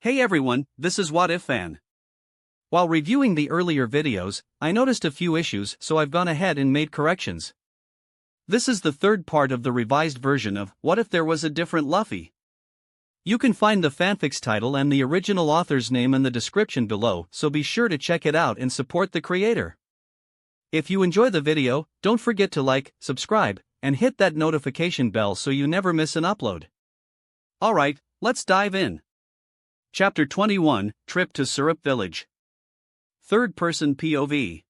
Hey everyone, this is What If Fan. While reviewing the earlier videos, I noticed a few issues, so I've gone ahead and made corrections. This is the third part of the revised version of What If There Was a Different Luffy. You can find the fanfic's title and the original author's name in the description below, so be sure to check it out and support the creator. If you enjoy the video, don't forget to like, subscribe, and hit that notification bell so you never miss an upload. Alright, let's dive in. Chapter 21, Trip to Syrup Village. Third-person POV.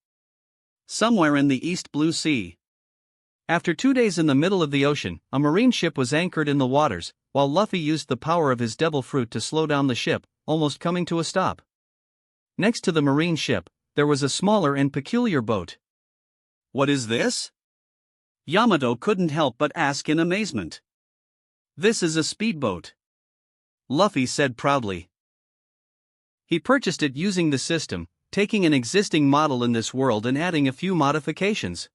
Somewhere in the East Blue Sea. After 2 days in the middle of the ocean, a marine ship was anchored in the waters, while Luffy used the power of his devil fruit to slow down the ship, almost coming to a stop. Next to the marine ship, there was a smaller and peculiar boat. What is this? Yamato couldn't help but ask in amazement. This is a speedboat, Luffy said proudly. He purchased it using the system, taking an existing model in this world and adding a few modifications.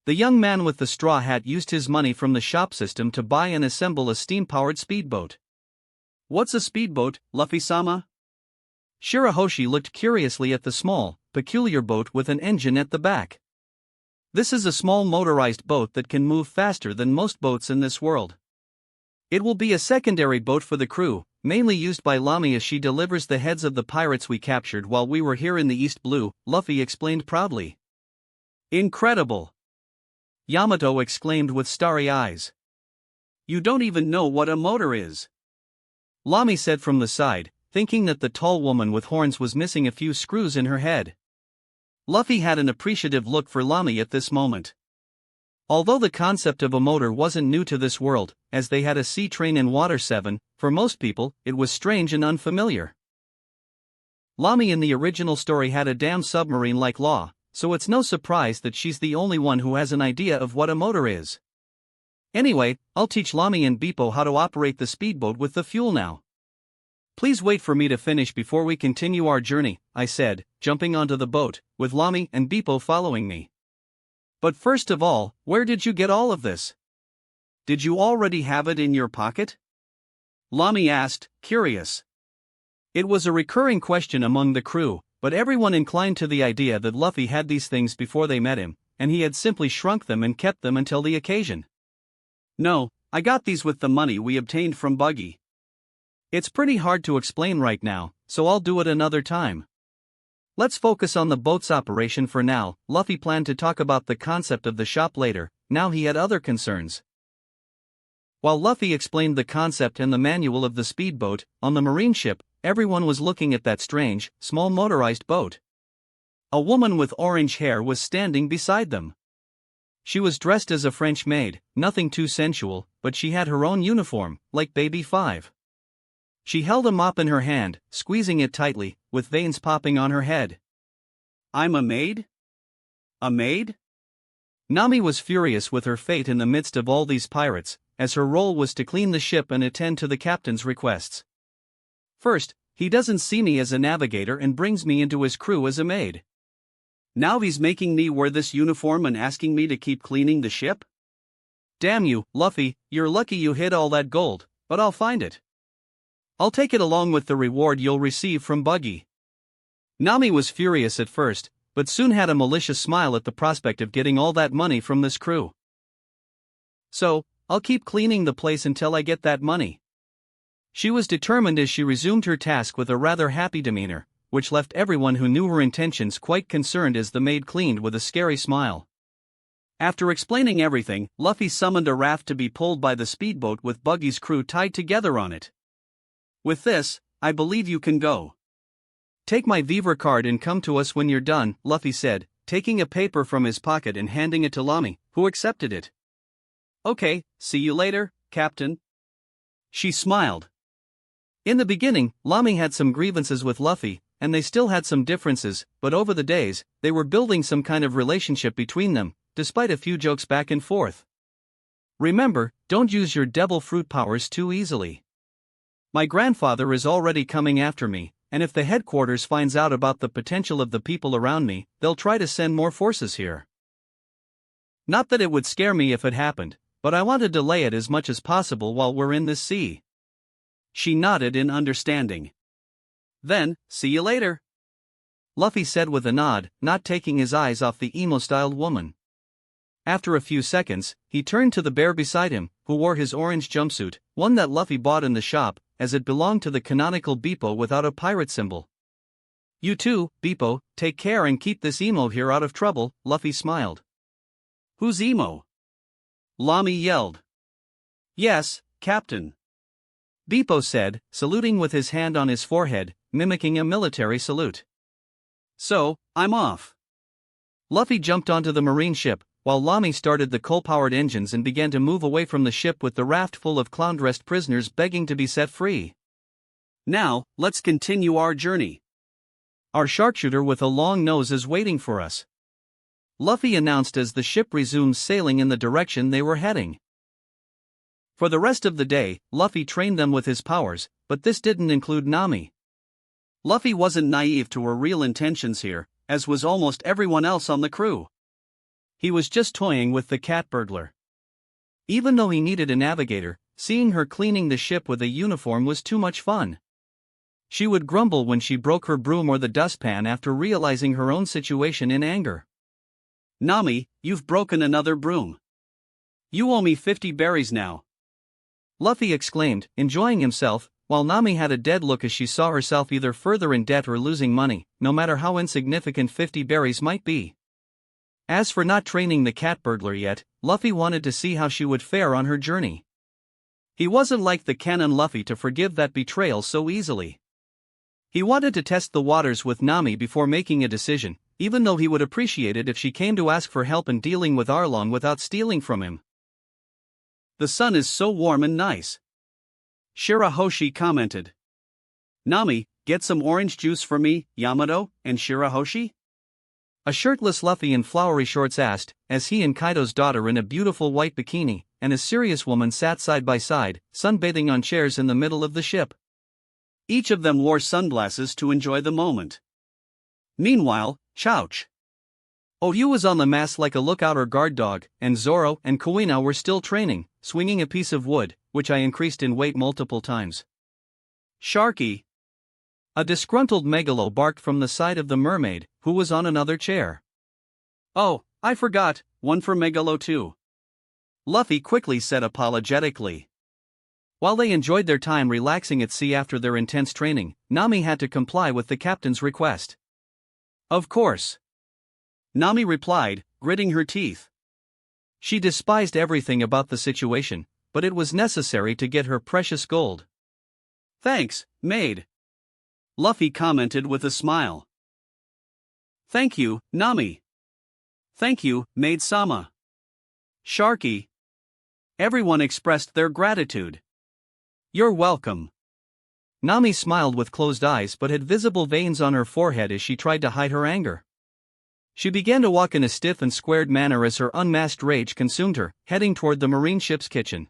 The young man with the straw hat used his money from the shop system to buy and assemble a steam-powered speedboat. What's a speedboat, Luffy-sama? Shirahoshi looked curiously at the small, peculiar boat with an engine at the back. This is a small motorized boat that can move faster than most boats in this world. It will be a secondary boat for the crew, mainly used by Lami as she delivers the heads of the pirates we captured while we were here in the East Blue, Luffy explained proudly. Incredible! Yamato exclaimed with starry eyes. You don't even know what a motor is. Lami said from the side, thinking that the tall woman with horns was missing a few screws in her head. Luffy had an appreciative look for Lami at this moment. Although the concept of a motor wasn't new to this world, as they had a sea train in Water 7, for most people, it was strange and unfamiliar. Lami in the original story had a damn submarine-like law, so it's no surprise that she's the only one who has an idea of what a motor is. Anyway, I'll teach Lami and Beepo how to operate the speedboat with the fuel now. Please wait for me to finish before we continue our journey, I said, jumping onto the boat, with Lami and Beepo following me. But first of all, where did you get all of this? Did you already have it in your pocket? Lami asked, curious. It was a recurring question among the crew, but everyone inclined to the idea that Luffy had these things before they met him, and he had simply shrunk them and kept them until the occasion. No, I got these with the money we obtained from Buggy. It's pretty hard to explain right now, so I'll do it another time. Let's focus on the boat's operation for now. Luffy planned to talk about the concept of the shop later, now he had other concerns. While Luffy explained the concept and the manual of the speedboat, on the marine ship, everyone was looking at that strange, small motorized boat. A woman with orange hair was standing beside them. She was dressed as a French maid, nothing too sensual, but she had her own uniform, like Baby 5. She held a mop in her hand, squeezing it tightly, with veins popping on her head. I'm a maid? A maid? Nami was furious with her fate in the midst of all these pirates, as her role was to clean the ship and attend to the captain's requests. First, he doesn't see me as a navigator and brings me into his crew as a maid. Now he's making me wear this uniform and asking me to keep cleaning the ship? Damn you, Luffy, you're lucky you hid all that gold, but I'll find it. I'll take it along with the reward you'll receive from Buggy. Nami was furious at first, but soon had a malicious smile at the prospect of getting all that money from this crew. So, I'll keep cleaning the place until I get that money. She was determined as she resumed her task with a rather happy demeanor, which left everyone who knew her intentions quite concerned as the maid cleaned with a scary smile. After explaining everything, Luffy summoned a raft to be pulled by the speedboat with Buggy's crew tied together on it. With this, I believe you can go. Take my Vivre card and come to us when you're done, Luffy said, taking a paper from his pocket and handing it to Lami, who accepted it. Okay, see you later, Captain. She smiled. In the beginning, Lami had some grievances with Luffy, and they still had some differences, but over the days, they were building some kind of relationship between them, despite a few jokes back and forth. Remember, don't use your devil fruit powers too easily. My grandfather is already coming after me, and if the headquarters finds out about the potential of the people around me, they'll try to send more forces here. Not that it would scare me if it happened, but I want to delay it as much as possible while we're in this sea. She nodded in understanding. Then, see you later," Luffy said with a nod, not taking his eyes off the emo-styled woman. After a few seconds, he turned to the bear beside him, who wore his orange jumpsuit, one that Luffy bought in the shop, as it belonged to the canonical Beepo without a pirate symbol. "You too, Beepo, take care and keep this emo here out of trouble," Luffy smiled. "Who's emo?" Lamy yelled. "Yes, Captain," Beepo said, saluting with his hand on his forehead, mimicking a military salute. "So, I'm off." Luffy jumped onto the marine ship, while Lamy started the coal-powered engines and began to move away from the ship with the raft full of clown-dressed prisoners begging to be set free. "Now, let's continue our journey. Our sharpshooter with a long nose is waiting for us," Luffy announced as the ship resumed sailing in the direction they were heading. For the rest of the day, Luffy trained them with his powers, but this didn't include Nami. Luffy wasn't naive to her real intentions here, as was almost everyone else on the crew. He was just toying with the cat burglar. Even though he needed a navigator, seeing her cleaning the ship with a uniform was too much fun. She would grumble when she broke her broom or the dustpan after realizing her own situation in anger. "Nami, you've broken another broom. You owe me 50 berries now," Luffy exclaimed, enjoying himself, while Nami had a dead look as she saw herself either further in debt or losing money, no matter how insignificant 50 berries might be. As for not training the cat burglar yet, Luffy wanted to see how she would fare on her journey. He wasn't like the canon Luffy to forgive that betrayal so easily. He wanted to test the waters with Nami before making a decision, even though he would appreciate it if she came to ask for help in dealing with Arlong without stealing from him. "The sun is so warm and nice," Shirahoshi commented. "Nami, get some orange juice for me, Yamato, and Shirahoshi?" A shirtless Luffy in flowery shorts asked, as he and Kaido's daughter in a beautiful white bikini, and a serious woman sat side by side, sunbathing on chairs in the middle of the ship. Each of them wore sunglasses to enjoy the moment. Meanwhile, Chouch Oyu was on the mast like a lookout or guard dog, and Zoro and Kuina were still training, swinging a piece of wood, which I increased in weight multiple times. "Sharky!" A disgruntled megalo barked from the side of the mermaid, who was on another chair. "Oh, I forgot, one for Megalo too," Luffy quickly said apologetically. While they enjoyed their time relaxing at sea after their intense training, Nami had to comply with the captain's request. "Of course," Nami replied, gritting her teeth. She despised everything about the situation, but it was necessary to get her precious gold. "Thanks, maid," Luffy commented with a smile. "Thank you, Nami." "Thank you, maid-sama." "Sharky." Everyone expressed their gratitude. "You're welcome." Nami smiled with closed eyes but had visible veins on her forehead as she tried to hide her anger. She began to walk in a stiff and squared manner as her unmasked rage consumed her, heading toward the marine ship's kitchen.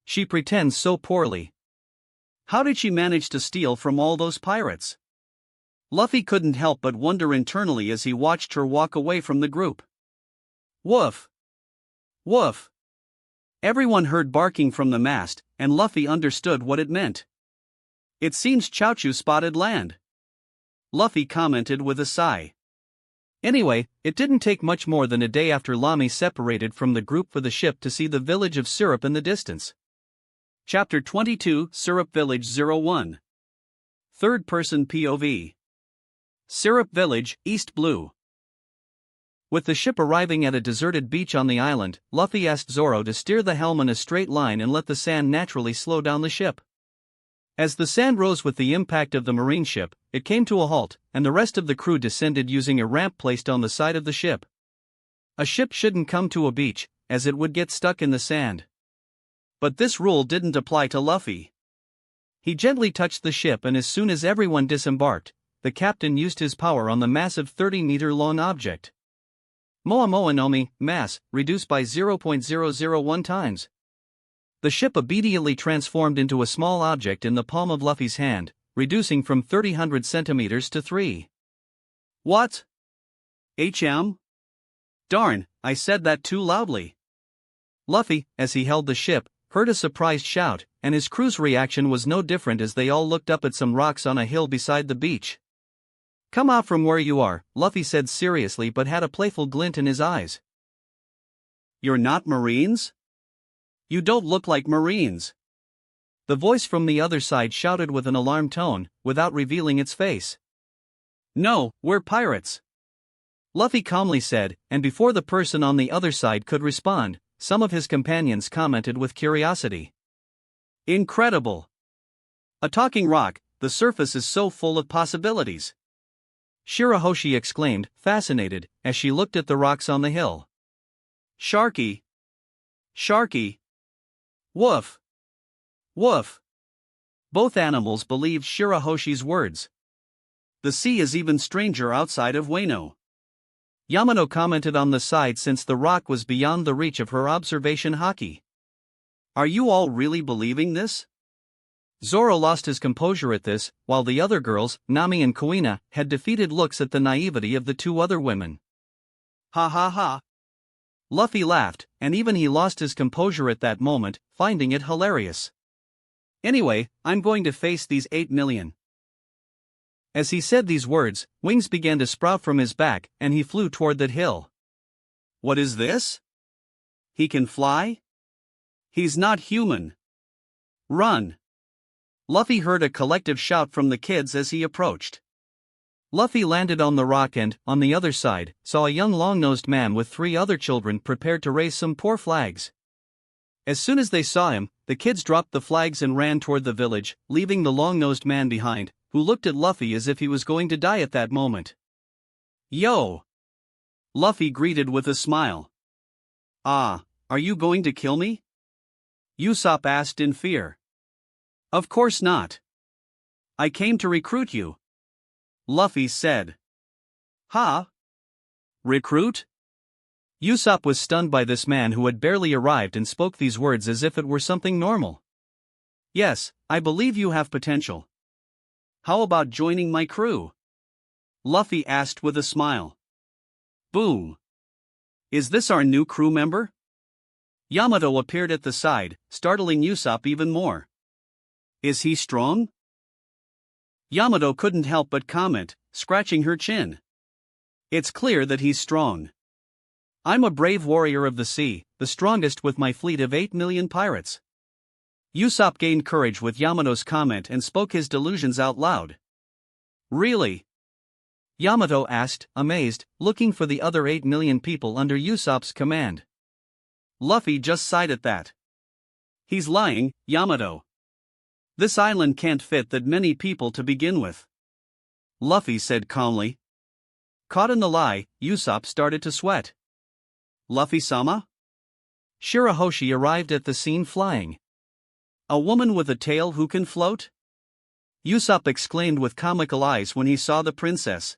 She pretends so poorly. How did she manage to steal from all those pirates? Luffy couldn't help but wonder internally as he watched her walk away from the group. Woof! Woof! Everyone heard barking from the mast, and Luffy understood what it meant. "It seems Chouchu spotted land," Luffy commented with a sigh. Anyway, it didn't take much more than a day after Lamy separated from the group for the ship to see the village of Syrup in the distance. Chapter 22, Syrup Village 01. Third-person POV. Syrup Village, East Blue. With the ship arriving at a deserted beach on the island, Luffy asked Zoro to steer the helm in a straight line and let the sand naturally slow down the ship. As the sand rose with the impact of the marine ship, it came to a halt, and the rest of the crew descended using a ramp placed on the side of the ship. A ship shouldn't come to a beach, as it would get stuck in the sand. But this rule didn't apply to Luffy. He gently touched the ship, and as soon as everyone disembarked, the captain used his power on the massive 30-meter-long object. Moa Moa no Mi, mass, reduced by 0.001 times. The ship immediately transformed into a small object in the palm of Luffy's hand, reducing from 300 centimeters to 3. What? HM? Darn, I said that too loudly. Luffy, as he held the ship, heard a surprised shout, and his crew's reaction was no different as they all looked up at some rocks on a hill beside the beach. "Come out from where you are," Luffy said seriously but had a playful glint in his eyes. "You're not Marines? You don't look like Marines." The voice from the other side shouted with an alarmed tone, without revealing its face. "No, we're pirates," Luffy calmly said, and before the person on the other side could respond, some of his companions commented with curiosity. "Incredible! A talking rock, the surface is so full of possibilities," Shirahoshi exclaimed, fascinated, as she looked at the rocks on the hill. "Sharky! Sharky! Woof! Woof!" Both animals believed Shirahoshi's words. "The sea is even stranger outside of Wano," Yamato commented on the side since the rock was beyond the reach of her observation haki. "Are you all really believing this?" Zoro lost his composure at this, while the other girls, Nami and Kuina, had defeated looks at the naivety of the two other women. "Ha ha ha!" Luffy laughed, and even he lost his composure at that moment, finding it hilarious. "Anyway, I'm going to face these 8 million. As he said these words, wings began to sprout from his back, and he flew toward that hill. "What is this? He can fly? He's not human. Run!" Luffy heard a collective shout from the kids as he approached. Luffy landed on the rock and, on the other side, saw a young long-nosed man with 3 other children prepared to raise some poor flags. As soon as they saw him, the kids dropped the flags and ran toward the village, leaving the long-nosed man behind, who looked at Luffy as if he was going to die at that moment. "Yo!" Luffy greeted with a smile. "Ah, are you going to kill me?" Usopp asked in fear. "Of course not. I came to recruit you," Luffy said. "Ha? Recruit?" Usopp was stunned by this man who had barely arrived and spoke these words as if it were something normal. "Yes, I believe you have potential. How about joining my crew?" Luffy asked with a smile. Boom! "Is this our new crew member?" Yamato appeared at the side, startling Usopp even more. "Is he strong?" Yamato couldn't help but comment, scratching her chin. "It's clear that he's strong. I'm a brave warrior of the sea, the strongest with my fleet of 8 million pirates." Usopp gained courage with Yamato's comment and spoke his delusions out loud. "Really?" Yamato asked, amazed, looking for the other 8 million people under Usopp's command. Luffy just sighed at that. "He's lying, Yamato. This island can't fit that many people to begin with," Luffy said calmly. Caught in the lie, Usopp started to sweat. "Luffy-sama?" Shirahoshi arrived at the scene flying. "A woman with a tail who can float?" Usopp exclaimed with comical eyes when he saw the princess.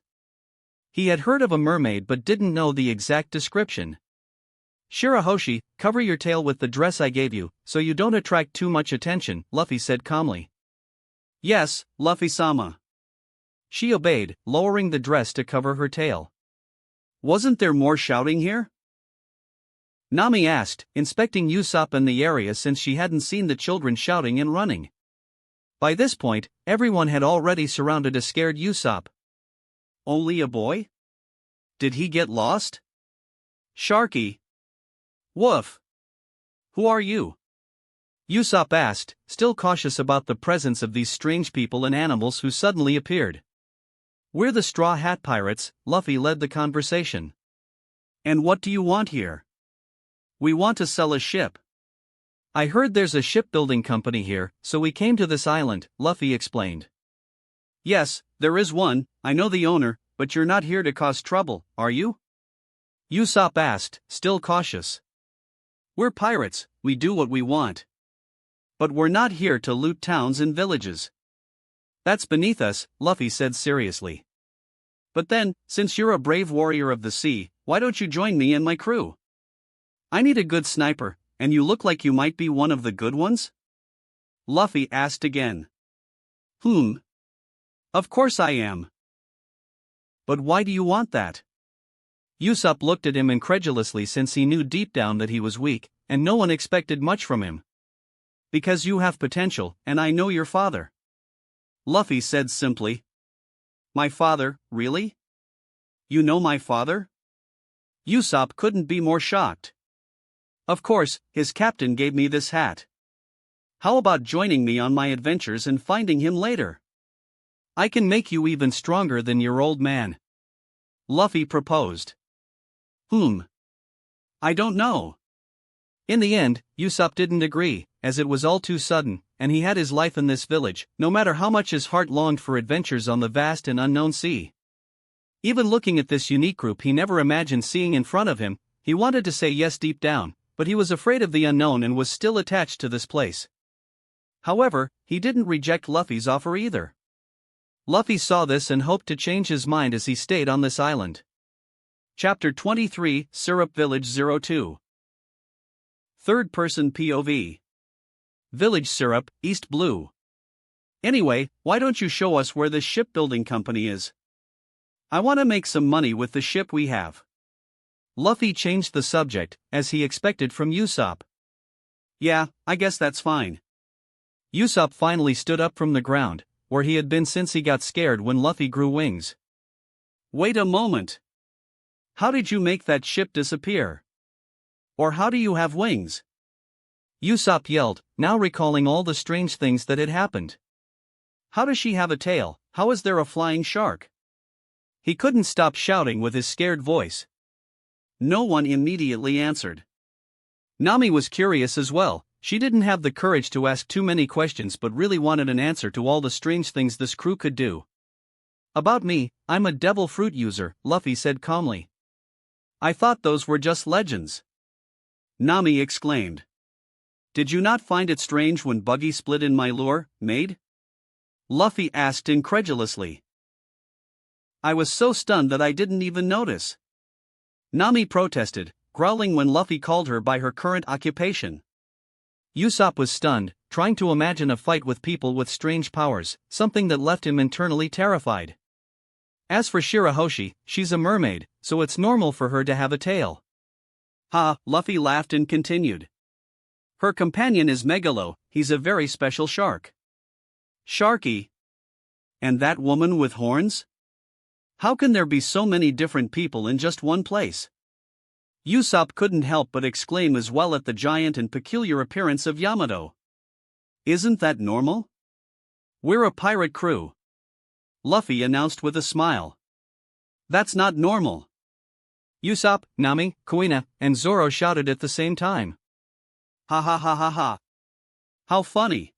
He had heard of a mermaid but didn't know the exact description. "Shirahoshi, cover your tail with the dress I gave you, so you don't attract too much attention," Luffy said calmly. "Yes, Luffy-sama." She obeyed, lowering the dress to cover her tail. "Wasn't there more shouting here?" Nami asked, inspecting Usopp and the area since she hadn't seen the children shouting and running. By this point, everyone had already surrounded a scared Usopp. "Only a boy? Did he get lost? Sharky? Woof! Who are you?" Usopp asked, still cautious about the presence of these strange people and animals who suddenly appeared. "We're the Straw Hat Pirates," Luffy led the conversation. "And what do you want here?" "We want to sell a ship. I heard there's a shipbuilding company here, so we came to this island," Luffy explained. "Yes, there is one, I know the owner, but you're not here to cause trouble, are you?" Usopp asked, still cautious. "We're pirates, we do what we want. But we're not here to loot towns and villages. That's beneath us," Luffy said seriously. "But then, since you're a brave warrior of the sea, why don't you join me and my crew? I need a good sniper, and you look like you might be one of the good ones?" Luffy asked again. Of course I am. But why do you want that?" Usopp looked at him incredulously since he knew deep down that he was weak, and no one expected much from him. Because you have potential, and I know your father. Luffy said simply. My father, really? You know my father? Usopp couldn't be more shocked. Of course, his captain gave me this hat. How about joining me on my adventures and finding him later? I can make you even stronger than your old man. Luffy proposed. I don't know. In the end, Usopp didn't agree, as it was all too sudden, and he had his life in this village, no matter how much his heart longed for adventures on the vast and unknown sea. Even looking at this unique group he never imagined seeing in front of him, he wanted to say yes deep down, but he was afraid of the unknown and was still attached to this place. However, he didn't reject Luffy's offer either. Luffy saw this and hoped to change his mind as he stayed on this island. Chapter 23, Syrup Village 02. Third-person POV. Village Syrup, East Blue. Anyway, why don't you show us where this shipbuilding company is? I want to make some money with the ship we have. Luffy changed the subject, as he expected from Usopp. Yeah, I guess that's fine. Usopp finally stood up from the ground, where he had been since he got scared when Luffy grew wings. Wait a moment. How did you make that ship disappear? Or how do you have wings? Usopp yelled, now recalling all the strange things that had happened. How does she have a tail? How is there a flying shark? He couldn't stop shouting with his scared voice. No one immediately answered. Nami was curious as well. She didn't have the courage to ask too many questions but really wanted an answer to all the strange things this crew could do. About me, I'm a devil fruit user, Luffy said calmly. I thought those were just legends. Nami exclaimed. Did you not find it strange when Buggy split in my lure, maid? Luffy asked incredulously. I was so stunned that I didn't even notice. Nami protested, growling when Luffy called her by her current occupation. Usopp was stunned, trying to imagine a fight with people with strange powers, something that left him internally terrified. As for Shirahoshi, she's a mermaid, so it's normal for her to have a tail. Ha, Luffy laughed and continued. Her companion is Megalo, he's a very special shark. Sharky? And that woman with horns? How can there be so many different people in just one place? Usopp couldn't help but exclaim as well at the giant and peculiar appearance of Yamato. Isn't that normal? We're a pirate crew. Luffy announced with a smile. That's not normal. Usopp, Nami, Kuina, and Zoro shouted at the same time. Ha ha ha ha ha. How funny.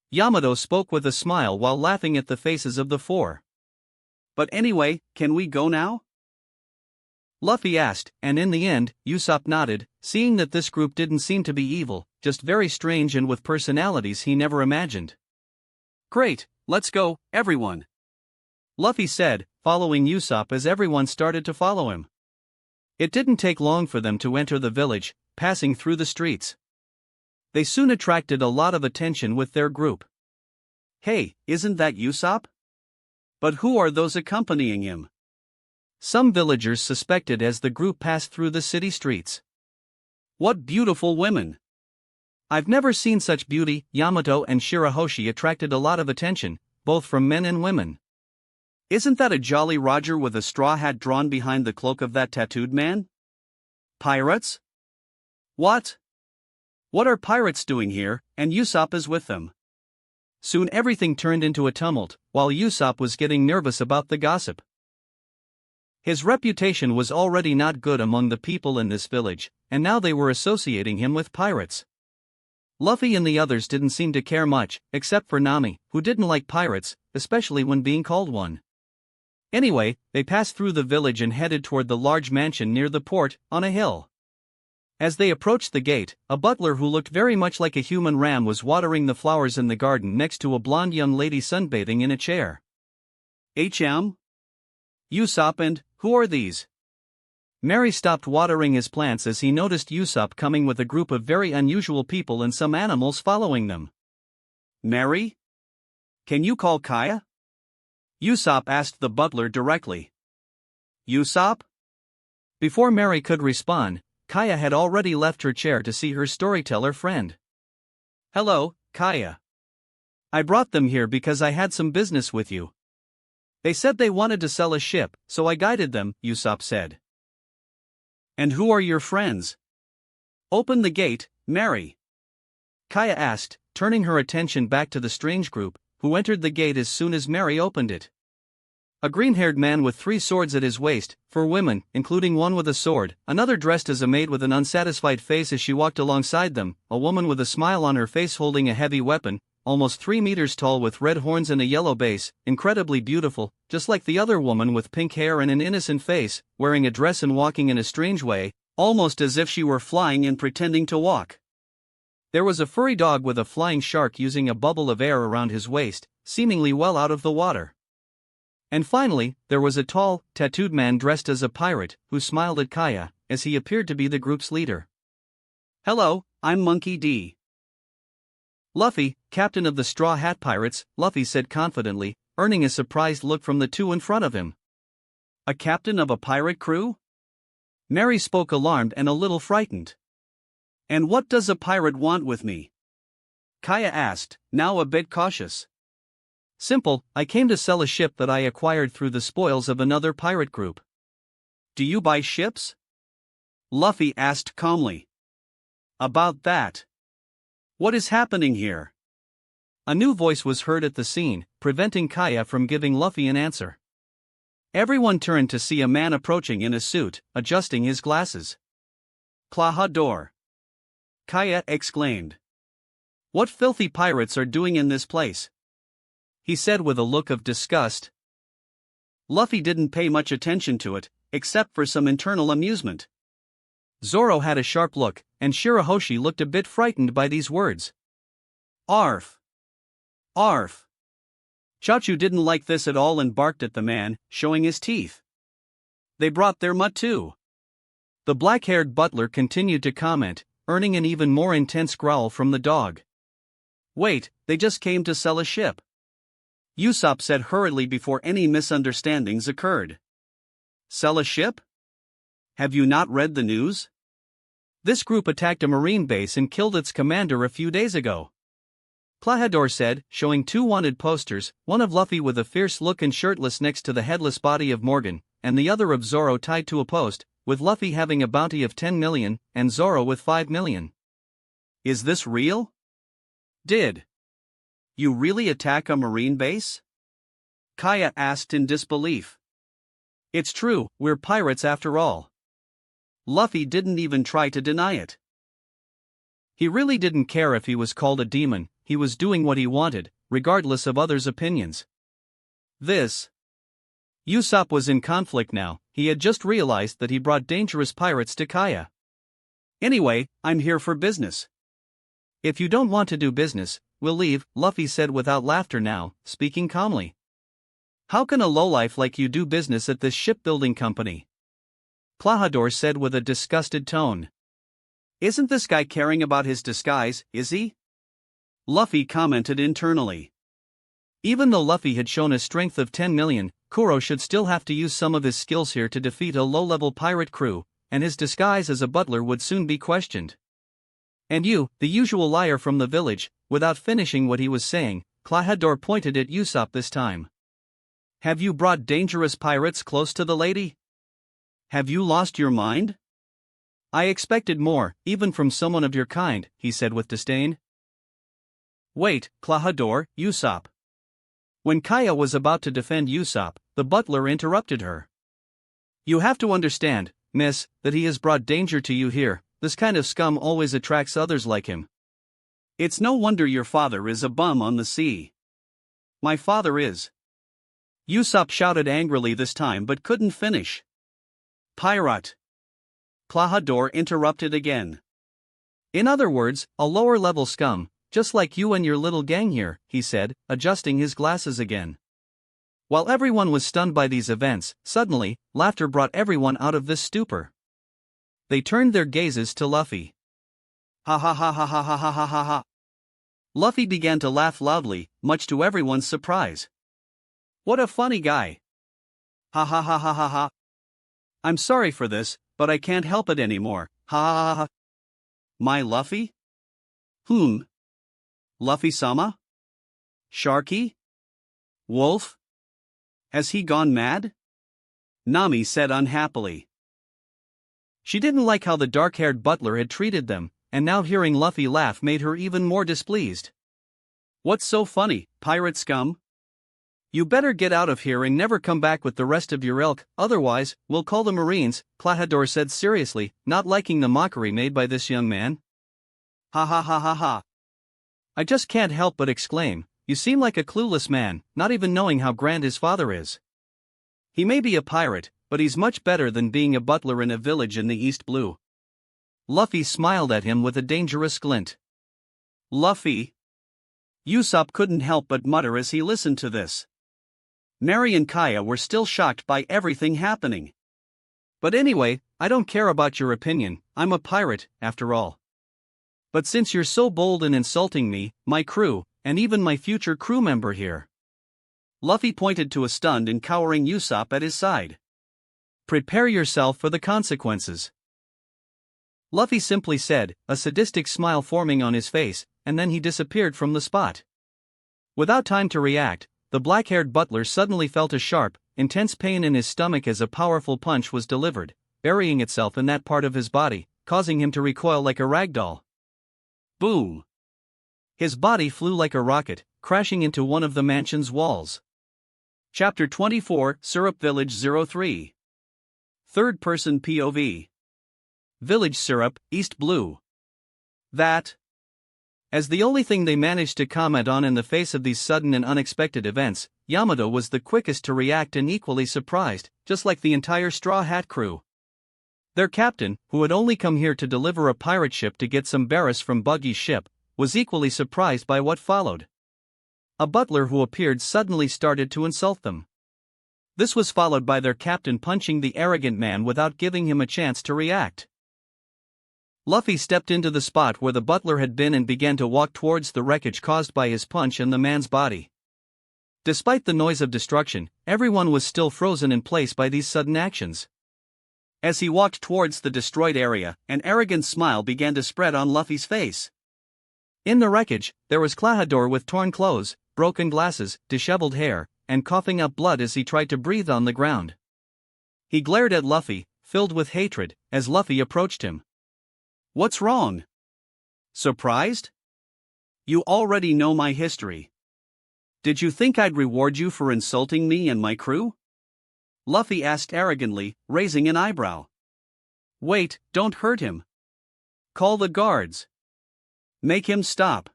Yamato spoke with a smile while laughing at the faces of the four. But anyway, can we go now? Luffy asked, and in the end, Usopp nodded, seeing that this group didn't seem to be evil, just very strange and with personalities he never imagined. Great, let's go, everyone. Luffy said, following Usopp as everyone started to follow him. It didn't take long for them to enter the village, passing through the streets. They soon attracted a lot of attention with their group. Hey, isn't that Usopp? But who are those accompanying him? Some villagers suspected as the group passed through the city streets. What beautiful women! I've never seen such beauty. Yamato and Shirahoshi attracted a lot of attention, both from men and women. Isn't that a Jolly Roger with a straw hat drawn behind the cloak of that tattooed man? Pirates? What? What are pirates doing here, and Usopp is with them? Soon everything turned into a tumult, while Usopp was getting nervous about the gossip. His reputation was already not good among the people in this village, and now they were associating him with pirates. Luffy and the others didn't seem to care much, except for Nami, who didn't like pirates, especially when being called one. Anyway, they passed through the village and headed toward the large mansion near the port, on a hill. As they approached the gate, a butler who looked very much like a human ram was watering the flowers in the garden next to a blonde young lady sunbathing in a chair. Usopp and, who are these? Mary stopped watering his plants as he noticed Usopp coming with a group of very unusual people and some animals following them. Mary? Can you call Kaya? Usopp asked the butler directly. Usopp? Before Mary could respond, Kaya had already left her chair to see her storyteller friend. Hello, Kaya. I brought them here because I had some business with you. They said they wanted to sell a ship, so I guided them, Usopp said. And who are your friends? Open the gate, Mary. Kaya asked, turning her attention back to the strange group, who entered the gate as soon as Mary opened it. A green-haired man with 3 swords at his waist, 4 women, including one with a sword, another dressed as a maid with an unsatisfied face as she walked alongside them, a woman with a smile on her face holding a heavy weapon, almost 3 meters tall with red horns and a yellow base, incredibly beautiful, just like the other woman with pink hair and an innocent face, wearing a dress and walking in a strange way, almost as if she were flying and pretending to walk. There was a furry dog with a flying shark using a bubble of air around his waist, seemingly well out of the water. And finally, there was a tall, tattooed man dressed as a pirate, who smiled at Kaya, as he appeared to be the group's leader. Hello, I'm Monkey D. Luffy, captain of the Straw Hat Pirates, Luffy said confidently, earning a surprised look from the 2 in front of him. A captain of a pirate crew? Mary spoke alarmed and a little frightened. And what does a pirate want with me? Kaya asked, now a bit cautious. Simple, I came to sell a ship that I acquired through the spoils of another pirate group. Do you buy ships? Luffy asked calmly. About that. What is happening here? A new voice was heard at the scene, preventing Kaya from giving Luffy an answer. Everyone turned to see a man approaching in a suit, adjusting his glasses. Klahadore! Kaya exclaimed. What filthy pirates are doing in this place? He said with a look of disgust. Luffy didn't pay much attention to it, except for some internal amusement. Zoro had a sharp look, and Shirahoshi looked a bit frightened by these words. Arf! Arf! Chachu didn't like this at all and barked at the man, showing his teeth. They brought their mutt too. The black-haired butler continued to comment, earning an even more intense growl from the dog. Wait, they just came to sell a ship. Usopp said hurriedly before any misunderstandings occurred. Sell a ship? Have you not read the news? This group attacked a marine base and killed its commander a few days ago. Klahadore said, showing 2 wanted posters, one of Luffy with a fierce look and shirtless next to the headless body of Morgan, and the other of Zoro tied to a post, with Luffy having a bounty of 10 million, and Zoro with 5 million. Is this real? Did you really attack a marine base? Kaya asked in disbelief. It's true, we're pirates after all. Luffy didn't even try to deny it. He really didn't care if he was called a demon, he was doing what he wanted, regardless of others' opinions. Usopp was in conflict now, he had just realized that he brought dangerous pirates to Kaya. Anyway, I'm here for business. If you don't want to do business, we'll leave, Luffy said without laughter now, speaking calmly. How can a lowlife like you do business at this shipbuilding company? Klahadore said with a disgusted tone. Isn't this guy caring about his disguise, is he? Luffy commented internally. Even though Luffy had shown a strength of 10 million, Kuro should still have to use some of his skills here to defeat a low-level pirate crew, and his disguise as a butler would soon be questioned. And you, the usual liar from the village, without finishing what he was saying, Klahadore pointed at Usopp this time. Have you brought dangerous pirates close to the lady? Have you lost your mind? I expected more, even from someone of your kind, he said with disdain. Wait, Klahadore, Usopp. When Kaya was about to defend Usopp, the butler interrupted her. You have to understand, miss, that he has brought danger to you here. This kind of scum always attracts others like him. It's no wonder your father is a bum on the sea. My father is. Usopp shouted angrily this time but couldn't finish. Pirate. Klahadore interrupted again. In other words, a lower-level scum, just like you and your little gang here, he said, adjusting his glasses again. While everyone was stunned by these events, suddenly, laughter brought everyone out of this stupor. They turned their gazes to Luffy. Ha ha ha ha ha ha ha ha ha ha. Luffy began to laugh loudly, much to everyone's surprise. What a funny guy. Ha ha ha ha ha ha. I'm sorry for this, but I can't help it anymore. Ha ha ha ha. My Luffy? Luffy-sama? Sharky? Wolf? Has he gone mad? Nami said unhappily. She didn't like how the dark-haired butler had treated them, and now hearing Luffy laugh made her even more displeased. What's so funny, pirate scum? You better get out of here and never come back with the rest of your ilk, otherwise, we'll call the Marines, Klahadore said seriously, not liking the mockery made by this young man. Ha ha ha ha ha. I just can't help but exclaim, you seem like a clueless man, not even knowing how grand his father is. He may be a pirate, but he's much better than being a butler in a village in the East Blue. Luffy smiled at him with a dangerous glint. Luffy? Usopp couldn't help but mutter as he listened to this. Mary and Kaya were still shocked by everything happening. But anyway, I don't care about your opinion, I'm a pirate, after all. But since you're so bold in insulting me, my crew, and even my future crew member here. Luffy pointed to a stunned and cowering Usopp at his side. Prepare yourself for the consequences. Luffy simply said, a sadistic smile forming on his face, and then he disappeared from the spot. Without time to react, the black-haired butler suddenly felt a sharp, intense pain in his stomach as a powerful punch was delivered, burying itself in that part of his body, causing him to recoil like a ragdoll. Boom! His body flew like a rocket, crashing into one of the mansion's walls. Chapter 24, Syrup Village 03. Third-person POV. Village Syrup, East Blue. That. As the only thing they managed to comment on in the face of these sudden and unexpected events, Yamato was the quickest to react and equally surprised, just like the entire Straw Hat crew. Their captain, who had only come here to deliver a pirate ship to get some barrels from Buggy's ship, was equally surprised by what followed. A butler who appeared suddenly started to insult them. This was followed by their captain punching the arrogant man without giving him a chance to react. Luffy stepped into the spot where the butler had been and began to walk towards the wreckage caused by his punch and the man's body. Despite the noise of destruction, everyone was still frozen in place by these sudden actions. As he walked towards the destroyed area, an arrogant smile began to spread on Luffy's face. In the wreckage, there was Klahadore with torn clothes, broken glasses, disheveled hair, and coughing up blood as he tried to breathe on the ground. He glared at Luffy, filled with hatred, as Luffy approached him. What's wrong? Surprised? You already know my history. Did you think I'd reward you for insulting me and my crew? Luffy asked arrogantly, raising an eyebrow. Wait, don't hurt him. Call the guards. Make him stop.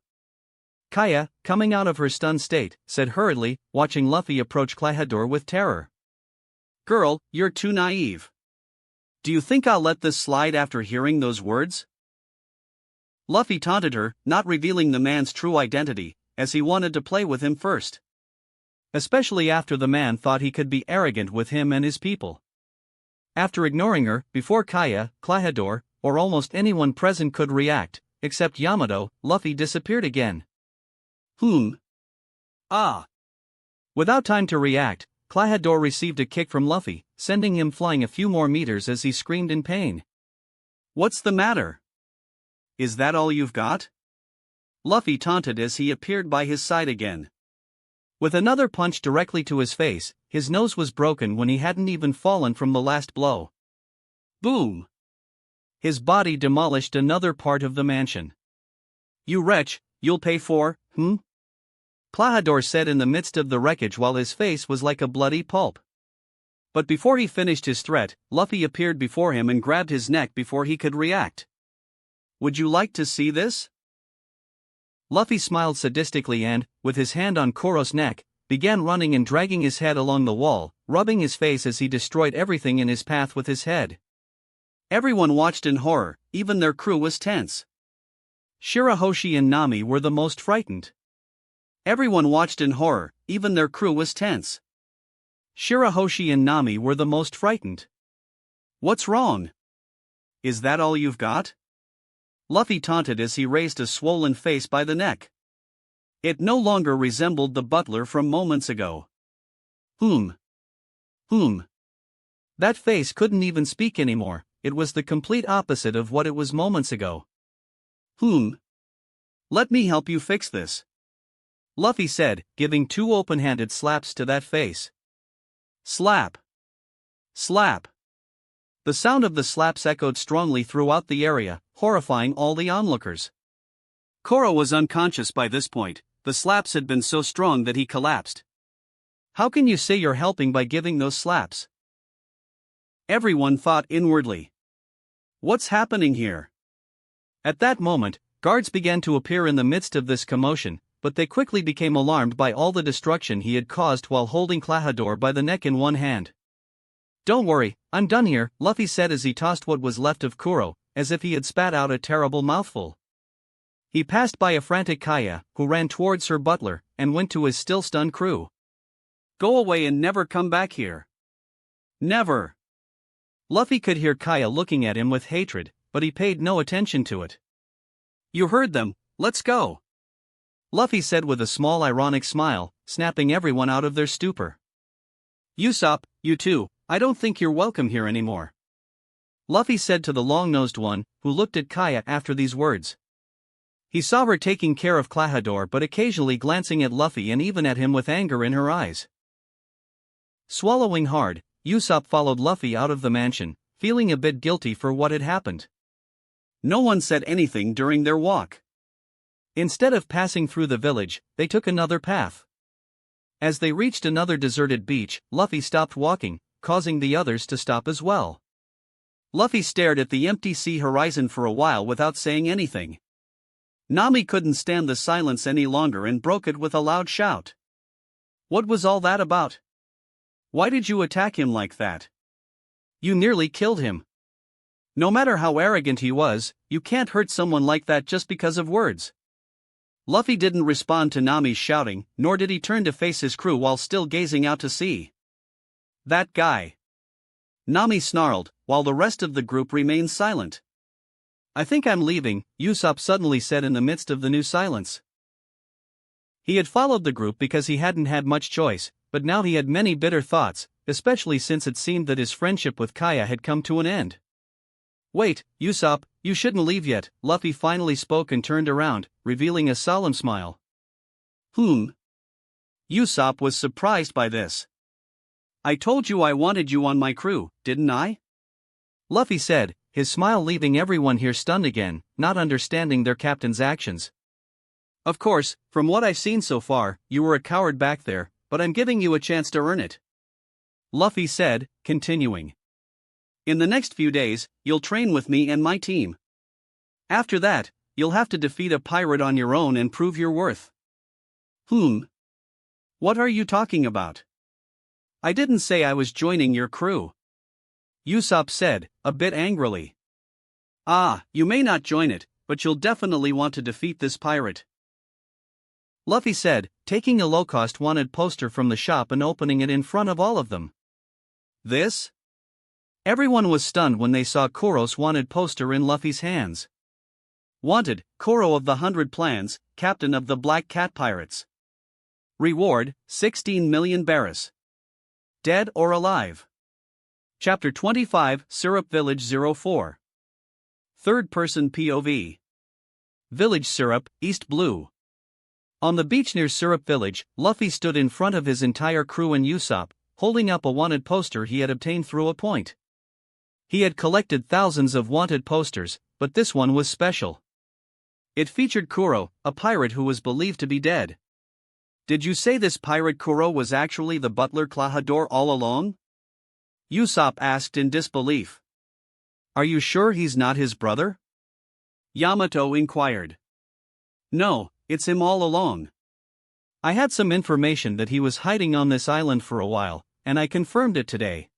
Kaya, coming out of her stunned state, said hurriedly, watching Luffy approach Klahadore with terror. Girl, you're too naive. Do you think I'll let this slide after hearing those words? Luffy taunted her, not revealing the man's true identity, as he wanted to play with him first. Especially after the man thought he could be arrogant with him and his people. After ignoring her, before Kaya, Klahadore, or almost anyone present could react, except Yamato, Luffy disappeared again. Ah! Without time to react, Klahadore received a kick from Luffy, sending him flying a few more meters as he screamed in pain. What's the matter? Is that all you've got? Luffy taunted as he appeared by his side again. With another punch directly to his face, his nose was broken when he hadn't even fallen from the last blow. Boom! His body demolished another part of the mansion. You wretch, you'll pay for, Klahadore said in the midst of the wreckage while his face was like a bloody pulp. But before he finished his threat, Luffy appeared before him and grabbed his neck before he could react. Would you like to see this? Luffy smiled sadistically and, with his hand on Koro's neck, began running and dragging his head along the wall, rubbing his face as he destroyed everything in his path with his head. Everyone watched in horror, even their crew was tense. Shirahoshi and Nami were the most frightened. Everyone watched in horror, even their crew was tense. Shirahoshi and Nami were the most frightened. What's wrong? Is that all you've got? Luffy taunted as he raised a swollen face by the neck. It no longer resembled the butler from moments ago. That face couldn't even speak anymore, it was the complete opposite of what it was moments ago. Let me help you fix this, Luffy said, giving 2 open-handed slaps to that face. Slap. Slap. The sound of the slaps echoed strongly throughout the area, horrifying all the onlookers. Koro was unconscious by this point. The slaps had been so strong that he collapsed. How can you say you're helping by giving those slaps? Everyone thought inwardly. What's happening here? At that moment, guards began to appear in the midst of this commotion, but they quickly became alarmed by all the destruction he had caused while holding Klahadore by the neck in one hand. Don't worry, I'm done here, Luffy said as he tossed what was left of Kuro, as if he had spat out a terrible mouthful. He passed by a frantic Kaya, who ran towards her butler, and went to his still-stunned crew. Go away and never come back here. Never. Luffy could hear Kaya looking at him with hatred, but he paid no attention to it. You heard them, let's go, Luffy said with a small ironic smile, snapping everyone out of their stupor. Usopp, you too, I don't think you're welcome here anymore, Luffy said to the long-nosed one, who looked at Kaya after these words. He saw her taking care of Klahadore but occasionally glancing at Luffy and even at him with anger in her eyes. Swallowing hard, Usopp followed Luffy out of the mansion, feeling a bit guilty for what had happened. No one said anything during their walk. Instead of passing through the village, they took another path. As they reached another deserted beach, Luffy stopped walking, causing the others to stop as well. Luffy stared at the empty sea horizon for a while without saying anything. Nami couldn't stand the silence any longer and broke it with a loud shout. What was all that about? Why did you attack him like that? You nearly killed him. No matter how arrogant he was, you can't hurt someone like that just because of words. Luffy didn't respond to Nami's shouting, nor did he turn to face his crew while still gazing out to sea. That guy. Nami snarled, while the rest of the group remained silent. I think I'm leaving, Usopp suddenly said in the midst of the new silence. He had followed the group because he hadn't had much choice, but now he had many bitter thoughts, especially since it seemed that his friendship with Kaya had come to an end. Wait, Usopp, you shouldn't leave yet, Luffy finally spoke and turned around, revealing a solemn smile. Usopp was surprised by this. I told you I wanted you on my crew, didn't I? Luffy said, his smile leaving everyone here stunned again, not understanding their captain's actions. Of course, from what I've seen so far, you were a coward back there, but I'm giving you a chance to earn it, Luffy said, continuing. In the next few days, you'll train with me and my team. After that, you'll have to defeat a pirate on your own and prove your worth. What are you talking about? I didn't say I was joining your crew, Usopp said, a bit angrily. You may not join it, but you'll definitely want to defeat this pirate, Luffy said, taking a low-cost wanted poster from the shop and opening it in front of all of them. This? Everyone was stunned when they saw Kuro's wanted poster in Luffy's hands. Wanted, Kuro of the 100 Plans, captain of the Black Cat Pirates. Reward, 16 million berries. Dead or alive. Chapter 25, Syrup Village 04. Third-person POV. Village Syrup, East Blue. On the beach near Syrup Village, Luffy stood in front of his entire crew and Usopp, holding up a wanted poster he had obtained through a point. He had collected thousands of wanted posters, but this one was special. It featured Kuro, a pirate who was believed to be dead. Did you say this pirate Kuro was actually the butler Klahadore all along? Usopp asked in disbelief. Are you sure he's not his brother? Yamato inquired. No, it's him all along. I had some information that he was hiding on this island for a while, and I confirmed it today.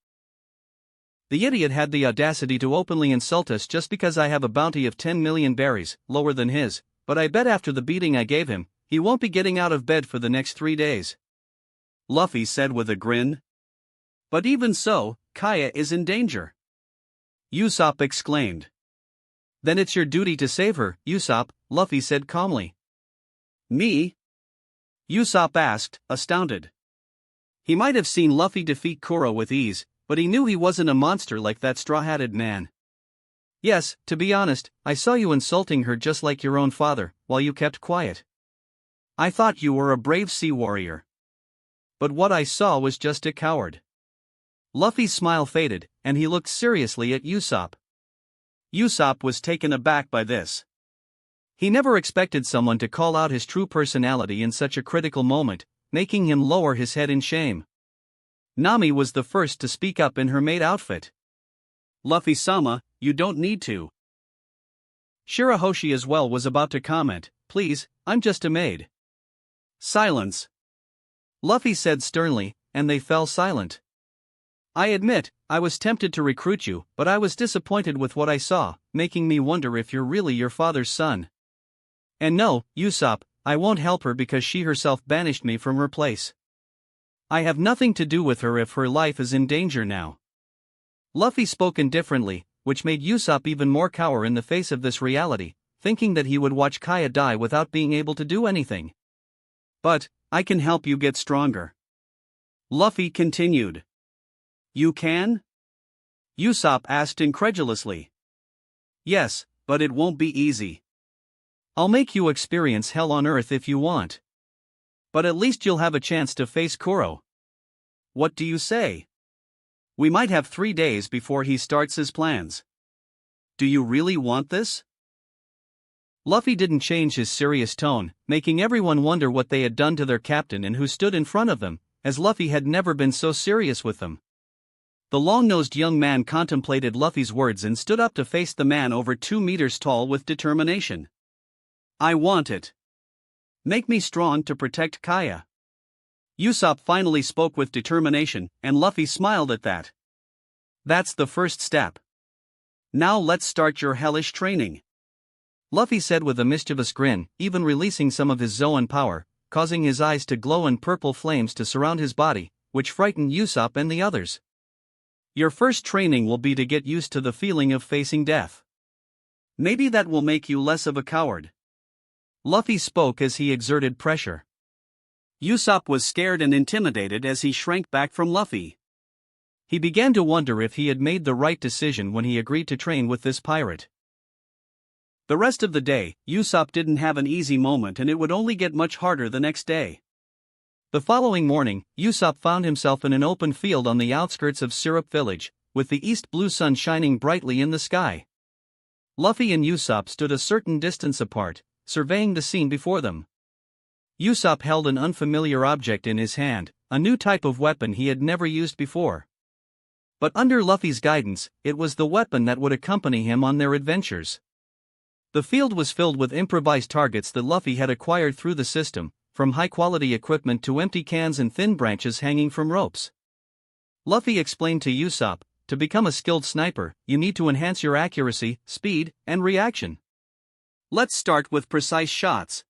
The idiot had the audacity to openly insult us just because I have a bounty of 10 million berries, lower than his, but I bet after the beating I gave him, he won't be getting out of bed for the next 3 days. Luffy said with a grin. But even so, Kaya is in danger, Usopp exclaimed. Then it's your duty to save her, Usopp, Luffy said calmly. Me? Usopp asked, astounded. He might have seen Luffy defeat Kuro with ease, but he knew he wasn't a monster like that straw-hatted man. Yes, to be honest, I saw you insulting her just like your own father, while you kept quiet. I thought you were a brave sea warrior. But what I saw was just a coward. Luffy's smile faded, and he looked seriously at Usopp. Usopp was taken aback by this. He never expected someone to call out his true personality in such a critical moment, making him lower his head in shame. Nami was the first to speak up in her maid outfit. Luffy-sama, you don't need to. Shirahoshi as well was about to comment, please, I'm just a maid. Silence. Luffy said sternly, and they fell silent. I admit, I was tempted to recruit you, but I was disappointed with what I saw, making me wonder if you're really your father's son. And no, Usopp, I won't help her because she herself banished me from her place. I have nothing to do with her if her life is in danger now. Luffy spoke indifferently, which made Usopp even more cower in the face of this reality, thinking that he would watch Kaya die without being able to do anything. But, I can help you get stronger. Luffy continued. You can? Usopp asked incredulously. Yes, but it won't be easy. I'll make you experience hell on earth if you want. But at least you'll have a chance to face Kuro. What do you say? We might have 3 days before he starts his plans. Do you really want this? Luffy didn't change his serious tone, making everyone wonder what they had done to their captain and who stood in front of them, as Luffy had never been so serious with them. The long-nosed young man contemplated Luffy's words and stood up to face the man over 2 meters tall with determination. I want it. Make me strong to protect Kaya. Usopp finally spoke with determination, and Luffy smiled at that. That's the first step. Now let's start your hellish training. Luffy said with a mischievous grin, even releasing some of his Zoan power, causing his eyes to glow and purple flames to surround his body, which frightened Usopp and the others. Your first training will be to get used to the feeling of facing death. Maybe that will make you less of a coward. Luffy spoke as he exerted pressure. Usopp was scared and intimidated as he shrank back from Luffy. He began to wonder if he had made the right decision when he agreed to train with this pirate. The rest of the day, Usopp didn't have an easy moment, and it would only get much harder the next day. The following morning, Usopp found himself in an open field on the outskirts of Syrup Village, with the east blue sun shining brightly in the sky. Luffy and Usopp stood a certain distance apart, surveying the scene before them. Usopp held an unfamiliar object in his hand, a new type of weapon he had never used before. But under Luffy's guidance, it was the weapon that would accompany him on their adventures. The field was filled with improvised targets that Luffy had acquired through the system, from high-quality equipment to empty cans and thin branches hanging from ropes. Luffy explained to Usopp, to become a skilled sniper, you need to enhance your accuracy, speed, and reaction. Let's start with precise shots.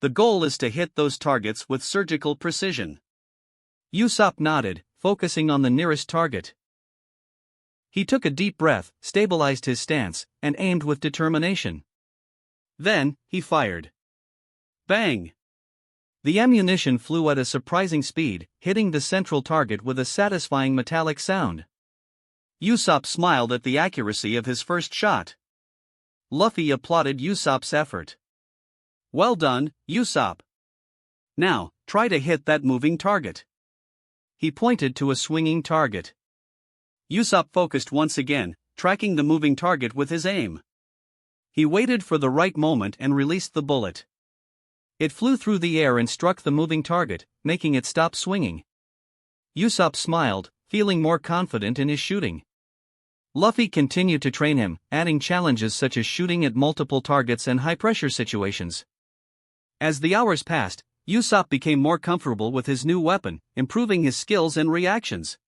The goal is to hit those targets with surgical precision. Usopp nodded, focusing on the nearest target. He took a deep breath, stabilized his stance, and aimed with determination. Then, he fired. Bang! The ammunition flew at a surprising speed, hitting the central target with a satisfying metallic sound. Usopp smiled at the accuracy of his first shot. Luffy applauded Usopp's effort. Well done, Usopp. Now, try to hit that moving target. He pointed to a swinging target. Usopp focused once again, tracking the moving target with his aim. He waited for the right moment and released the bullet. It flew through the air and struck the moving target, making it stop swinging. Usopp smiled, feeling more confident in his shooting. Luffy continued to train him, adding challenges such as shooting at multiple targets and high-pressure situations. As the hours passed, Usopp became more comfortable with his new weapon, improving his skills and reactions.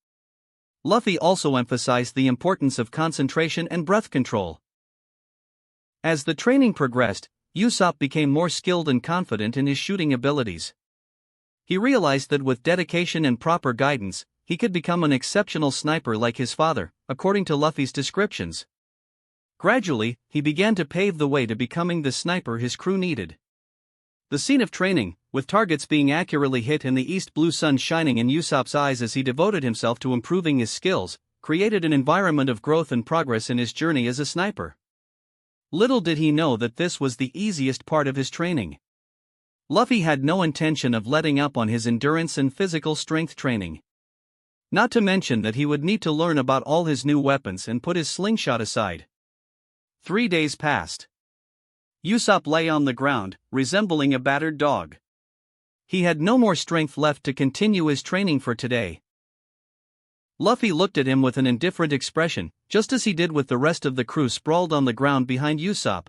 Luffy also emphasized the importance of concentration and breath control. As the training progressed, Usopp became more skilled and confident in his shooting abilities. He realized that with dedication and proper guidance, he could become an exceptional sniper like his father, according to Luffy's descriptions. Gradually, he began to pave the way to becoming the sniper his crew needed. The scene of training, with targets being accurately hit and the east blue sun shining in Usopp's eyes as he devoted himself to improving his skills, created an environment of growth and progress in his journey as a sniper. Little did he know that this was the easiest part of his training. Luffy had no intention of letting up on his endurance and physical strength training. Not to mention that he would need to learn about all his new weapons and put his slingshot aside. 3 days passed. Usopp lay on the ground, resembling a battered dog. He had no more strength left to continue his training for today. Luffy looked at him with an indifferent expression, just as he did with the rest of the crew sprawled on the ground behind Usopp.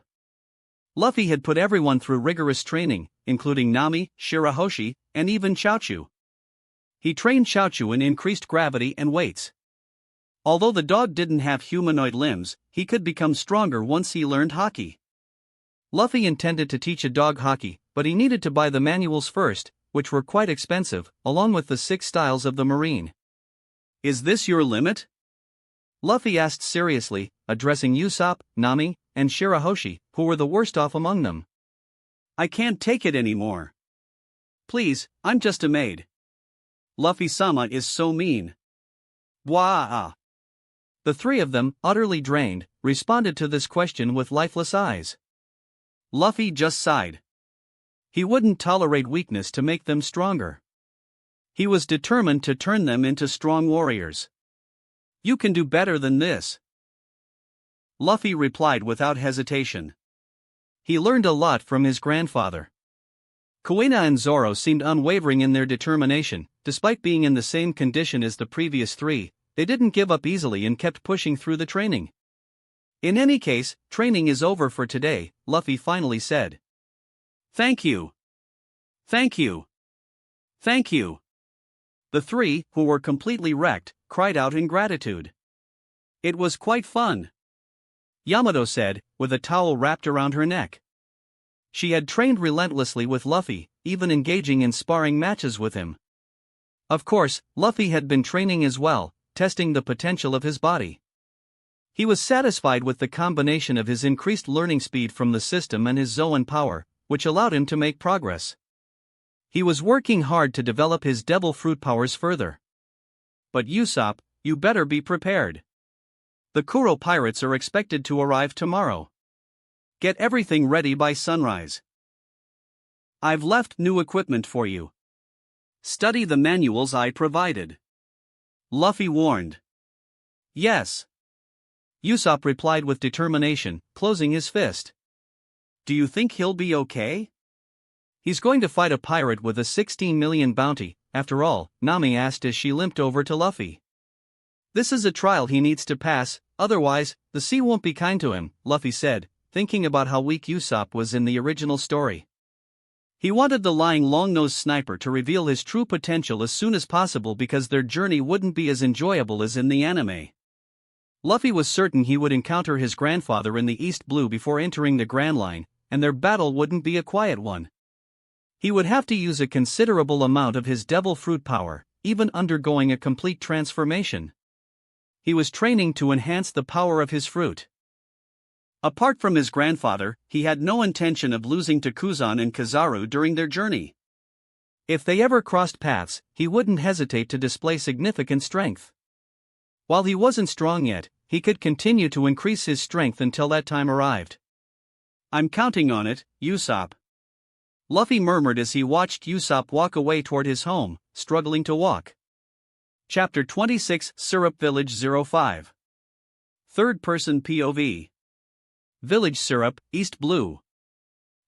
Luffy had put everyone through rigorous training, including Nami, Shirahoshi, and even Chaochu. He trained Chaochu in increased gravity and weights. Although the dog didn't have humanoid limbs, he could become stronger once he learned Haki. Luffy intended to teach a dog Haki, but he needed to buy the manuals first, which were quite expensive, along with the 6 styles of the marine. "Is this your limit?" Luffy asked seriously, addressing Usopp, Nami, and Shirahoshi, who were the worst off among them. "I can't take it anymore. Please, I'm just a maid. Luffy-sama is so mean. Bwah." The 3 of them, utterly drained, responded to this question with lifeless eyes. Luffy just sighed. He wouldn't tolerate weakness to make them stronger. He was determined to turn them into strong warriors. "You can do better than this," Luffy replied without hesitation. He learned a lot from his grandfather. Kuina and Zoro seemed unwavering in their determination. Despite being in the same condition as the previous 3, they didn't give up easily and kept pushing through the training. "In any case, training is over for today," Luffy finally said. "Thank you. Thank you. Thank you." The 3, who were completely wrecked, cried out in gratitude. "It was quite fun," Yamato said, with a towel wrapped around her neck. She had trained relentlessly with Luffy, even engaging in sparring matches with him. Of course, Luffy had been training as well, testing the potential of his body. He was satisfied with the combination of his increased learning speed from the system and his Zoan power, which allowed him to make progress. He was working hard to develop his devil fruit powers further. "But Usopp, you better be prepared. The Kuro pirates are expected to arrive tomorrow. Get everything ready by sunrise. I've left new equipment for you. Study the manuals I provided," Luffy warned. "Yes," Usopp replied with determination, closing his fist. "Do you think he'll be okay?" "He's going to fight a pirate with a 16 million bounty, after all," Nami asked as she limped over to Luffy. "This is a trial he needs to pass, otherwise, the sea won't be kind to him," Luffy said, thinking about how weak Usopp was in the original story. He wanted the lying long-nosed sniper to reveal his true potential as soon as possible because their journey wouldn't be as enjoyable as in the anime. Luffy was certain he would encounter his grandfather in the East Blue before entering the Grand Line, and their battle wouldn't be a quiet one. He would have to use a considerable amount of his devil fruit power, even undergoing a complete transformation. He was training to enhance the power of his fruit. Apart from his grandfather, he had no intention of losing to Kuzan and Kizaru during their journey. If they ever crossed paths, he wouldn't hesitate to display significant strength. While he wasn't strong yet, he could continue to increase his strength until that time arrived. "I'm counting on it, Usopp," Luffy murmured as he watched Usopp walk away toward his home, struggling to walk. Chapter 26, Syrup Village 05. Third-person POV. Village Syrup, East Blue.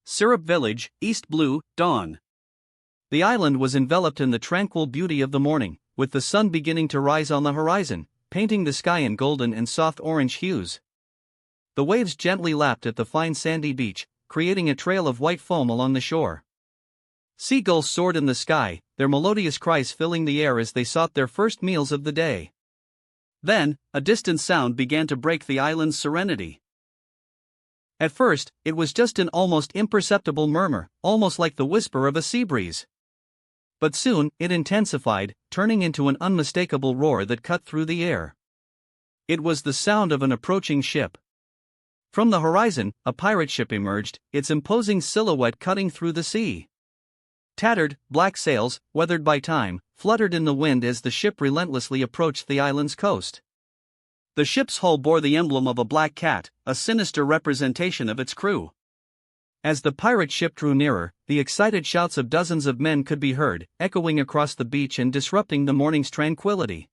Syrup Village, East Blue, dawn. The island was enveloped in the tranquil beauty of the morning, with the sun beginning to rise on the horizon, painting the sky in golden and soft orange hues. The waves gently lapped at the fine sandy beach, creating a trail of white foam along the shore. Seagulls soared in the sky, their melodious cries filling the air as they sought their first meals of the day. Then, a distant sound began to break the island's serenity. At first, it was just an almost imperceptible murmur, almost like the whisper of a sea breeze. But soon, it intensified, turning into an unmistakable roar that cut through the air. It was the sound of an approaching ship. From the horizon, a pirate ship emerged, its imposing silhouette cutting through the sea. Tattered, black sails, weathered by time, fluttered in the wind as the ship relentlessly approached the island's coast. The ship's hull bore the emblem of a black cat, a sinister representation of its crew. As the pirate ship drew nearer, the excited shouts of dozens of men could be heard, echoing across the beach and disrupting the morning's tranquility.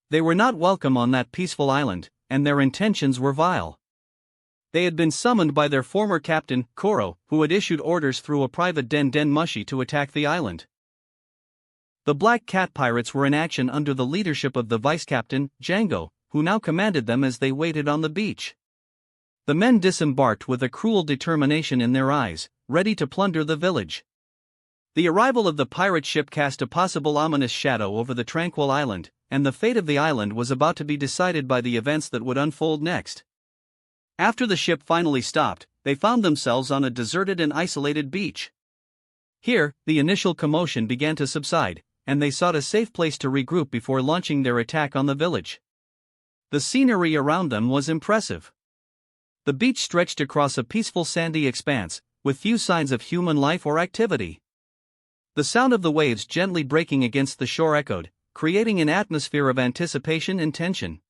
They were not welcome on that peaceful island, and their intentions were vile. They had been summoned by their former captain, Koro, who had issued orders through a private Den Mushi to attack the island. The Black Cat pirates were in action under the leadership of the vice-captain, Django, who now commanded them as they waited on the beach. The men disembarked with a cruel determination in their eyes, ready to plunder the village. The arrival of the pirate ship cast a possible ominous shadow over the tranquil island, and the fate of the island was about to be decided by the events that would unfold next. After the ship finally stopped, they found themselves on a deserted and isolated beach. Here, the initial commotion began to subside, and they sought a safe place to regroup before launching their attack on the village. The scenery around them was impressive. The beach stretched across a peaceful sandy expanse, with few signs of human life or activity. The sound of the waves gently breaking against the shore echoed, creating an atmosphere of anticipation and tension.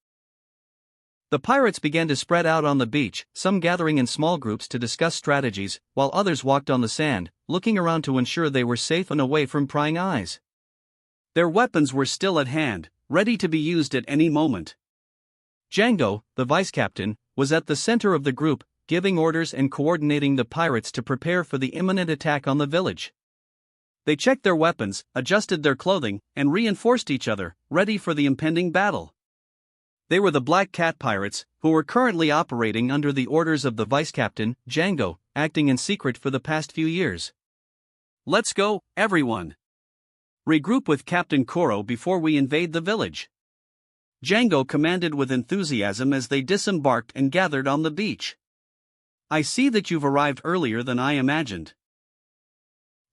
The pirates began to spread out on the beach, some gathering in small groups to discuss strategies, while others walked on the sand, looking around to ensure they were safe and away from prying eyes. Their weapons were still at hand, ready to be used at any moment. Django, the vice-captain, was at the center of the group, giving orders and coordinating the pirates to prepare for the imminent attack on the village. They checked their weapons, adjusted their clothing, and reinforced each other, ready for the impending battle. They were the Black Cat pirates, who were currently operating under the orders of the vice-captain, Django, acting in secret for the past few years. "Let's go, everyone. Regroup with Captain Koro before we invade the village," Django commanded with enthusiasm as they disembarked and gathered on the beach. "I see that you've arrived earlier than I imagined."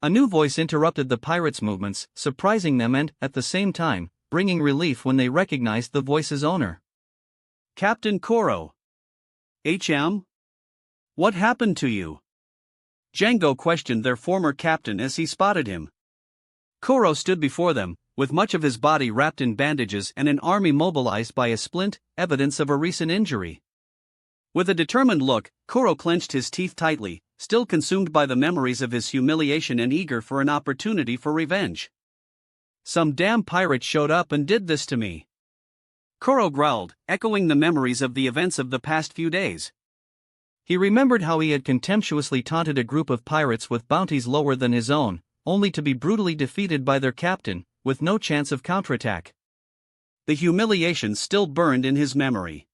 A new voice interrupted the pirates' movements, surprising them and, at the same time, bringing relief when they recognized the voice's owner. "Captain Koro. HM? What happened to you?" Django questioned their former captain as he spotted him. Koro stood before them, with much of his body wrapped in bandages and an arm immobilized by a splint, evidence of a recent injury. With a determined look, Koro clenched his teeth tightly, still consumed by the memories of his humiliation and eager for an opportunity for revenge. "Some damn pirate showed up and did this to me," Koro growled, echoing the memories of the events of the past few days. He remembered how he had contemptuously taunted a group of pirates with bounties lower than his own, only to be brutally defeated by their captain, with no chance of counterattack. The humiliation still burned in his memory.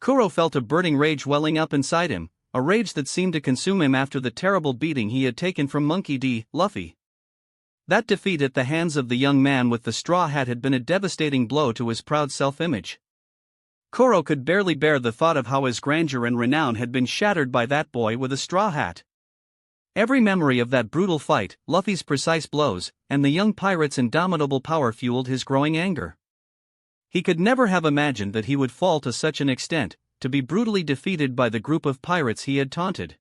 Koro felt a burning rage welling up inside him, a rage that seemed to consume him after the terrible beating he had taken from Monkey D. Luffy. That defeat at the hands of the young man with the straw hat had been a devastating blow to his proud self-image. Koro could barely bear the thought of how his grandeur and renown had been shattered by that boy with a straw hat. Every memory of that brutal fight, Luffy's precise blows, and the young pirate's indomitable power fueled his growing anger. He could never have imagined that he would fall to such an extent, to be brutally defeated by the group of pirates he had taunted.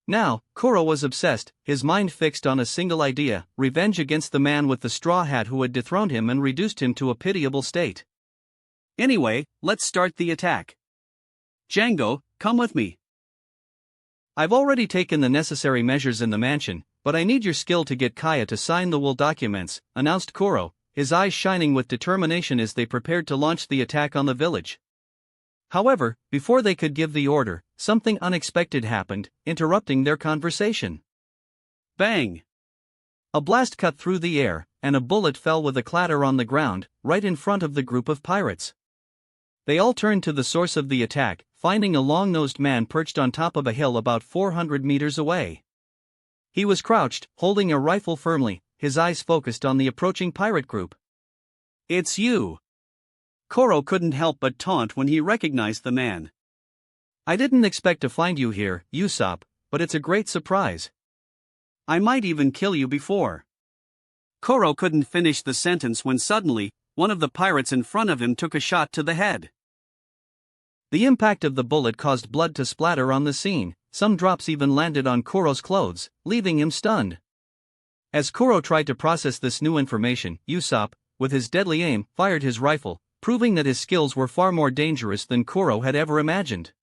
Now, Koro was obsessed, his mind fixed on a single idea: revenge against the man with the straw hat who had dethroned him and reduced him to a pitiable state. "Anyway, let's start the attack. Django, come with me. I've already taken the necessary measures in the mansion, but I need your skill to get Kaya to sign the will documents," announced Koro, his eyes shining with determination as they prepared to launch the attack on the village. However, before they could give the order, something unexpected happened, interrupting their conversation. Bang! A blast cut through the air, and a bullet fell with a clatter on the ground, right in front of the group of pirates. They all turned to the source of the attack, finding a long-nosed man perched on top of a hill about 400 meters away. He was crouched, holding a rifle firmly, his eyes focused on the approaching pirate group. "It's you!" Koro couldn't help but taunt when he recognized the man. "I didn't expect to find you here, Usopp, but it's a great surprise. I might even kill you before." Koro couldn't finish the sentence when suddenly, one of the pirates in front of him took a shot to the head. The impact of the bullet caused blood to splatter on the scene, some drops even landed on Koro's clothes, leaving him stunned. As Koro tried to process this new information, Usopp, with his deadly aim, fired his rifle, proving that his skills were far more dangerous than Kuro had ever imagined.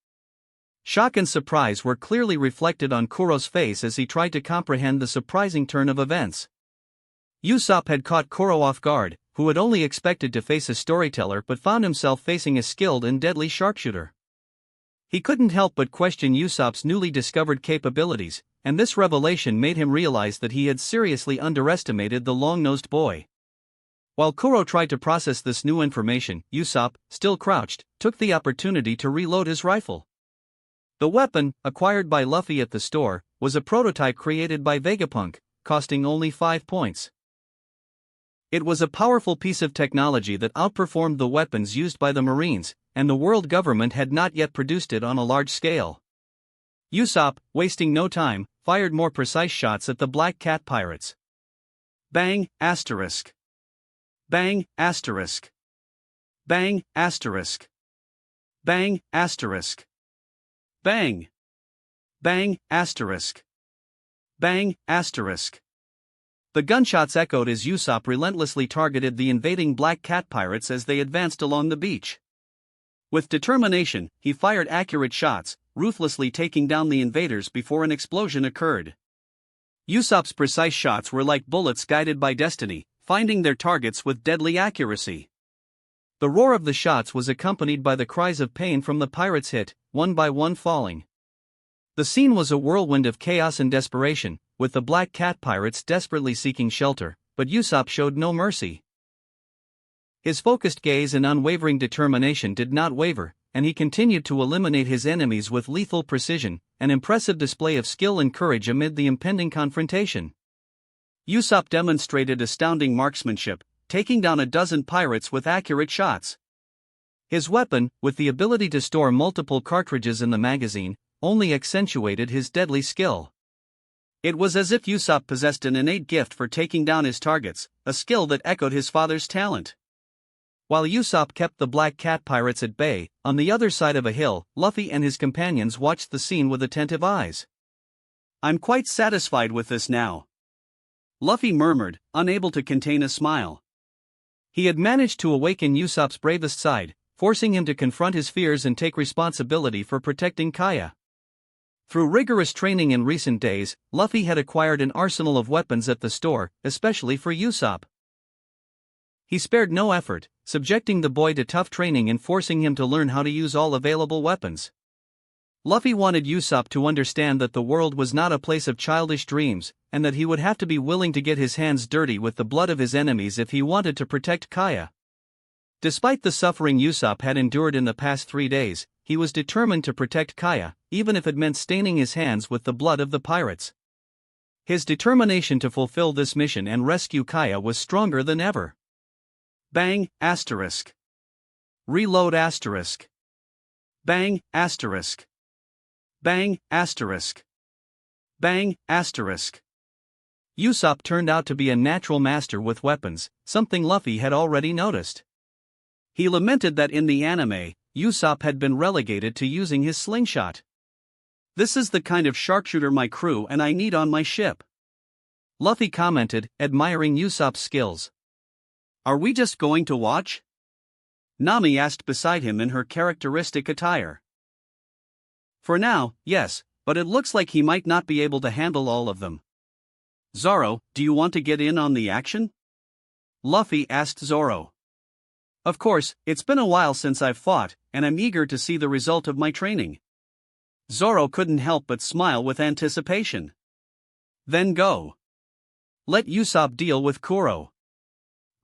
Shock and surprise were clearly reflected on Kuro's face as he tried to comprehend the surprising turn of events. Usopp had caught Kuro off guard, who had only expected to face a storyteller but found himself facing a skilled and deadly sharpshooter. He couldn't help but question Usopp's newly discovered capabilities, and this revelation made him realize that he had seriously underestimated the long-nosed boy. While Kuro tried to process this new information, Usopp, still crouched, took the opportunity to reload his rifle. The weapon, acquired by Luffy at the store, was a prototype created by Vegapunk, costing only 5 points. It was a powerful piece of technology that outperformed the weapons used by the Marines, and the world government had not yet produced it on a large scale. Usopp, wasting no time, fired more precise shots at the Black Cat pirates. Bang, asterisk. Bang, asterisk. Bang, asterisk. Bang, asterisk. Bang. Bang, asterisk. Bang, asterisk. The gunshots echoed as Usopp relentlessly targeted the invading Black Cat pirates as they advanced along the beach. With determination, he fired accurate shots, ruthlessly taking down the invaders before an explosion occurred. Usopp's precise shots were like bullets guided by destiny, finding their targets with deadly accuracy. The roar of the shots was accompanied by the cries of pain from the pirates hit, one by one falling. The scene was a whirlwind of chaos and desperation, with the Black Cat pirates desperately seeking shelter, but Usopp showed no mercy. His focused gaze and unwavering determination did not waver, and he continued to eliminate his enemies with lethal precision, an impressive display of skill and courage amid the impending confrontation. Usopp demonstrated astounding marksmanship, taking down a dozen pirates with accurate shots. His weapon, with the ability to store multiple cartridges in the magazine, only accentuated his deadly skill. It was as if Usopp possessed an innate gift for taking down his targets, a skill that echoed his father's talent. While Usopp kept the Black Cat pirates at bay, on the other side of a hill, Luffy and his companions watched the scene with attentive eyes. "I'm quite satisfied with this now," Luffy murmured, unable to contain a smile. He had managed to awaken Usopp's bravest side, forcing him to confront his fears and take responsibility for protecting Kaya. Through rigorous training in recent days, Luffy had acquired an arsenal of weapons at the store, especially for Usopp. He spared no effort, subjecting the boy to tough training and forcing him to learn how to use all available weapons. Luffy wanted Usopp to understand that the world was not a place of childish dreams, and that he would have to be willing to get his hands dirty with the blood of his enemies if he wanted to protect Kaya. Despite the suffering Usopp had endured in the past 3 days, he was determined to protect Kaya, even if it meant staining his hands with the blood of the pirates. His determination to fulfill this mission and rescue Kaya was stronger than ever. Bang, asterisk. Reload asterisk. Bang, asterisk. Bang, asterisk. Bang, asterisk. Usopp turned out to be a natural master with weapons, something Luffy had already noticed. He lamented that in the anime, Usopp had been relegated to using his slingshot. "This is the kind of sharpshooter my crew and I need on my ship," Luffy commented, admiring Usopp's skills. "Are we just going to watch?" Nami asked beside him in her characteristic attire. "For now, yes, but it looks like he might not be able to handle all of them." "Zoro, do you want to get in on the action?" Luffy asked Zoro. "Of course, it's been a while since I've fought, and I'm eager to see the result of my training." Zoro couldn't help but smile with anticipation. "Then go. Let Usopp deal with Kuro.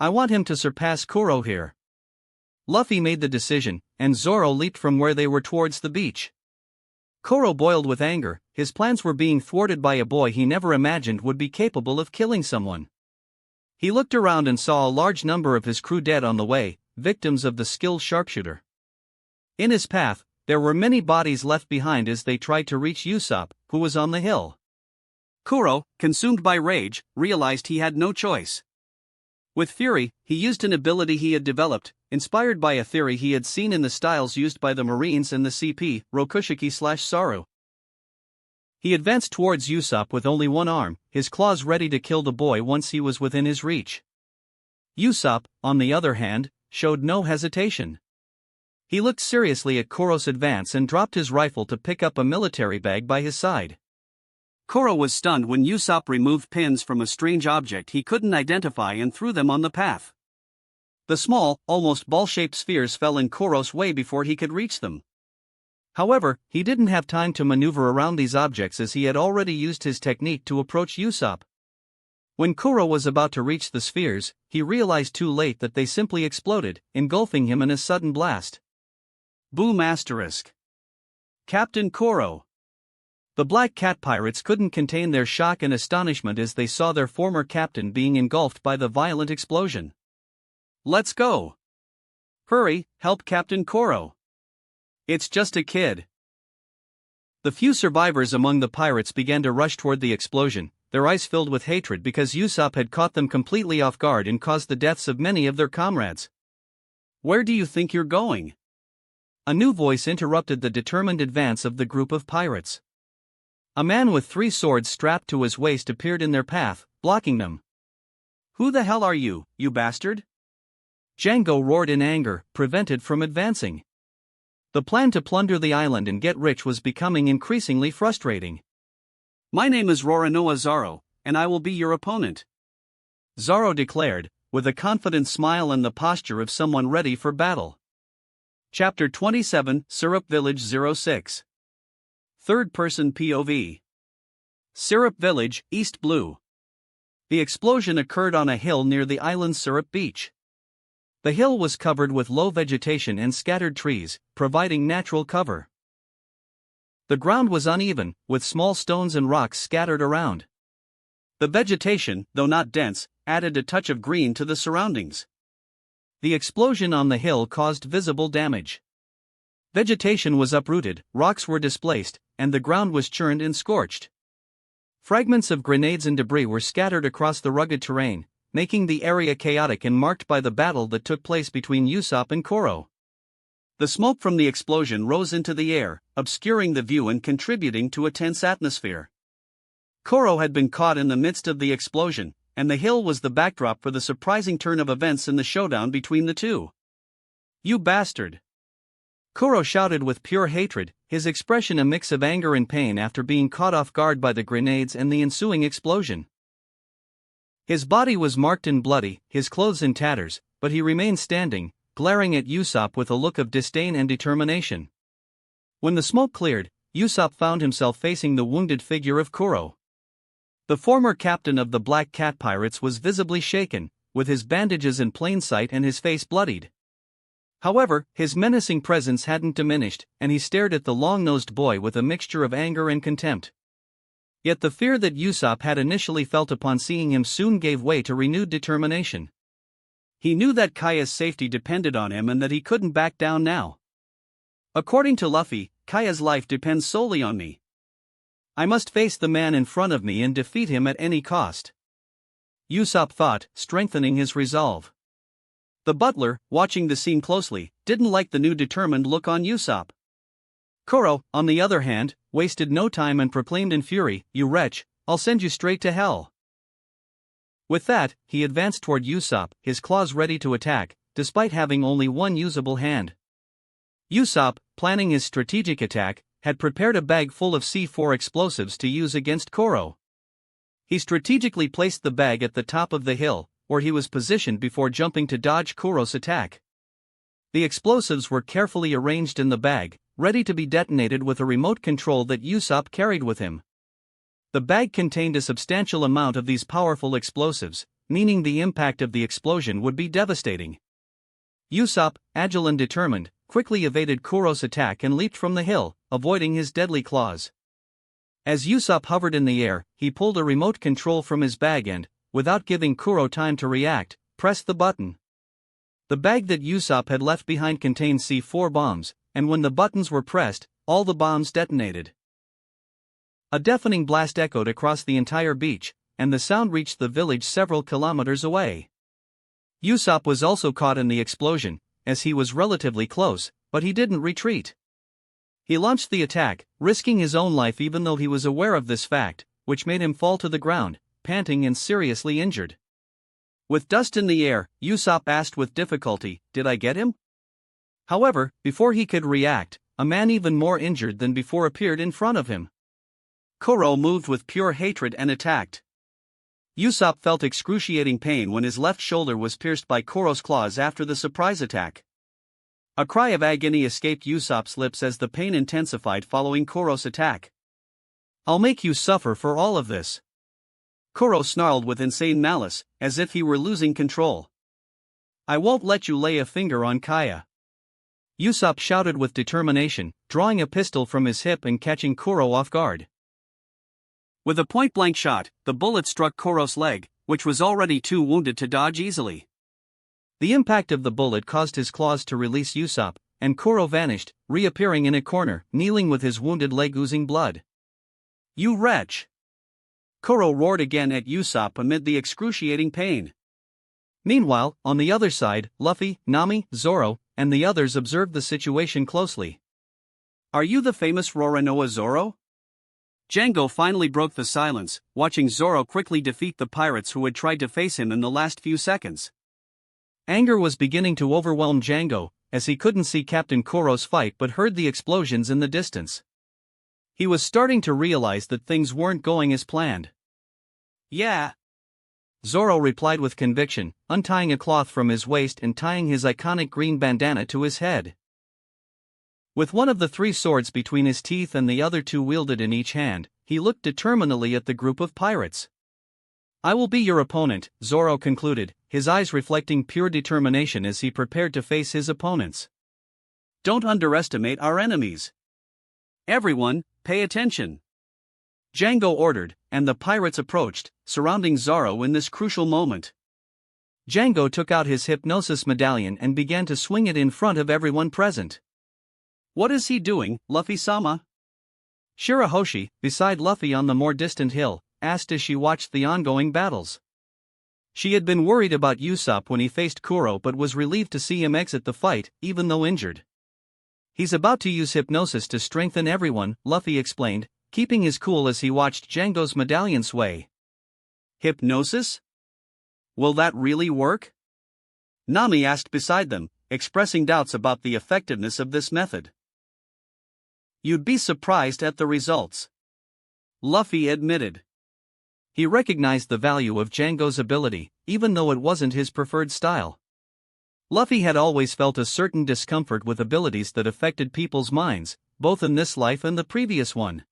I want him to surpass Kuro here." Luffy made the decision, and Zoro leaped from where they were towards the beach. Kuro boiled with anger, his plans were being thwarted by a boy he never imagined would be capable of killing someone. He looked around and saw a large number of his crew dead on the way, victims of the skilled sharpshooter. In his path, there were many bodies left behind as they tried to reach Usopp, who was on the hill. Kuro, consumed by rage, realized he had no choice. With fury, he used an ability he had developed, inspired by a theory he had seen in the styles used by the Marines and the CP, Rokushiki/Saru. He advanced towards Usopp with only one arm, his claws ready to kill the boy once he was within his reach. Usopp, on the other hand, showed no hesitation. He looked seriously at Kuro's advance and dropped his rifle to pick up a military bag by his side. Kuro was stunned when Usopp removed pins from a strange object he couldn't identify and threw them on the path. The small, almost ball-shaped spheres fell in Kuro's way before he could reach them. However, he didn't have time to maneuver around these objects as he had already used his technique to approach Usopp. When Kuro was about to reach the spheres, he realized too late that they simply exploded, engulfing him in a sudden blast. Boom! Captain Kuro! The Black Cat pirates couldn't contain their shock and astonishment as they saw their former captain being engulfed by the violent explosion. Let's go! Hurry, help Captain Kuro! It's just a kid. The few survivors among the pirates began to rush toward the explosion, their eyes filled with hatred because Usopp had caught them completely off guard and caused the deaths of many of their comrades. Where do you think you're going? A new voice interrupted the determined advance of the group of pirates. A man with 3 swords strapped to his waist appeared in their path, blocking them. Who the hell are you, you bastard? Django roared in anger, prevented from advancing. The plan to plunder the island and get rich was becoming increasingly frustrating. My name is Roronoa Zoro, and I will be your opponent, Zoro declared, with a confident smile and the posture of someone ready for battle. Chapter 27, Syrup Village 06. Third-person POV. Syrup Village, East Blue. The explosion occurred on a hill near the island's Syrup Beach. The hill was covered with low vegetation and scattered trees, providing natural cover. The ground was uneven, with small stones and rocks scattered around. The vegetation, though not dense, added a touch of green to the surroundings. The explosion on the hill caused visible damage. Vegetation was uprooted, rocks were displaced, and the ground was churned and scorched. Fragments of grenades and debris were scattered across the rugged terrain, making the area chaotic and marked by the battle that took place between Usopp and Kuro. The smoke from the explosion rose into the air, obscuring the view and contributing to a tense atmosphere. Kuro had been caught in the midst of the explosion, and the hill was the backdrop for the surprising turn of events in the showdown between the two. You bastard! Kuro shouted with pure hatred, his expression a mix of anger and pain after being caught off guard by the grenades and the ensuing explosion. His body was marked and bloody, his clothes in tatters, but he remained standing, glaring at Usopp with a look of disdain and determination. When the smoke cleared, Usopp found himself facing the wounded figure of Kuro. The former captain of the Black Cat pirates was visibly shaken, with his bandages in plain sight and his face bloodied. However, his menacing presence hadn't diminished, and he stared at the long-nosed boy with a mixture of anger and contempt. Yet the fear that Usopp had initially felt upon seeing him soon gave way to renewed determination. He knew that Kaya's safety depended on him and that he couldn't back down now. According to Luffy, Kaya's life depends solely on me. I must face the man in front of me and defeat him at any cost. Usopp thought, strengthening his resolve. The butler, watching the scene closely, didn't like the new determined look on Usopp. Kuro, on the other hand, wasted no time and proclaimed in fury, "You wretch, I'll send you straight to hell." With that, he advanced toward Usopp, his claws ready to attack, despite having only one usable hand. Usopp, planning his strategic attack, had prepared a bag full of C4 explosives to use against Kuro. He strategically placed the bag at the top of the hill, where he was positioned before jumping to dodge Kuro's attack. The explosives were carefully arranged in the bag, ready to be detonated with a remote control that Usopp carried with him. The bag contained a substantial amount of these powerful explosives, meaning the impact of the explosion would be devastating. Usopp, agile and determined, quickly evaded Kuro's attack and leaped from the hill, avoiding his deadly claws. As Usopp hovered in the air, he pulled a remote control from his bag and, without giving Kuro time to react, pressed the button. The bag that Usopp had left behind contained C4 bombs, and when the buttons were pressed, all the bombs detonated. A deafening blast echoed across the entire beach, and the sound reached the village several kilometers away. Usopp was also caught in the explosion, as he was relatively close, but he didn't retreat. He launched the attack, risking his own life even though he was aware of this fact, which made him fall to the ground, panting and seriously injured. With dust in the air, Usopp asked with difficulty, "Did I get him?" However, before he could react, a man even more injured than before appeared in front of him. Kuro moved with pure hatred and attacked. Usopp felt excruciating pain when his left shoulder was pierced by Kuro's claws after the surprise attack. A cry of agony escaped Usopp's lips as the pain intensified following Kuro's attack. "I'll make you suffer for all of this." Kuro snarled with insane malice, as if he were losing control. "I won't let you lay a finger on Kaya." Usopp shouted with determination, drawing a pistol from his hip and catching Kuro off guard. With a point-blank shot, the bullet struck Kuro's leg, which was already too wounded to dodge easily. The impact of the bullet caused his claws to release Usopp, and Kuro vanished, reappearing in a corner, kneeling with his wounded leg oozing blood. "You wretch!" Kuro roared again at Usopp amid the excruciating pain. Meanwhile, on the other side, Luffy, Nami, Zoro, and the others observed the situation closely. "Are you the famous Roronoa Zoro?" Django finally broke the silence, watching Zoro quickly defeat the pirates who had tried to face him in the last few seconds. Anger was beginning to overwhelm Django, as he couldn't see Captain Kuro's fight but heard the explosions in the distance. He was starting to realize that things weren't going as planned. "Yeah," Zoro replied with conviction, untying a cloth from his waist and tying his iconic green bandana to his head. With one of the three swords between his teeth and the other two wielded in each hand, he looked determinedly at the group of pirates. "I will be your opponent," Zoro concluded, his eyes reflecting pure determination as he prepared to face his opponents. "Don't underestimate our enemies. Everyone, pay attention," Django ordered, and the pirates approached, surrounding Zoro in this crucial moment. Django took out his hypnosis medallion and began to swing it in front of everyone present. "What is he doing, Luffy-sama?" Shirahoshi, beside Luffy on the more distant hill, asked as she watched the ongoing battles. She had been worried about Usopp when he faced Kuro but was relieved to see him exit the fight, even though injured. "He's about to use hypnosis to strengthen everyone," Luffy explained, keeping his cool as he watched Django's medallion sway. "Hypnosis? Will that really work?" Nami asked beside them, expressing doubts about the effectiveness of this method. "You'd be surprised at the results," Luffy admitted. He recognized the value of Django's ability, even though it wasn't his preferred style. Luffy had always felt a certain discomfort with abilities that affected people's minds, both in this life and the previous one.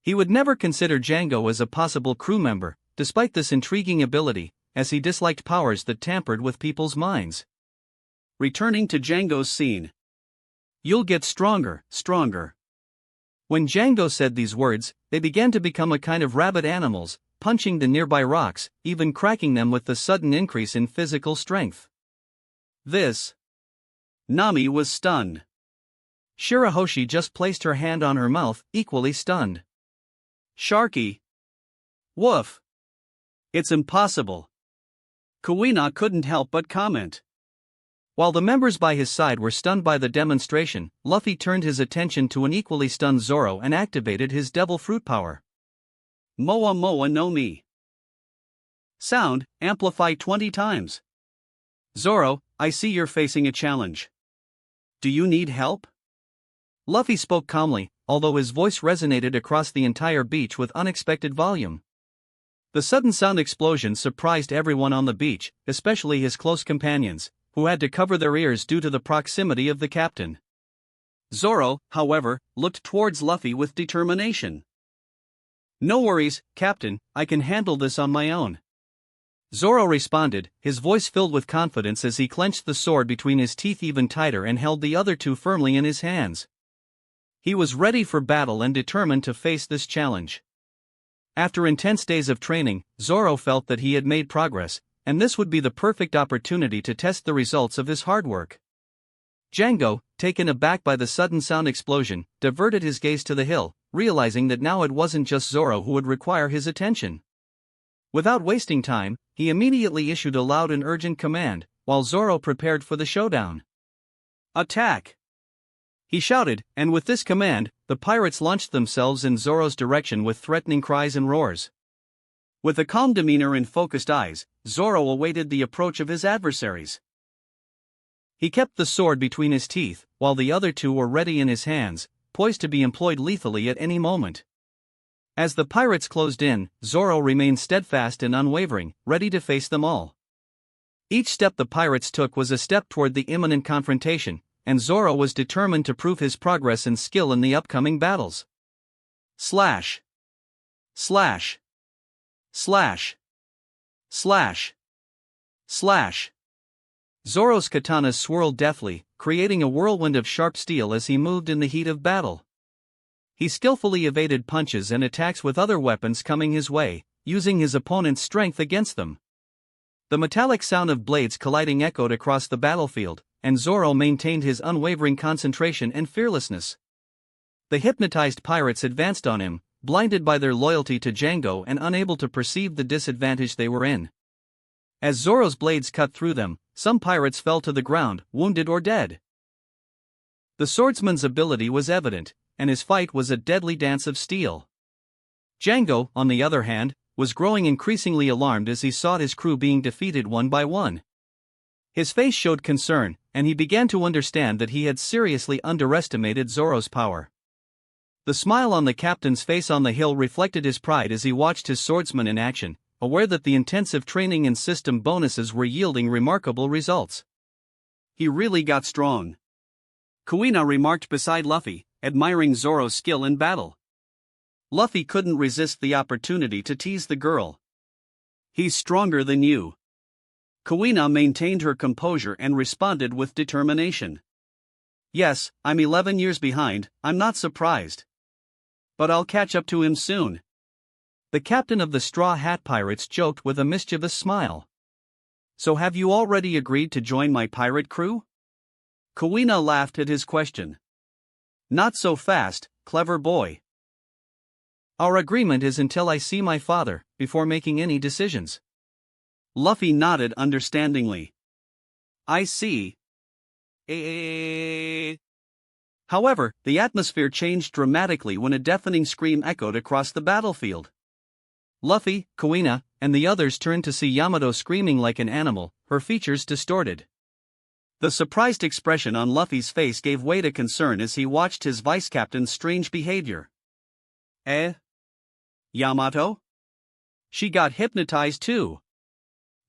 He would never consider Django as a possible crew member, despite this intriguing ability, as he disliked powers that tampered with people's minds. Returning to Django's scene. "You'll get stronger, stronger." When Django said these words, they began to become a kind of rabid animals, punching the nearby rocks, even cracking them with the sudden increase in physical strength. This. Nami was stunned. Shirahoshi just placed her hand on her mouth, equally stunned. "Sharky. Woof. It's impossible." Kuina couldn't help but comment. While the members by his side were stunned by the demonstration, Luffy turned his attention to an equally stunned Zoro and activated his devil fruit power. "Moa Moa no Mi." Sound, amplify 20 times. "Zoro, I see you're facing a challenge. Do you need help?" Luffy spoke calmly, although his voice resonated across the entire beach with unexpected volume. The sudden sound explosion surprised everyone on the beach, especially his close companions, who had to cover their ears due to the proximity of the captain. Zoro, however, looked towards Luffy with determination. "No worries, Captain, I can handle this on my own." Zoro responded, his voice filled with confidence as he clenched the sword between his teeth even tighter and held the other two firmly in his hands. He was ready for battle and determined to face this challenge. After intense days of training, Zoro felt that he had made progress, and this would be the perfect opportunity to test the results of his hard work. Django, taken aback by the sudden sound explosion, diverted his gaze to the hill, realizing that now it wasn't just Zoro who would require his attention. Without wasting time, he immediately issued a loud and urgent command, while Zoro prepared for the showdown. "Attack!" he shouted, and with this command, the pirates launched themselves in Zoro's direction with threatening cries and roars. With a calm demeanor and focused eyes, Zoro awaited the approach of his adversaries. He kept the sword between his teeth, while the other two were ready in his hands, poised to be employed lethally at any moment. As the pirates closed in, Zoro remained steadfast and unwavering, ready to face them all. Each step the pirates took was a step toward the imminent confrontation, and Zoro was determined to prove his progress and skill in the upcoming battles. Slash. Slash. Slash. Slash. Slash. Zoro's katanas swirled deftly, creating a whirlwind of sharp steel as he moved in the heat of battle. He skillfully evaded punches and attacks with other weapons coming his way, using his opponent's strength against them. The metallic sound of blades colliding echoed across the battlefield, and Zoro maintained his unwavering concentration and fearlessness. The hypnotized pirates advanced on him, blinded by their loyalty to Django and unable to perceive the disadvantage they were in. As Zoro's blades cut through them, some pirates fell to the ground, wounded or dead. The swordsman's ability was evident, and his fight was a deadly dance of steel. Django, on the other hand, was growing increasingly alarmed as he saw his crew being defeated one by one. His face showed concern, and he began to understand that he had seriously underestimated Zoro's power. The smile on the captain's face on the hill reflected his pride as he watched his swordsman in action, aware that the intensive training and system bonuses were yielding remarkable results. He really got strong. Kuina remarked beside Luffy, admiring Zoro's skill in battle. Luffy couldn't resist the opportunity to tease the girl. He's stronger than you. Kuina maintained her composure and responded with determination. Yes, I'm 11 years behind, I'm not surprised. But I'll catch up to him soon. The captain of the Straw Hat Pirates joked with a mischievous smile. So have you already agreed to join my pirate crew? Kuina laughed at his question. Not so fast, clever boy. Our agreement is until I see my father, before making any decisions. Luffy nodded understandingly. I see. However, the atmosphere changed dramatically when a deafening scream echoed across the battlefield. Luffy, Kuina, and the others turned to see Yamato screaming like an animal, her features distorted. The surprised expression on Luffy's face gave way to concern as he watched his vice-captain's strange behavior. Yamato? She got hypnotized too.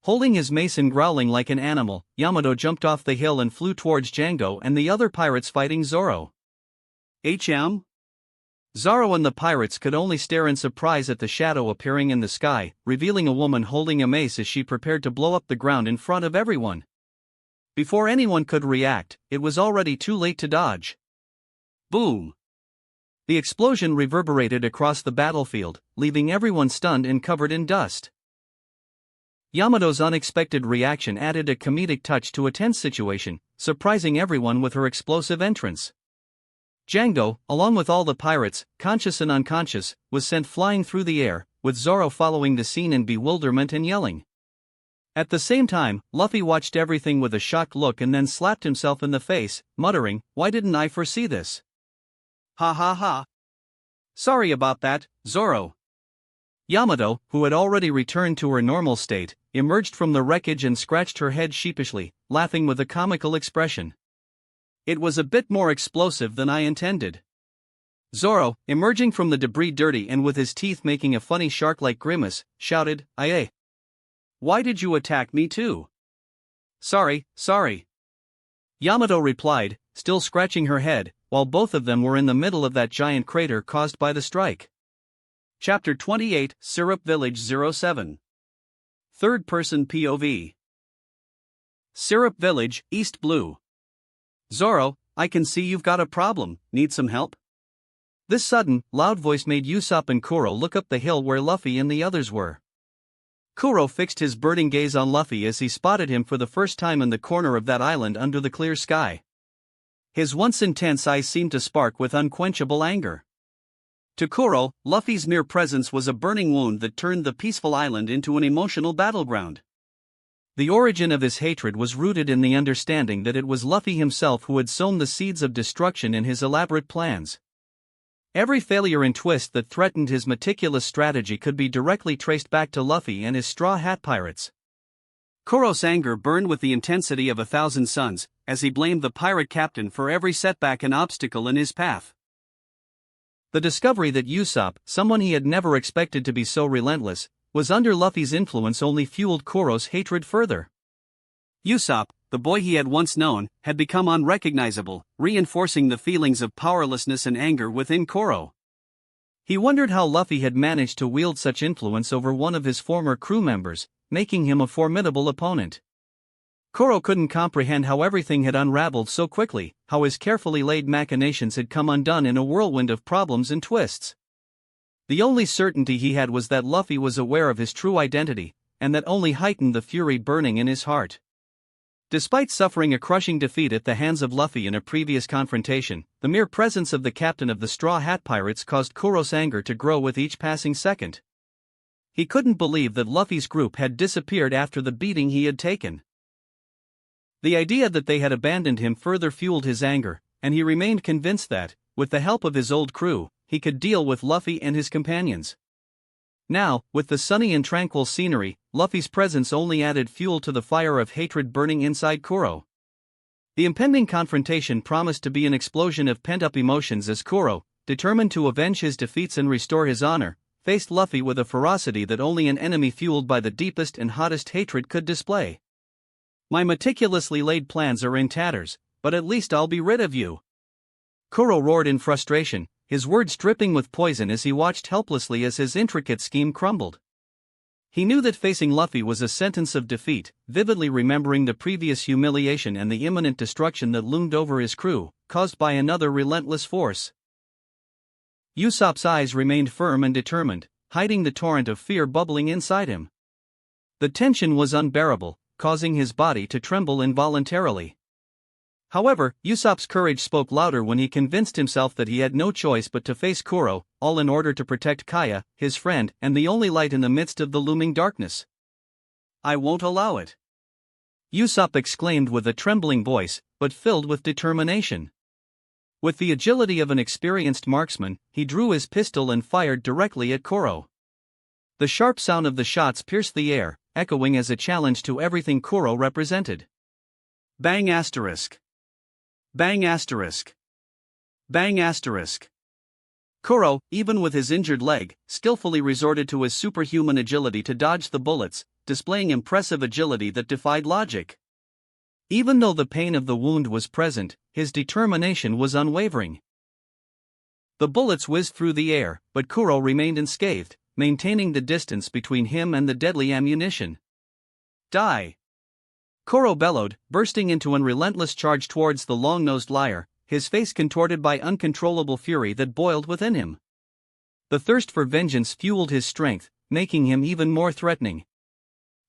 Holding his mace and growling like an animal, Yamato jumped off the hill and flew towards Django and the other pirates fighting Zoro. Zoro and the pirates could only stare in surprise at the shadow appearing in the sky, revealing a woman holding a mace as she prepared to blow up the ground in front of everyone. Before anyone could react, it was already too late to dodge. Boom! The explosion reverberated across the battlefield, leaving everyone stunned and covered in dust. Yamato's unexpected reaction added a comedic touch to a tense situation, surprising everyone with her explosive entrance. Django, along with all the pirates, conscious and unconscious, was sent flying through the air, with Zoro following the scene in bewilderment and yelling. At the same time, Luffy watched everything with a shocked look and then slapped himself in the face, muttering, "Why didn't I foresee this? Ha ha ha. Sorry about that, Zoro." Yamato, who had already returned to her normal state, emerged from the wreckage and scratched her head sheepishly, laughing with a comical expression. It was a bit more explosive than I intended. Zoro, emerging from the debris dirty and with his teeth making a funny shark-like grimace, shouted, "Aye. Why did you attack me too?" Sorry. Yamato replied, still scratching her head, while both of them were in the middle of that giant crater caused by the strike. Chapter 28, Syrup Village 07. Third-person POV. Syrup Village, East Blue. Zoro, I can see you've got a problem, need some help? This sudden, loud voice made Usopp and Kuro look up the hill where Luffy and the others were. Kuro fixed his burning gaze on Luffy as he spotted him for the first time in the corner of that island under the clear sky. His once intense eyes seemed to spark with unquenchable anger. To Kuro, Luffy's mere presence was a burning wound that turned the peaceful island into an emotional battleground. The origin of his hatred was rooted in the understanding that it was Luffy himself who had sown the seeds of destruction in his elaborate plans. Every failure and twist that threatened his meticulous strategy could be directly traced back to Luffy and his Straw Hat Pirates. Kuro's anger burned with the intensity of 1,000 suns, as he blamed the pirate captain for every setback and obstacle in his path. The discovery that Usopp, someone he had never expected to be so relentless, was under Luffy's influence only fueled Kuro's hatred further. Usopp, the boy he had once known, had become unrecognizable, reinforcing the feelings of powerlessness and anger within Kuro. He wondered how Luffy had managed to wield such influence over one of his former crew members, making him a formidable opponent. Kuro couldn't comprehend how everything had unraveled so quickly, how his carefully laid machinations had come undone in a whirlwind of problems and twists. The only certainty he had was that Luffy was aware of his true identity, and that only heightened the fury burning in his heart. Despite suffering a crushing defeat at the hands of Luffy in a previous confrontation, the mere presence of the captain of the Straw Hat Pirates caused Kuro's anger to grow with each passing second. He couldn't believe that Luffy's group had disappeared after the beating he had taken. The idea that they had abandoned him further fueled his anger, and he remained convinced that, with the help of his old crew, he could deal with Luffy and his companions. Now, with the sunny and tranquil scenery, Luffy's presence only added fuel to the fire of hatred burning inside Kuro. The impending confrontation promised to be an explosion of pent-up emotions as Kuro, determined to avenge his defeats and restore his honor, faced Luffy with a ferocity that only an enemy fueled by the deepest and hottest hatred could display. "My meticulously laid plans are in tatters, but at least I'll be rid of you," Kuro roared in frustration, his words dripping with poison as he watched helplessly as his intricate scheme crumbled. He knew that facing Luffy was a sentence of defeat, vividly remembering the previous humiliation and the imminent destruction that loomed over his crew, caused by another relentless force. Usopp's eyes remained firm and determined, hiding the torrent of fear bubbling inside him. The tension was unbearable, causing his body to tremble involuntarily. However, Usopp's courage spoke louder when he convinced himself that he had no choice but to face Kuro, all in order to protect Kaya, his friend and the only light in the midst of the looming darkness. "I won't allow it," Usopp exclaimed with a trembling voice, but filled with determination. With the agility of an experienced marksman, he drew his pistol and fired directly at Kuro. The sharp sound of the shots pierced the air, echoing as a challenge to everything Kuro represented. Bang asterisk. Bang asterisk. Bang asterisk. Kuro, even with his injured leg, skillfully resorted to his superhuman agility to dodge the bullets, displaying impressive agility that defied logic. Even though the pain of the wound was present, his determination was unwavering. The bullets whizzed through the air, but Kuro remained unscathed, maintaining the distance between him and the deadly ammunition. "Die!" Kuro bellowed, bursting into an relentless charge towards the long-nosed liar, his face contorted by uncontrollable fury that boiled within him. The thirst for vengeance fueled his strength, making him even more threatening.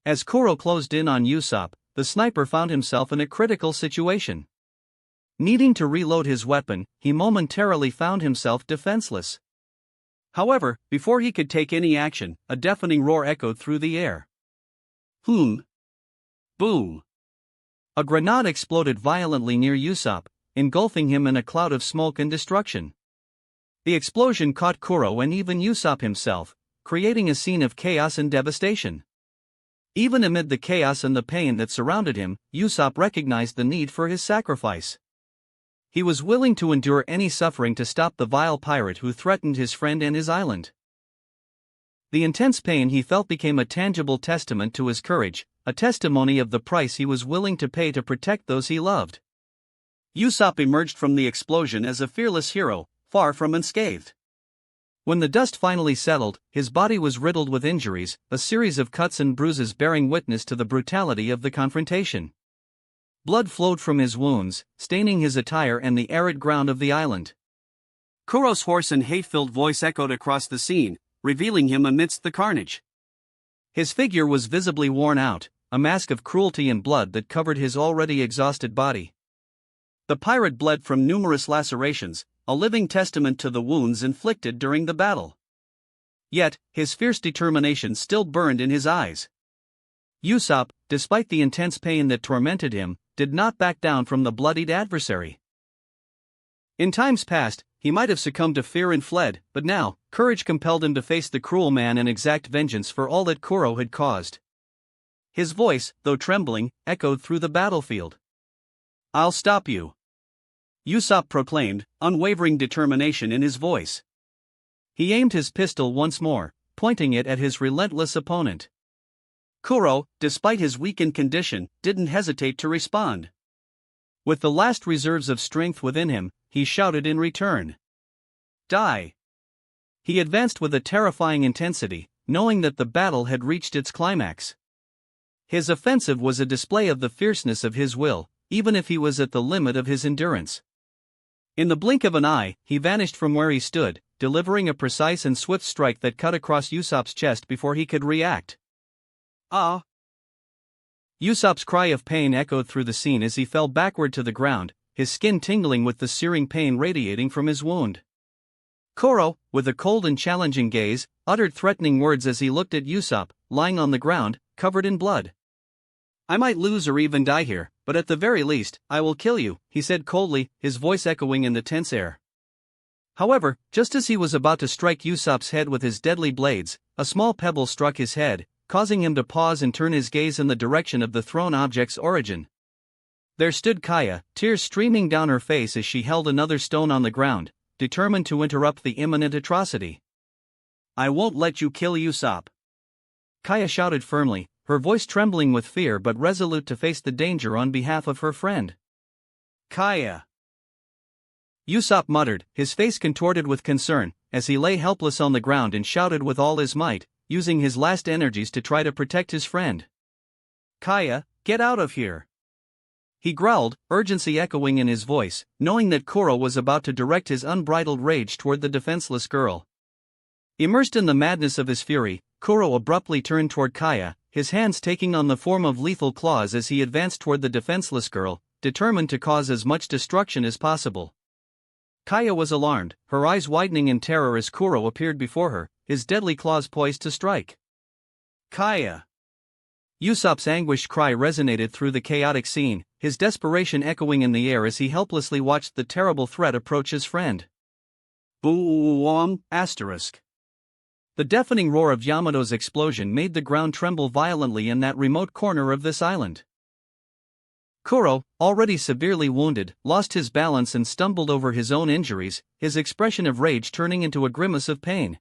As Kuro closed in on Usopp, the sniper found himself in a critical situation. Needing to reload his weapon, he momentarily found himself defenseless. However, before he could take any action, a deafening roar echoed through the air. Boom! Boom! A grenade exploded violently near Usopp, engulfing him in a cloud of smoke and destruction. The explosion caught Kuro and even Usopp himself, creating a scene of chaos and devastation. Even amid the chaos and the pain that surrounded him, Usopp recognized the need for his sacrifice. He was willing to endure any suffering to stop the vile pirate who threatened his friend and his island. The intense pain he felt became a tangible testament to his courage, a testimony of the price he was willing to pay to protect those he loved. Usopp emerged from the explosion as a fearless hero, far from unscathed. When the dust finally settled, his body was riddled with injuries, a series of cuts and bruises bearing witness to the brutality of the confrontation. Blood flowed from his wounds, staining his attire and the arid ground of the island. Kuro's hoarse and hate-filled voice echoed across the scene, revealing him amidst the carnage. His figure was visibly worn out, a mask of cruelty and blood that covered his already exhausted body. The pirate bled from numerous lacerations, a living testament to the wounds inflicted during the battle. Yet, his fierce determination still burned in his eyes. Usopp, despite the intense pain that tormented him, did not back down from the bloodied adversary. In times past, he might have succumbed to fear and fled, but now, courage compelled him to face the cruel man and exact vengeance for all that Kuro had caused. His voice, though trembling, echoed through the battlefield. "I'll stop you," Usopp proclaimed, unwavering determination in his voice. He aimed his pistol once more, pointing it at his relentless opponent. Kuro, despite his weakened condition, didn't hesitate to respond. With the last reserves of strength within him, he shouted in return. "Die!" He advanced with a terrifying intensity, knowing that the battle had reached its climax. His offensive was a display of the fierceness of his will, even if he was at the limit of his endurance. In the blink of an eye, he vanished from where he stood, delivering a precise and swift strike that cut across Usopp's chest before he could react. "Ah!" Usopp's cry of pain echoed through the scene as he fell backward to the ground, his skin tingling with the searing pain radiating from his wound. Kuro, with a cold and challenging gaze, uttered threatening words as he looked at Usopp, lying on the ground, covered in blood. "I might lose or even die here, but at the very least, I will kill you," he said coldly, his voice echoing in the tense air. However, just as he was about to strike Usopp's head with his deadly blades, a small pebble struck his head, causing him to pause and turn his gaze in the direction of the thrown object's origin. There stood Kaya, tears streaming down her face as she held another stone on the ground, determined to interrupt the imminent atrocity. "I won't let you kill Usopp," Kaya shouted firmly, her voice trembling with fear but resolute to face the danger on behalf of her friend. "Kaya!" Usopp muttered, his face contorted with concern, as he lay helpless on the ground and shouted with all his might, using his last energies to try to protect his friend. "Kaya, get out of here!" He growled, urgency echoing in his voice, knowing that Kuro was about to direct his unbridled rage toward the defenseless girl. Immersed in the madness of his fury, Kuro abruptly turned toward Kaya, his hands taking on the form of lethal claws as he advanced toward the defenseless girl, determined to cause as much destruction as possible. Kaya was alarmed, her eyes widening in terror as Kuro appeared before her, his deadly claws poised to strike. "Kaya!" Usopp's anguished cry resonated through the chaotic scene, his desperation echoing in the air as he helplessly watched the terrible threat approach his friend. Boom! The deafening roar of Yamato's explosion made the ground tremble violently in that remote corner of this island. Kuro, already severely wounded, lost his balance and stumbled over his own injuries, his expression of rage turning into a grimace of pain.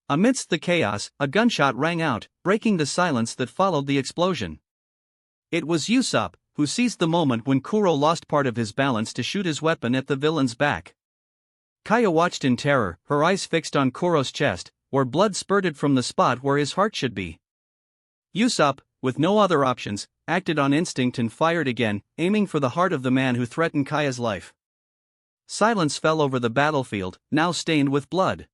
Amidst the chaos, a gunshot rang out, breaking the silence that followed the explosion. It was Usopp, who seized the moment when Kuro lost part of his balance to shoot his weapon at the villain's back. Kaya watched in terror, her eyes fixed on Kuro's chest, where blood spurted from the spot where his heart should be. Usopp, with no other options, acted on instinct and fired again, aiming for the heart of the man who threatened Kaya's life. Silence fell over the battlefield, now stained with blood.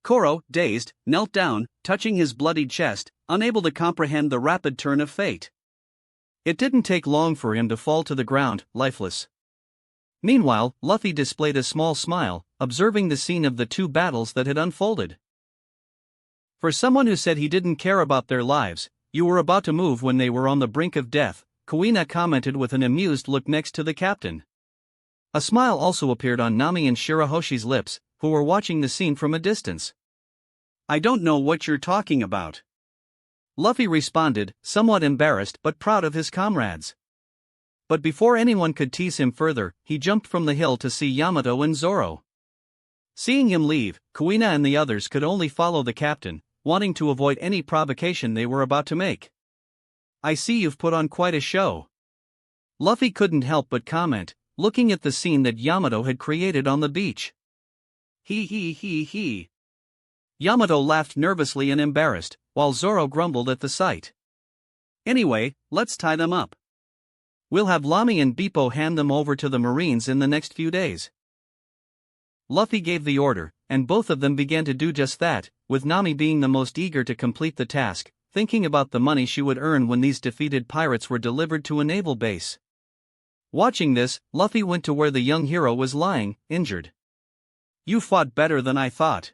Kuro, dazed, knelt down, touching his bloodied chest, unable to comprehend the rapid turn of fate. It didn't take long for him to fall to the ground, lifeless. Meanwhile, Luffy displayed a small smile, observing the scene of the two battles that had unfolded. "For someone who said he didn't care about their lives, you were about to move when they were on the brink of death," Kuina commented with an amused look next to the captain. A smile also appeared on Nami and Shirahoshi's lips, who were watching the scene from a distance. "I don't know what you're talking about," Luffy responded, somewhat embarrassed but proud of his comrades. But before anyone could tease him further, he jumped from the hill to see Yamato and Zoro. Seeing him leave, Kuina and the others could only follow the captain, wanting to avoid any provocation they were about to make. "I see you've put on quite a show," Luffy couldn't help but comment, looking at the scene that Yamato had created on the beach. He. Yamato laughed nervously and embarrassed, while Zoro grumbled at the sight. "Anyway, let's tie them up. We'll have Lami and Bippo hand them over to the Marines in the next few days." Luffy gave the order, and both of them began to do just that, with Nami being the most eager to complete the task, thinking about the money she would earn when these defeated pirates were delivered to a naval base. Watching this, Luffy went to where the young hero was lying, injured. "You fought better than I thought."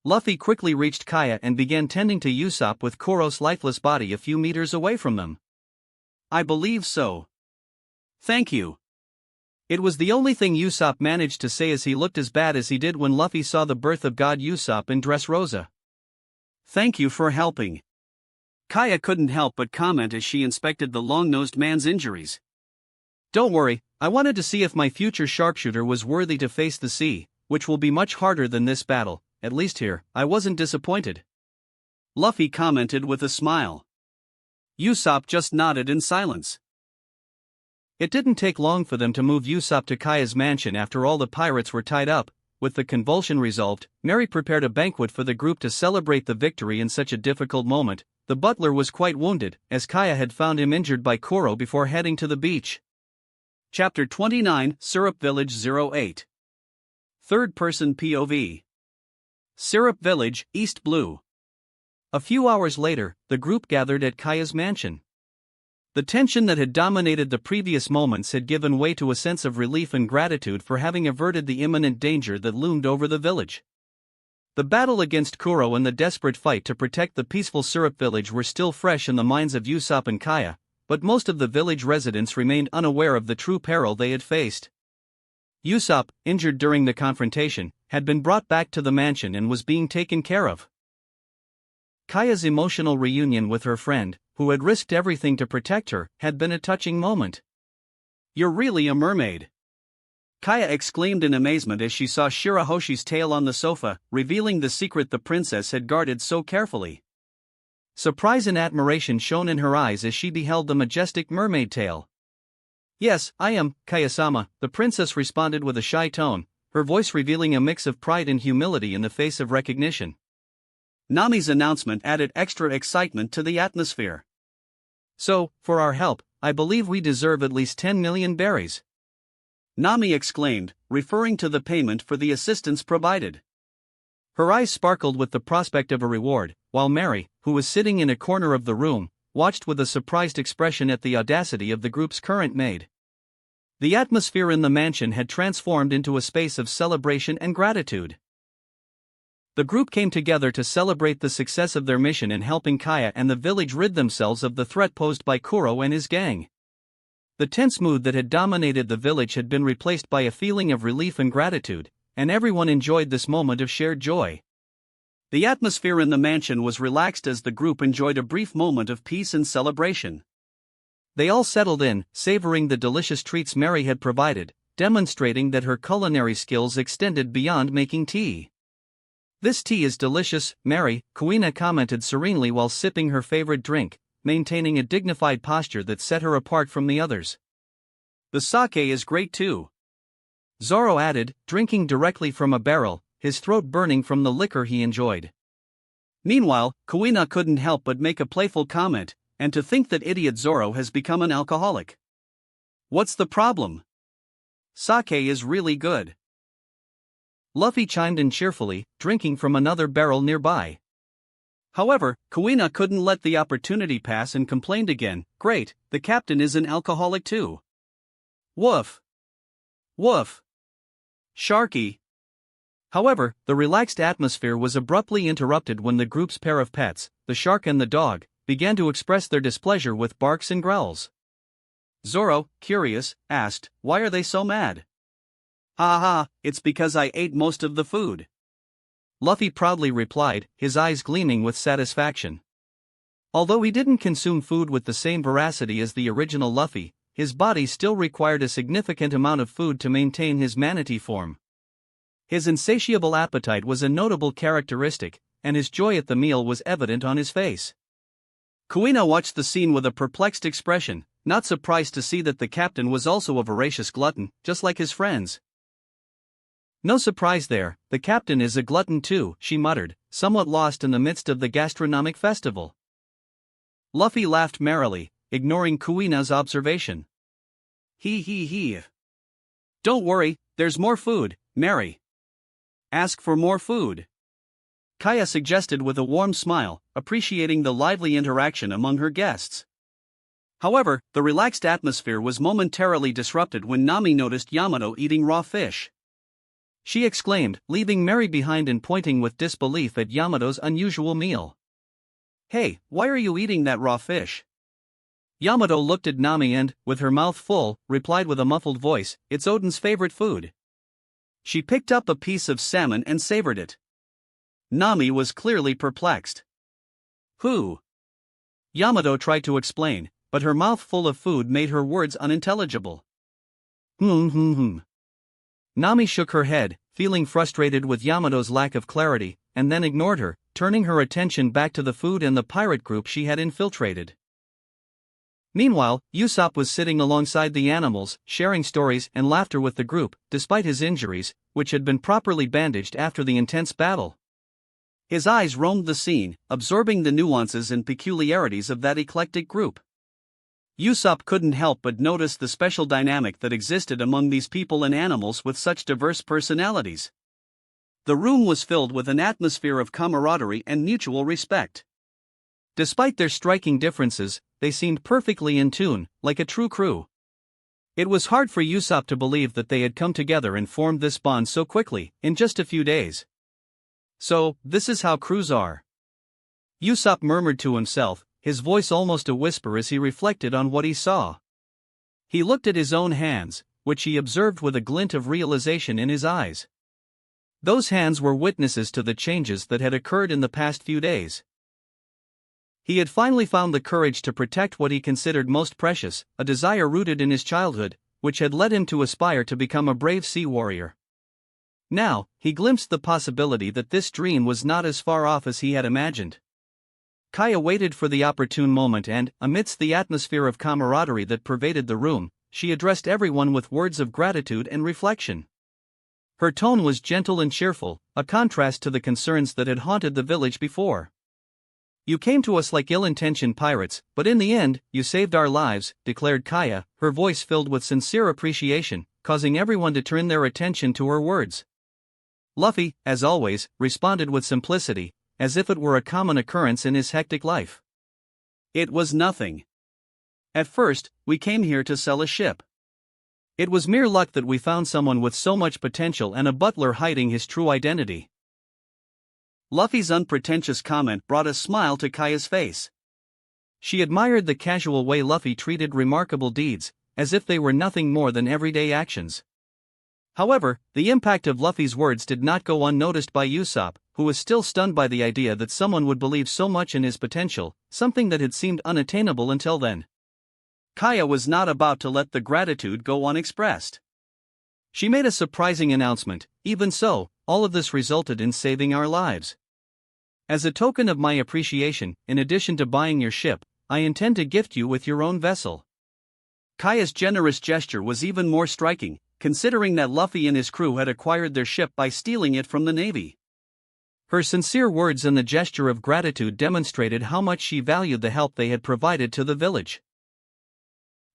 Luffy quickly reached Kaya and began tending to Usopp with Kuro's lifeless body a few meters away from them. "I believe so. Thank you." It was the only thing Usopp managed to say as he looked as bad as he did when Luffy saw the birth of God Usopp in Dressrosa. "Thank you for helping." Kaya couldn't help but comment as she inspected the long-nosed man's injuries. "Don't worry, I wanted to see if my future sharpshooter was worthy to face the sea, which will be much harder than this battle. At least here, I wasn't disappointed," Luffy commented with a smile. Usopp just nodded in silence. It didn't take long for them to move Usopp to Kaya's mansion after all the pirates were tied up. With the convulsion resolved, Mary prepared a banquet for the group to celebrate the victory in such a difficult moment. The butler was quite wounded, as Kaya had found him injured by Kuro before heading to the beach. Chapter 29, Syrup Village 08. Third-person POV. Syrup Village, East Blue. A few hours later, the group gathered at Kaya's mansion. The tension that had dominated the previous moments had given way to a sense of relief and gratitude for having averted the imminent danger that loomed over the village. The battle against Kuro and the desperate fight to protect the peaceful Syrup Village were still fresh in the minds of Usopp and Kaya, but most of the village residents remained unaware of the true peril they had faced. Usopp, injured during the confrontation, had been brought back to the mansion and was being taken care of. Kaya's emotional reunion with her friend, who had risked everything to protect her, had been a touching moment. "You're really a mermaid," Kaya exclaimed in amazement as she saw Shirahoshi's tail on the sofa, revealing the secret the princess had guarded so carefully. Surprise and admiration shone in her eyes as she beheld the majestic mermaid tail. "Yes, I am, Kaya-sama," the princess responded with a shy tone, her voice revealing a mix of pride and humility in the face of recognition. Nami's announcement added extra excitement to the atmosphere. "So, for our help, I believe we deserve at least 10 million berries," Nami exclaimed, referring to the payment for the assistance provided. Her eyes sparkled with the prospect of a reward, while Mary, who was sitting in a corner of the room, watched with a surprised expression at the audacity of the group's current maid. The atmosphere in the mansion had transformed into a space of celebration and gratitude. The group came together to celebrate the success of their mission in helping Kaya and the village rid themselves of the threat posed by Kuro and his gang. The tense mood that had dominated the village had been replaced by a feeling of relief and gratitude, and everyone enjoyed this moment of shared joy. The atmosphere in the mansion was relaxed as the group enjoyed a brief moment of peace and celebration. They all settled in, savoring the delicious treats Mary had provided, demonstrating that her culinary skills extended beyond making tea. "This tea is delicious, Mary," Kuina commented serenely while sipping her favorite drink, maintaining a dignified posture that set her apart from the others. "The sake is great too," Zoro added, drinking directly from a barrel, his throat burning from the liquor he enjoyed. Meanwhile, Kuina couldn't help but make a playful comment, "And to think that idiot Zoro has become an alcoholic. What's the problem? Sake is really good." Luffy chimed in cheerfully, drinking from another barrel nearby. However, Kuina couldn't let the opportunity pass and complained again, "Great, the captain is an alcoholic too. Woof. Woof. Sharky." However, the relaxed atmosphere was abruptly interrupted when the group's pair of pets, the shark and the dog, began to express their displeasure with barks and growls. Zoro, curious, asked, "Why are they so mad?" "Ha ha, it's because I ate most of the food," Luffy proudly replied, his eyes gleaming with satisfaction. Although he didn't consume food with the same voracity as the original Luffy, his body still required a significant amount of food to maintain his manatee form. His insatiable appetite was a notable characteristic, and his joy at the meal was evident on his face. Kuina watched the scene with a perplexed expression, not surprised to see that the captain was also a voracious glutton, just like his friends. "No surprise there, the captain is a glutton too," she muttered, somewhat lost in the midst of the gastronomic festival. Luffy laughed merrily, ignoring Kuina's observation. He. "Don't worry, there's more food, Mary. Ask for more food," Kaya suggested with a warm smile, appreciating the lively interaction among her guests. However, the relaxed atmosphere was momentarily disrupted when Nami noticed Yamato eating raw fish. She exclaimed, leaving Mary behind and pointing with disbelief at Yamato's unusual meal. "Hey, why are you eating that raw fish?" Yamato looked at Nami and, with her mouth full, replied with a muffled voice, "It's Odin's favorite food." She picked up a piece of salmon and savored it. Nami was clearly perplexed. "Who?" Yamato tried to explain, but her mouth full of food made her words unintelligible. Nami shook her head, feeling frustrated with Yamato's lack of clarity, and then ignored her, turning her attention back to the food and the pirate group she had infiltrated. Meanwhile, Usopp was sitting alongside the animals, sharing stories and laughter with the group, despite his injuries, which had been properly bandaged after the intense battle. His eyes roamed the scene, absorbing the nuances and peculiarities of that eclectic group. Usopp couldn't help but notice the special dynamic that existed among these people and animals with such diverse personalities. The room was filled with an atmosphere of camaraderie and mutual respect. Despite their striking differences, they seemed perfectly in tune, like a true crew. It was hard for Usopp to believe that they had come together and formed this bond so quickly, in just a few days. So, this is how crews are. Usopp murmured to himself, his voice almost a whisper as he reflected on what he saw. He looked at his own hands, which he observed with a glint of realization in his eyes. Those hands were witnesses to the changes that had occurred in the past few days. He had finally found the courage to protect what he considered most precious, a desire rooted in his childhood, which had led him to aspire to become a brave sea warrior. Now, he glimpsed the possibility that this dream was not as far off as he had imagined. Kaya waited for the opportune moment and, amidst the atmosphere of camaraderie that pervaded the room, she addressed everyone with words of gratitude and reflection. Her tone was gentle and cheerful, a contrast to the concerns that had haunted the village before. "You came to us like ill-intentioned pirates, but in the end, you saved our lives," declared Kaya, her voice filled with sincere appreciation, causing everyone to turn their attention to her words. Luffy, as always, responded with simplicity, as if it were a common occurrence in his hectic life. "It was nothing. At first, we came here to sell a ship. It was mere luck that we found someone with so much potential and a butler hiding his true identity." Luffy's unpretentious comment brought a smile to Kaya's face. She admired the casual way Luffy treated remarkable deeds, as if they were nothing more than everyday actions. However, the impact of Luffy's words did not go unnoticed by Usopp, who was still stunned by the idea that someone would believe so much in his potential, something that had seemed unattainable until then. Kaya was not about to let the gratitude go unexpressed. She made a surprising announcement. "Even so, all of this resulted in saving our lives. As a token of my appreciation, in addition to buying your ship, I intend to gift you with your own vessel." Kaya's generous gesture was even more striking, considering that Luffy and his crew had acquired their ship by stealing it from the Navy. Her sincere words and the gesture of gratitude demonstrated how much she valued the help they had provided to the village.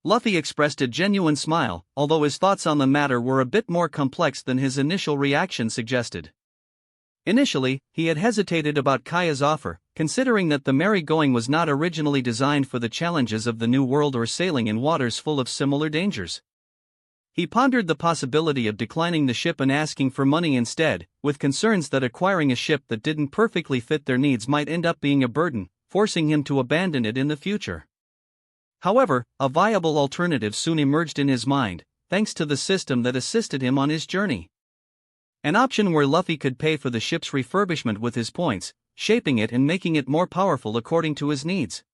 Luffy expressed a genuine smile, although his thoughts on the matter were a bit more complex than his initial reaction suggested. Initially, he had hesitated about Kaya's offer, considering that the merry-going was not originally designed for the challenges of the New World or sailing in waters full of similar dangers. He pondered the possibility of declining the ship and asking for money instead, with concerns that acquiring a ship that didn't perfectly fit their needs might end up being a burden, forcing him to abandon it in the future. However, a viable alternative soon emerged in his mind, thanks to the system that assisted him on his journey. An option where Luffy could pay for the ship's refurbishment with his points, shaping it and making it more powerful according to his needs.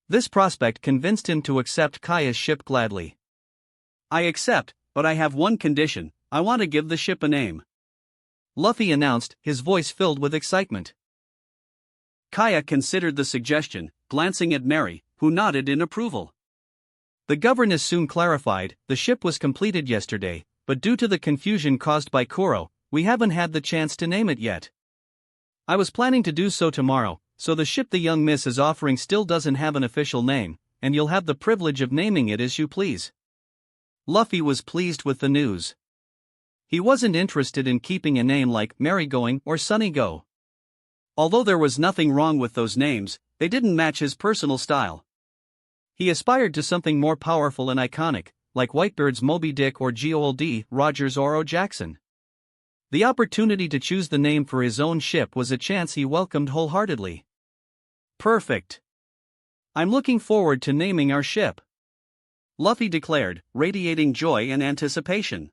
This prospect convinced him to accept Kaya's ship gladly. "I accept, but I have one condition: I want to give the ship a name," Luffy announced, his voice filled with excitement. Kaya considered the suggestion, glancing at Mary, who nodded in approval. The governess soon clarified, "The ship was completed yesterday, but due to the confusion caused by Kuro, we haven't had the chance to name it yet. I was planning to do so tomorrow, so the ship the young miss is offering still doesn't have an official name, and you'll have the privilege of naming it as you please." Luffy was pleased with the news. He wasn't interested in keeping a name like Merrygoing or Sunny Go. Although there was nothing wrong with those names, they didn't match his personal style. He aspired to something more powerful and iconic, like Whitebeard's Moby Dick or Gold Rogers Oro Jackson. The opportunity to choose the name for his own ship was a chance he welcomed wholeheartedly. "Perfect." I'm looking forward to naming our ship," Luffy declared, radiating joy and anticipation.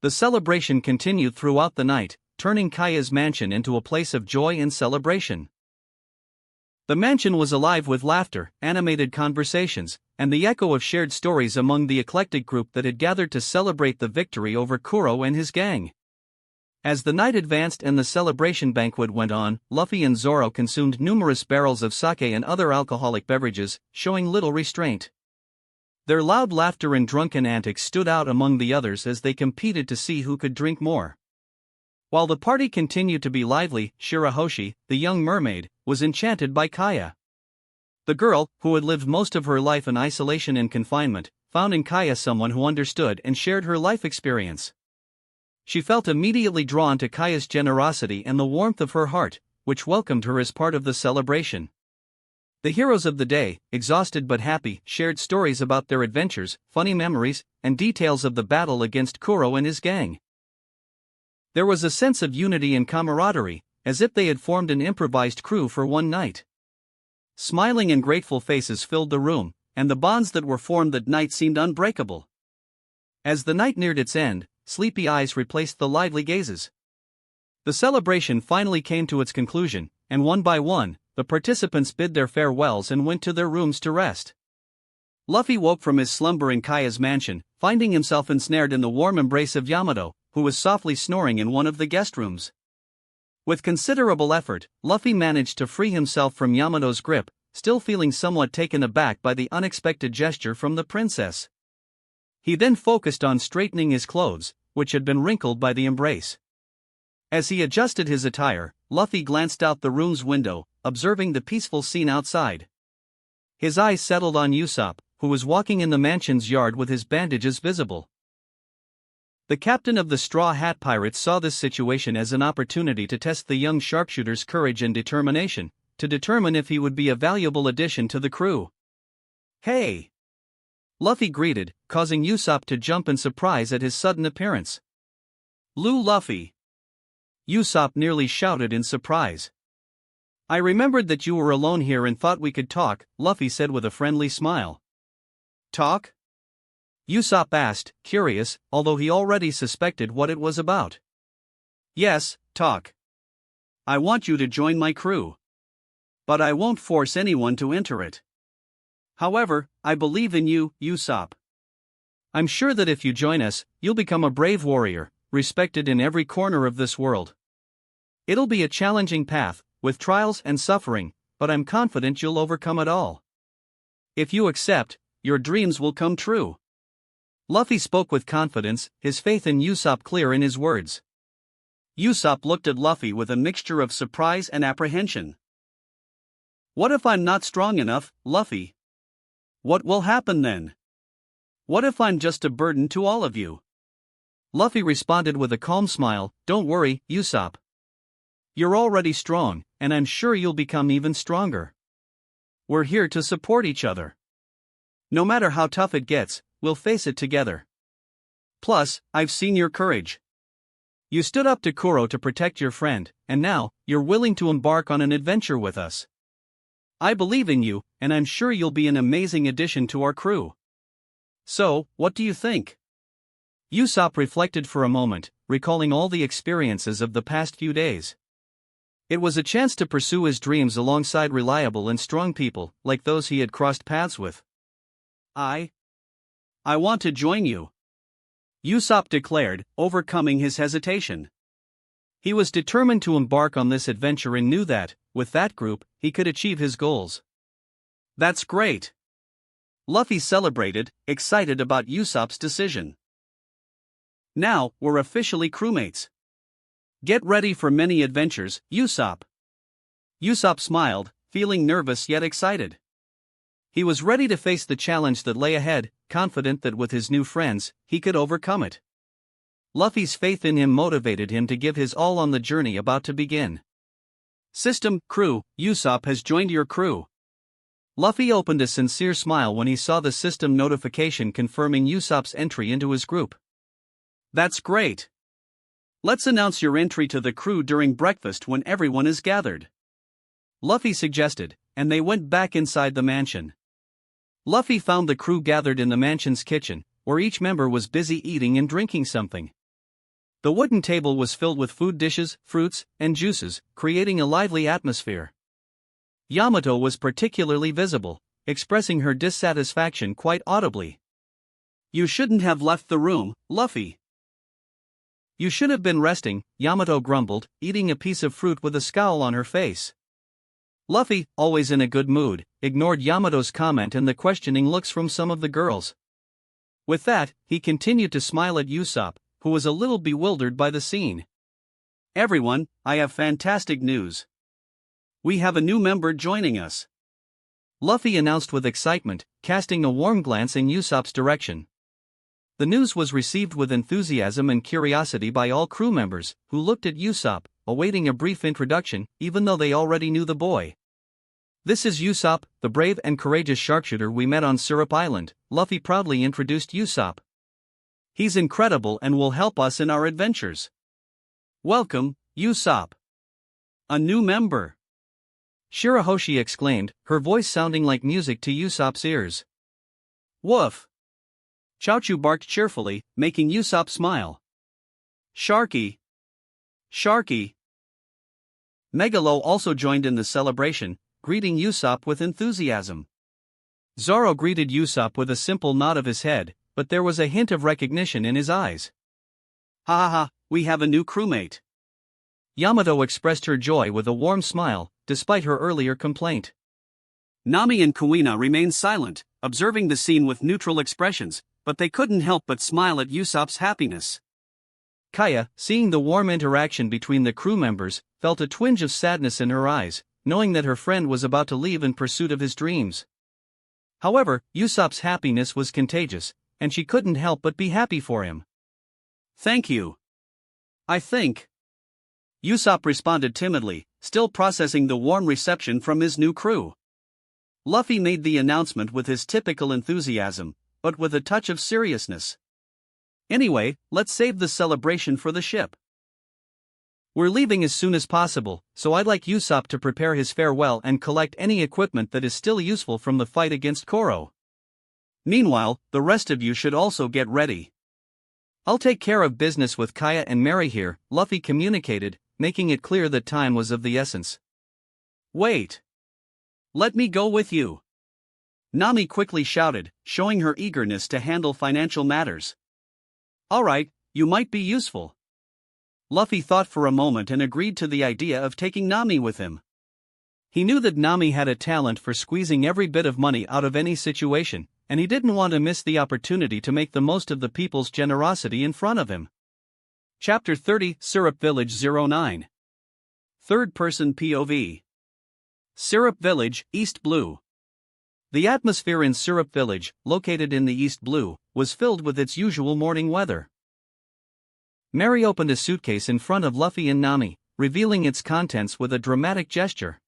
The celebration continued throughout the night, turning Kaya's mansion into a place of joy and celebration. The mansion was alive with laughter, animated conversations, and the echo of shared stories among the eclectic group that had gathered to celebrate the victory over Kuro and his gang. As the night advanced and the celebration banquet went on, Luffy and Zoro consumed numerous barrels of sake and other alcoholic beverages, showing little restraint. Their loud laughter and drunken antics stood out among the others as they competed to see who could drink more. While the party continued to be lively, Shirahoshi, the young mermaid, was enchanted by Kaya. The girl, who had lived most of her life in isolation and confinement, found in Kaya someone who understood and shared her life experience. She felt immediately drawn to Kaya's generosity and the warmth of her heart, which welcomed her as part of the celebration. The heroes of the day, exhausted but happy, shared stories about their adventures, funny memories, and details of the battle against Kuro and his gang. There was a sense of unity and camaraderie, as if they had formed an improvised crew for one night. Smiling and grateful faces filled the room, and the bonds that were formed that night seemed unbreakable. As the night neared its end, sleepy eyes replaced the lively gazes. The celebration finally came to its conclusion, and one by one, the participants bid their farewells and went to their rooms to rest. Luffy woke from his slumber in Kaya's mansion, finding himself ensnared in the warm embrace of Yamato, who was softly snoring in one of the guest rooms. With considerable effort, Luffy managed to free himself from Yamato's grip, still feeling somewhat taken aback by the unexpected gesture from the princess. He then focused on straightening his clothes, which had been wrinkled by the embrace. As he adjusted his attire, Luffy glanced out the room's window, observing the peaceful scene outside. His eyes settled on Usopp, who was walking in the mansion's yard with his bandages visible. The captain of the Straw Hat Pirates saw this situation as an opportunity to test the young sharpshooter's courage and determination, to determine if he would be a valuable addition to the crew. "Hey!" Luffy greeted, causing Usopp to jump in surprise at his sudden appearance. "Lou Luffy!" Usopp nearly shouted in surprise. "I remembered that you were alone here and thought we could talk," Luffy said with a friendly smile. "Talk?" Usopp asked, curious, although he already suspected what it was about. "Yes, talk. I want you to join my crew. But I won't force anyone to enter it. However, I believe in you, Usopp. I'm sure that if you join us, you'll become a brave warrior, respected in every corner of this world. It'll be a challenging path, with trials and suffering, but I'm confident you'll overcome it all. If you accept, your dreams will come true." Luffy spoke with confidence, his faith in Usopp clear in his words. Usopp looked at Luffy with a mixture of surprise and apprehension. "What if I'm not strong enough, Luffy? What will happen then? What if I'm just a burden to all of you?" Luffy responded with a calm smile, "Don't worry, Usopp. You're already strong, and I'm sure you'll become even stronger. We're here to support each other. No matter how tough it gets, we'll face it together. Plus, I've seen your courage. You stood up to Kuro to protect your friend, and now, you're willing to embark on an adventure with us. I believe in you, and I'm sure you'll be an amazing addition to our crew. So, what do you think?" Usopp reflected for a moment, recalling all the experiences of the past few days. It was a chance to pursue his dreams alongside reliable and strong people, like those he had crossed paths with. I want to join you," Usopp declared, overcoming his hesitation. He was determined to embark on this adventure and knew that, with that group, he could achieve his goals. "That's great!" Luffy celebrated, excited about Usopp's decision. "Now, we're officially crewmates. Get ready for many adventures, Usopp." Usopp smiled, feeling nervous yet excited. He was ready to face the challenge that lay ahead, confident that with his new friends, he could overcome it. Luffy's faith in him motivated him to give his all on the journey about to begin. "System, crew, Usopp has joined your crew." Luffy opened a sincere smile when he saw the system notification confirming Usopp's entry into his group. "That's great. Let's announce your entry to the crew during breakfast when everyone is gathered," Luffy suggested, and they went back inside the mansion. Luffy found the crew gathered in the mansion's kitchen, where each member was busy eating and drinking something. The wooden table was filled with food dishes, fruits, and juices, creating a lively atmosphere. Yamato was particularly visible, expressing her dissatisfaction quite audibly. "You shouldn't have left the room, Luffy. You should have been resting," Yamato grumbled, eating a piece of fruit with a scowl on her face. Luffy, always in a good mood, ignored Yamato's comment and the questioning looks from some of the girls. With that, he continued to smile at Usopp, who was a little bewildered by the scene. "Everyone, I have fantastic news. We have a new member joining us," Luffy announced with excitement, casting a warm glance in Usopp's direction. The news was received with enthusiasm and curiosity by all crew members, who looked at Usopp, awaiting a brief introduction, even though they already knew the boy. "This is Usopp, the brave and courageous sharpshooter we met on Syrup Island," Luffy proudly introduced Usopp. "He's incredible and will help us in our adventures. Welcome, Usopp. A new member," Shirahoshi exclaimed, her voice sounding like music to Usopp's ears. "Woof!" Chaochu barked cheerfully, making Usopp smile. "Sharky! Sharky!" Megalo also joined in the celebration, greeting Usopp with enthusiasm. Zoro greeted Usopp with a simple nod of his head, but there was a hint of recognition in his eyes. "Ha ha ha, we have a new crewmate." Yamato expressed her joy with a warm smile, despite her earlier complaint. Nami and Kuina remained silent, observing the scene with neutral expressions, but they couldn't help but smile at Usopp's happiness. Kaya, seeing the warm interaction between the crew members, felt a twinge of sadness in her eyes, knowing that her friend was about to leave in pursuit of his dreams. However, Usopp's happiness was contagious, and she couldn't help but be happy for him. "Thank you. I think," Usopp responded timidly, still processing the warm reception from his new crew. Luffy made the announcement with his typical enthusiasm, but with a touch of seriousness. "Anyway, let's save the celebration for the ship. We're leaving as soon as possible, so I'd like Usopp to prepare his farewell and collect any equipment that is still useful from the fight against Koro. Meanwhile, the rest of you should also get ready. I'll take care of business with Kaya and Mary here," Luffy communicated, making it clear that time was of the essence. "Wait. Let me go with you," Nami quickly shouted, showing her eagerness to handle financial matters. "Alright, you might be useful." Luffy thought for a moment and agreed to the idea of taking Nami with him. He knew that Nami had a talent for squeezing every bit of money out of any situation, and he didn't want to miss the opportunity to make the most of the people's generosity in front of him. Chapter 30, Syrup Village 09. Third-person POV. Syrup Village, East Blue. The atmosphere in Syrup Village, located in the East Blue, was filled with its usual morning weather. Mary opened a suitcase in front of Luffy and Nami, revealing its contents with a dramatic gesture.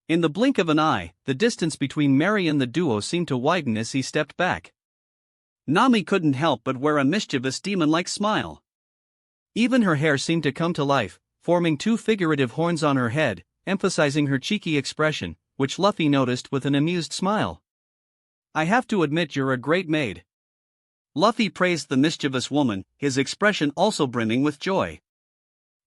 In the blink of an eye, the distance between Mary and the duo seemed to widen as he stepped back. Nami couldn't help but wear a mischievous demon-like smile. Even her hair seemed to come to life, forming two figurative horns on her head, emphasizing her cheeky expression, which Luffy noticed with an amused smile. "I have to admit you're a great maid." Luffy praised the mischievous woman, his expression also brimming with joy.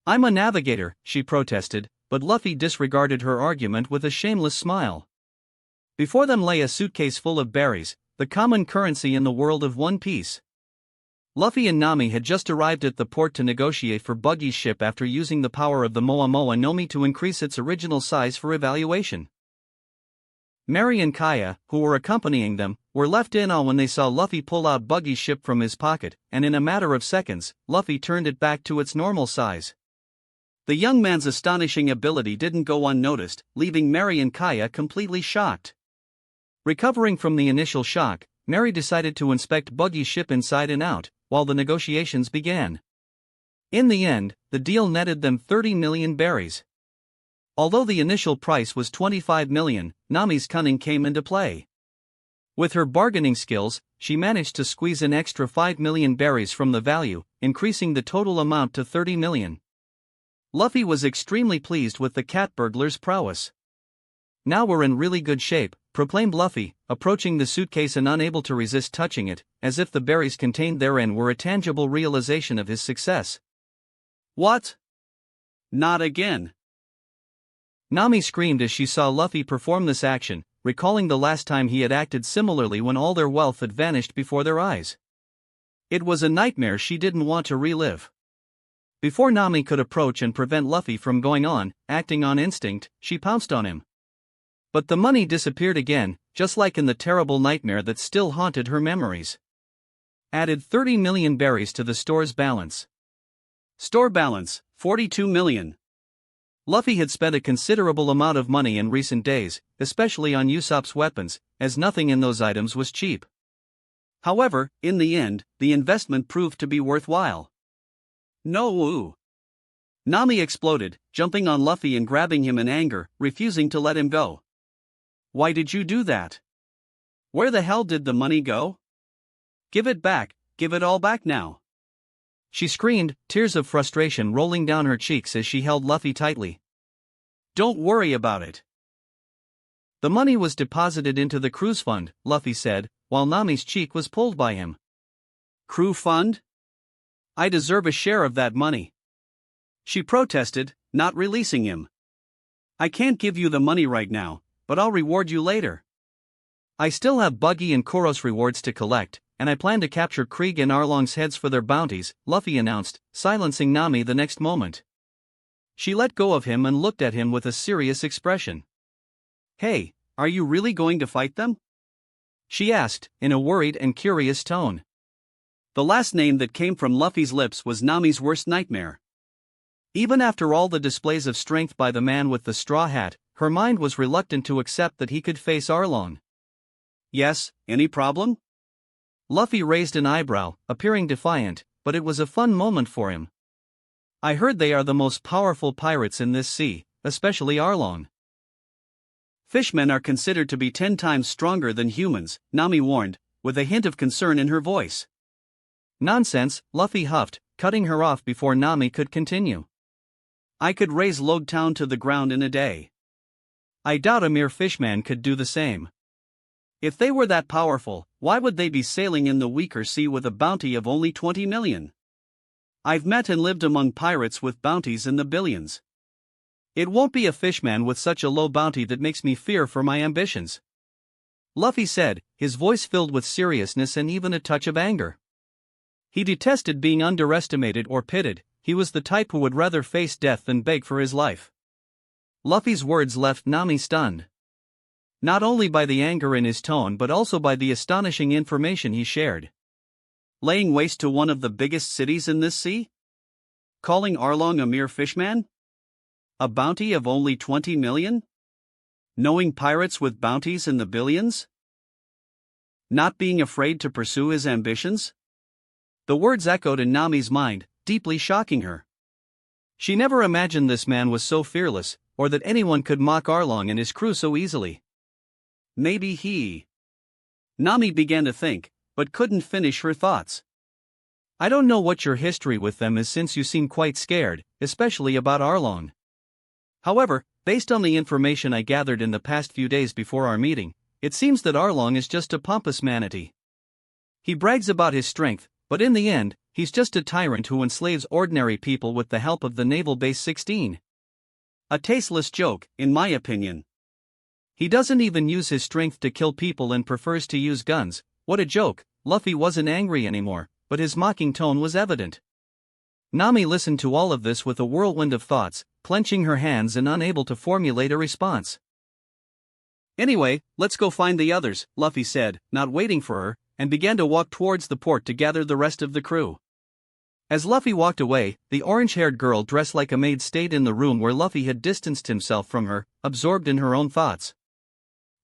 "I'm a navigator," she protested, but Luffy disregarded her argument with a shameless smile. Before them lay a suitcase full of berries, the common currency in the world of One Piece. Luffy and Nami had just arrived at the port to negotiate for Buggy's ship after using the power of the Moa Moa Nomi to increase its original size for evaluation. Mary and Kaya, who were accompanying them, were left in awe when they saw Luffy pull out Buggy's ship from his pocket, and in a matter of seconds, Luffy turned it back to its normal size. The young man's astonishing ability didn't go unnoticed, leaving Mary and Kaya completely shocked. Recovering from the initial shock, Mary decided to inspect Buggy's ship inside and out, while the negotiations began. In the end, the deal netted them 30 million berries. Although the initial price was 25 million, Nami's cunning came into play. With her bargaining skills, she managed to squeeze an extra 5 million berries from the value, increasing the total amount to 30 million. Luffy was extremely pleased with the cat burglar's prowess. Now we're in really good shape, proclaimed Luffy, approaching the suitcase and unable to resist touching it, as if the berries contained therein were a tangible realization of his success. What? Not again. Nami screamed as she saw Luffy perform this action, recalling the last time he had acted similarly when all their wealth had vanished before their eyes. It was a nightmare she didn't want to relive. Before Nami could approach and prevent Luffy from going on, acting on instinct, she pounced on him. But the money disappeared again, just like in the terrible nightmare that still haunted her memories. Added 30 million berries to the store's balance. Store balance, 42 million. Luffy had spent a considerable amount of money in recent days, especially on Usopp's weapons, as nothing in those items was cheap. However, in the end, the investment proved to be worthwhile. No woo. Nami exploded, jumping on Luffy and grabbing him in anger, refusing to let him go. Why did you do that? Where the hell did the money go? Give it back, give it all back now. She screamed, tears of frustration rolling down her cheeks as she held Luffy tightly. Don't worry about it. The money was deposited into the cruise fund, Luffy said, while Nami's cheek was pulled by him. Crew fund? I deserve a share of that money. She protested, not releasing him. I can't give you the money right now, but I'll reward you later. I still have Buggy and Kuros rewards to collect, and I plan to capture Krieg and Arlong's heads for their bounties, Luffy announced, silencing Nami the next moment. She let go of him and looked at him with a serious expression. Hey, are you really going to fight them? She asked, in a worried and curious tone. The last name that came from Luffy's lips was Nami's worst nightmare. Even after all the displays of strength by the man with the straw hat, her mind was reluctant to accept that he could face Arlong. Yes, any problem? Luffy raised an eyebrow, appearing defiant, but it was a fun moment for him. I heard they are the most powerful pirates in this sea, especially Arlong. Fishmen are considered to be 10 times stronger than humans, Nami warned, with a hint of concern in her voice. Nonsense, Luffy huffed, cutting her off before Nami could continue. I could raise Log Town to the ground in a day. I doubt a mere fishman could do the same. If they were that powerful, why would they be sailing in the weaker sea with a bounty of only 20 million? I've met and lived among pirates with bounties in the billions. It won't be a fishman with such a low bounty that makes me fear for my ambitions. Luffy said, his voice filled with seriousness and even a touch of anger. He detested being underestimated or pitted. He was the type who would rather face death than beg for his life. Luffy's words left Nami stunned. Not only by the anger in his tone but also by the astonishing information he shared. Laying waste to one of the biggest cities in this sea? Calling Arlong a mere fishman? A bounty of only 20 million? Knowing pirates with bounties in the billions? Not being afraid to pursue his ambitions? The words echoed in Nami's mind, deeply shocking her. She never imagined this man was so fearless, or that anyone could mock Arlong and his crew so easily. Maybe he... Nami began to think, but couldn't finish her thoughts. I don't know what your history with them is since you seem quite scared, especially about Arlong. However, based on the information I gathered in the past few days before our meeting, it seems that Arlong is just a pompous manatee. He brags about his strength, but in the end, he's just a tyrant who enslaves ordinary people with the help of the Naval Base 16. A tasteless joke, in my opinion. He doesn't even use his strength to kill people and prefers to use guns. What a joke. Luffy wasn't angry anymore, but his mocking tone was evident. Nami listened to all of this with a whirlwind of thoughts, clenching her hands and unable to formulate a response. Anyway, let's go find the others, Luffy said, not waiting for her, and began to walk towards the port to gather the rest of the crew. As Luffy walked away, the orange-haired girl dressed like a maid stayed in the room where Luffy had distanced himself from her, absorbed in her own thoughts.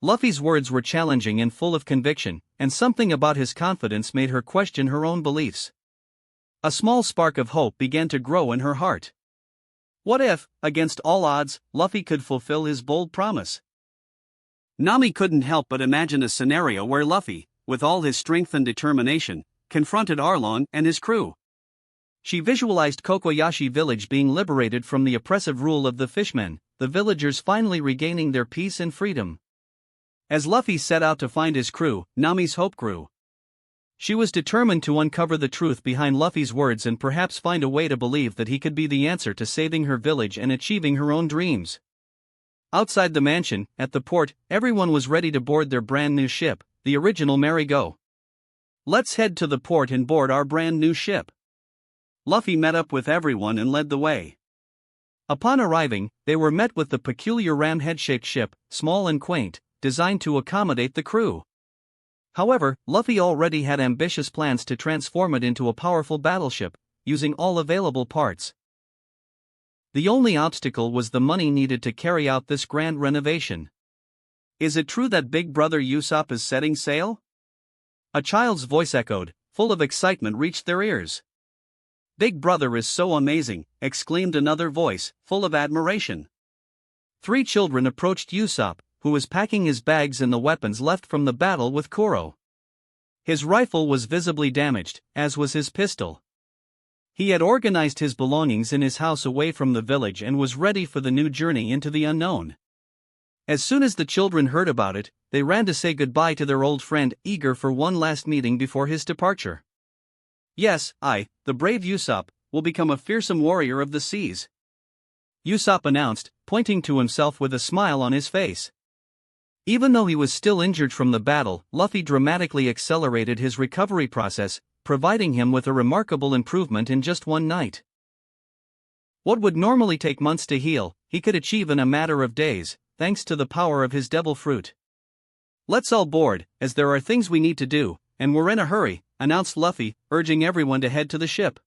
Luffy's words were challenging and full of conviction, and something about his confidence made her question her own beliefs. A small spark of hope began to grow in her heart. What if, against all odds, Luffy could fulfill his bold promise? Nami couldn't help but imagine a scenario where Luffy, with all his strength and determination, confronted Arlong and his crew. She visualized Kokoyashi village being liberated from the oppressive rule of the fishmen, the villagers finally regaining their peace and freedom. As Luffy set out to find his crew, Nami's hope grew. She was determined to uncover the truth behind Luffy's words and perhaps find a way to believe that he could be the answer to saving her village and achieving her own dreams. Outside the mansion, at the port, everyone was ready to board their brand new ship, the original Marigo. "Let's head to the port and board our brand new ship." Luffy met up with everyone and led the way. Upon arriving, they were met with the peculiar ram-head-shaped ship, small and quaint, designed to accommodate the crew. However, Luffy already had ambitious plans to transform it into a powerful battleship, using all available parts. The only obstacle was the money needed to carry out this grand renovation. "Is it true that Big Brother Usopp is setting sail?" A child's voice echoed, full of excitement reached their ears. "Big Brother is so amazing," exclaimed another voice, full of admiration. 3 children approached Usopp, who was packing his bags and the weapons left from the battle with Kuro. His rifle was visibly damaged, as was his pistol. He had organized his belongings in his house away from the village and was ready for the new journey into the unknown. As soon as the children heard about it, they ran to say goodbye to their old friend, eager for one last meeting before his departure. "Yes, I, the brave Usopp, will become a fearsome warrior of the seas," Usopp announced, pointing to himself with a smile on his face. Even though he was still injured from the battle, Luffy dramatically accelerated his recovery process, providing him with a remarkable improvement in just one night. What would normally take months to heal, he could achieve in a matter of days, thanks to the power of his devil fruit. "Let's all board, as there are things we need to do, and we're in a hurry," announced Luffy, urging everyone to head to the ship.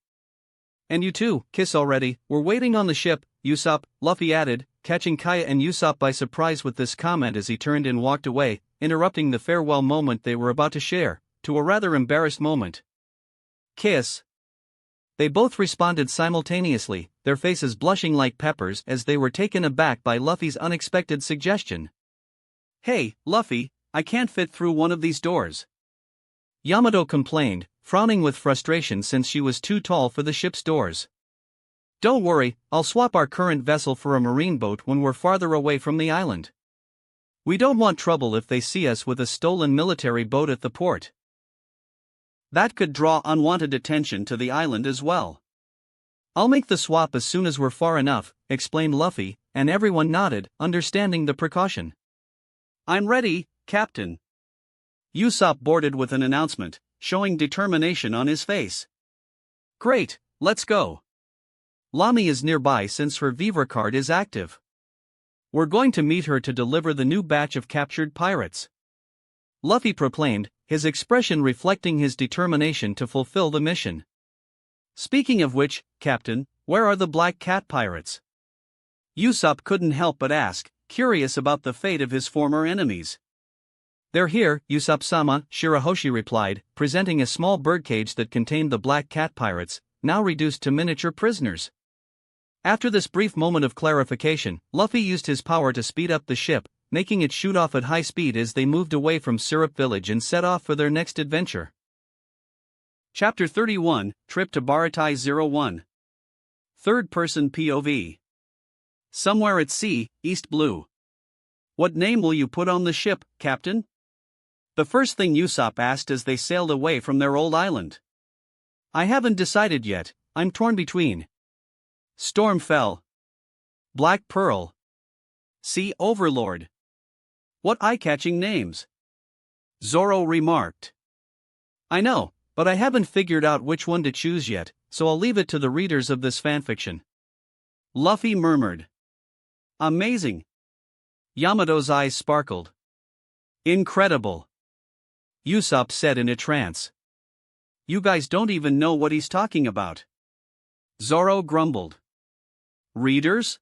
"And you too, Kiss already, we're waiting on the ship, Usopp," Luffy added, catching Kaya and Usopp by surprise with this comment as he turned and walked away, interrupting the farewell moment they were about to share, to a rather embarrassed moment. "Kiss." They both responded simultaneously, their faces blushing like peppers as they were taken aback by Luffy's unexpected suggestion. "Hey, Luffy, I can't fit through one of these doors," Yamato complained, frowning with frustration since she was too tall for the ship's doors. "Don't worry, I'll swap our current vessel for a marine boat when we're farther away from the island. We don't want trouble if they see us with a stolen military boat at the port. That could draw unwanted attention to the island as well." "I'll make the swap as soon as we're far enough," explained Luffy, and everyone nodded, understanding the precaution. "I'm ready, Captain." Usopp boarded with an announcement, showing determination on his face. "Great, let's go. Lami is nearby since her Vivre card is active. We're going to meet her to deliver the new batch of captured pirates," Luffy proclaimed, his expression reflecting his determination to fulfill the mission. "Speaking of which, Captain, where are the Black Cat pirates?" Usopp couldn't help but ask, curious about the fate of his former enemies. "They're here, Usopp-sama," Shirahoshi replied, presenting a small birdcage that contained the Black Cat pirates, now reduced to miniature prisoners. After this brief moment of clarification, Luffy used his power to speed up the ship, making it shoot off at high speed as they moved away from Syrup Village and set off for their next adventure. Chapter 31, Trip to Baratai 01. Third-person POV. Somewhere at sea, East Blue. "What name will you put on the ship, Captain?" The first thing Usopp asked as they sailed away from their old island. "I haven't decided yet, I'm torn between Stormfell, Black Pearl, Sea Overlord. What eye-catching names," Zoro remarked. "I know, but I haven't figured out which one to choose yet, so I'll leave it to the readers of this fanfiction," Luffy murmured. "Amazing." Yamato's eyes sparkled. "Incredible," Usopp said in a trance. "You guys don't even know what he's talking about," Zoro grumbled. "Readers?"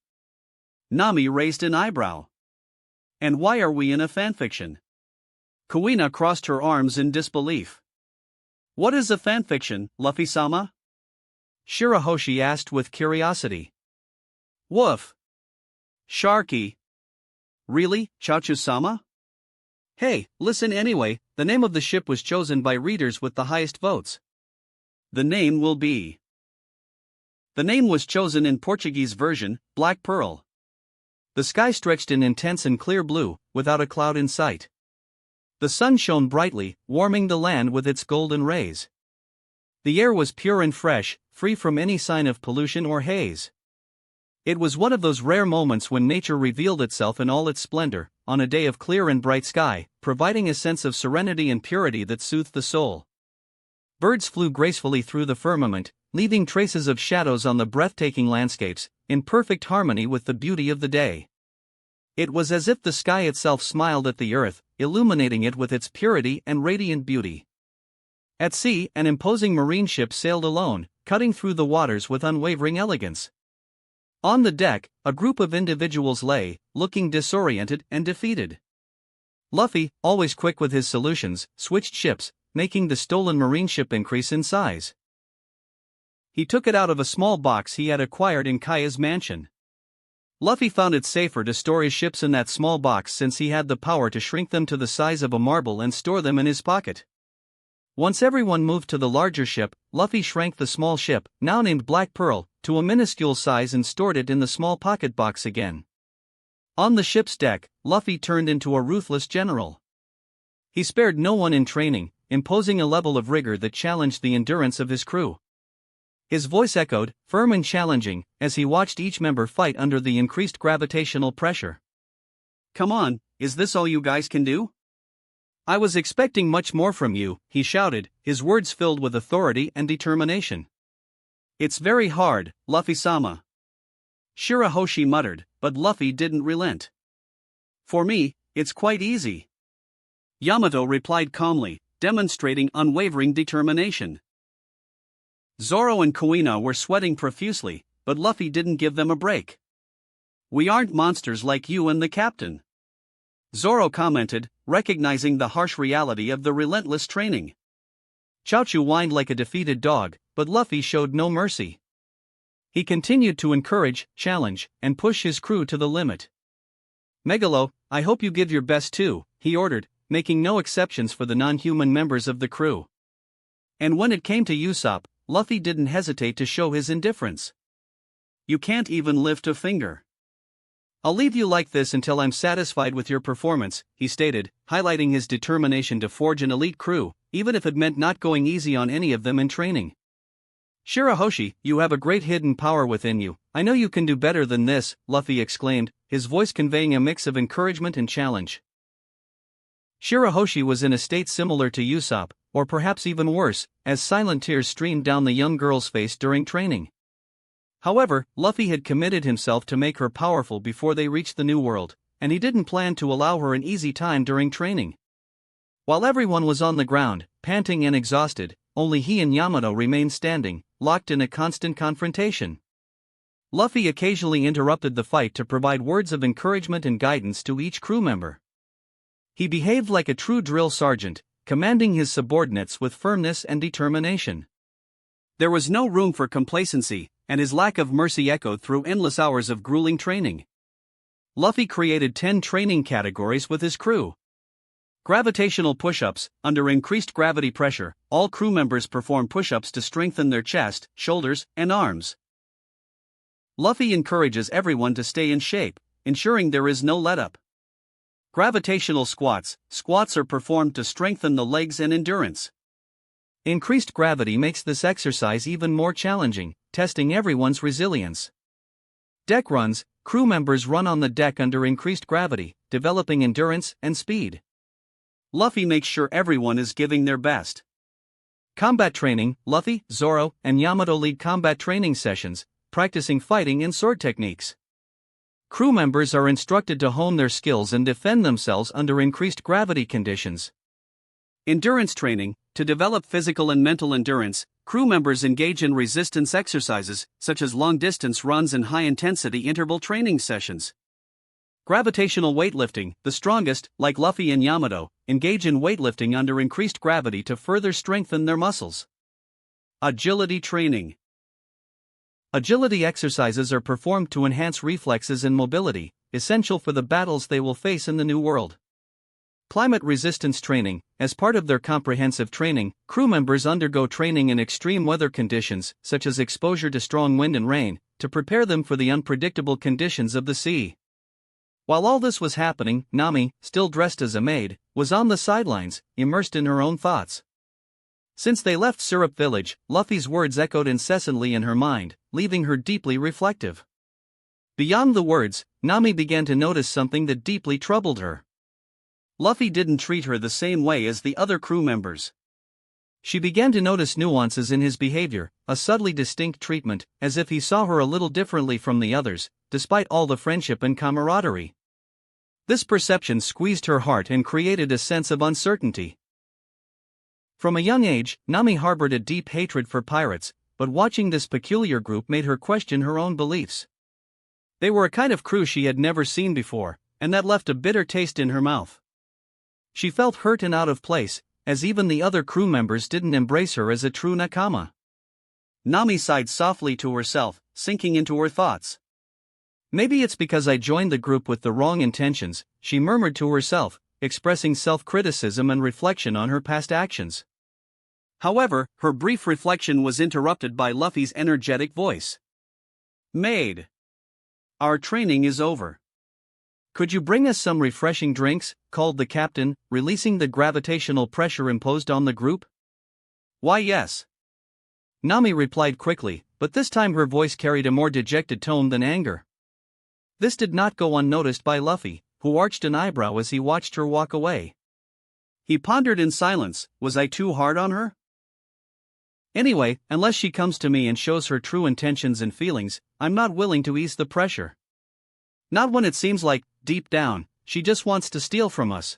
Nami raised an eyebrow. "And why are we in a fanfiction?" Kuina crossed her arms in disbelief. "What is a fanfiction, Luffy-sama?" Shirahoshi asked with curiosity. "Woof. Sharky. Really, Chachu-sama?" "Hey, listen anyway, the name of the ship was chosen by readers with the highest votes. The name will be The name was chosen in Portuguese version, Black Pearl. The sky stretched in intense and clear blue, without a cloud in sight. The sun shone brightly, warming the land with its golden rays. The air was pure and fresh, free from any sign of pollution or haze. It was one of those rare moments when nature revealed itself in all its splendor, on a day of clear and bright sky, providing a sense of serenity and purity that soothed the soul. Birds flew gracefully through the firmament, leaving traces of shadows on the breathtaking landscapes, in perfect harmony with the beauty of the day. It was as if the sky itself smiled at the earth, illuminating it with its purity and radiant beauty. At sea, an imposing marine ship sailed alone, cutting through the waters with unwavering elegance. On the deck, a group of individuals lay, looking disoriented and defeated. Luffy, always quick with his solutions, switched ships, making the stolen marine ship increase in size. He took it out of a small box he had acquired in Kaya's mansion. Luffy found it safer to store his ships in that small box since he had the power to shrink them to the size of a marble and store them in his pocket. Once everyone moved to the larger ship, Luffy shrank the small ship, now named Black Pearl, to a minuscule size and stored it in the small pocket box again. On the ship's deck, Luffy turned into a ruthless general. He spared no one in training, imposing a level of rigor that challenged the endurance of his crew. His voice echoed, firm and challenging, as he watched each member fight under the increased gravitational pressure. "Come on, is this all you guys can do? I was expecting much more from you," he shouted, his words filled with authority and determination. "It's very hard, Luffy-sama," Shirahoshi muttered, but Luffy didn't relent. "For me, it's quite easy," Yamato replied calmly, demonstrating unwavering determination. Zoro and Kuina were sweating profusely, but Luffy didn't give them a break. "We aren't monsters like you and the captain," Zoro commented, recognizing the harsh reality of the relentless training. Chaochu whined like a defeated dog, but Luffy showed no mercy. He continued to encourage, challenge, and push his crew to the limit. "Megalo, I hope you give your best too," he ordered, making no exceptions for the non-human members of the crew. And when it came to Usopp, Luffy didn't hesitate to show his indifference. "You can't even lift a finger. I'll leave you like this until I'm satisfied with your performance," he stated, highlighting his determination to forge an elite crew, even if it meant not going easy on any of them in training. "Shirahoshi, you have a great hidden power within you. I know you can do better than this," Luffy exclaimed, his voice conveying a mix of encouragement and challenge. Shirahoshi was in a state similar to Usopp, or perhaps even worse, as silent tears streamed down the young girl's face during training. However, Luffy had committed himself to make her powerful before they reached the New World, and he didn't plan to allow her an easy time during training. While everyone was on the ground, panting and exhausted, only he and Yamato remained standing, locked in a constant confrontation. Luffy occasionally interrupted the fight to provide words of encouragement and guidance to each crew member. He behaved like a true drill sergeant, commanding his subordinates with firmness and determination. There was no room for complacency, and his lack of mercy echoed through endless hours of grueling training. Luffy created 10 training categories with his crew. Gravitational push-ups. Under increased gravity pressure, all crew members perform push-ups to strengthen their chest, shoulders, and arms. Luffy encourages everyone to stay in shape, ensuring there is no let-up. Gravitational squats. Squats are performed to strengthen the legs and endurance. Increased gravity makes this exercise even more challenging, testing everyone's resilience. Deck runs. Crew members run on the deck under increased gravity, developing endurance and speed. Luffy makes sure everyone is giving their best. Combat training. Luffy, Zoro, and Yamato lead combat training sessions, practicing fighting and sword techniques. Crew members are instructed to hone their skills and defend themselves under increased gravity conditions. Endurance training. To develop physical and mental endurance, crew members engage in resistance exercises, such as long-distance runs and high-intensity interval training sessions. Gravitational weightlifting. The strongest, like Luffy and Yamato, engage in weightlifting under increased gravity to further strengthen their muscles. Agility training. Agility exercises are performed to enhance reflexes and mobility, essential for the battles they will face in the New World. Climate resistance training. As part of their comprehensive training, crew members undergo training in extreme weather conditions, such as exposure to strong wind and rain, to prepare them for the unpredictable conditions of the sea. While all this was happening, Nami, still dressed as a maid, was on the sidelines, immersed in her own thoughts. Since they left Syrup Village, Luffy's words echoed incessantly in her mind, leaving her deeply reflective. Beyond the words, Nami began to notice something that deeply troubled her. Luffy didn't treat her the same way as the other crew members. She began to notice nuances in his behavior, a subtly distinct treatment, as if he saw her a little differently from the others, despite all the friendship and camaraderie. This perception squeezed her heart and created a sense of uncertainty. From a young age, Nami harbored a deep hatred for pirates, but watching this peculiar group made her question her own beliefs. They were a kind of crew she had never seen before, and that left a bitter taste in her mouth. She felt hurt and out of place, as even the other crew members didn't embrace her as a true nakama. Nami sighed softly to herself, sinking into her thoughts. Maybe it's because I joined the group with the wrong intentions, she murmured to herself, expressing self-criticism and reflection on her past actions. However, her brief reflection was interrupted by Luffy's energetic voice. "Maid, our training is over. Could you bring us some refreshing drinks?" called the captain, releasing the gravitational pressure imposed on the group. "Why, yes," Nami replied quickly, but this time her voice carried a more dejected tone than anger. This did not go unnoticed by Luffy, who arched an eyebrow as he watched her walk away. He pondered in silence, was I too hard on her? Anyway, unless she comes to me and shows her true intentions and feelings, I'm not willing to ease the pressure. Not when it seems like, deep down, she just wants to steal from us.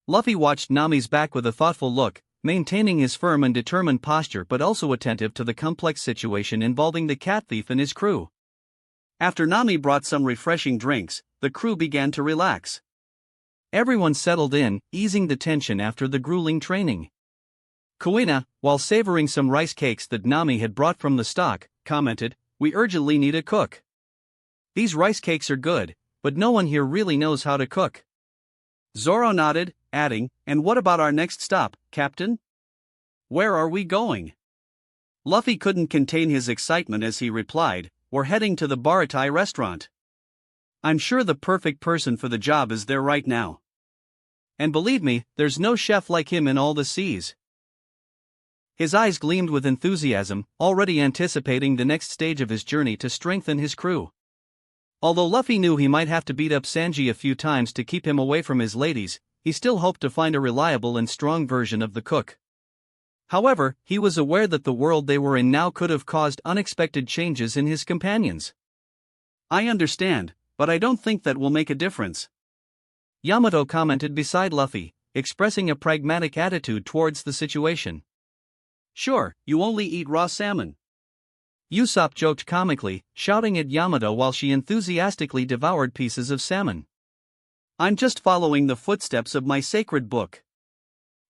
Luffy watched Nami's back with a thoughtful look, maintaining his firm and determined posture but also attentive to the complex situation involving the cat thief and his crew. After Nami brought some refreshing drinks, the crew began to relax. Everyone settled in, easing the tension after the grueling training. Kuina, while savoring some rice cakes that Nami had brought from the stock, commented, "We urgently need a cook. These rice cakes are good, but no one here really knows how to cook." Zoro nodded, adding, "And what about our next stop, Captain? Where are we going?" Luffy couldn't contain his excitement as he replied, "We're heading to the Baratai restaurant. I'm sure the perfect person for the job is there right now. And believe me, there's no chef like him in all the seas." His eyes gleamed with enthusiasm, already anticipating the next stage of his journey to strengthen his crew. Although Luffy knew he might have to beat up Sanji a few times to keep him away from his ladies, he still hoped to find a reliable and strong version of the cook. However, he was aware that the world they were in now could have caused unexpected changes in his companions. "I understand, but I don't think that will make a difference," Yamato commented beside Luffy, expressing a pragmatic attitude towards the situation. "Sure, you only eat raw salmon," Usopp joked comically, shouting at Yamato while she enthusiastically devoured pieces of salmon. "I'm just following the footsteps of my sacred book,"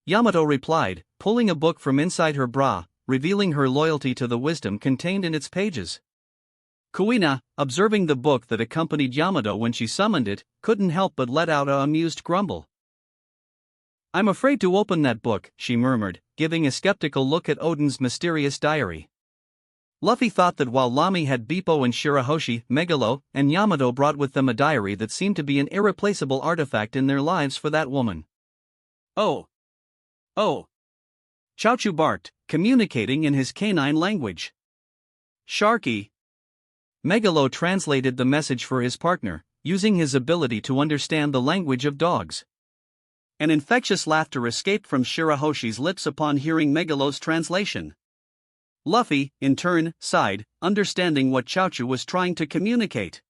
Yamato replied, pulling a book from inside her bra, revealing her loyalty to the wisdom contained in its pages. Kuina, observing the book that accompanied Yamato when she summoned it, couldn't help but let out an amused grumble. "I'm afraid to open that book," she murmured, giving a skeptical look at Odin's mysterious diary. Luffy thought that while Lami had Bippo and Shirahoshi, Megalo, and Yamato brought with them a diary that seemed to be an irreplaceable artifact in their lives for that woman. "Oh! Oh!" Chaochu barked, communicating in his canine language. "Sharky!" Megalo translated the message for his partner, using his ability to understand the language of dogs. An infectious laughter escaped from Shirahoshi's lips upon hearing Megalo's translation. Luffy, in turn, sighed, understanding what Chaochu was trying to communicate.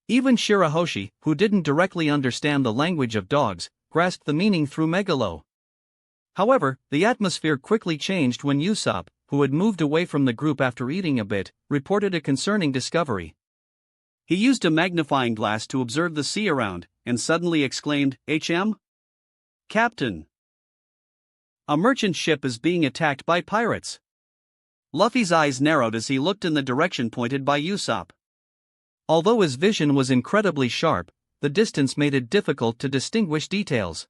Even Shirahoshi, who didn't directly understand the language of dogs, grasped the meaning through Megalo. However, the atmosphere quickly changed when Usopp, who had moved away from the group after eating a bit, reported a concerning discovery. He used a magnifying glass to observe the sea around, and suddenly exclaimed, "HM? Captain! A merchant ship is being attacked by pirates." Luffy's eyes narrowed as he looked in the direction pointed by Usopp. Although his vision was incredibly sharp, the distance made it difficult to distinguish details.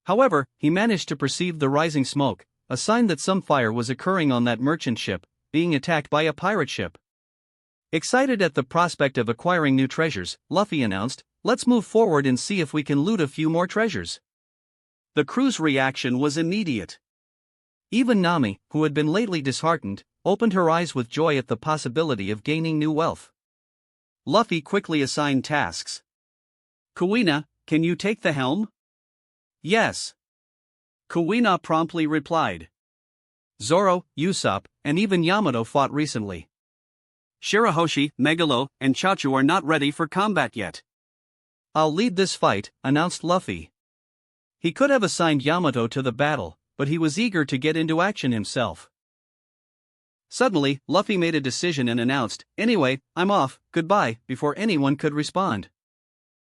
However, he managed to perceive the rising smoke, a sign that some fire was occurring on that merchant ship, being attacked by a pirate ship. Excited at the prospect of acquiring new treasures, Luffy announced, "Let's move forward and see if we can loot a few more treasures." The crew's reaction was immediate. Even Nami, who had been lately disheartened, opened her eyes with joy at the possibility of gaining new wealth. Luffy quickly assigned tasks. "Kuina, can you take the helm?" "Yes." Kuina promptly replied. "Zoro, Usopp, and even Yamato fought recently. Shirahoshi, Megalo, and Chachu are not ready for combat yet." "I'll lead this fight," announced Luffy. He could have assigned Yamato to the battle, but he was eager to get into action himself. Suddenly, Luffy made a decision and announced, "Anyway, I'm off, goodbye," before anyone could respond.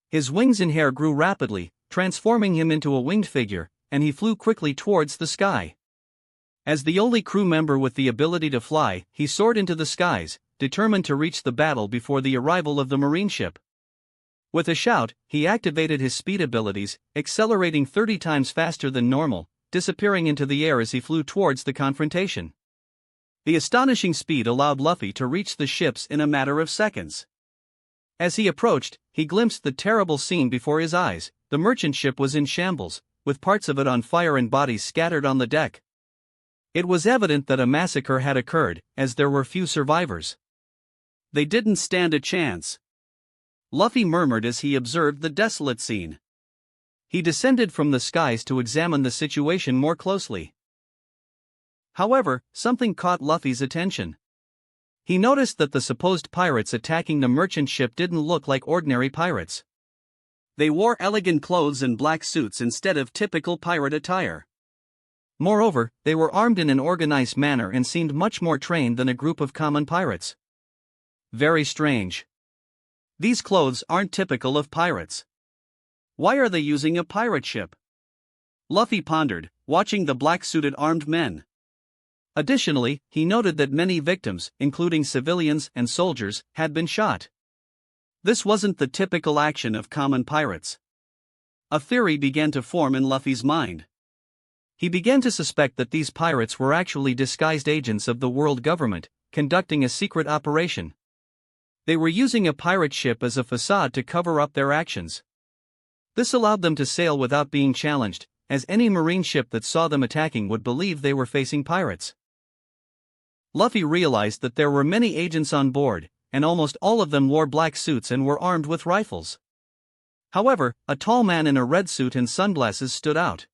His wings and hair grew rapidly, transforming him into a winged figure, and he flew quickly towards the sky. As the only crew member with the ability to fly, he soared into the skies, determined to reach the battle before the arrival of the marine ship. With a shout, he activated his speed abilities, accelerating 30 times faster than normal, disappearing into the air as he flew towards the confrontation. The astonishing speed allowed Luffy to reach the ships in a matter of seconds. As he approached, he glimpsed the terrible scene before his eyes. The merchant ship was in shambles, with parts of it on fire and bodies scattered on the deck. It was evident that a massacre had occurred, as there were few survivors. They didn't stand a chance. Luffy murmured as he observed the desolate scene. He descended from the skies to examine the situation more closely. However, something caught Luffy's attention. He noticed that the supposed pirates attacking the merchant ship didn't look like ordinary pirates. They wore elegant clothes and black suits instead of typical pirate attire. Moreover, they were armed in an organized manner and seemed much more trained than a group of common pirates. Very strange. These clothes aren't typical of pirates. Why are they using a pirate ship? Luffy pondered, watching the black-suited armed men. Additionally, he noted that many victims, including civilians and soldiers, had been shot. This wasn't the typical action of common pirates. A theory began to form in Luffy's mind. He began to suspect that these pirates were actually disguised agents of the world government, conducting a secret operation. They were using a pirate ship as a facade to cover up their actions. This allowed them to sail without being challenged, as any marine ship that saw them attacking would believe they were facing pirates. Luffy realized that there were many agents on board, and almost all of them wore black suits and were armed with rifles. However, a tall man in a red suit and sunglasses stood out.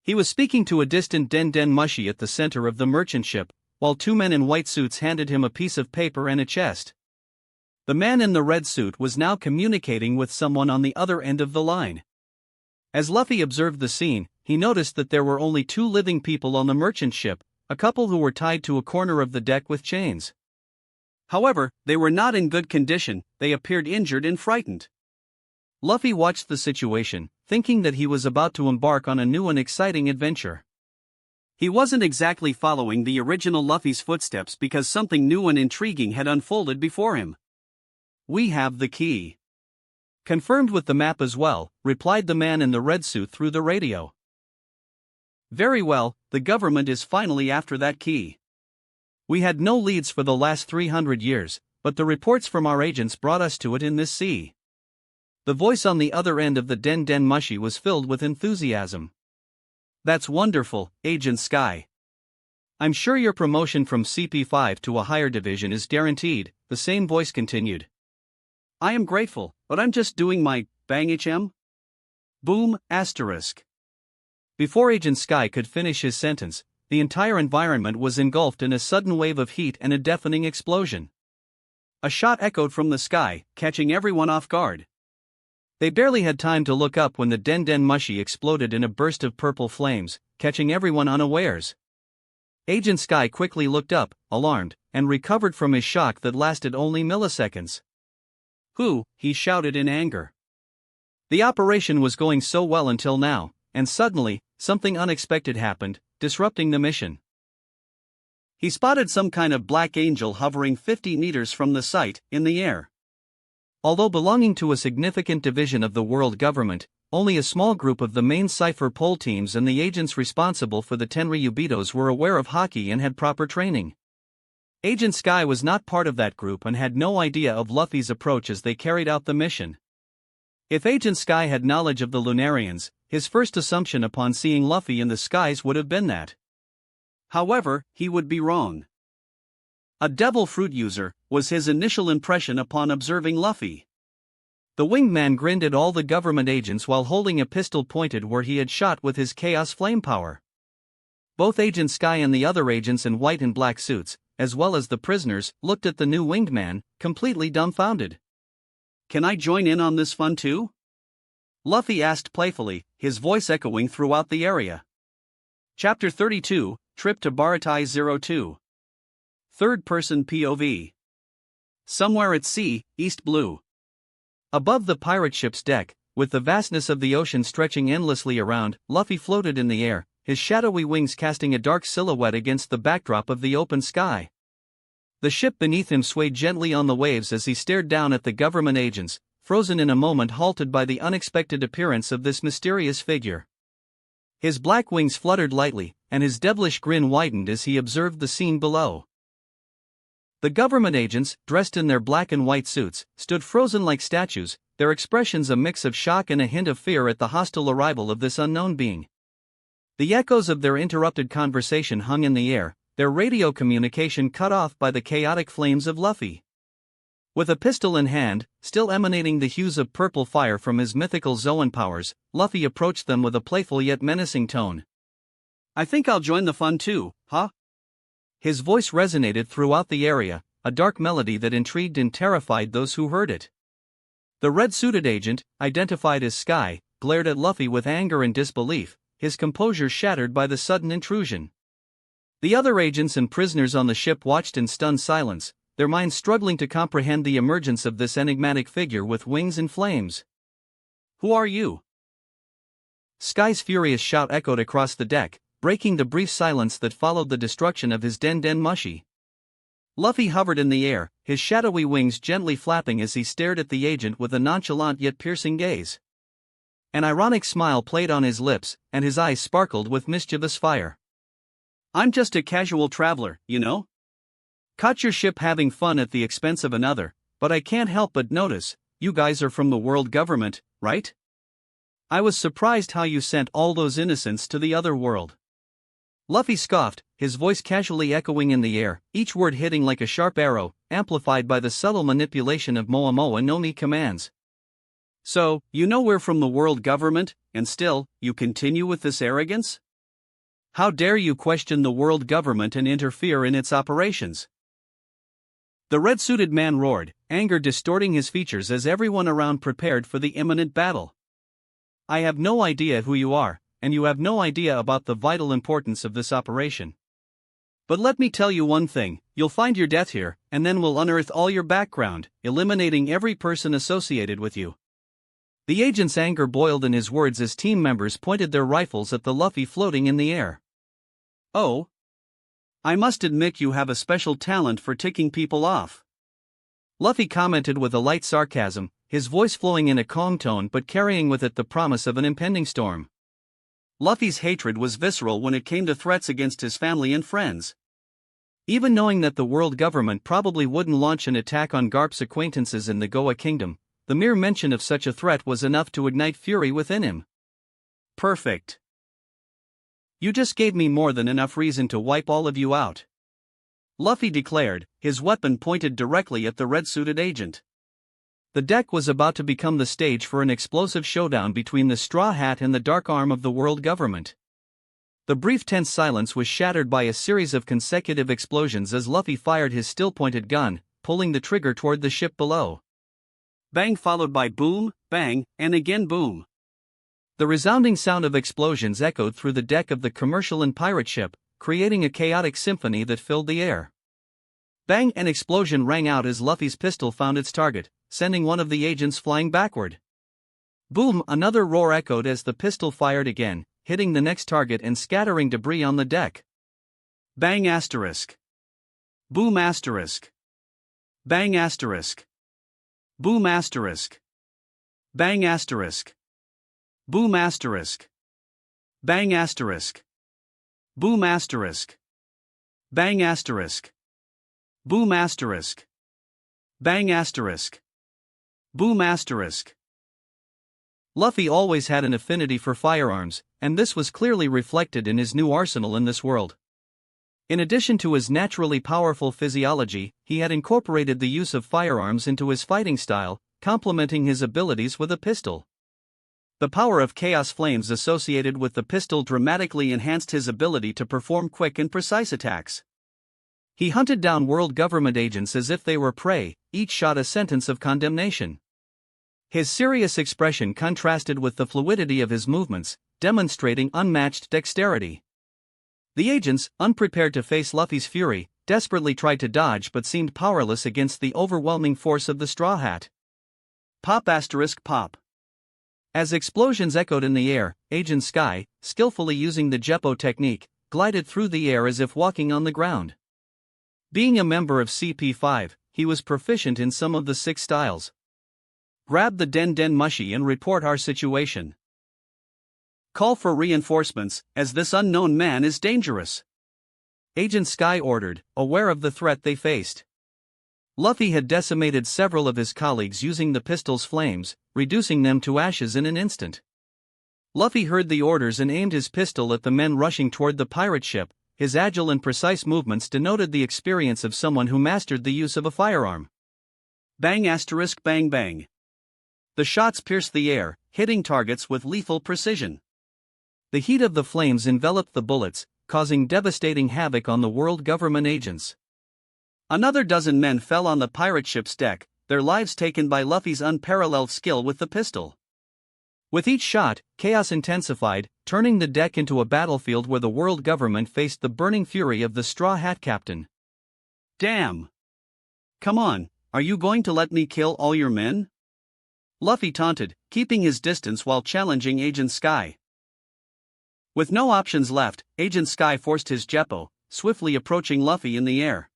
He was speaking to a distant Den Mushi at the center of the merchant ship, while two men in white suits handed him a piece of paper and a chest. The man in the red suit was now communicating with someone on the other end of the line. As Luffy observed the scene, he noticed that there were only two living people on the merchant ship, a couple who were tied to a corner of the deck with chains. However, they were not in good condition, they appeared injured and frightened. Luffy watched the situation, thinking that he was about to embark on a new and exciting adventure. He wasn't exactly following the original Luffy's footsteps because something new and intriguing had unfolded before him. "We have the key." "Confirmed with the map as well," replied the man in the red suit through the radio. "Very well, the government is finally after that key. We had no leads for the last 300 years, but the reports from our agents brought us to it in this sea." The voice on the other end of the Den Mushi was filled with enthusiasm. "That's wonderful, Agent Sky. I'm sure your promotion from CP5 to a higher division is guaranteed," the same voice continued. "I am grateful, but I'm just doing my bang HM? Boom, asterisk." Before Agent Sky could finish his sentence, the entire environment was engulfed in a sudden wave of heat and a deafening explosion. A shot echoed from the sky, catching everyone off guard. They barely had time to look up when the Den Mushi exploded in a burst of purple flames, catching everyone unawares. Agent Sky quickly looked up, alarmed, and recovered from his shock that lasted only milliseconds. "Who?" he shouted in anger. The operation was going so well until now, and suddenly, something unexpected happened, disrupting the mission. He spotted some kind of black angel hovering 50 meters from the site, in the air. Although belonging to a significant division of the world government, only a small group of the main Cypher pole teams and the agents responsible for the Tenryubitos were aware of Haki and had proper training. Agent Sky was not part of that group and had no idea of Luffy's approach as they carried out the mission. If Agent Sky had knowledge of the Lunarians, his first assumption upon seeing Luffy in the skies would have been that. However, he would be wrong. A devil fruit user was his initial impression upon observing Luffy. The winged man grinned at all the government agents while holding a pistol pointed where he had shot with his chaos flame power. Both Agent Sky and the other agents in white and black suits, as well as the prisoners, looked at the new winged man, completely dumbfounded. "Can I join in on this fun too?" Luffy asked playfully, his voice echoing throughout the area. Chapter 32, Trip to Baratai 02. Third-person POV. Somewhere at sea, East Blue. Above the pirate ship's deck, with the vastness of the ocean stretching endlessly around, Luffy floated in the air, his shadowy wings casting a dark silhouette against the backdrop of the open sky. The ship beneath him swayed gently on the waves as he stared down at the government agents, frozen in a moment, halted by the unexpected appearance of this mysterious figure. His black wings fluttered lightly, and his devilish grin widened as he observed the scene below. The government agents, dressed in their black and white suits, stood frozen like statues, their expressions a mix of shock and a hint of fear at the hostile arrival of this unknown being. The echoes of their interrupted conversation hung in the air, their radio communication cut off by the chaotic flames of Luffy. With a pistol in hand, still emanating the hues of purple fire from his mythical Zoan powers, Luffy approached them with a playful yet menacing tone. "I think I'll join the fun too, huh?" His voice resonated throughout the area, a dark melody that intrigued and terrified those who heard it. The red-suited agent, identified as Sky, glared at Luffy with anger and disbelief, his composure shattered by the sudden intrusion. The other agents and prisoners on the ship watched in stunned silence, their minds struggling to comprehend the emergence of this enigmatic figure with wings and flames. "Who are you?" Sky's furious shout echoed across the deck, breaking the brief silence that followed the destruction of his Den Den Mushi. Luffy hovered in the air, his shadowy wings gently flapping as he stared at the agent with a nonchalant yet piercing gaze. An ironic smile played on his lips, and his eyes sparkled with mischievous fire. "I'm just a casual traveler, you know? Caught your ship having fun at the expense of another, but I can't help but notice, you guys are from the world government, right? I was surprised how you sent all those innocents to the other world." Luffy scoffed, his voice casually echoing in the air, each word hitting like a sharp arrow, amplified by the subtle manipulation of Momoa no Mi commands. "So, you know we're from the world government, and still, you continue with this arrogance? How dare you question the world government and interfere in its operations?" The red-suited man roared, anger distorting his features as everyone around prepared for the imminent battle. "I have no idea who you are, and you have no idea about the vital importance of this operation. But let me tell you one thing, you'll find your death here, and then we'll unearth all your background, eliminating every person associated with you." The agent's anger boiled in his words as team members pointed their rifles at the Luffy floating in the air. "Oh? I must admit you have a special talent for ticking people off," Luffy commented with a light sarcasm, his voice flowing in a calm tone but carrying with it the promise of an impending storm. Luffy's hatred was visceral when it came to threats against his family and friends. Even knowing that the world government probably wouldn't launch an attack on Garp's acquaintances in the Goa Kingdom, the mere mention of such a threat was enough to ignite fury within him. "Perfect. You just gave me more than enough reason to wipe all of you out," Luffy declared, his weapon pointed directly at the red-suited agent. The deck was about to become the stage for an explosive showdown between the Straw Hat and the dark arm of the world government. The brief tense silence was shattered by a series of consecutive explosions as Luffy fired his still-pointed gun, pulling the trigger toward the ship below. Bang followed by boom, bang, and again boom. The resounding sound of explosions echoed through the deck of the commercial and pirate ship, creating a chaotic symphony that filled the air. Bang, an explosion rang out as Luffy's pistol found its target, sending one of the agents flying backward. Boom, another roar echoed as the pistol fired again, hitting the next target and scattering debris on the deck. Bang asterisk. Boom asterisk. Bang asterisk. Boom asterisk. Bang asterisk. Boom asterisk. Bang asterisk. Boom asterisk. Bang asterisk. Boom asterisk. Bang asterisk. Boom asterisk. Luffy always had an affinity for firearms, and this was clearly reflected in his new arsenal in this world. In addition to his naturally powerful physiology, he had incorporated the use of firearms into his fighting style, complementing his abilities with a pistol. The power of chaos flames associated with the pistol dramatically enhanced his ability to perform quick and precise attacks. He hunted down world government agents as if they were prey, each shot a sentence of condemnation. His serious expression contrasted with the fluidity of his movements, demonstrating unmatched dexterity. The agents, unprepared to face Luffy's fury, desperately tried to dodge but seemed powerless against the overwhelming force of the Straw Hat. Pop asterisk pop. As explosions echoed in the air, Agent Sky, skillfully using the Jeppo technique, glided through the air as if walking on the ground. Being a member of CP5, he was proficient in some of the 6 styles. Grab the Den Mushi and report our situation. Call for reinforcements, as this unknown man is dangerous. Agent Sky ordered, aware of the threat they faced. Luffy had decimated several of his colleagues using the pistol's flames, reducing them to ashes in an instant. Luffy heard the orders and aimed his pistol at the men rushing toward the pirate ship. His agile and precise movements denoted the experience of someone who mastered the use of a firearm. Bang asterisk bang bang. The shots pierced the air, hitting targets with lethal precision. The heat of the flames enveloped the bullets, causing devastating havoc on the world government agents. Another dozen men fell on the pirate ship's deck, their lives taken by Luffy's unparalleled skill with the pistol. With each shot, chaos intensified, turning the deck into a battlefield where the world government faced the burning fury of the Straw Hat Captain. Damn! Come on, are you going to let me kill all your men? Luffy taunted, keeping his distance while challenging Agent Sky. With no options left, Agent Sky forced his Jeppo, swiftly approaching Luffy in the air.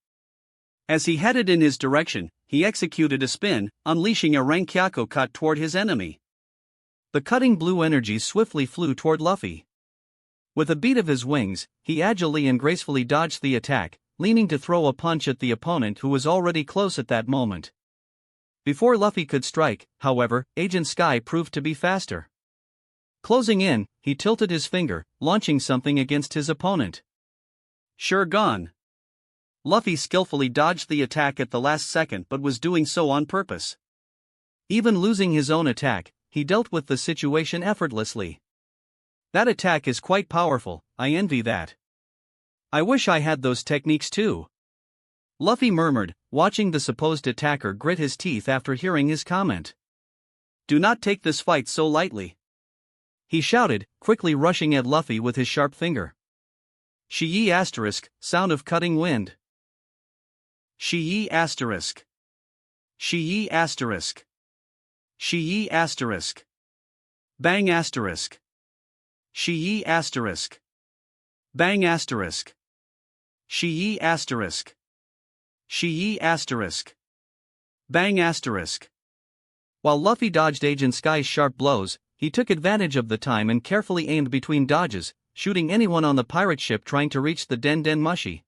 As he headed in his direction, he executed a spin, unleashing a Rankyaku cut toward his enemy. The cutting blue energy swiftly flew toward Luffy. With a beat of his wings, he agilely and gracefully dodged the attack, leaning to throw a punch at the opponent who was already close at that moment. Before Luffy could strike, however, Agent Sky proved to be faster. Closing in, he tilted his finger, launching something against his opponent. Sure gone. Luffy skillfully dodged the attack at the last second but was doing so on purpose. Even losing his own attack, he dealt with the situation effortlessly. That attack is quite powerful, I envy that. I wish I had those techniques too. Luffy murmured, watching the supposed attacker grit his teeth after hearing his comment. Do not take this fight so lightly. He shouted, quickly rushing at Luffy with his sharp finger. Shi asterisk, sound of cutting wind. Shi asterisk. Shi asterisk. Shi asterisk. Bang asterisk. Shi asterisk. Bang asterisk. Shi asterisk. Shi asterisk. Bang asterisk. While Luffy dodged Agent Sky's sharp blows, he took advantage of the time and carefully aimed between dodges, shooting anyone on the pirate ship trying to reach the Den Mushi.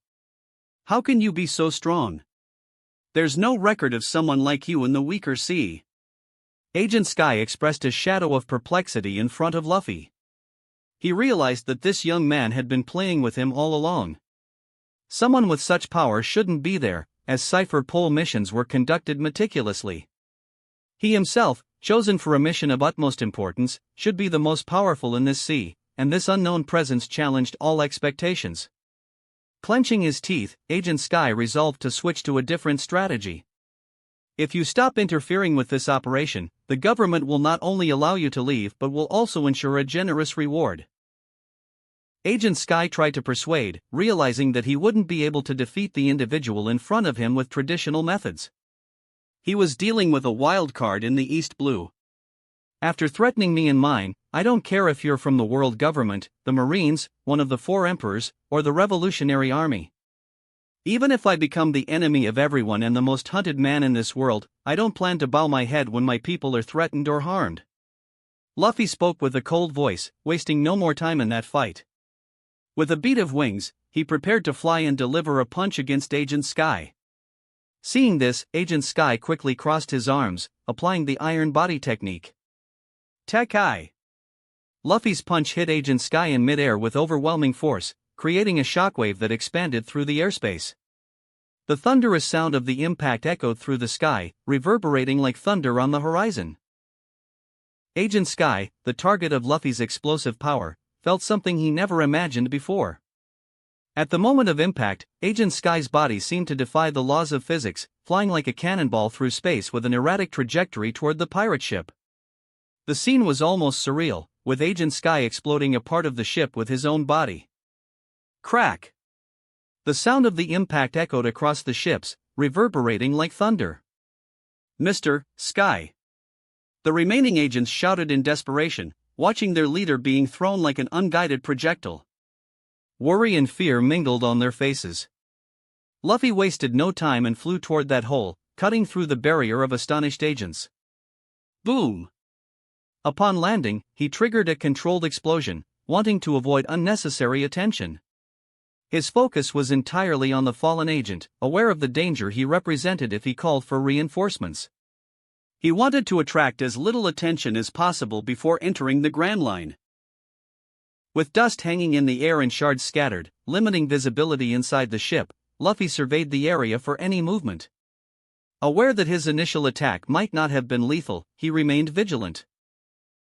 How can you be so strong? There's no record of someone like you in the weaker sea. Agent Sky expressed a shadow of perplexity in front of Luffy. He realized that this young man had been playing with him all along. Someone with such power shouldn't be there, as Cipher Pole missions were conducted meticulously. He himself, chosen for a mission of utmost importance, should be the most powerful in this sea, and this unknown presence challenged all expectations. Clenching his teeth, Agent Sky resolved to switch to a different strategy. If you stop interfering with this operation, the government will not only allow you to leave but will also ensure a generous reward. Agent Sky tried to persuade, realizing that he wouldn't be able to defeat the individual in front of him with traditional methods. He was dealing with a wild card in the East Blue. After threatening me and mine, I don't care if you're from the world government, the Marines, one of the 4 emperors, or the Revolutionary Army. Even if I become the enemy of everyone and the most hunted man in this world, I don't plan to bow my head when my people are threatened or harmed. Luffy spoke with a cold voice, wasting no more time in that fight. With a beat of wings, he prepared to fly and deliver a punch against Agent Sky. Seeing this, Agent Sky quickly crossed his arms, applying the iron body technique. Tech-Eye. Luffy's punch hit Agent Sky in midair with overwhelming force, creating a shockwave that expanded through the airspace. The thunderous sound of the impact echoed through the sky, reverberating like thunder on the horizon. Agent Sky, the target of Luffy's explosive power, felt something he never imagined before. At the moment of impact, Agent Sky's body seemed to defy the laws of physics, flying like a cannonball through space with an erratic trajectory toward the pirate ship. The scene was almost surreal, with Agent Sky exploding a part of the ship with his own body. Crack! The sound of the impact echoed across the ships, reverberating like thunder. Mr. Sky! The remaining agents shouted in desperation, watching their leader being thrown like an unguided projectile. Worry and fear mingled on their faces. Luffy wasted no time and flew toward that hole, cutting through the barrier of astonished agents. Boom! Upon landing, he triggered a controlled explosion, wanting to avoid unnecessary attention. His focus was entirely on the fallen agent, aware of the danger he represented if he called for reinforcements. He wanted to attract as little attention as possible before entering the Grand Line. With dust hanging in the air and shards scattered, limiting visibility inside the ship, Luffy surveyed the area for any movement. Aware that his initial attack might not have been lethal, he remained vigilant.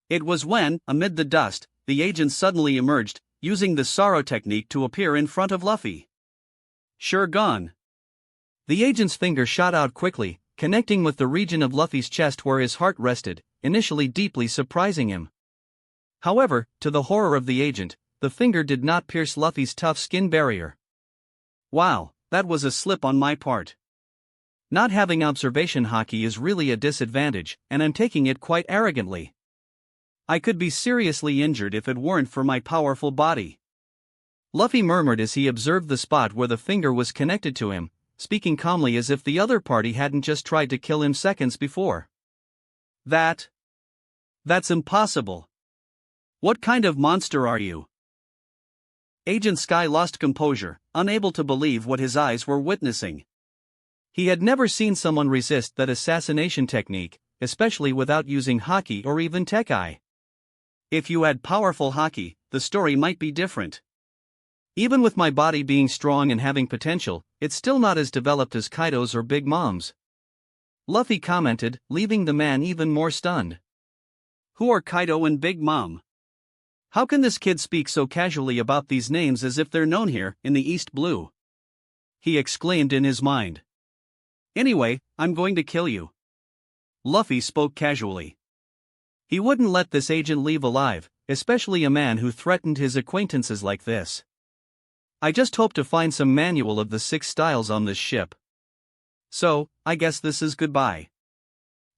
It was when, amid the dust, the agent suddenly emerged, using the Sorrow technique to appear in front of Luffy. Sure gone. The agent's finger shot out quickly, connecting with the region of Luffy's chest where his heart rested, initially deeply surprising him. However, to the horror of the agent, the finger did not pierce Luffy's tough skin barrier. Wow, that was a slip on my part. Not having observation haki is really a disadvantage, and I'm taking it quite arrogantly. I could be seriously injured if it weren't for my powerful body. Luffy murmured as he observed the spot where the finger was connected to him, speaking calmly as if the other party hadn't just tried to kill him seconds before. That's impossible. What kind of monster are you? Agent Sky lost composure, unable to believe what his eyes were witnessing. He had never seen someone resist that assassination technique, especially without using haki or even tech-eye. If you had powerful haki, the story might be different. Even with my body being strong and having potential, it's still not as developed as Kaido's or Big Mom's. Luffy commented, leaving the man even more stunned. Who are Kaido and Big Mom? How can this kid speak so casually about these names as if they're known here, in the East Blue? He exclaimed in his mind. Anyway, I'm going to kill you. Luffy spoke casually. He wouldn't let this agent leave alive, especially a man who threatened his acquaintances like this. I just hope to find some manual of the 6 styles on this ship. So, I guess this is goodbye.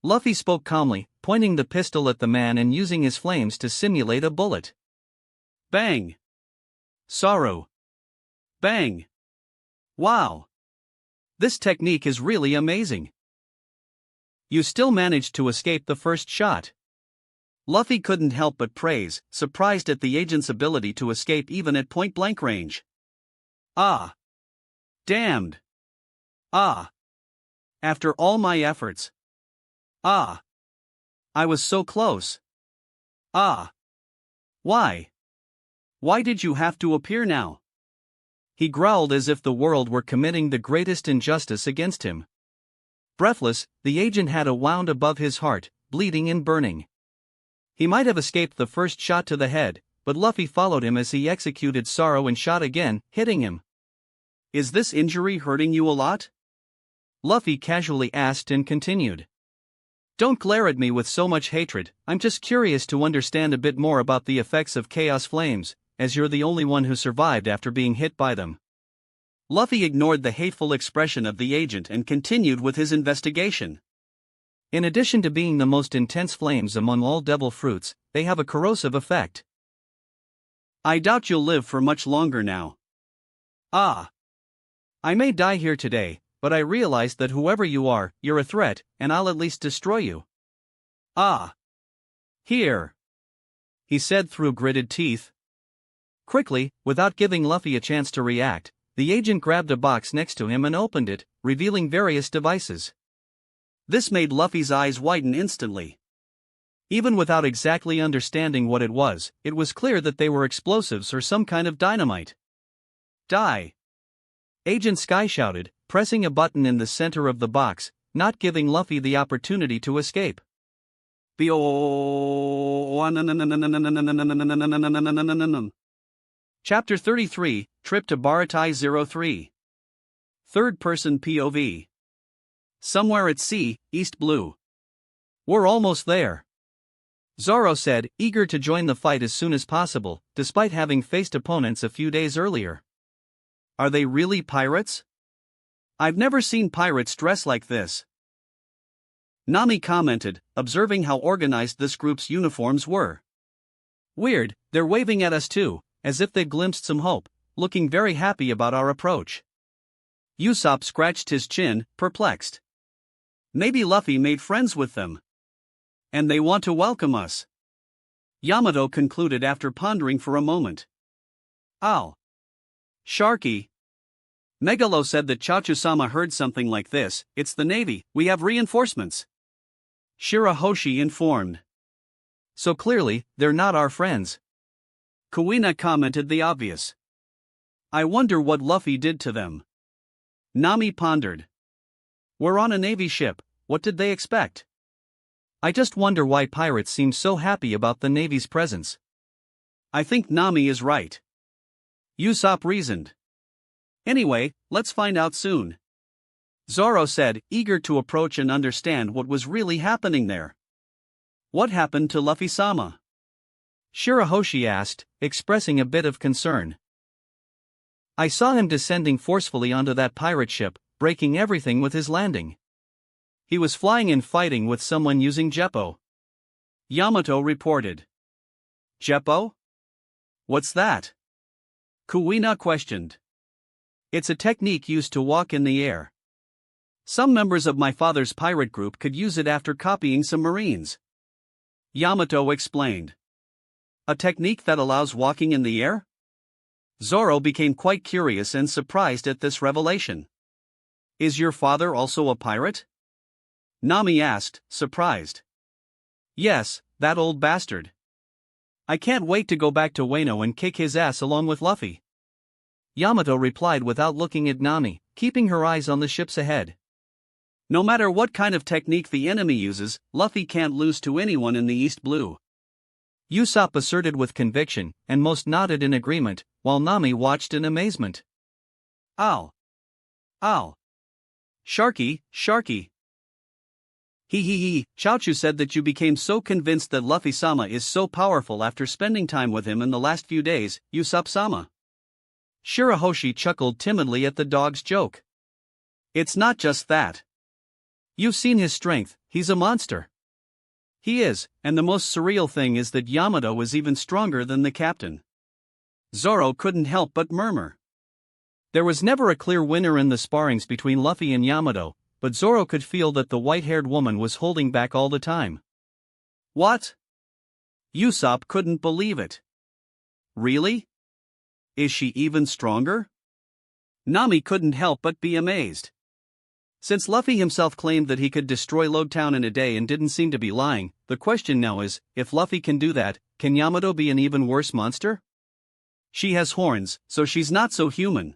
Luffy spoke calmly, pointing the pistol at the man and using his flames to simulate a bullet. Bang! Sorrow! Bang! Wow! This technique is really amazing. You still managed to escape the first shot. Luffy couldn't help but praise, surprised at the agent's ability to escape even at point-blank range. Ah! Damned! Ah! After all my efforts. Ah! I was so close. Ah! Why? Why did you have to appear now? He growled as if the world were committing the greatest injustice against him. Breathless, the agent had a wound above his heart, bleeding and burning. He might have escaped the first shot to the head, but Luffy followed him as he executed Sorrow and shot again, hitting him. Is this injury hurting you a lot? Luffy casually asked and continued. Don't glare at me with so much hatred, I'm just curious to understand a bit more about the effects of Chaos Flames, as you're the only one who survived after being hit by them. Luffy ignored the hateful expression of the agent and continued with his investigation. In addition to being the most intense flames among all devil fruits, they have a corrosive effect. I doubt you'll live for much longer now. Ah! I may die here today, but I realize that whoever you are, you're a threat, and I'll at least destroy you. Ah! Here! he said through gritted teeth. Quickly, without giving Luffy a chance to react, the agent grabbed a box next to him and opened it, revealing various devices. This made Luffy's eyes widen instantly. Even without exactly understanding what it was clear that they were explosives or some kind of dynamite. Die! Agent Sky shouted, pressing a button in the center of the box, not giving Luffy the opportunity to escape. Chapter 33, Trip to Baratai 03. Third-person POV. Somewhere at sea, East Blue. We're almost there. Zoro said, eager to join the fight as soon as possible, despite having faced opponents a few days earlier. Are they really pirates? I've never seen pirates dress like this. Nami commented, observing how organized this group's uniforms were. Weird, they're waving at us too, as if they glimpsed some hope, looking very happy about our approach. Usopp scratched his chin, perplexed. Maybe Luffy made friends with them. And they want to welcome us. Yamato concluded after pondering for a moment. Ow. Sharky. Megalo said that Chachu-sama heard something like this, it's the Navy, we have reinforcements. Shirahoshi informed. So clearly, they're not our friends. Kuina commented the obvious. I wonder what Luffy did to them. Nami pondered. We're on a Navy ship, what did they expect? I just wonder why pirates seem so happy about the Navy's presence. I think Nami is right. Usopp reasoned. Anyway, let's find out soon. Zoro said, eager to approach and understand what was really happening there. What happened to Luffy-sama? Shirahoshi asked, expressing a bit of concern. I saw him descending forcefully onto that pirate ship, breaking everything with his landing. He was flying and fighting with someone using Jeppo. Yamato reported. Jeppo? What's that? Kuina questioned. It's a technique used to walk in the air. Some members of my father's pirate group could use it after copying some Marines. Yamato explained. A technique that allows walking in the air? Zoro became quite curious and surprised at this revelation. Is your father also a pirate? Nami asked, surprised. Yes, that old bastard. I can't wait to go back to Wano and kick his ass along with Luffy. Yamato replied without looking at Nami, keeping her eyes on the ships ahead. No matter what kind of technique the enemy uses, Luffy can't lose to anyone in the East Blue. Usopp asserted with conviction, and most nodded in agreement, while Nami watched in amazement. Ow. Ow. Sharky, Sharky. Chaochu said that you became so convinced that Luffy-sama is so powerful after spending time with him in the last few days, Usopp-sama. Shirahoshi chuckled timidly at the dog's joke. It's not just that. You've seen his strength, he's a monster. He is, and the most surreal thing is that Yamato is even stronger than the captain. Zoro couldn't help but murmur. There was never a clear winner in the sparrings between Luffy and Yamato, but Zoro could feel that the white-haired woman was holding back all the time. What? Usopp couldn't believe it. Really? Is she even stronger? Nami couldn't help but be amazed. Since Luffy himself claimed that he could destroy Lode Town in a day and didn't seem to be lying, the question now is, if Luffy can do that, can Yamato be an even worse monster? She has horns, so she's not so human.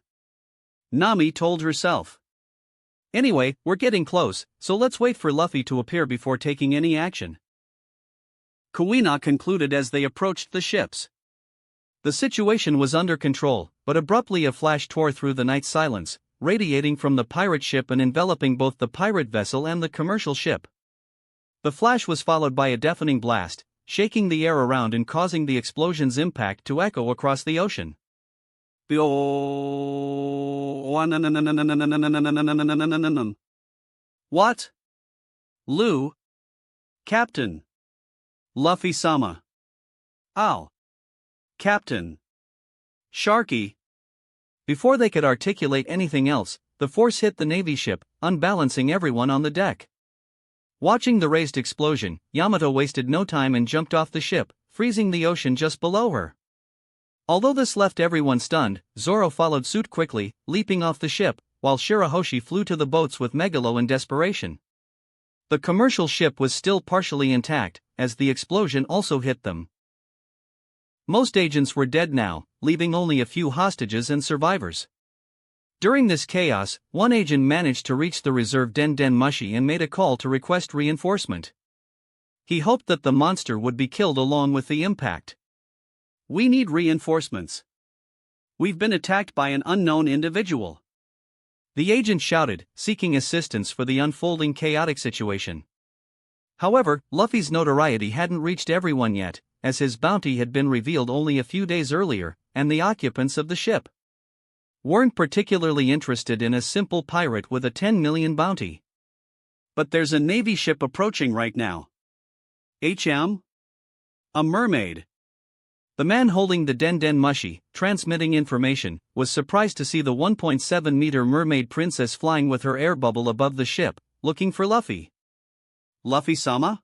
Nami told herself. Anyway, we're getting close, so let's wait for Luffy to appear before taking any action. Kuina concluded as they approached the ships. The situation was under control, but abruptly a flash tore through the night silence, radiating from the pirate ship and enveloping both the pirate vessel and the commercial ship. The flash was followed by a deafening blast, shaking the air around and causing the explosion's impact to echo across the ocean. What? Lu? Captain? Luffy-sama. Ow. Captain. Sharky. Before they could articulate anything else, the force hit the Navy ship, unbalancing everyone on the deck. Watching the raised explosion, Yamato wasted no time and jumped off the ship, freezing the ocean just below her. Although this left everyone stunned, Zoro followed suit quickly, leaping off the ship, while Shirahoshi flew to the boats with Megalo in desperation. The commercial ship was still partially intact, as the explosion also hit them. Most agents were dead now, leaving only a few hostages and survivors. During this chaos, one agent managed to reach the reserve Den Den Mushi and made a call to request reinforcement. He hoped that the monster would be killed along with the impact. We need reinforcements. We've been attacked by an unknown individual. The agent shouted, seeking assistance for the unfolding chaotic situation. However, Luffy's notoriety hadn't reached everyone yet, as his bounty had been revealed only a few days earlier, and the occupants of the ship weren't particularly interested in a simple pirate with a 10 million bounty. But there's a Navy ship approaching right now. HM? A mermaid. The man holding the Den Den Mushi, transmitting information, was surprised to see the 1.7-meter mermaid princess flying with her air bubble above the ship, looking for Luffy. Luffy-sama?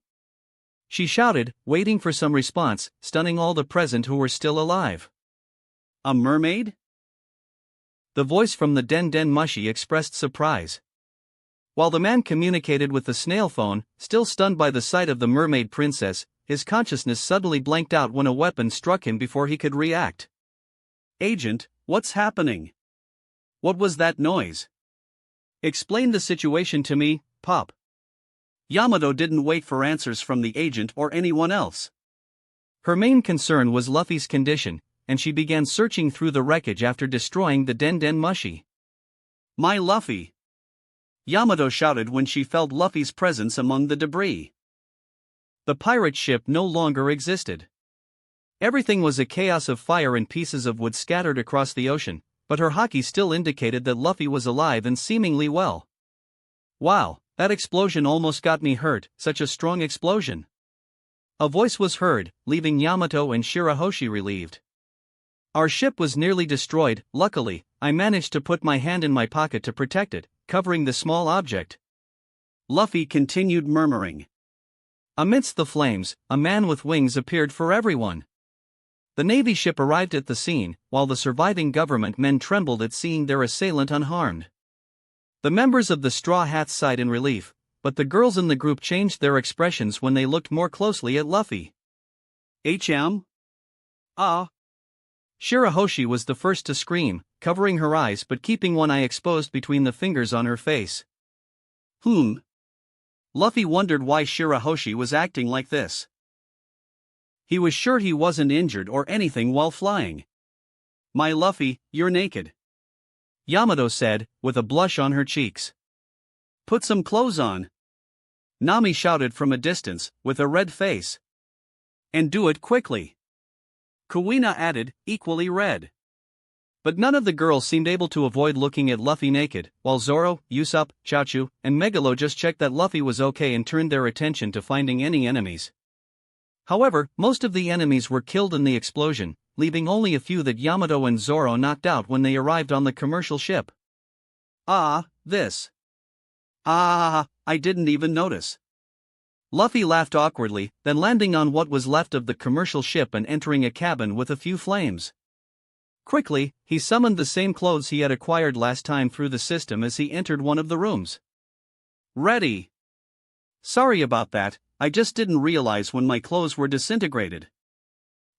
She shouted, waiting for some response, stunning all the present who were still alive. A mermaid? The voice from the Den Den Mushi expressed surprise. While the man communicated with the snail phone, still stunned by the sight of the mermaid princess, his consciousness suddenly blanked out when a weapon struck him before he could react. Agent, what's happening? What was that noise? Explain the situation to me, Pop. Yamato didn't wait for answers from the agent or anyone else. Her main concern was Luffy's condition, and she began searching through the wreckage after destroying the Den Den Mushi. My Luffy! Yamato shouted when she felt Luffy's presence among the debris. The pirate ship no longer existed. Everything was a chaos of fire and pieces of wood scattered across the ocean, but her haki still indicated that Luffy was alive and seemingly well. Wow, that explosion almost got me hurt, such a strong explosion. A voice was heard, leaving Yamato and Shirahoshi relieved. Our ship was nearly destroyed. Luckily, I managed to put my hand in my pocket to protect it, covering the small object. Luffy continued murmuring. Amidst the flames, a man with wings appeared for everyone. The Navy ship arrived at the scene, while the surviving government men trembled at seeing their assailant unharmed. The members of the Straw Hats sighed in relief, but the girls in the group changed their expressions when they looked more closely at Luffy. HM? Shirahoshi was the first to scream, covering her eyes but keeping one eye exposed between the fingers on her face. Luffy wondered why Shirahoshi was acting like this. He was sure he wasn't injured or anything while flying. My Luffy, you're naked. Yamato said, with a blush on her cheeks. Put some clothes on. Nami shouted from a distance, with a red face. And do it quickly. Kuina added, equally red. But none of the girls seemed able to avoid looking at Luffy naked, while Zoro, Usopp, Chachu, and Megalo just checked that Luffy was okay and turned their attention to finding any enemies. However, most of the enemies were killed in the explosion, leaving only a few that Yamato and Zoro knocked out when they arrived on the commercial ship. I didn't even notice. Luffy laughed awkwardly, then landing on what was left of the commercial ship and entering a cabin with a few flames. Quickly, he summoned the same clothes he had acquired last time through the system as he entered one of the rooms. Ready. Sorry about that, I just didn't realize when my clothes were disintegrated.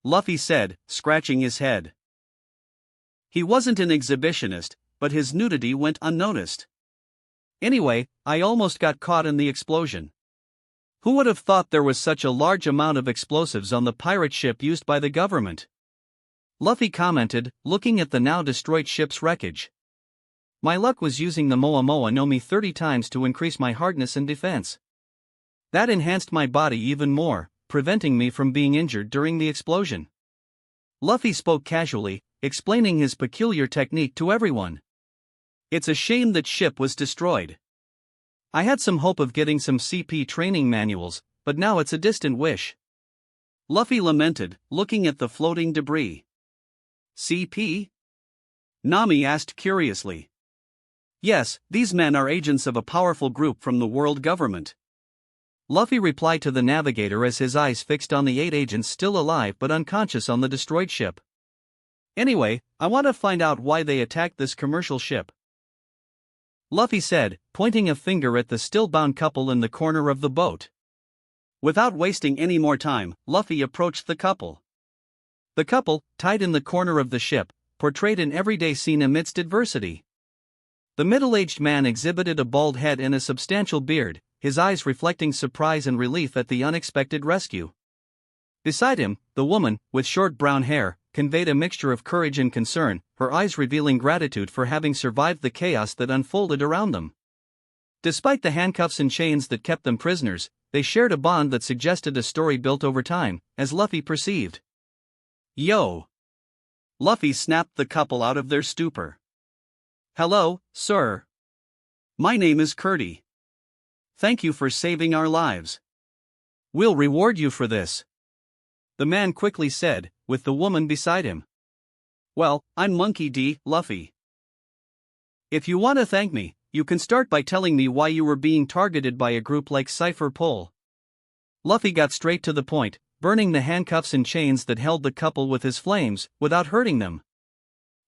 Luffy said, scratching his head. He wasn't an exhibitionist, but his nudity went unnoticed. Anyway, I almost got caught in the explosion. Who would have thought there was such a large amount of explosives on the pirate ship used by the government? Luffy commented, looking at the now destroyed ship's wreckage. My luck was using the Moa Moa no Mi 30 times to increase my hardness and defense. That enhanced my body even more, preventing me from being injured during the explosion. Luffy spoke casually, explaining his peculiar technique to everyone. It's a shame that ship was destroyed. I had some hope of getting some CP training manuals, but now it's a distant wish. Luffy lamented, looking at the floating debris. CP? Nami asked curiously. Yes, these men are agents of a powerful group from the world government. Luffy replied to the navigator as his eyes fixed on the 8 agents still alive but unconscious on the destroyed ship. Anyway, I want to find out why they attacked this commercial ship, Luffy said, pointing a finger at the still-bound couple in the corner of the boat. Without wasting any more time, Luffy approached the couple. The couple, tied in the corner of the ship, portrayed an everyday scene amidst adversity. The middle-aged man exhibited a bald head and a substantial beard, his eyes reflecting surprise and relief at the unexpected rescue. Beside him, the woman, with short brown hair, conveyed a mixture of courage and concern, her eyes revealing gratitude for having survived the chaos that unfolded around them. Despite the handcuffs and chains that kept them prisoners, they shared a bond that suggested a story built over time, as Luffy perceived. Yo! Luffy snapped the couple out of their stupor. Hello, sir. My name is Curdy. Thank you for saving our lives. We'll reward you for this, the man quickly said, with the woman beside him. Well, I'm Monkey D. Luffy. If you want to thank me, you can start by telling me why you were being targeted by a group like Cypher Pole. Luffy got straight to the point, burning the handcuffs and chains that held the couple with his flames, without hurting them.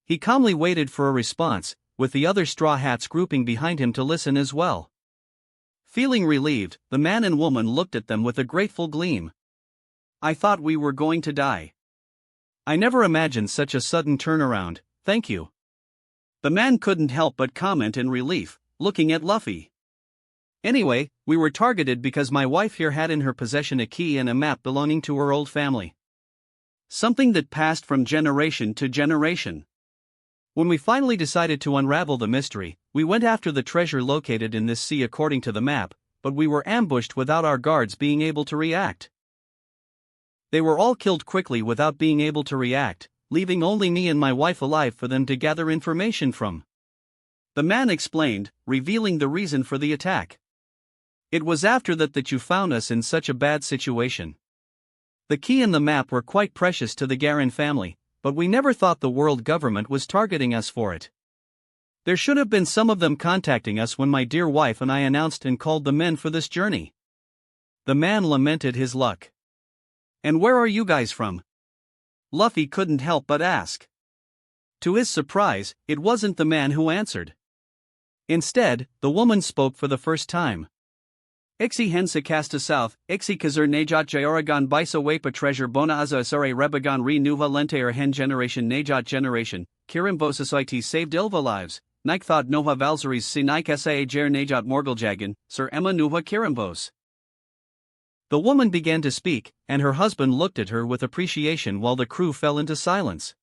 He calmly waited for a response, with the other Straw Hats grouping behind him to listen as well. Feeling relieved, the man and woman looked at them with a grateful gleam. I thought we were going to die. I never imagined such a sudden turnaround, thank you. The man couldn't help but comment in relief, looking at Luffy. Anyway, we were targeted because my wife here had in her possession a key and a map belonging to her old family. Something that passed from generation to generation. When we finally decided to unravel the mystery, we went after the treasure located in this sea according to the map, but we were ambushed without our guards being able to react. They were all killed quickly without being able to react, leaving only me and my wife alive for them to gather information from. The man explained, revealing the reason for the attack. It was after that you found us in such a bad situation. The key and the map were quite precious to the Garen family, but we never thought the world government was targeting us for it. There should have been some of them contacting us when my dear wife and I announced and called the men for this journey. The man lamented his luck. And where are you guys from? Luffy couldn't help but ask. To his surprise, it wasn't the man who answered. Instead, the woman spoke for the first time. Ixi hen sa casta south, Ixi kazur najat jayoragan bisa wapa treasure bona aza asare rebagan re nuva lentair hen generation najat generation, kirimbo society saved ilva lives, Nike thought nova valzaris si Nike sa jer najat morgaljagan, sir Emma nuva kirimbos. The woman began to speak, and her husband looked at her with appreciation while the crew fell into silence.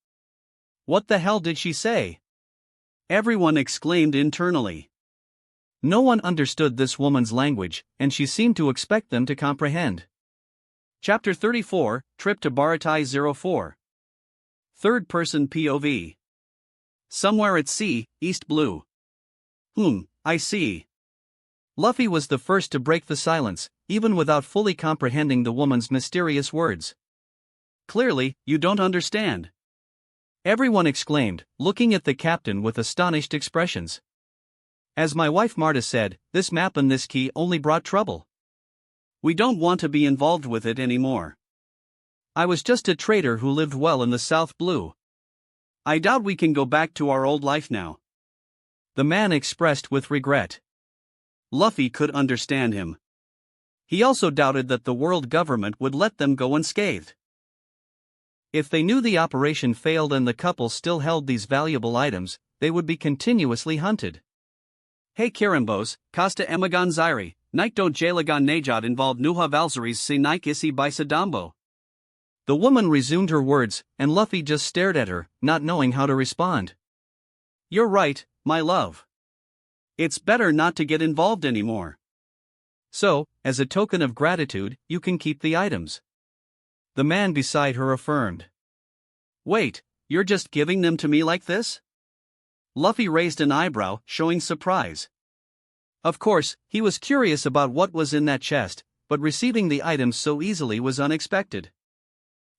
What the hell did she say? Everyone exclaimed internally. No one understood this woman's language, and she seemed to expect them to comprehend. Chapter 34, Trip to Baratai 04. Third-person POV. Somewhere at sea, East Blue. I see. Luffy was the first to break the silence, even without fully comprehending the woman's mysterious words. Clearly, you don't understand. Everyone exclaimed, looking at the captain with astonished expressions. As my wife Marta said, this map and this key only brought trouble. We don't want to be involved with it anymore. I was just a trader who lived well in the South Blue. I doubt we can go back to our old life now. The man expressed with regret. Luffy could understand him. He also doubted that the world government would let them go unscathed. If they knew the operation failed and the couple still held these valuable items, they would be continuously hunted. Hey Kirimbos, Costa Emagan Zairi, Nike don't Jalagan Najat involved Nuha Valzaris si Nike isi Bisadambo. The woman resumed her words, and Luffy just stared at her, not knowing how to respond. You're right, my love. It's better not to get involved anymore. So, as a token of gratitude, you can keep the items. The man beside her affirmed. Wait, you're just giving them to me like this? Luffy raised an eyebrow, showing surprise. Of course, he was curious about what was in that chest, but receiving the items so easily was unexpected.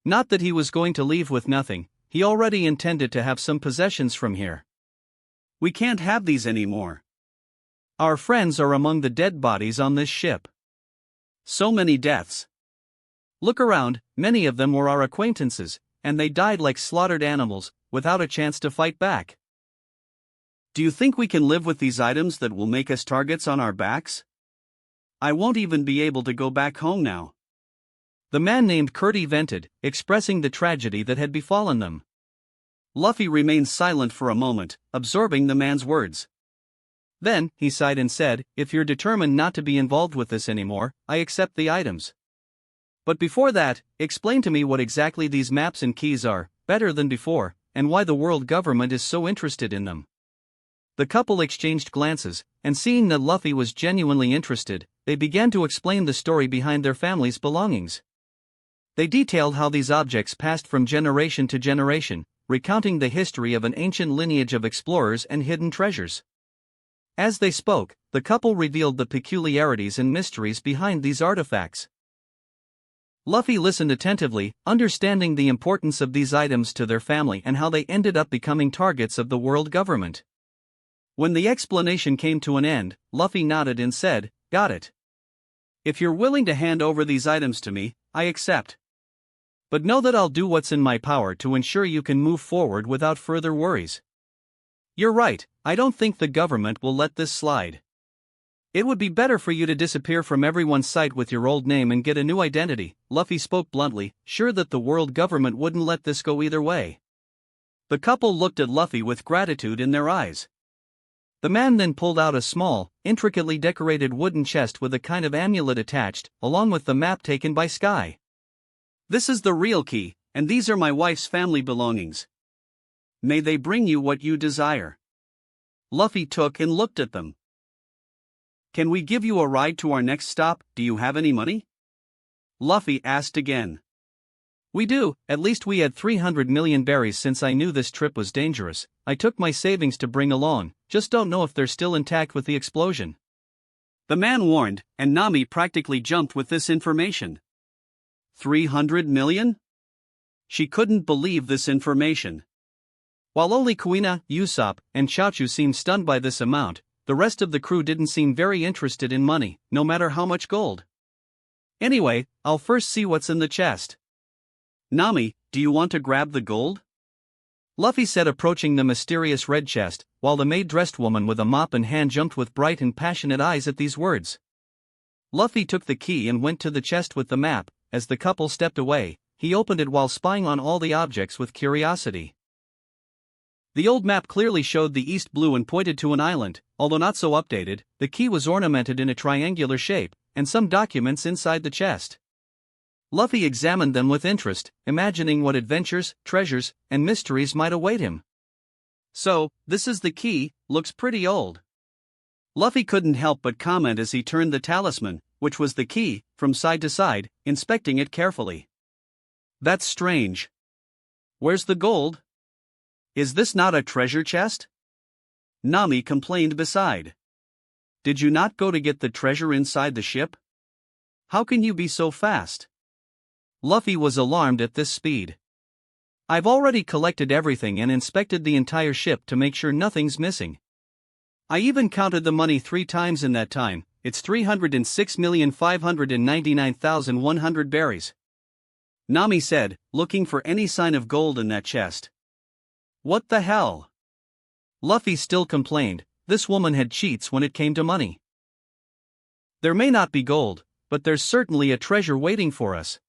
Not that he was going to leave with nothing, he already intended to have some possessions from here. We can't have these anymore. Our friends are among the dead bodies on this ship. So many deaths. Look around, many of them were our acquaintances, and they died like slaughtered animals, without a chance to fight back. Do you think we can live with these items that will make us targets on our backs? I won't even be able to go back home now. The man named Curdy vented, expressing the tragedy that had befallen them. Luffy remained silent for a moment, absorbing the man's words. Then, he sighed and said, "If you're determined not to be involved with this anymore, I accept the items. But before that, explain to me what exactly these maps and keys are, better than before, and why the world government is so interested in them." The couple exchanged glances, and seeing that Luffy was genuinely interested, they began to explain the story behind their family's belongings. They detailed how these objects passed from generation to generation, recounting the history of an ancient lineage of explorers and hidden treasures. As they spoke, the couple revealed the peculiarities and mysteries behind these artifacts. Luffy listened attentively, understanding the importance of these items to their family and how they ended up becoming targets of the world government. When the explanation came to an end, Luffy nodded and said, "Got it. If you're willing to hand over these items to me, I accept. But know that I'll do what's in my power to ensure you can move forward without further worries." "You're right, I don't think the government will let this slide. It would be better for you to disappear from everyone's sight with your old name and get a new identity," Luffy spoke bluntly, sure that the world government wouldn't let this go either way. The couple looked at Luffy with gratitude in their eyes. The man then pulled out a small, intricately decorated wooden chest with a kind of amulet attached, along with the map taken by Sky. "This is the real key, and these are my wife's family belongings. May they bring you what you desire." Luffy took and looked at them. "Can we give you a ride to our next stop? Do you have any money?" Luffy asked again. "We do, at least we had 300 million berries since I knew this trip was dangerous. I took my savings to bring along, just don't know if they're still intact with the explosion." The man warned, and Nami practically jumped with this information. 300 million? She couldn't believe this information. While only Kuina, Usopp, and Chaochu seemed stunned by this amount, the rest of the crew didn't seem very interested in money, no matter how much gold. "Anyway, I'll first see what's in the chest. Nami, do you want to grab the gold?" Luffy said, approaching the mysterious red chest, while the maid-dressed woman with a mop in hand jumped with bright and passionate eyes at these words. Luffy took the key and went to the chest with the map. As the couple stepped away, he opened it while spying on all the objects with curiosity. The old map clearly showed the east blue and pointed to an island, although not so updated. The key was ornamented in a triangular shape, and some documents inside the chest. Luffy examined them with interest, imagining what adventures, treasures, and mysteries might await him. "So, this is the key, looks pretty old." Luffy couldn't help but comment as he turned the talisman, which was the key, from side to side, inspecting it carefully. "That's strange. Where's the gold? Is this not a treasure chest?" Nami complained beside. "Did you not go to get the treasure inside the ship? How can you be so fast?" Luffy was alarmed at this speed. "I've already collected everything and inspected the entire ship to make sure nothing's missing. I even counted the money 3 times in that time. It's 306,599,100 berries." Nami said, looking for any sign of gold in that chest. "What the hell?" Luffy still complained, this woman had cheats when it came to money. "There may not be gold, but there's certainly a treasure waiting for us,"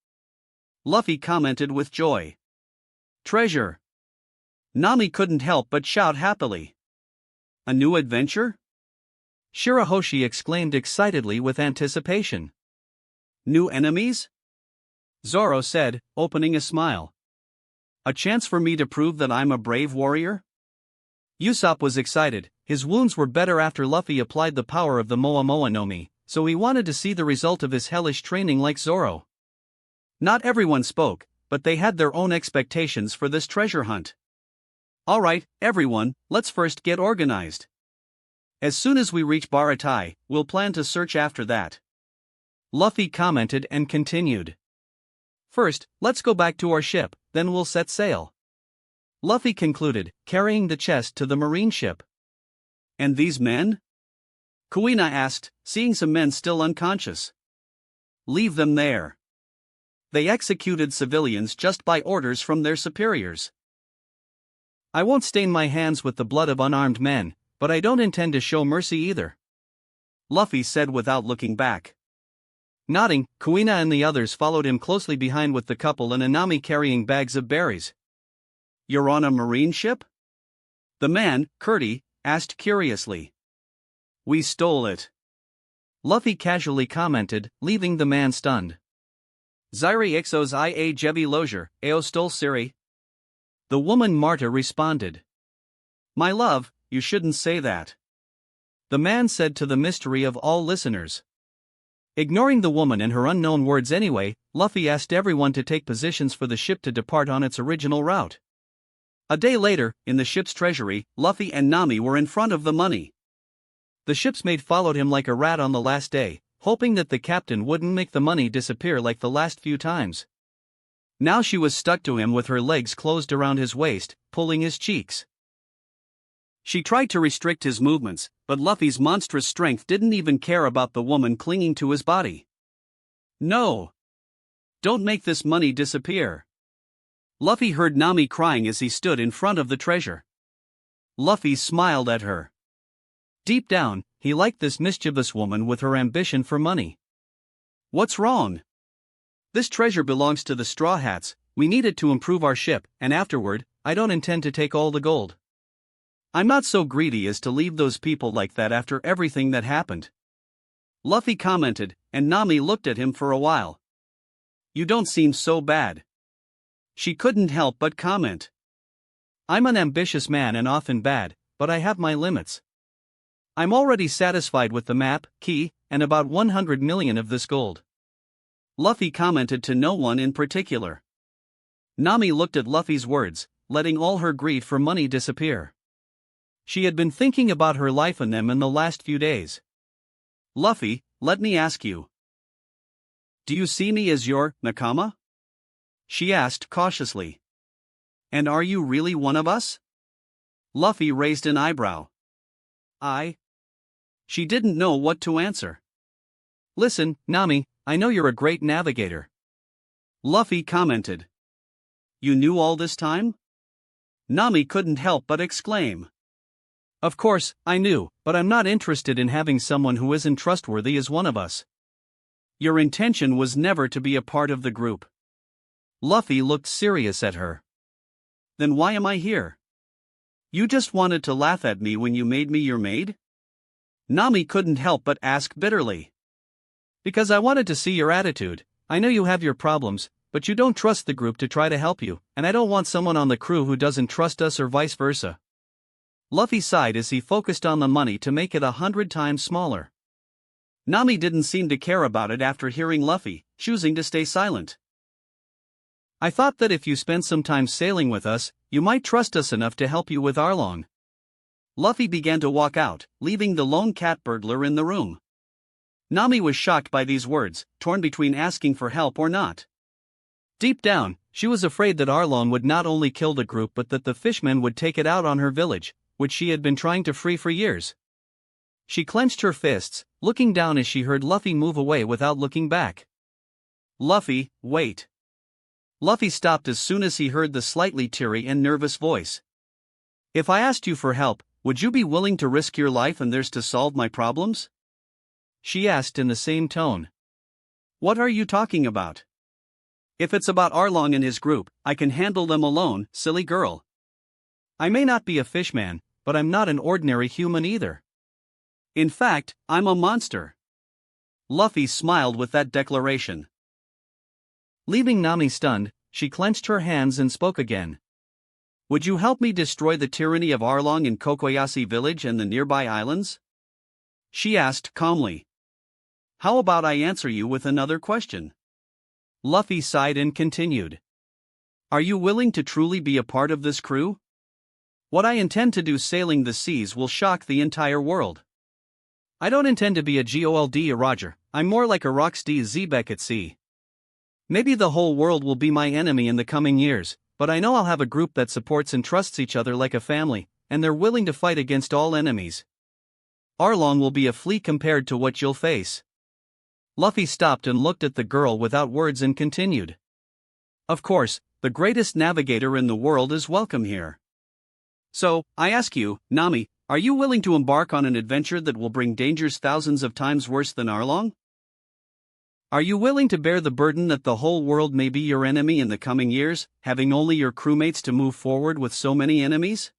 Luffy commented with joy. "Treasure!" Nami couldn't help but shout happily. "A new adventure?" Shirahoshi exclaimed excitedly with anticipation. "New enemies?" Zoro said, opening a smile. "A chance for me to prove that I'm a brave warrior?" Usopp was excited. His wounds were better after Luffy applied the power of the Moa Moa no Mi, so he wanted to see the result of his hellish training like Zoro. Not everyone spoke, but they had their own expectations for this treasure hunt. "Alright, everyone, let's first get organized. As soon as we reach Baratai, we'll plan to search after that," Luffy commented and continued. "First, let's go back to our ship, then we'll set sail," Luffy concluded, carrying the chest to the marine ship. "And these men?" Kuina asked, seeing some men still unconscious. leave them there. They executed civilians just by orders from their superiors. I won't stain my hands with the blood of unarmed men, but I don't intend to show mercy either, Luffy said without looking back. Nodding, Kuina and the others followed him closely behind with the couple and Anami carrying bags of berries. You're on a marine ship? The man, Curdy, asked curiously. We stole it, Luffy casually commented, leaving the man stunned. Zairi Ixos ia jevi lozier, ao stole Siri. The woman Marta responded. My love, you shouldn't say that, the man said to the mystery of all listeners. Ignoring the woman and her unknown words anyway, Luffy asked everyone to take positions for the ship to depart on its original route. A day later, in the ship's treasury, Luffy and Nami were in front of the money. The ship's mate followed him like a rat on the last day, hoping that the captain wouldn't make the money disappear like the last few times. Now she was stuck to him with her legs closed around his waist, pulling his cheeks. She tried to restrict his movements, but Luffy's monstrous strength didn't even care about the woman clinging to his body. No! Don't make this money disappear. Luffy heard Nami crying as he stood in front of the treasure. Luffy smiled at her. Deep down, he liked this mischievous woman with her ambition for money. What's wrong? This treasure belongs to the Straw Hats, we need it to improve our ship, and afterward, I don't intend to take all the gold. I'm not so greedy as to leave those people like that after everything that happened, Luffy commented, and Nami looked at him for a while. You don't seem so bad. She couldn't help but comment. I'm an ambitious man and often bad, but I have my limits. I'm already satisfied with the map, key, and about 100 million of this gold, Luffy commented to no one in particular. Nami looked at Luffy's words, letting all her greed for money disappear. She had been thinking about her life and them in the last few days. Luffy, let me ask you. Do you see me as your nakama? She asked cautiously. And are you really one of us? Luffy raised an eyebrow. She didn't know what to answer. Listen, Nami, I know you're a great navigator, Luffy commented. You knew all this time? Nami couldn't help but exclaim. Of course, I knew, but I'm not interested in having someone who isn't trustworthy as one of us. Your intention was never to be a part of the group. Luffy looked serious at her. Then why am I here? You just wanted to laugh at me when you made me your maid? Nami couldn't help but ask bitterly. Because I wanted to see your attitude. I know you have your problems, but you don't trust the group to try to help you, and I don't want someone on the crew who doesn't trust us or vice versa. Luffy sighed as he focused on the money to make it 100 times smaller. Nami didn't seem to care about it after hearing Luffy, choosing to stay silent. I thought that if you spent some time sailing with us, you might trust us enough to help you with Arlong. Luffy began to walk out, leaving the lone cat burglar in the room. Nami was shocked by these words, torn between asking for help or not. Deep down, she was afraid that Arlong would not only kill the group but that the fishmen would take it out on her village, which she had been trying to free for years. She clenched her fists, looking down as she heard Luffy move away without looking back. Luffy, wait. Luffy stopped as soon as he heard the slightly teary and nervous voice. If I asked you for help, would you be willing to risk your life and theirs to solve my problems? She asked in the same tone. What are you talking about? If it's about Arlong and his group, I can handle them alone, silly girl. I may not be a fishman, but I'm not an ordinary human either. In fact, I'm a monster. Luffy smiled with that declaration. Leaving Nami stunned, she clenched her hands and spoke again. Would you help me destroy the tyranny of Arlong in Kokoyashi village and the nearby islands? She asked calmly. How about I answer you with another question? Luffy sighed and continued. Are you willing to truly be a part of this crew? What I intend to do sailing the seas will shock the entire world. I don't intend to be a Gold Roger, I'm more like a Roxd Zebek at sea. Maybe the whole world will be my enemy in the coming years, but I know I'll have a group that supports and trusts each other like a family, and they're willing to fight against all enemies. Arlong will be a flea compared to what you'll face. Luffy stopped and looked at the girl without words and continued. Of course, the greatest navigator in the world is welcome here. So, I ask you, Nami, are you willing to embark on an adventure that will bring dangers thousands of times worse than Arlong? Are you willing to bear the burden that the whole world may be your enemy in the coming years, having only your crewmates to move forward with so many enemies?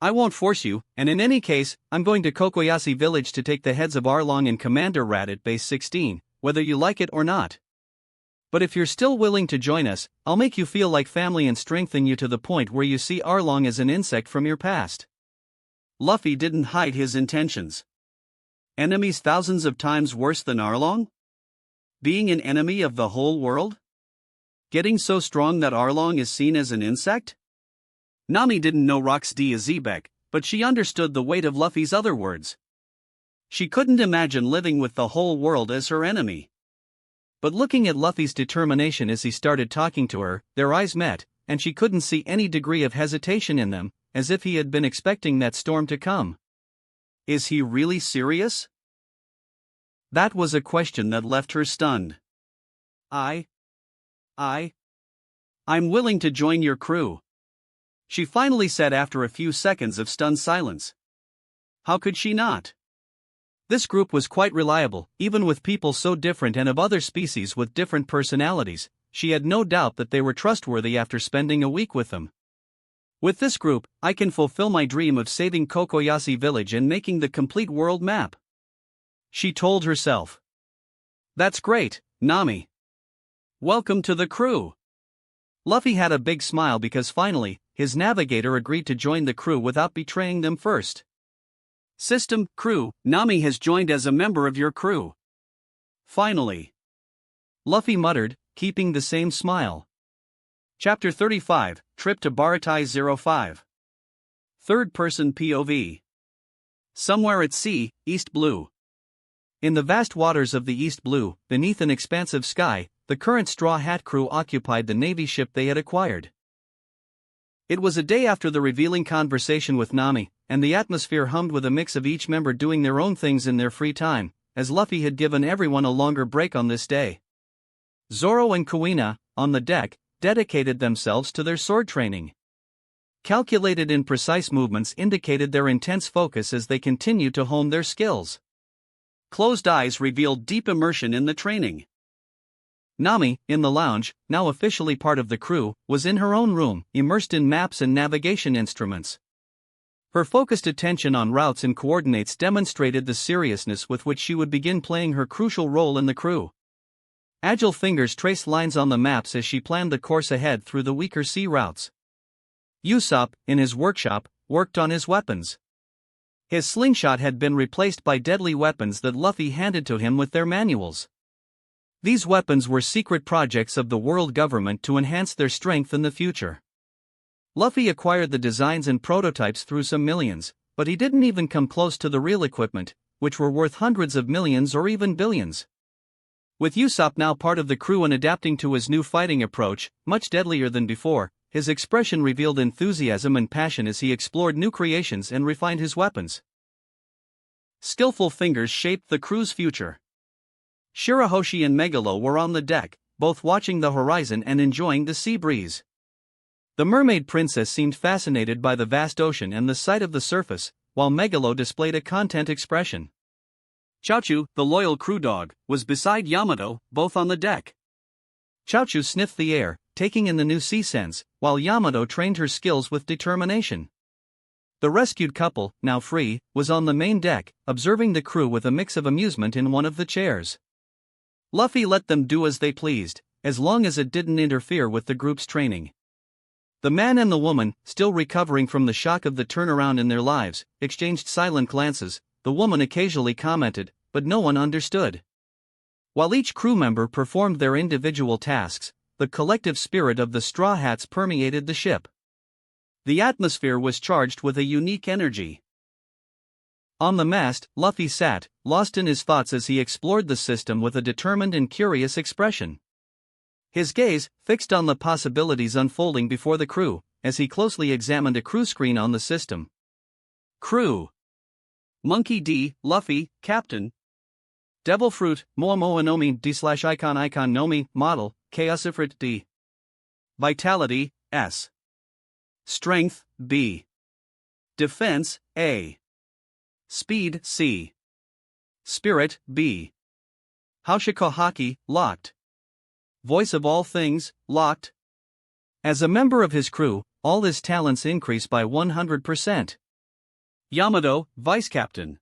I won't force you, and in any case, I'm going to Kokoyashi village to take the heads of Arlong and Commander Rat at base 16, whether you like it or not. But if you're still willing to join us, I'll make you feel like family and strengthen you to the point where you see Arlong as an insect from your past. Luffy didn't hide his intentions. Enemies thousands of times worse than Arlong? Being an enemy of the whole world? Getting so strong that Arlong is seen as an insect? Nami didn't know Rox D. Azebek, but she understood the weight of Luffy's other words. She couldn't imagine living with the whole world as her enemy. But looking at Luffy's determination as he started talking to her, their eyes met, and she couldn't see any degree of hesitation in them, as if he had been expecting that storm to come. Is he really serious? That was a question that left her stunned. I'm willing to join your crew, she finally said after a few seconds of stunned silence. How could she not? This group was quite reliable, even with people so different and of other species with different personalities. She had no doubt that they were trustworthy after spending a week with them. With this group, I can fulfill my dream of saving Kokoyashi village and making the complete world map, she told herself. That's great, Nami. Welcome to the crew. Luffy had a big smile because finally, his navigator agreed to join the crew without betraying them first. System, crew, Nami has joined as a member of your crew. Finally, Luffy muttered, keeping the same smile. Chapter 35, Trip to Baratai 05. Third-person POV. Somewhere at sea, East Blue. In the vast waters of the East Blue, beneath an expansive sky, the current Straw Hat crew occupied the Navy ship they had acquired. It was a day after the revealing conversation with Nami, and the atmosphere hummed with a mix of each member doing their own things in their free time, as Luffy had given everyone a longer break on this day. Zoro and Kuina, on the deck, dedicated themselves to their sword training. Calculated and precise movements indicated their intense focus as they continued to hone their skills. Closed eyes revealed deep immersion in the training. Nami, in the lounge, now officially part of the crew, was in her own room, immersed in maps and navigation instruments. Her focused attention on routes and coordinates demonstrated the seriousness with which she would begin playing her crucial role in the crew. Agile fingers traced lines on the maps as she planned the course ahead through the weaker sea routes. Usopp, in his workshop, worked on his weapons. His slingshot had been replaced by deadly weapons that Luffy handed to him with their manuals. These weapons were secret projects of the world government to enhance their strength in the future. Luffy acquired the designs and prototypes through some millions, but he didn't even come close to the real equipment, which were worth hundreds of millions or even billions. With Usopp now part of the crew and adapting to his new fighting approach, much deadlier than before, his expression revealed enthusiasm and passion as he explored new creations and refined his weapons. Skillful fingers shaped the crew's future. Shirahoshi and Megalo were on the deck, both watching the horizon and enjoying the sea breeze. The mermaid princess seemed fascinated by the vast ocean and the sight of the surface, while Megalo displayed a content expression. Chaochu, the loyal crew dog, was beside Yamato, both on the deck. Chaochu sniffed the air, taking in the new sea scents, while Yamato trained her skills with determination. The rescued couple, now free, was on the main deck, observing the crew with a mix of amusement in one of the chairs. Luffy let them do as they pleased, as long as it didn't interfere with the group's training. The man and the woman, still recovering from the shock of the turnaround in their lives, exchanged silent glances. The woman occasionally commented, but no one understood. While each crew member performed their individual tasks, the collective spirit of the Straw Hats permeated the ship. The atmosphere was charged with a unique energy. On the mast, Luffy sat, lost in his thoughts as he explored the system with a determined and curious expression. His gaze, fixed on the possibilities unfolding before the crew, as he closely examined a crew screen on the system. Crew. Monkey D, Luffy, Captain. Devil Fruit, Moa Moa Nomi D/icon icon Nomi, Model, Chaosifrit D. Vitality, S. Strength, B. Defense, A. Speed, C. Spirit, B. Haushiko Haki, Locked. Voice of all things, Locked. As a member of his crew, all his talents increase by 100%. Yamato, Vice Captain.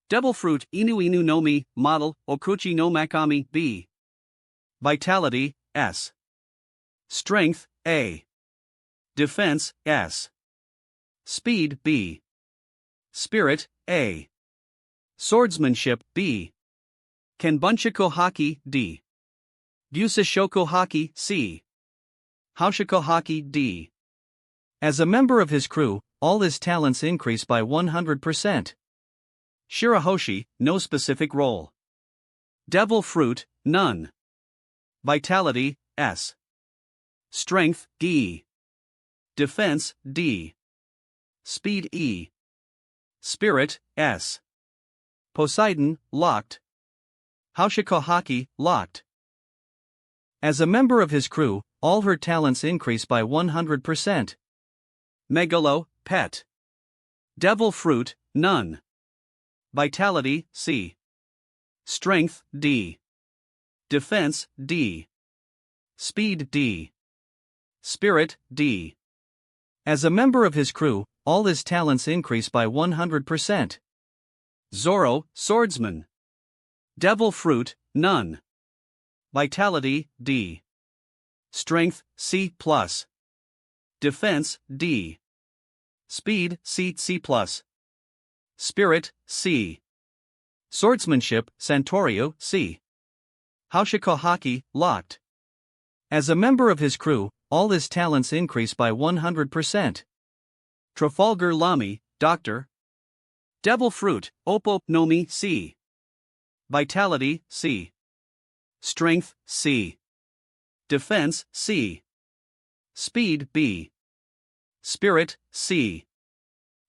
Devil Fruit, Inu Inu no Mi, Model, Okuchi no Makami, B. Vitality, S. Strength, A. Defense, S. Speed, B. Spirit, A. Swordsmanship, B. Kenbunshiko Haki, D. Gyusashoko Haki, C. Haushiko Haki, D. As a member of his crew, all his talents increase by 100%. Shirahoshi, no specific role. Devil Fruit, none. Vitality, S. Strength, D. Defense, D. Speed, E. Spirit, S. Poseidon, Locked. Haushiko Haki, Locked. As a member of his crew, all her talents increase by 100%. Megalo, Pet. Devil Fruit, none. Vitality, C. Strength, D. Defense, D. Speed, D. Spirit, D. As a member of his crew, all his talents increase by 100%. Zoro, Swordsman. Devil Fruit, none. Vitality, D. Strength, C+. Defense, D. Speed, C++. Spirit, C. Swordsmanship, Santorio, C. Haushiko Haki, Locked. As a member of his crew, all his talents increase by 100%. Trafalgar Lami, Doctor. Devil Fruit, Oppo no Mi, C. Vitality, C. Strength, C. Defense, C. Speed, B. Spirit, C.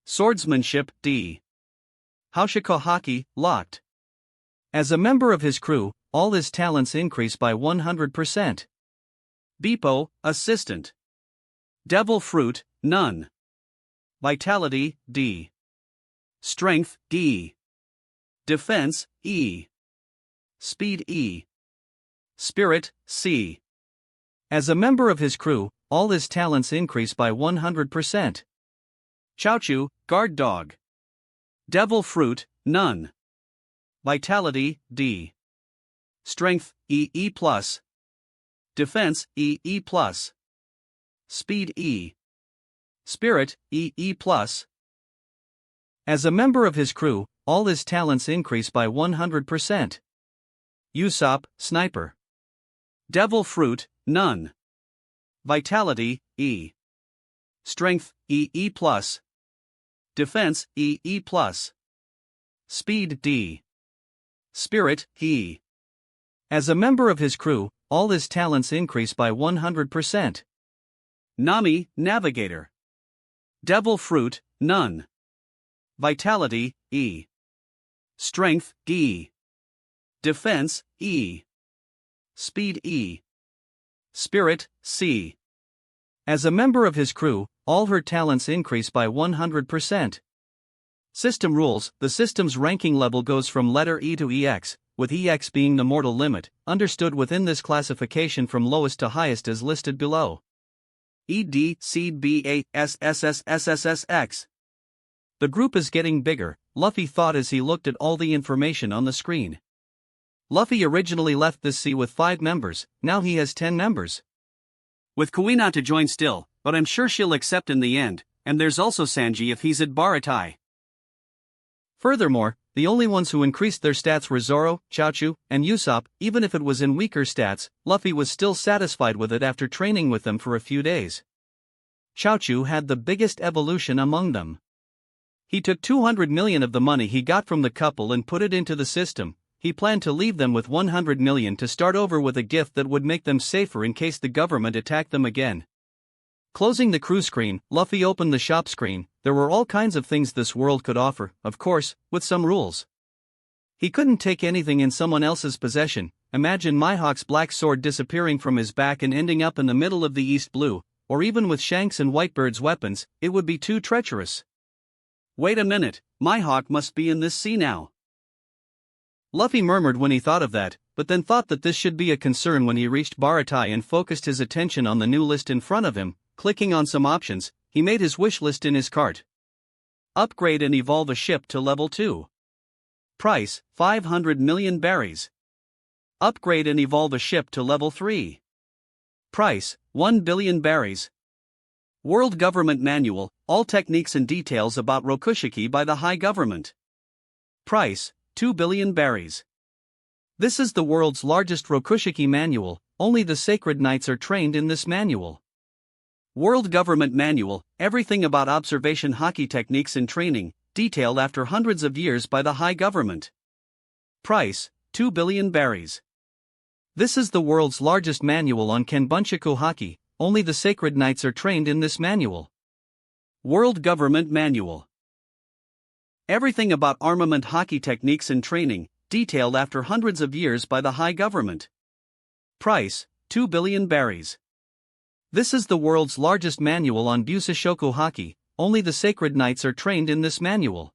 Swordsmanship, D. Haushiko Haki, Locked. As a member of his crew, all his talents increase by 100%. Beepo, Assistant. Devil Fruit, none. Vitality, D. Strength, D. Defense, E. Speed, E. Spirit, C. As a member of his crew, all his talents increase by 100%. Chaochu, Guard Dog. Devil Fruit, none. Vitality, D. Strength, E+. Defense, E+. Speed, E. Spirit, E+. As a member of his crew, all his talents increase by 100%. Usopp, Sniper. Devil Fruit, none. Vitality, E. Strength, E+. Defense, E+. Speed, D. Spirit, E. As a member of his crew, all his talents increase by 100%. Nami, Navigator. Devil Fruit, none. Vitality, E. Strength, D. Defense, E. Speed, E. Spirit, C. As a member of his crew, all her talents increase by 100%. System rules: the system's ranking level goes from letter E to EX, with EX being the mortal limit, understood within this classification from lowest to highest as listed below. E D C B A S S S S S S X. The group is getting bigger, Luffy thought as he looked at all the information on the screen. Luffy originally left this sea with 5 members, now he has 10 members. With Kuina to join still, but I'm sure she'll accept in the end, and there's also Sanji if he's at Baratai. Furthermore, the only ones who increased their stats were Zoro, Chaochu, and Usopp. Even if it was in weaker stats, Luffy was still satisfied with it after training with them for a few days. Chaochu had the biggest evolution among them. He took 200 million of the money he got from the couple and put it into the system. He planned to leave them with 100 million to start over with a gift that would make them safer in case the government attacked them again. Closing the crew screen, Luffy opened the shop screen. There were all kinds of things this world could offer, of course, with some rules. He couldn't take anything in someone else's possession. Imagine Mihawk's black sword disappearing from his back and ending up in the middle of the East Blue, or even with Shanks and Whitebeard's weapons, it would be too treacherous. Wait a minute, Mihawk must be in this sea now. Luffy murmured when he thought of that, but then thought that this should be a concern when he reached Baratai and focused his attention on the new list in front of him. Clicking on some options, he made his wish list in his cart. Upgrade and evolve a ship to level 2. Price, 500 million berries. Upgrade and evolve a ship to level 3. Price, 1 billion berries. World Government Manual, all techniques and details about Rokushiki by the High Government. Price, 2 billion berries. This is the world's largest Rokushiki manual, only the Sacred Knights are trained in this manual. World Government Manual, everything about observation hockey techniques and training, detailed after hundreds of years by the High Government. Price, 2 billion berries. This is the world's largest manual on Kenbunchaku hockey, only the Sacred Knights are trained in this manual. World Government Manual. Everything about armament hockey techniques and training, detailed after hundreds of years by the High Government. Price, 2 billion berries. This is the world's largest manual on Busashoku hockey, only the Sacred Knights are trained in this manual.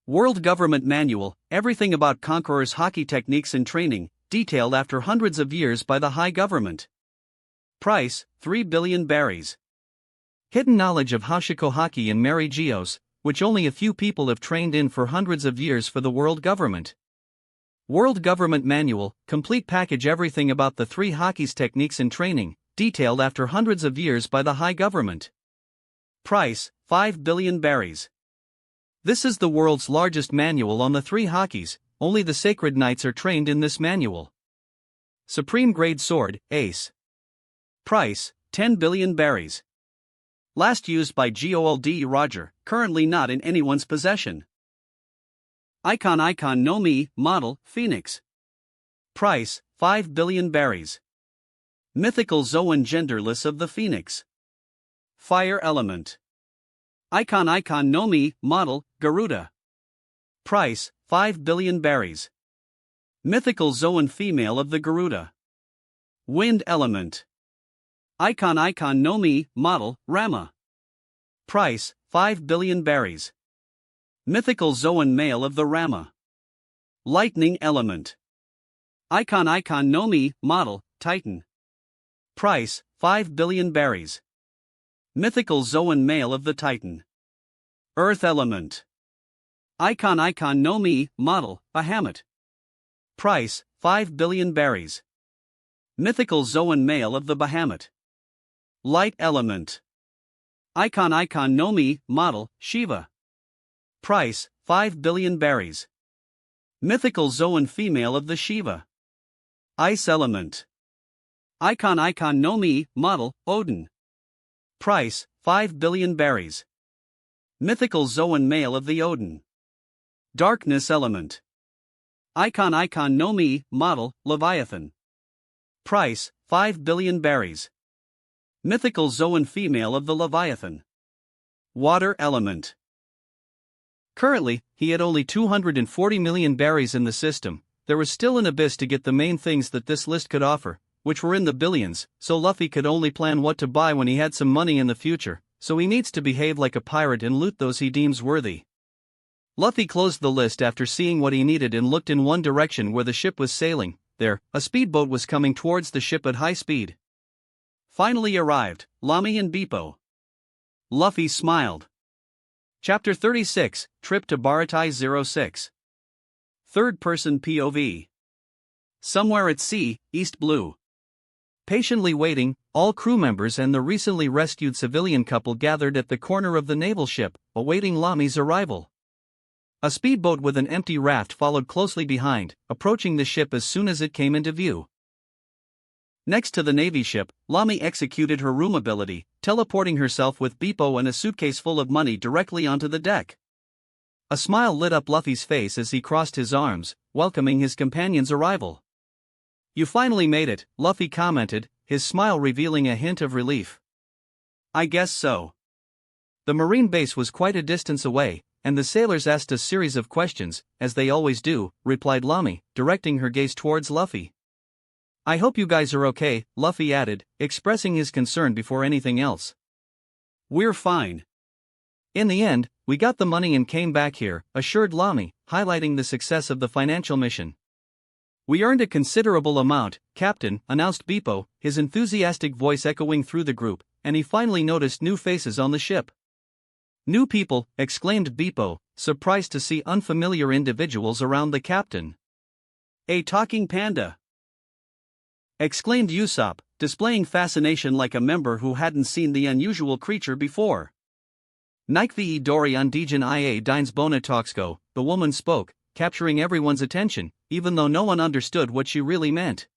World Government Manual, everything about conquerors hockey techniques and training, detailed after hundreds of years by the High Government. Price, 3 billion berries. Hidden knowledge of Hashiko hockey in Mary Geos, which only a few people have trained in for hundreds of years for the world government. World Government Manual, complete package everything about the three hockey's techniques and training, detailed after hundreds of years by the High Government. Price, 5 billion berries. This is the world's largest manual on the three hockeys, only the Sacred Knights are trained in this manual. Supreme Grade Sword, Ace. Price, 10 billion berries. Last used by Gold Roger, currently not in anyone's possession. Icon no Mi, Model, Phoenix. Price, 5 billion berries. Mythical Zoan Genderless of the Phoenix. Fire Element. Icon no Mi, Model, Garuda. Price, 5 billion berries. Mythical Zoan Female of the Garuda. Wind Element. Icon no Mi, Model, Rama. Price, 5 billion berries. Mythical Zoan Male of the Rama. Lightning Element. Icon no Mi, Model, Titan. Price, 5 billion berries. Mythical Zoan Male of the Titan. Earth Element. Icon no Mi, Model, Bahamut. Price, 5 billion berries. Mythical Zoan Male of the Bahamut. Light Element. Icon no Mi, Model, Shiva. Price, 5 billion berries. Mythical Zoan Female of the Shiva. Ice Element. Icon no Mi, Model, Odin. Price, 5 billion berries. Mythical Zoan Male of the Odin. Darkness Element. Icon no Mi, Model, Leviathan. Price, 5 billion berries. Mythical Zoan Female of the Leviathan. Water Element. Currently, he had only 240 million berries in the system. There was still an abyss to get the main things that this list could offer, which were in the billions, so Luffy could only plan what to buy when he had some money in the future, so he needs to behave like a pirate and loot those he deems worthy. Luffy closed the list after seeing what he needed and looked in one direction where the ship was sailing. There, a speedboat was coming towards the ship at high speed. Finally arrived, Lamy and Beepo. Luffy smiled. Chapter 36, Trip to Baratai 06. Third-person POV. Somewhere at sea, East Blue. Patiently waiting, all crew members and the recently rescued civilian couple gathered at the corner of the naval ship, awaiting Lamy's arrival. A speedboat with an empty raft followed closely behind, approaching the ship as soon as it came into view. Next to the Navy ship, Lamy executed her room ability, teleporting herself with Beepo and a suitcase full of money directly onto the deck. A smile lit up Luffy's face as he crossed his arms, welcoming his companion's arrival. "You finally made it," Luffy commented, his smile revealing a hint of relief. "I guess so." The marine base was quite a distance away, and the sailors asked a series of questions, as they always do, replied Lami, directing her gaze towards Luffy. I hope you guys are okay, Luffy added, expressing his concern before anything else. We're fine. In the end, we got the money and came back here, assured Lami, highlighting the success of the financial mission. We earned a considerable amount, Captain, announced Beepo, his enthusiastic voice echoing through the group, and he finally noticed new faces on the ship. New people, exclaimed Beepo, surprised to see unfamiliar individuals around the captain. A talking panda! Exclaimed Usopp, displaying fascination like a member who hadn't seen the unusual creature before. Nike Dori Undijan Ia Dines Bona Toxco, the woman spoke, capturing everyone's attention, even though no one understood what she really meant.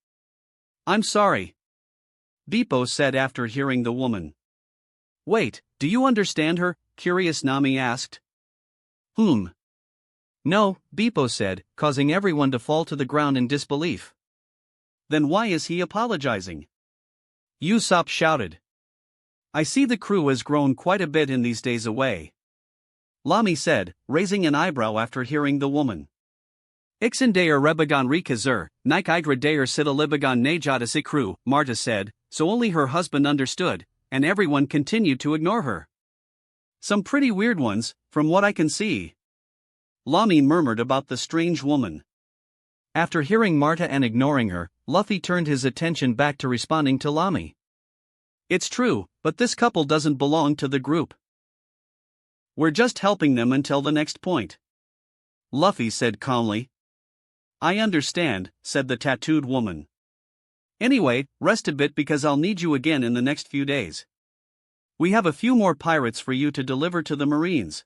I'm sorry, Beepo said after hearing the woman. Wait, do you understand her? Curious Nami asked. No, Beepo said, causing everyone to fall to the ground in disbelief. Then why is he apologizing? Usopp shouted. I see the crew has grown quite a bit in these days away, Lami said, raising an eyebrow after hearing the woman. Ixandayer Rebagon Rikazur, Nike Igra Dayer Sitalibagon Najata crew, Marta said, so only her husband understood, and everyone continued to ignore her. Some pretty weird ones, from what I can see, Lami murmured about the strange woman. After hearing Marta and ignoring her, Luffy turned his attention back to responding to Lami. It's true, but this couple doesn't belong to the group. We're just helping them until the next point, Luffy said calmly. I understand, said the tattooed woman. Anyway, rest a bit because I'll need you again in the next few days. We have a few more pirates for you to deliver to the Marines,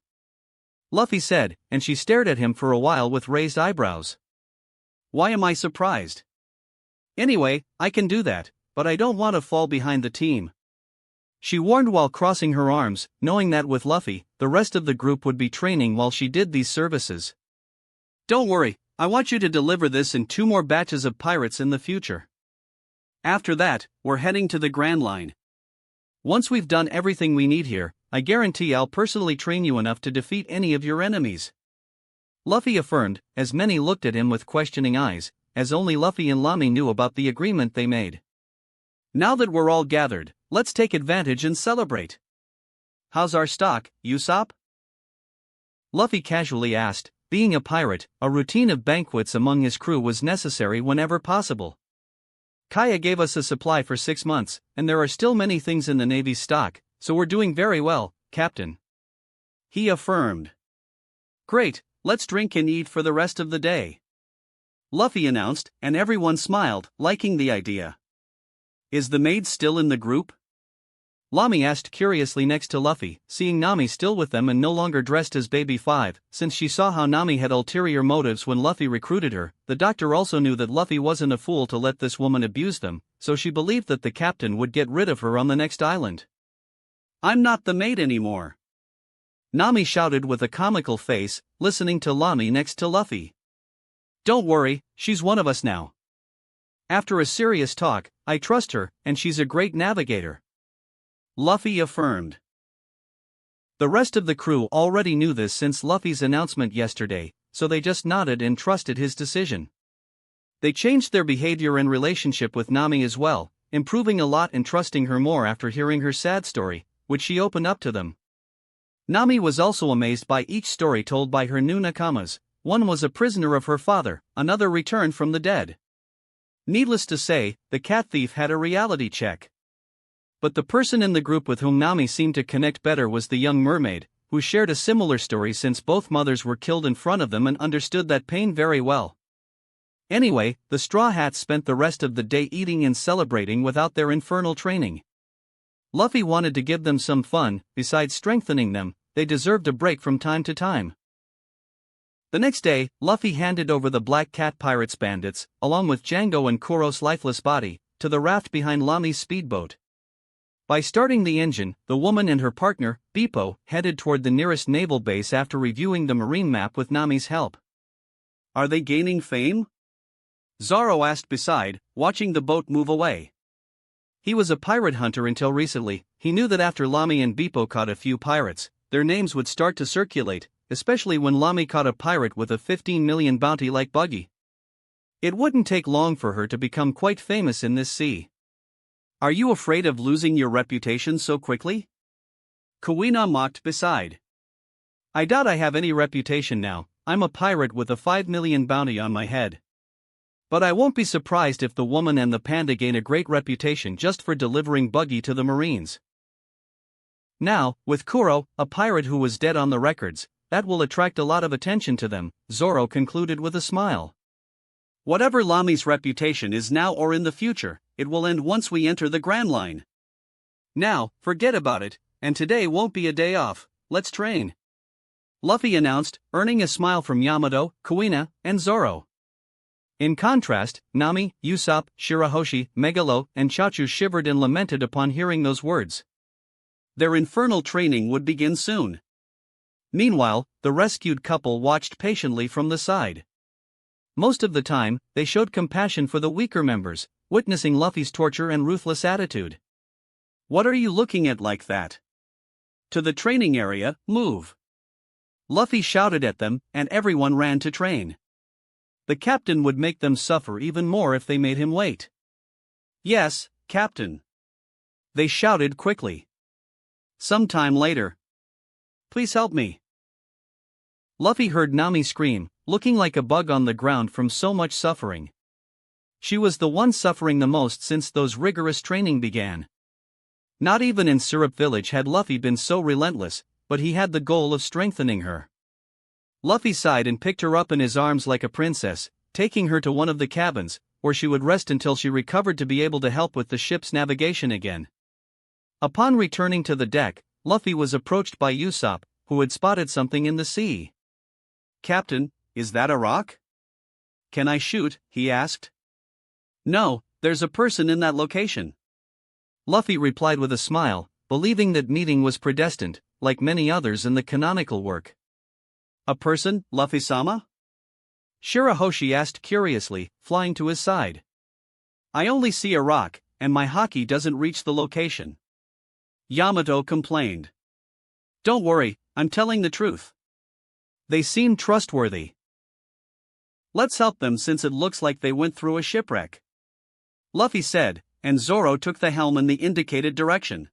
Luffy said, and she stared at him for a while with raised eyebrows. Why am I surprised? Anyway, I can do that, but I don't want to fall behind the team, she warned while crossing her arms, knowing that with Luffy, the rest of the group would be training while she did these services. Don't worry, I want you to deliver this in 2 more batches of pirates in the future. After that, we're heading to the Grand Line. Once we've done everything we need here, I guarantee I'll personally train you enough to defeat any of your enemies, Luffy affirmed, as many looked at him with questioning eyes, as only Luffy and Lami knew about the agreement they made. Now that we're all gathered, let's take advantage and celebrate. How's our stock, Usopp? Luffy casually asked. Being a pirate, a routine of banquets among his crew was necessary whenever possible. Kaya gave us a supply for 6 months, and there are still many things in the Navy's stock, so we're doing very well, Captain, he affirmed. Great, let's drink and eat for the rest of the day, Luffy announced, and everyone smiled, liking the idea. Is the maid still in the group? Lami asked curiously next to Luffy, seeing Nami still with them and no longer dressed as Baby 5, since she saw how Nami had ulterior motives when Luffy recruited her. The doctor also knew that Luffy wasn't a fool to let this woman abuse them, so she believed that the captain would get rid of her on the next island. I'm not the maid anymore, Nami shouted with a comical face, listening to Lami next to Luffy. Don't worry, she's one of us now. After a serious talk, I trust her, and she's a great navigator, Luffy affirmed. The rest of the crew already knew this since Luffy's announcement yesterday, so they just nodded and trusted his decision. They changed their behavior and relationship with Nami as well, improving a lot and trusting her more after hearing her sad story, which she opened up to them. Nami was also amazed by each story told by her new nakamas. One was a prisoner of her father, another returned from the dead. Needless to say, the cat thief had a reality check. But the person in the group with whom Nami seemed to connect better was the young mermaid, who shared a similar story since both mothers were killed in front of them and understood that pain very well. Anyway, the Straw Hats spent the rest of the day eating and celebrating without their infernal training. Luffy wanted to give them some fun. Besides strengthening them, they deserved a break from time to time. The next day, Luffy handed over the Black Cat Pirates bandits, along with Django and Kuro's lifeless body, to the raft behind Lami's speedboat. By starting the engine, the woman and her partner, Beepo, headed toward the nearest naval base after reviewing the marine map with Nami's help. Are they gaining fame? Zoro asked beside, watching the boat move away. He was a pirate hunter until recently. He knew that after Lami and Beepo caught a few pirates, their names would start to circulate, especially when Lami caught a pirate with a 15 million bounty like Buggy. It wouldn't take long for her to become quite famous in this sea. Are you afraid of losing your reputation so quickly? Kuina mocked beside. I doubt I have any reputation now. I'm a pirate with a 5 million bounty on my head. But I won't be surprised if the woman and the panda gain a great reputation just for delivering Buggy to the Marines. Now, with Kuro, a pirate who was dead on the records, that will attract a lot of attention to them, Zoro concluded with a smile. Whatever Lami's reputation is now or in the future, it will end once we enter the Grand Line. Now, forget about it, and today won't be a day off, let's train. Luffy announced, earning a smile from Yamato, Kuina, and Zoro. In contrast, Nami, Usopp, Shirahoshi, Megalo, and Chachu shivered and lamented upon hearing those words. Their infernal training would begin soon. Meanwhile, the rescued couple watched patiently from the side. Most of the time, they showed compassion for the weaker members, witnessing Luffy's torture and ruthless attitude. What are you looking at like that? To the training area, move! Luffy shouted at them, and everyone ran to train. The captain would make them suffer even more if they made him wait. Yes, Captain. They shouted quickly. Some time later. Please help me. Luffy heard Nami scream, looking like a bug on the ground from so much suffering. She was the one suffering the most since those rigorous training began. Not even in Syrup Village had Luffy been so relentless, but he had the goal of strengthening her. Luffy sighed and picked her up in his arms like a princess, taking her to one of the cabins, where she would rest until she recovered to be able to help with the ship's navigation again. Upon returning to the deck, Luffy was approached by Usopp, who had spotted something in the sea. Captain, is that a rock? Can I shoot? He asked. No, there's a person in that location. Luffy replied with a smile, believing that meeting was predestined, like many others in the canonical work. A person, Luffy-sama? Shirahoshi asked curiously, flying to his side. I only see a rock, and my haki doesn't reach the location. Yamato complained. Don't worry, I'm telling the truth. They seem trustworthy. Let's help them since it looks like they went through a shipwreck. Luffy said, and Zoro took the helm in the indicated direction.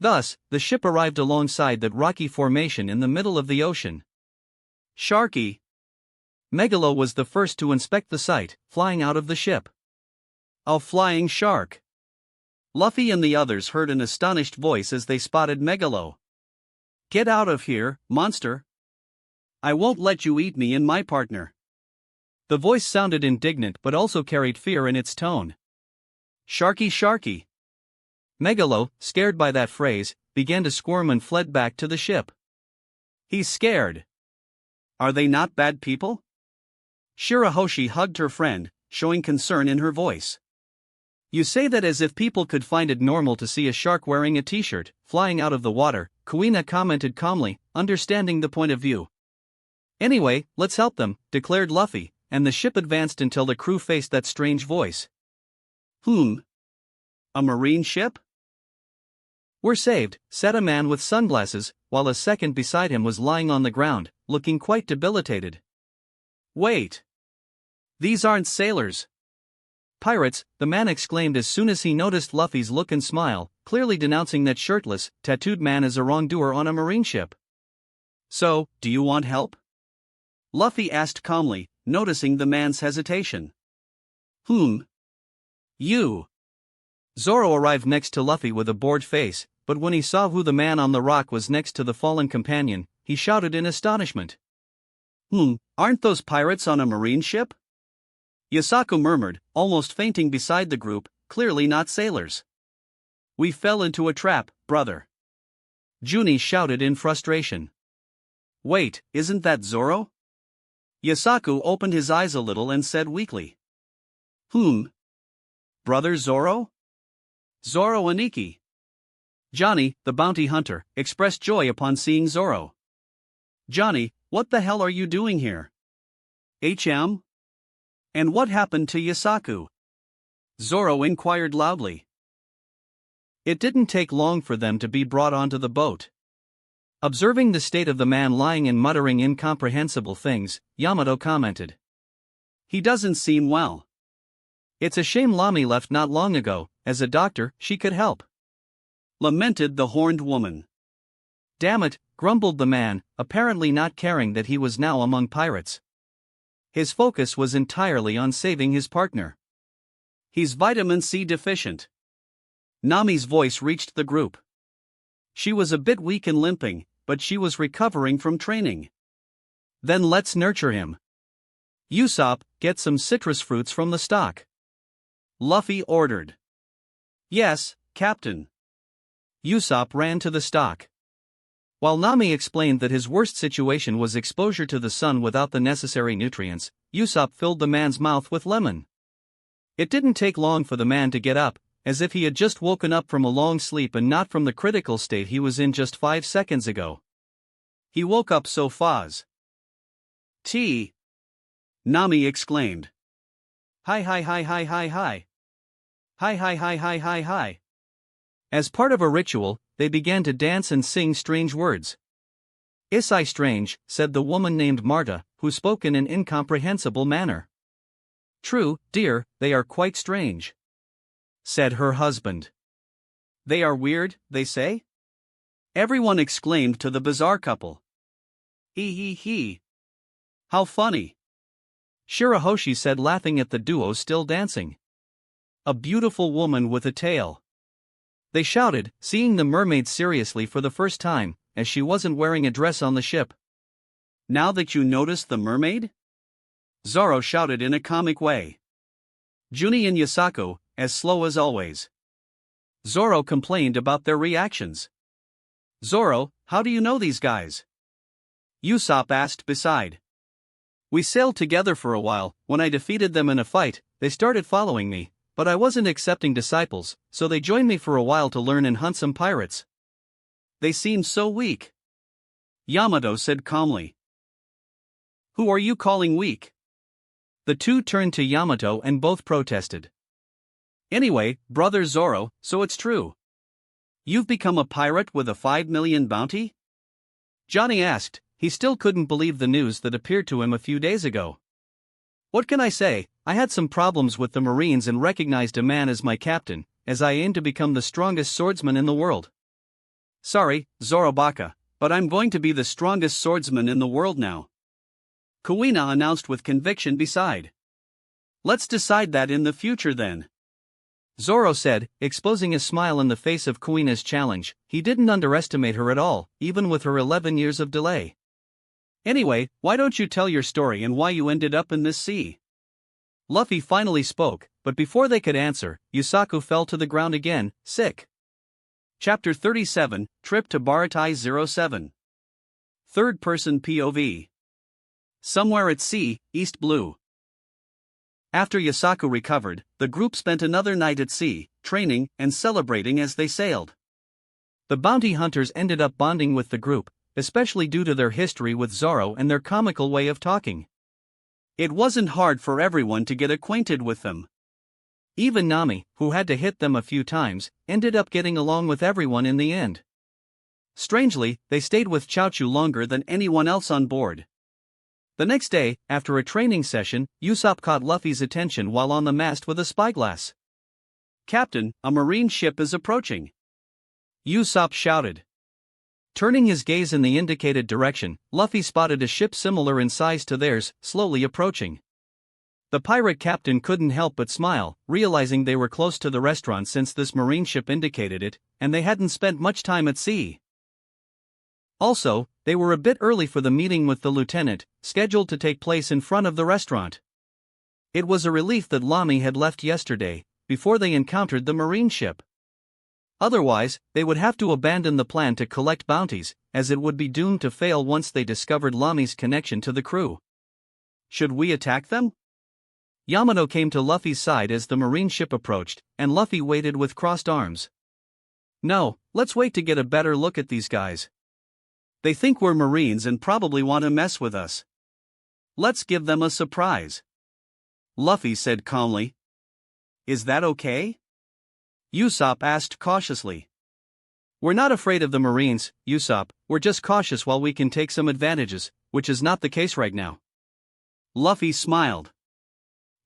Thus, the ship arrived alongside that rocky formation in the middle of the ocean. Sharky. Megalo was the first to inspect the site, flying out of the ship. A flying shark. Luffy and the others heard an astonished voice as they spotted Megalo. Get out of here, monster. I won't let you eat me and my partner. The voice sounded indignant but also carried fear in its tone. Sharky, Sharky. Megalo, scared by that phrase, began to squirm and fled back to the ship. He's scared. Are they not bad people? Shirahoshi hugged her friend, showing concern in her voice. You say that as if people could find it normal to see a shark wearing a t-shirt, flying out of the water, Kuina commented calmly, understanding the point of view. Anyway, let's help them, declared Luffy, and the ship advanced until the crew faced that strange voice. A marine ship? We're saved, said a man with sunglasses, while a second beside him was lying on the ground, looking quite debilitated. Wait. These aren't sailors. Pirates, the man exclaimed as soon as he noticed Luffy's look and smile, clearly denouncing that shirtless, tattooed man as a wrongdoer on a marine ship. So, do you want help? Luffy asked calmly, noticing the man's hesitation. You. Zoro arrived next to Luffy with a bored face, but when he saw who the man on the rock was next to the fallen companion, he shouted in astonishment. Aren't those pirates on a marine ship? Yasaku murmured, almost fainting beside the group, clearly not sailors. We fell into a trap, brother. Juni shouted in frustration. Wait, isn't that Zoro? Yasaku opened his eyes a little and said weakly. Brother Zoro? Zoro Aniki. Johnny, the bounty hunter, expressed joy upon seeing Zoro. Johnny, what the hell are you doing here? HM? And what happened to Yasaku? Zoro inquired loudly. It didn't take long for them to be brought onto the boat. Observing the state of the man lying and muttering incomprehensible things, Yamato commented. He doesn't seem well. It's a shame Lami left not long ago. As a doctor, she could help. Lamented the horned woman. Damn it, grumbled the man, apparently not caring that he was now among pirates. His focus was entirely on saving his partner. He's vitamin C deficient. Nami's voice reached the group. She was a bit weak and limping, but she was recovering from training. Then let's nurture him. Usopp, get some citrus fruits from the stock. Luffy ordered. Yes, Captain. Usopp ran to the stock. While Nami explained that his worst situation was exposure to the sun without the necessary nutrients, Usopp filled the man's mouth with lemon. It didn't take long for the man to get up, as if he had just woken up from a long sleep and not from the critical state he was in just 5 seconds ago. He woke up so fast. Tea! Nami exclaimed. Hi hi hi hi hi hi. Hi hi hi hi hi hi. As part of a ritual, they began to dance and sing strange words. Isai strange, said the woman named Marta, who spoke in an incomprehensible manner. True, dear, they are quite strange, said her husband. They are weird, they say? Everyone exclaimed to the bizarre couple. He. How funny. Shirahoshi said, laughing at the duo still dancing. A beautiful woman with a tail. They shouted, seeing the mermaid seriously for the first time, as she wasn't wearing a dress on the ship. Now that you noticed the mermaid? Zoro shouted in a comic way. Junie and Yasaku, as slow as always. Zoro complained about their reactions. Zoro, how do you know these guys? Usopp asked beside. We sailed together for a while. When I defeated them in a fight, they started following me, but I wasn't accepting disciples, so they joined me for a while to learn and hunt some pirates. They seemed so weak. Yamato said calmly. Who are you calling weak? The two turned to Yamato and both protested. Anyway, brother Zoro, so it's true. You've become a pirate with a 5 million bounty? Johnny asked. He still couldn't believe the news that appeared to him a few days ago. What can I say? I had some problems with the Marines and recognized a man as my captain, as I aim to become the strongest swordsman in the world. Sorry, Zoro Baka, but I'm going to be the strongest swordsman in the world now. Kuina announced with conviction beside. Let's decide that in the future then. Zoro said, exposing a smile in the face of Kuina's challenge. He didn't underestimate her at all, even with her 11 years of delay. Anyway, why don't you tell your story and why you ended up in this sea? Luffy finally spoke, but before they could answer, Yusaku fell to the ground again, sick. Chapter 37, Trip to Baratai 07. Third-person POV. Somewhere at sea, East Blue. After Yusaku recovered, the group spent another night at sea, training and celebrating as they sailed. The bounty hunters ended up bonding with the group, especially due to their history with Zoro and their comical way of talking. It wasn't hard for everyone to get acquainted with them. Even Nami, who had to hit them a few times, ended up getting along with everyone in the end. Strangely, they stayed with Chaochu longer than anyone else on board. The next day, after a training session, Usopp caught Luffy's attention while on the mast with a spyglass. Captain, a marine ship is approaching. Usopp shouted. Turning his gaze in the indicated direction, Luffy spotted a ship similar in size to theirs, slowly approaching. The pirate captain couldn't help but smile, realizing they were close to the restaurant since this marine ship indicated it, and they hadn't spent much time at sea. Also, they were a bit early for the meeting with the lieutenant, scheduled to take place in front of the restaurant. It was a relief that Lami had left yesterday, before they encountered the marine ship. Otherwise, they would have to abandon the plan to collect bounties, as it would be doomed to fail once they discovered Lami's connection to the crew. Should we attack them? Yamato came to Luffy's side as the marine ship approached, and Luffy waited with crossed arms. No, let's wait to get a better look at these guys. They think we're Marines and probably want to mess with us. Let's give them a surprise. Luffy said calmly. Is that okay? Usopp asked cautiously. We're not afraid of the Marines, Usopp, we're just cautious while we can take some advantages, which is not the case right now. Luffy smiled.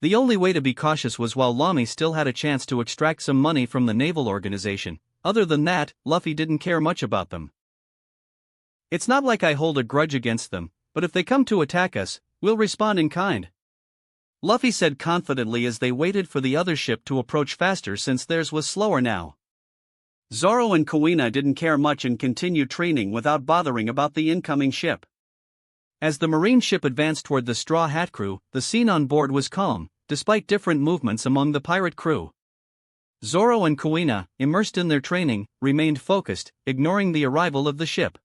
The only way to be cautious was while Lami still had a chance to extract some money from the naval organization. Other than that, Luffy didn't care much about them. It's not like I hold a grudge against them, but if they come to attack us, we'll respond in kind. Luffy said confidently as they waited for the other ship to approach faster since theirs was slower now. Zoro and Kuina didn't care much and continued training without bothering about the incoming ship. As the marine ship advanced toward the Straw Hat crew, the scene on board was calm, despite different movements among the pirate crew. Zoro and Kuina, immersed in their training, remained focused, ignoring the arrival of the ship.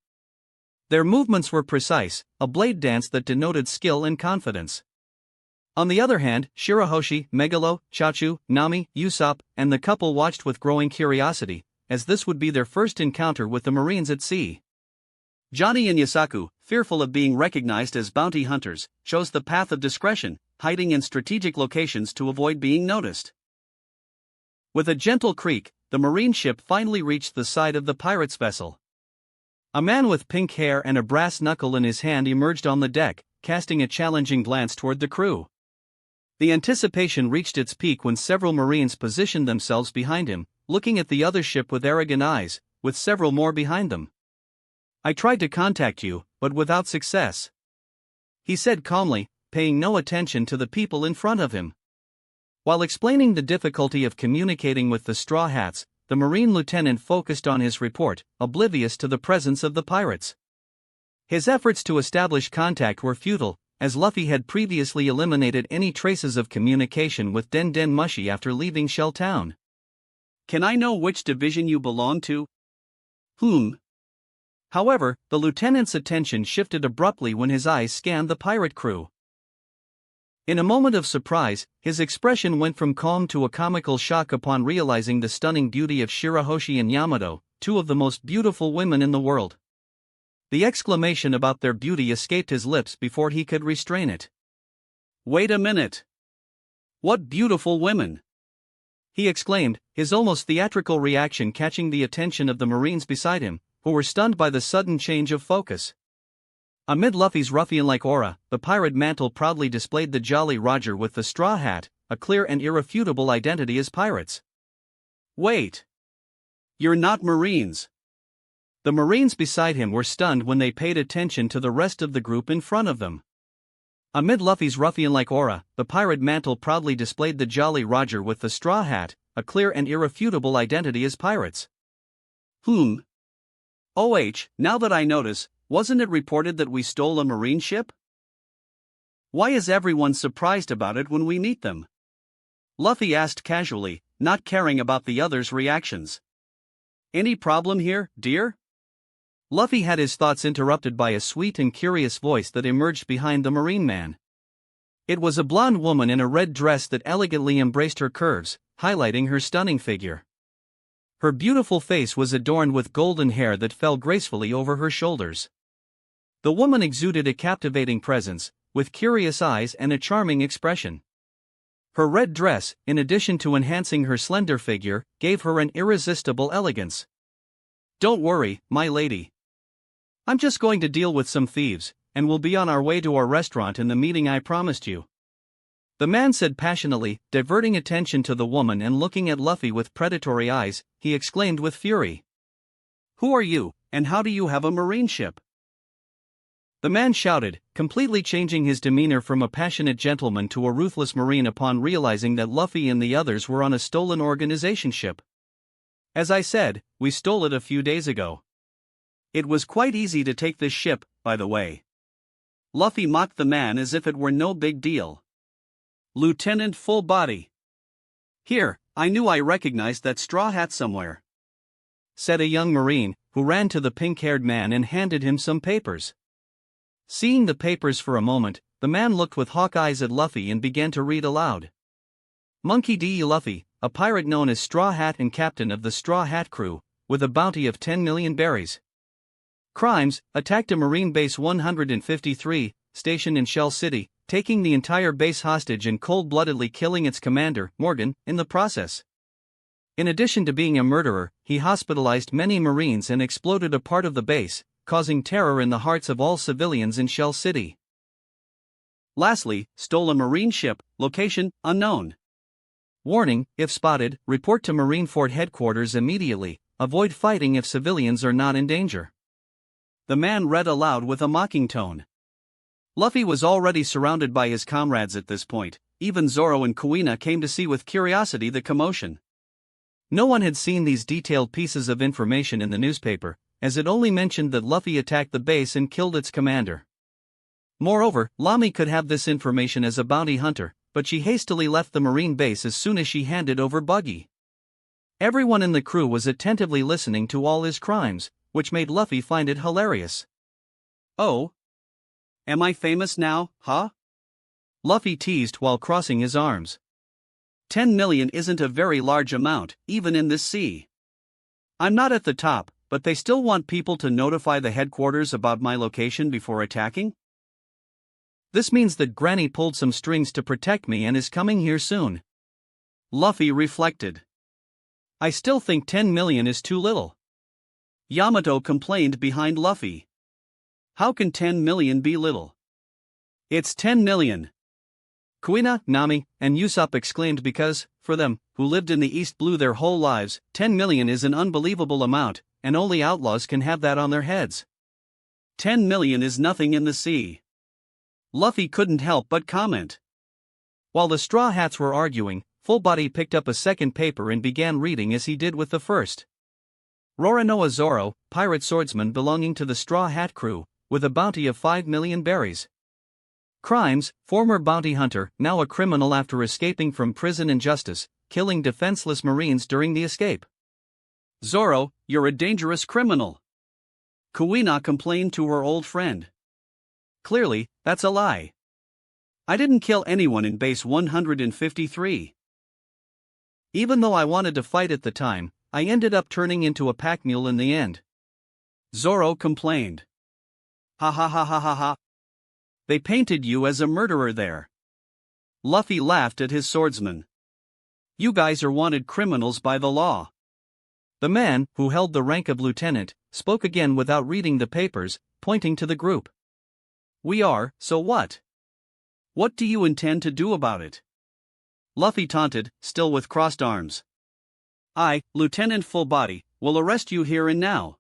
Their movements were precise, a blade dance that denoted skill and confidence. On the other hand, Shirahoshi, Megalo, Chachu, Nami, Usopp, and the couple watched with growing curiosity, as this would be their first encounter with the Marines at sea. Johnny and Yasaku, fearful of being recognized as bounty hunters, chose the path of discretion, hiding in strategic locations to avoid being noticed. With a gentle creak, the marine ship finally reached the side of the pirate's vessel. A man with pink hair and a brass knuckle in his hand emerged on the deck, casting a challenging glance toward the crew. The anticipation reached its peak when several Marines positioned themselves behind him, looking at the other ship with arrogant eyes, with several more behind them. I tried to contact you, but without success, he said calmly, paying no attention to the people in front of him. While explaining the difficulty of communicating with the Straw Hats, the Marine lieutenant focused on his report, oblivious to the presence of the pirates. His efforts to establish contact were futile, as Luffy had previously eliminated any traces of communication with Den Den Mushi after leaving Shell Town. Can I know which division you belong to? However, the lieutenant's attention shifted abruptly when his eyes scanned the pirate crew. In a moment of surprise, his expression went from calm to a comical shock upon realizing the stunning beauty of Shirahoshi and Yamato, two of the most beautiful women in the world. The exclamation about their beauty escaped his lips before he could restrain it. Wait a minute. What beautiful women! He exclaimed, his almost theatrical reaction catching the attention of the Marines beside him, who were stunned by the sudden change of focus. Amid Luffy's ruffian-like aura, the pirate mantle proudly displayed the Jolly Roger with the straw hat, a clear and irrefutable identity as pirates. Wait! You're not Marines! The Marines beside him were stunned when they paid attention to the rest of the group in front of them. Amid Luffy's ruffian-like aura, the pirate mantle proudly displayed the Jolly Roger with the straw hat, a clear and irrefutable identity as pirates. Now that I notice, wasn't it reported that we stole a marine ship? Why is everyone surprised about it when we meet them? Luffy asked casually, not caring about the others' reactions. Any problem here, dear? Luffy had his thoughts interrupted by a sweet and curious voice that emerged behind the marine man. It was a blonde woman in a red dress that elegantly embraced her curves, highlighting her stunning figure. Her beautiful face was adorned with golden hair that fell gracefully over her shoulders. The woman exuded a captivating presence, with curious eyes and a charming expression. Her red dress, in addition to enhancing her slender figure, gave her an irresistible elegance. "Don't worry, my lady. I'm just going to deal with some thieves, and we'll be on our way to our restaurant in the meeting I promised you," the man said passionately, diverting attention to the woman and looking at Luffy with predatory eyes. He exclaimed with fury. "Who are you, and how do you have a marine ship?" The man shouted, completely changing his demeanor from a passionate gentleman to a ruthless marine upon realizing that Luffy and the others were on a stolen organization ship. "As I said, we stole it a few days ago. It was quite easy to take this ship, by the way." Luffy mocked the man as if it were no big deal. "Lieutenant Full Body. Here, I knew I recognized that straw hat somewhere," said a young marine, who ran to the pink-haired man and handed him some papers. Seeing the papers for a moment, the man looked with hawk eyes at Luffy and began to read aloud. Monkey D. Luffy, a pirate known as Straw Hat and captain of the Straw Hat crew, with a bounty of 10 million berries. Crimes: attacked a Marine Base 153, stationed in Shell City, taking the entire base hostage and cold-bloodedly killing its commander, Morgan, in the process. In addition to being a murderer, he hospitalized many Marines and exploded a part of the base, causing terror in the hearts of all civilians in Shell City. Lastly, stole a Marine ship, location unknown. Warning: if spotted, report to Marineford headquarters immediately. Avoid fighting if civilians are not in danger. The man read aloud with a mocking tone. Luffy was already surrounded by his comrades at this point. Even Zoro and Kuina came to see with curiosity the commotion. No one had seen these detailed pieces of information in the newspaper, as it only mentioned that Luffy attacked the base and killed its commander. Moreover, Lami could have this information as a bounty hunter, but she hastily left the Marine base as soon as she handed over Buggy. Everyone in the crew was attentively listening to all his crimes, which made Luffy find it hilarious. Oh? Am I famous now, huh? Luffy teased while crossing his arms. 10 million isn't a very large amount, even in this sea. I'm not at the top, but they still want people to notify the headquarters about my location before attacking? This means that Granny pulled some strings to protect me and is coming here soon. Luffy reflected. I still think 10 million is too little. Yamato complained behind Luffy. How can 10 million be little? It's 10 million. Kuina, Nami, and Usopp exclaimed because, for them, who lived in the East Blue their whole lives, 10 million is an unbelievable amount, and only outlaws can have that on their heads. 10 million is nothing in the sea. Luffy couldn't help but comment. While the Straw Hats were arguing, Full Body picked up a second paper and began reading as he did with the first. Roronoa Zoro, pirate swordsman belonging to the Straw Hat crew, with a bounty of 5 million berries. Crimes: former bounty hunter, now a criminal after escaping from prison and justice, killing defenseless Marines during the escape. Zoro, you're a dangerous criminal. Kuina complained to her old friend. Clearly, that's a lie. I didn't kill anyone in base 153. Even though I wanted to fight at the time, I ended up turning into a pack mule in the end. Zoro complained. Ha ha ha ha ha ha. They painted you as a murderer there. Luffy laughed at his swordsman. You guys are wanted criminals by the law. The man, who held the rank of lieutenant, spoke again without reading the papers, pointing to the group. We are, so what? What do you intend to do about it? Luffy taunted, still with crossed arms. I, Lieutenant Full Body, will arrest you here and now.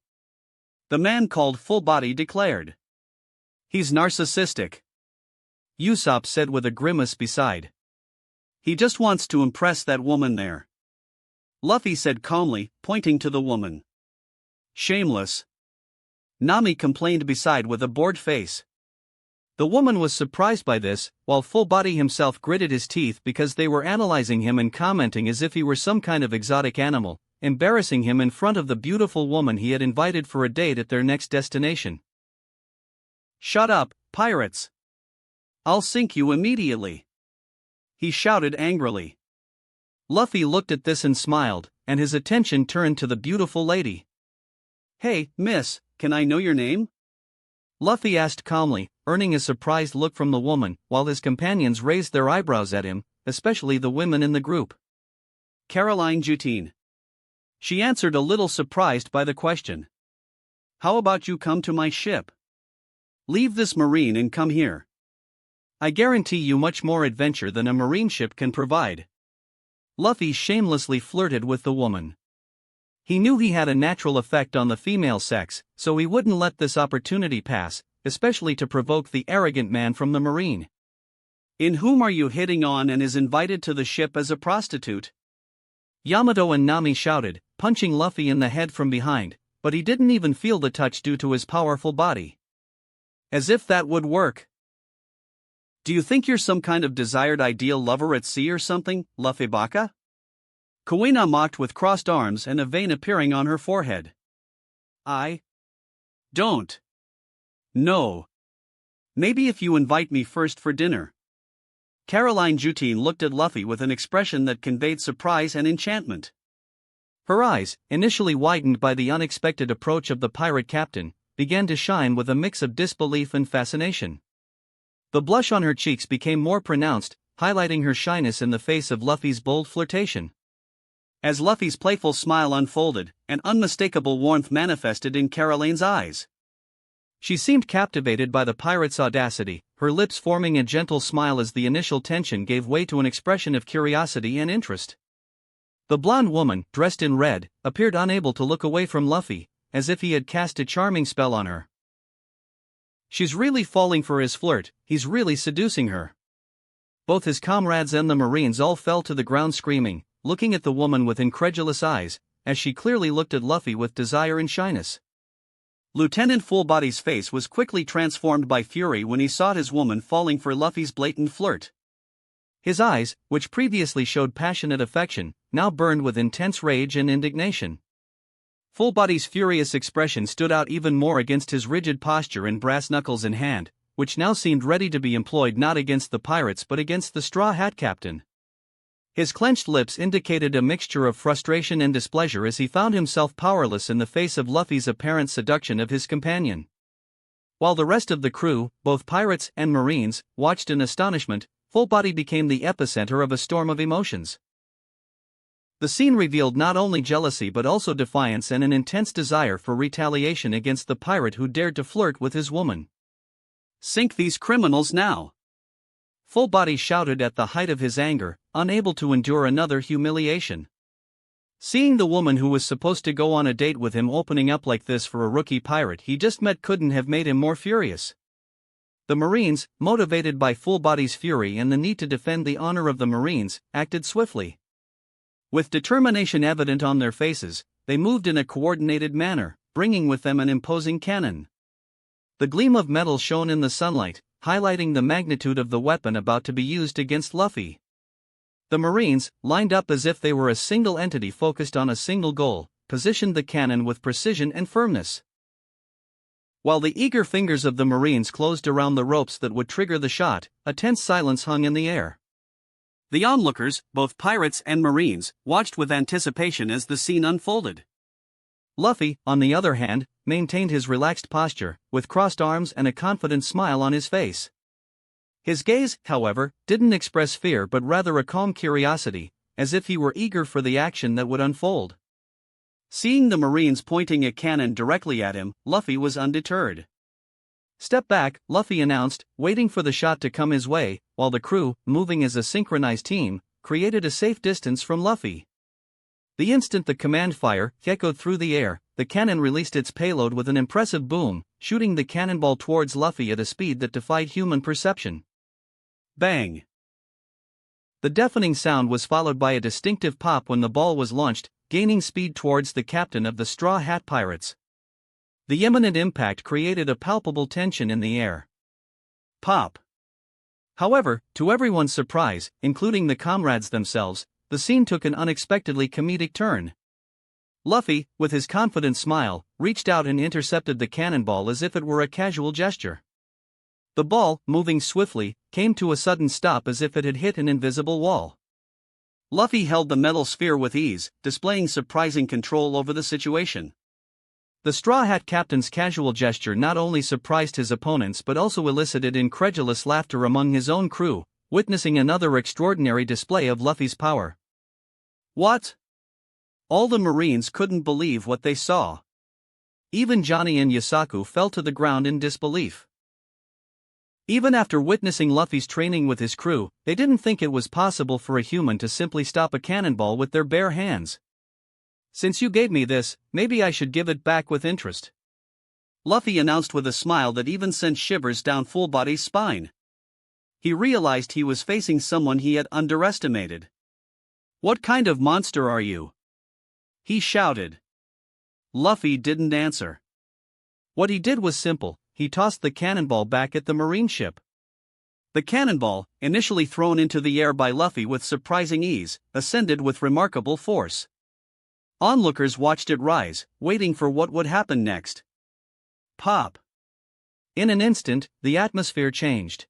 The man called Full Body declared. He's narcissistic. Usopp said with a grimace beside. He just wants to impress that woman there. Luffy said calmly, pointing to the woman. Shameless. Nami complained beside with a bored face. The woman was surprised by this, while Full Body himself gritted his teeth because they were analyzing him and commenting as if he were some kind of exotic animal, embarrassing him in front of the beautiful woman he had invited for a date at their next destination. Shut up, pirates! I'll sink you immediately! He shouted angrily. Luffy looked at this and smiled, and his attention turned to the beautiful lady. Hey, miss, can I know your name? Luffy asked calmly, earning a surprised look from the woman, while his companions raised their eyebrows at him, especially the women in the group. Caroline Jutine. She answered a little surprised by the question. How about you come to my ship? Leave this marine and come here. I guarantee you much more adventure than a marine ship can provide. Luffy shamelessly flirted with the woman. He knew he had a natural effect on the female sex, so he wouldn't let this opportunity pass, especially to provoke the arrogant man from the marine. In whom are you hitting on and is invited to the ship as a prostitute? Yamato and Nami shouted, punching Luffy in the head from behind, but he didn't even feel the touch due to his powerful body. As if that would work. Do you think you're some kind of desired ideal lover at sea or something, Luffy Baka? Kuina mocked with crossed arms and a vein appearing on her forehead. I don't. No. Maybe if you invite me first for dinner. Caroline Jutine looked at Luffy with an expression that conveyed surprise and enchantment. Her eyes, initially widened by the unexpected approach of the pirate captain, began to shine with a mix of disbelief and fascination. The blush on her cheeks became more pronounced, highlighting her shyness in the face of Luffy's bold flirtation. As Luffy's playful smile unfolded, an unmistakable warmth manifested in Caroline's eyes. She seemed captivated by the pirate's audacity, her lips forming a gentle smile as the initial tension gave way to an expression of curiosity and interest. The blonde woman, dressed in red, appeared unable to look away from Luffy, as if he had cast a charming spell on her. She's really falling for his flirt, he's really seducing her. Both his comrades and the Marines all fell to the ground screaming, looking at the woman with incredulous eyes, as she clearly looked at Luffy with desire and shyness. Lieutenant Fullbody's face was quickly transformed by fury when he saw his woman falling for Luffy's blatant flirt. His eyes, which previously showed passionate affection, now burned with intense rage and indignation. Fullbody's furious expression stood out even more against his rigid posture and brass knuckles in hand, which now seemed ready to be employed not against the pirates but against the Straw Hat Captain. His clenched lips indicated a mixture of frustration and displeasure as he found himself powerless in the face of Luffy's apparent seduction of his companion. While the rest of the crew, both pirates and Marines, watched in astonishment, Fullbody became the epicenter of a storm of emotions. The scene revealed not only jealousy but also defiance and an intense desire for retaliation against the pirate who dared to flirt with his woman. "Sink these criminals now!" Fullbody shouted at the height of his anger, unable to endure another humiliation. Seeing the woman who was supposed to go on a date with him opening up like this for a rookie pirate he just met couldn't have made him more furious. The Marines, motivated by Fullbody's fury and the need to defend the honor of the Marines, acted swiftly. With determination evident on their faces, they moved in a coordinated manner, bringing with them an imposing cannon. The gleam of metal shone in the sunlight, highlighting the magnitude of the weapon about to be used against Luffy. The Marines, lined up as if they were a single entity focused on a single goal, positioned the cannon with precision and firmness. While the eager fingers of the Marines closed around the ropes that would trigger the shot, a tense silence hung in the air. The onlookers, both pirates and Marines, watched with anticipation as the scene unfolded. Luffy, on the other hand, maintained his relaxed posture, with crossed arms and a confident smile on his face. His gaze, however, didn't express fear but rather a calm curiosity, as if he were eager for the action that would unfold. Seeing the Marines pointing a cannon directly at him, Luffy was undeterred. "Step back," Luffy announced, waiting for the shot to come his way, while the crew, moving as a synchronized team, created a safe distance from Luffy. The instant the command fire echoed through the air, the cannon released its payload with an impressive boom, shooting the cannonball towards Luffy at a speed that defied human perception. Bang! The deafening sound was followed by a distinctive pop when the ball was launched, gaining speed towards the captain of the Straw Hat Pirates. The imminent impact created a palpable tension in the air. Pop! However, to everyone's surprise, including the comrades themselves, the scene took an unexpectedly comedic turn. Luffy, with his confident smile, reached out and intercepted the cannonball as if it were a casual gesture. The ball, moving swiftly, came to a sudden stop as if it had hit an invisible wall. Luffy held the metal sphere with ease, displaying surprising control over the situation. The Straw Hat Captain's casual gesture not only surprised his opponents but also elicited incredulous laughter among his own crew, witnessing another extraordinary display of Luffy's power. What? All the Marines couldn't believe what they saw. Even Johnny and Yasaku fell to the ground in disbelief. Even after witnessing Luffy's training with his crew, they didn't think it was possible for a human to simply stop a cannonball with their bare hands. "Since you gave me this, maybe I should give it back with interest," Luffy announced with a smile that even sent shivers down Fullbody's spine. He realized he was facing someone he had underestimated. "What kind of monster are you?" he shouted. Luffy didn't answer. What he did was simple. He tossed the cannonball back at the Marine ship. The cannonball, initially thrown into the air by Luffy with surprising ease, ascended with remarkable force. Onlookers watched it rise, waiting for what would happen next. Pop! In an instant, the atmosphere changed.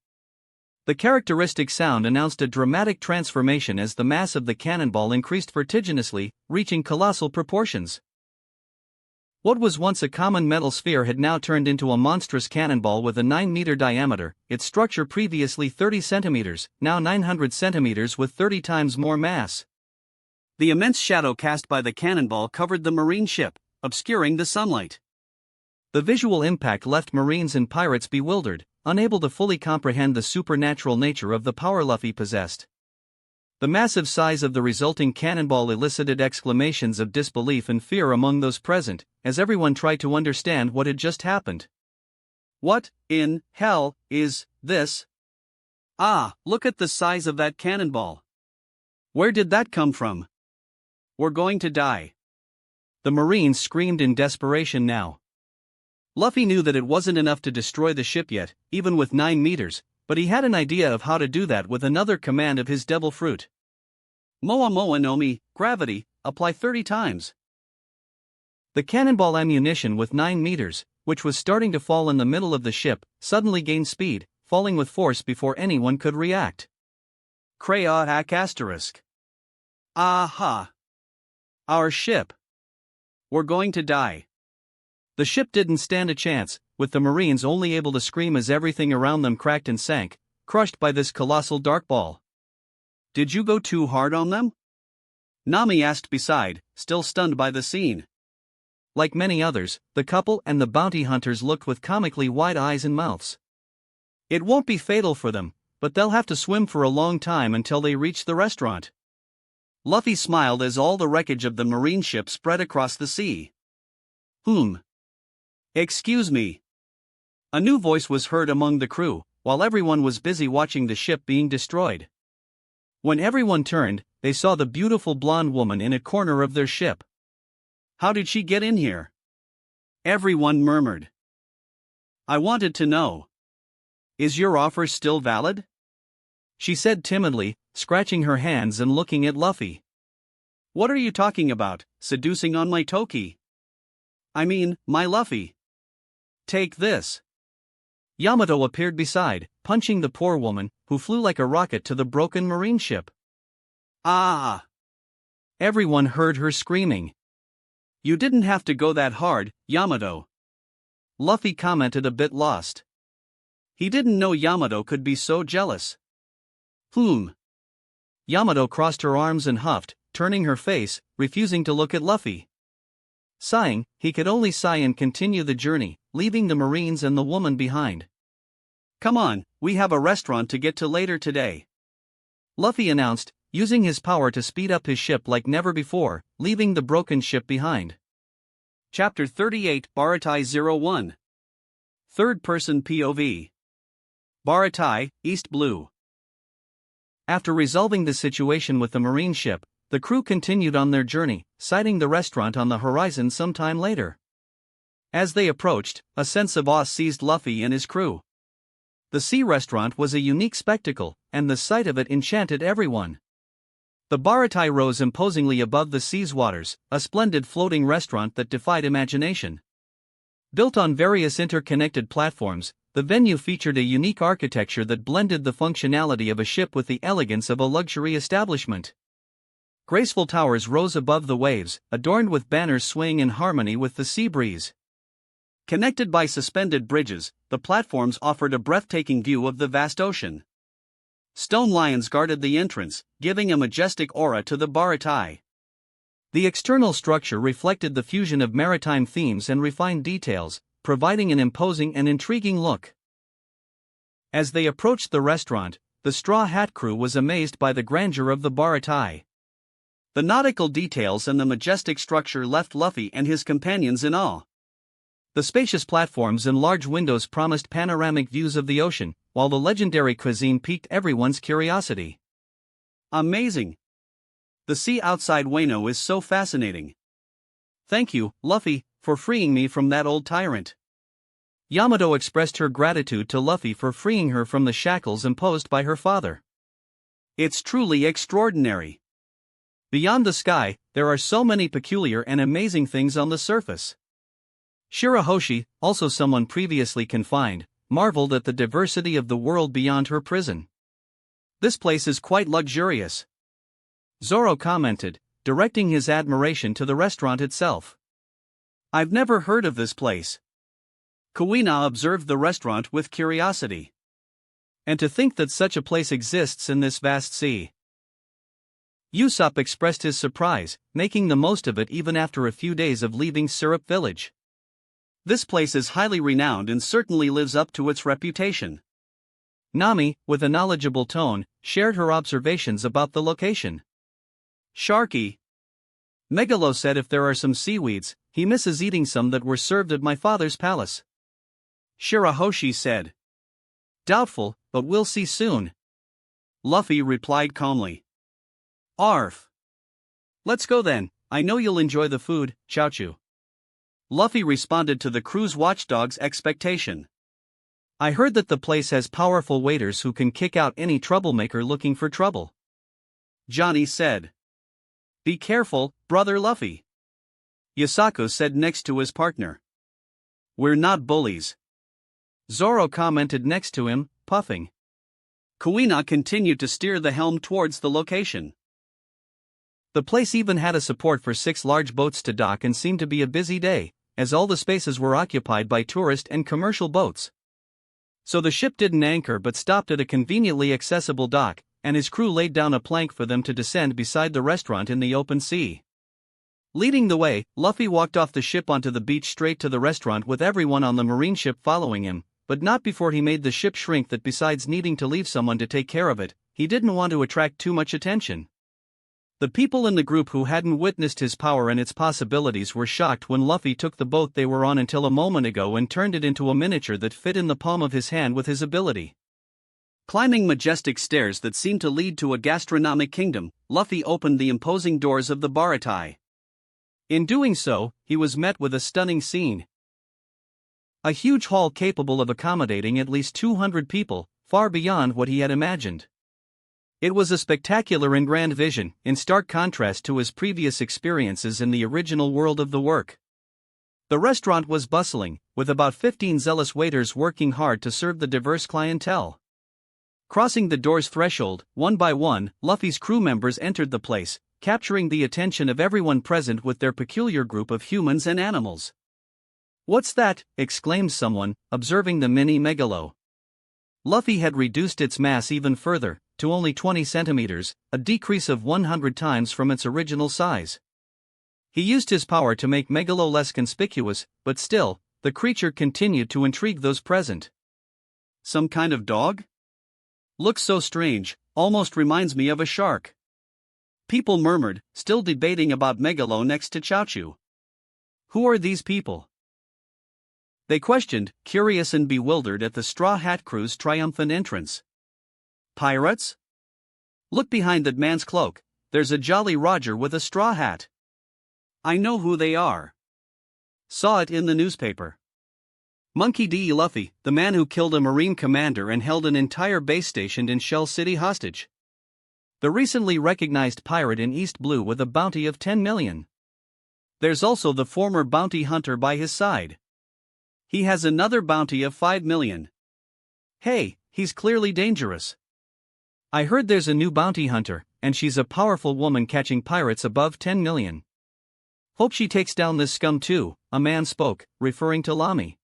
The characteristic sound announced a dramatic transformation as the mass of the cannonball increased vertiginously, reaching colossal proportions. What was once a common metal sphere had now turned into a monstrous cannonball with a 9-meter diameter, its structure previously 30 centimeters, now 900 centimeters with 30 times more mass. The immense shadow cast by the cannonball covered the marine ship, obscuring the sunlight. The visual impact left Marines and pirates bewildered, unable to fully comprehend the supernatural nature of the power Luffy possessed. The massive size of the resulting cannonball elicited exclamations of disbelief and fear among those present, as everyone tried to understand what had just happened. What in hell is this? Ah, look at the size of that cannonball. Where did that come from? We're going to die. The Marines screamed in desperation now. Luffy knew that it wasn't enough to destroy the ship yet, even with 9 meters, but he had an idea of how to do that with another command of his devil fruit. Moa Moa no Mi, gravity, apply 30 times. The cannonball ammunition with 9 meters, which was starting to fall in the middle of the ship, suddenly gained speed, falling with force before anyone could react. Crayak asterisk. Aha! Our ship. We're going to die. The ship didn't stand a chance, with the Marines only able to scream as everything around them cracked and sank, crushed by this colossal dark ball. Did you go too hard on them? Nami asked beside, still stunned by the scene. Like many others, the couple and the bounty hunters looked with comically wide eyes and mouths. It won't be fatal for them, but they'll have to swim for a long time until they reach the restaurant. Luffy smiled as all the wreckage of the marine ship spread across the sea. Excuse me. A new voice was heard among the crew, while everyone was busy watching the ship being destroyed. When everyone turned, they saw the beautiful blonde woman in a corner of their ship. How did she get in here? Everyone murmured. I wanted to know. Is your offer still valid? She said timidly, scratching her hands and looking at Luffy. What are you talking about, seducing on my Toki? I mean, my Luffy. Take this. Yamato appeared beside, punching the poor woman, who flew like a rocket to the broken marine ship. Ah! Everyone heard her screaming. You didn't have to go that hard, Yamato. Luffy commented a bit lost. He didn't know Yamato could be so jealous. Yamato crossed her arms and huffed, turning her face, refusing to look at Luffy. Sighing, he could only sigh and continue the journey, leaving the Marines and the woman behind. Come on, we have a restaurant to get to later today. Luffy announced, using his power to speed up his ship like never before, leaving the broken ship behind. Chapter 38 Baratai 01. Third-person POV. Baratai, East Blue. After resolving the situation with the marine ship, the crew continued on their journey, sighting the restaurant on the horizon sometime later. As they approached, a sense of awe seized Luffy and his crew. The sea restaurant was a unique spectacle, and the sight of it enchanted everyone. The Baratai rose imposingly above the sea's waters, a splendid floating restaurant that defied imagination. Built on various interconnected platforms, the venue featured a unique architecture that blended the functionality of a ship with the elegance of a luxury establishment. Graceful towers rose above the waves, adorned with banners swaying in harmony with the sea breeze. Connected by suspended bridges, the platforms offered a breathtaking view of the vast ocean. Stone lions guarded the entrance, giving a majestic aura to the Baratai. The external structure reflected the fusion of maritime themes and refined details, providing an imposing and intriguing look. As they approached the restaurant, the Straw Hat crew was amazed by the grandeur of the Baratai. The nautical details and the majestic structure left Luffy and his companions in awe. The spacious platforms and large windows promised panoramic views of the ocean, while the legendary cuisine piqued everyone's curiosity. Amazing! The sea outside Wano is so fascinating. Thank you, Luffy, for freeing me from that old tyrant. Yamato expressed her gratitude to Luffy for freeing her from the shackles imposed by her father. It's truly extraordinary. Beyond the sky, there are so many peculiar and amazing things on the surface. Shirahoshi, also someone previously confined, marveled at the diversity of the world beyond her prison. This place is quite luxurious. Zoro commented, directing his admiration to the restaurant itself. I've never heard of this place. Kuina observed the restaurant with curiosity. And to think that such a place exists in this vast sea. Usopp expressed his surprise, making the most of it even after a few days of leaving Syrup Village. This place is highly renowned and certainly lives up to its reputation. Nami, with a knowledgeable tone, shared her observations about the location. Sharky. Megalo said if there are some seaweeds, he misses eating some that were served at my father's palace. Shirahoshi said. Doubtful, but we'll see soon. Luffy replied calmly. Arf. Let's go then, I know you'll enjoy the food, Chaochu. Luffy responded to the crew's watchdog's expectation. I heard that the place has powerful waiters who can kick out any troublemaker looking for trouble. Johnny said. Be careful, brother Luffy. Yasaku said next to his partner. We're not bullies. Zoro commented next to him, puffing. Kuina continued to steer the helm towards the location. The place even had a support for 6 large boats to dock and seemed to be a busy day, as all the spaces were occupied by tourist and commercial boats. So the ship didn't anchor but stopped at a conveniently accessible dock, and his crew laid down a plank for them to descend beside the restaurant in the open sea. Leading the way, Luffy walked off the ship onto the beach straight to the restaurant with everyone on the marine ship following him, but not before he made the ship shrink that besides needing to leave someone to take care of it, he didn't want to attract too much attention. The people in the group who hadn't witnessed his power and its possibilities were shocked when Luffy took the boat they were on until a moment ago and turned it into a miniature that fit in the palm of his hand with his ability. Climbing majestic stairs that seemed to lead to a gastronomic kingdom, Luffy opened the imposing doors of the Baratai. In doing so, he was met with a stunning scene. A huge hall capable of accommodating at least 200 people, far beyond what he had imagined. It was a spectacular and grand vision, in stark contrast to his previous experiences in the original world of the work. The restaurant was bustling, with about 15 zealous waiters working hard to serve the diverse clientele. Crossing the door's threshold, one by one, Luffy's crew members entered the place, capturing the attention of everyone present with their peculiar group of humans and animals. "What's that?" exclaimed someone, observing the mini megalo. Luffy had reduced its mass even further, to only 20 centimeters, a decrease of 100 times from its original size. He used his power to make Megalo less conspicuous, but still, the creature continued to intrigue those present. Some kind of dog? Looks so strange, almost reminds me of a shark. People murmured, still debating about Megalo next to Chaochu. Who are these people? They questioned, curious and bewildered at the Straw Hat Crew's triumphant entrance. Pirates? Look behind that man's cloak, there's a Jolly Roger with a straw hat. I know who they are. Saw it in the newspaper. Monkey D. Luffy, the man who killed a Marine commander and held an entire base stationed in Shell City hostage. The recently recognized pirate in East Blue with a bounty of 10 million. There's also the former bounty hunter by his side. He has another bounty of 5 million. Hey, he's clearly dangerous. I heard there's a new bounty hunter, and she's a powerful woman catching pirates above 10 million. Hope she takes down this scum too, a man spoke, referring to Lamy.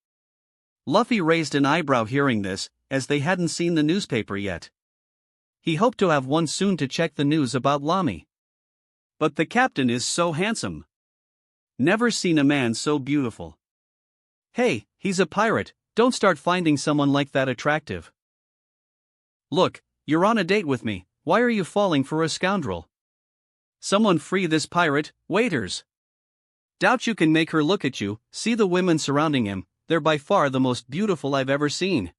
Luffy raised an eyebrow hearing this, as they hadn't seen the newspaper yet. He hoped to have one soon to check the news about Lamy. But the captain is so handsome. Never seen a man so beautiful. Hey, he's a pirate, don't start finding someone like that attractive. Look, you're on a date with me, why are you falling for a scoundrel? Someone free this pirate, waiters. Doubt you can make her look at you, see the women surrounding him, they're by far the most beautiful I've ever seen.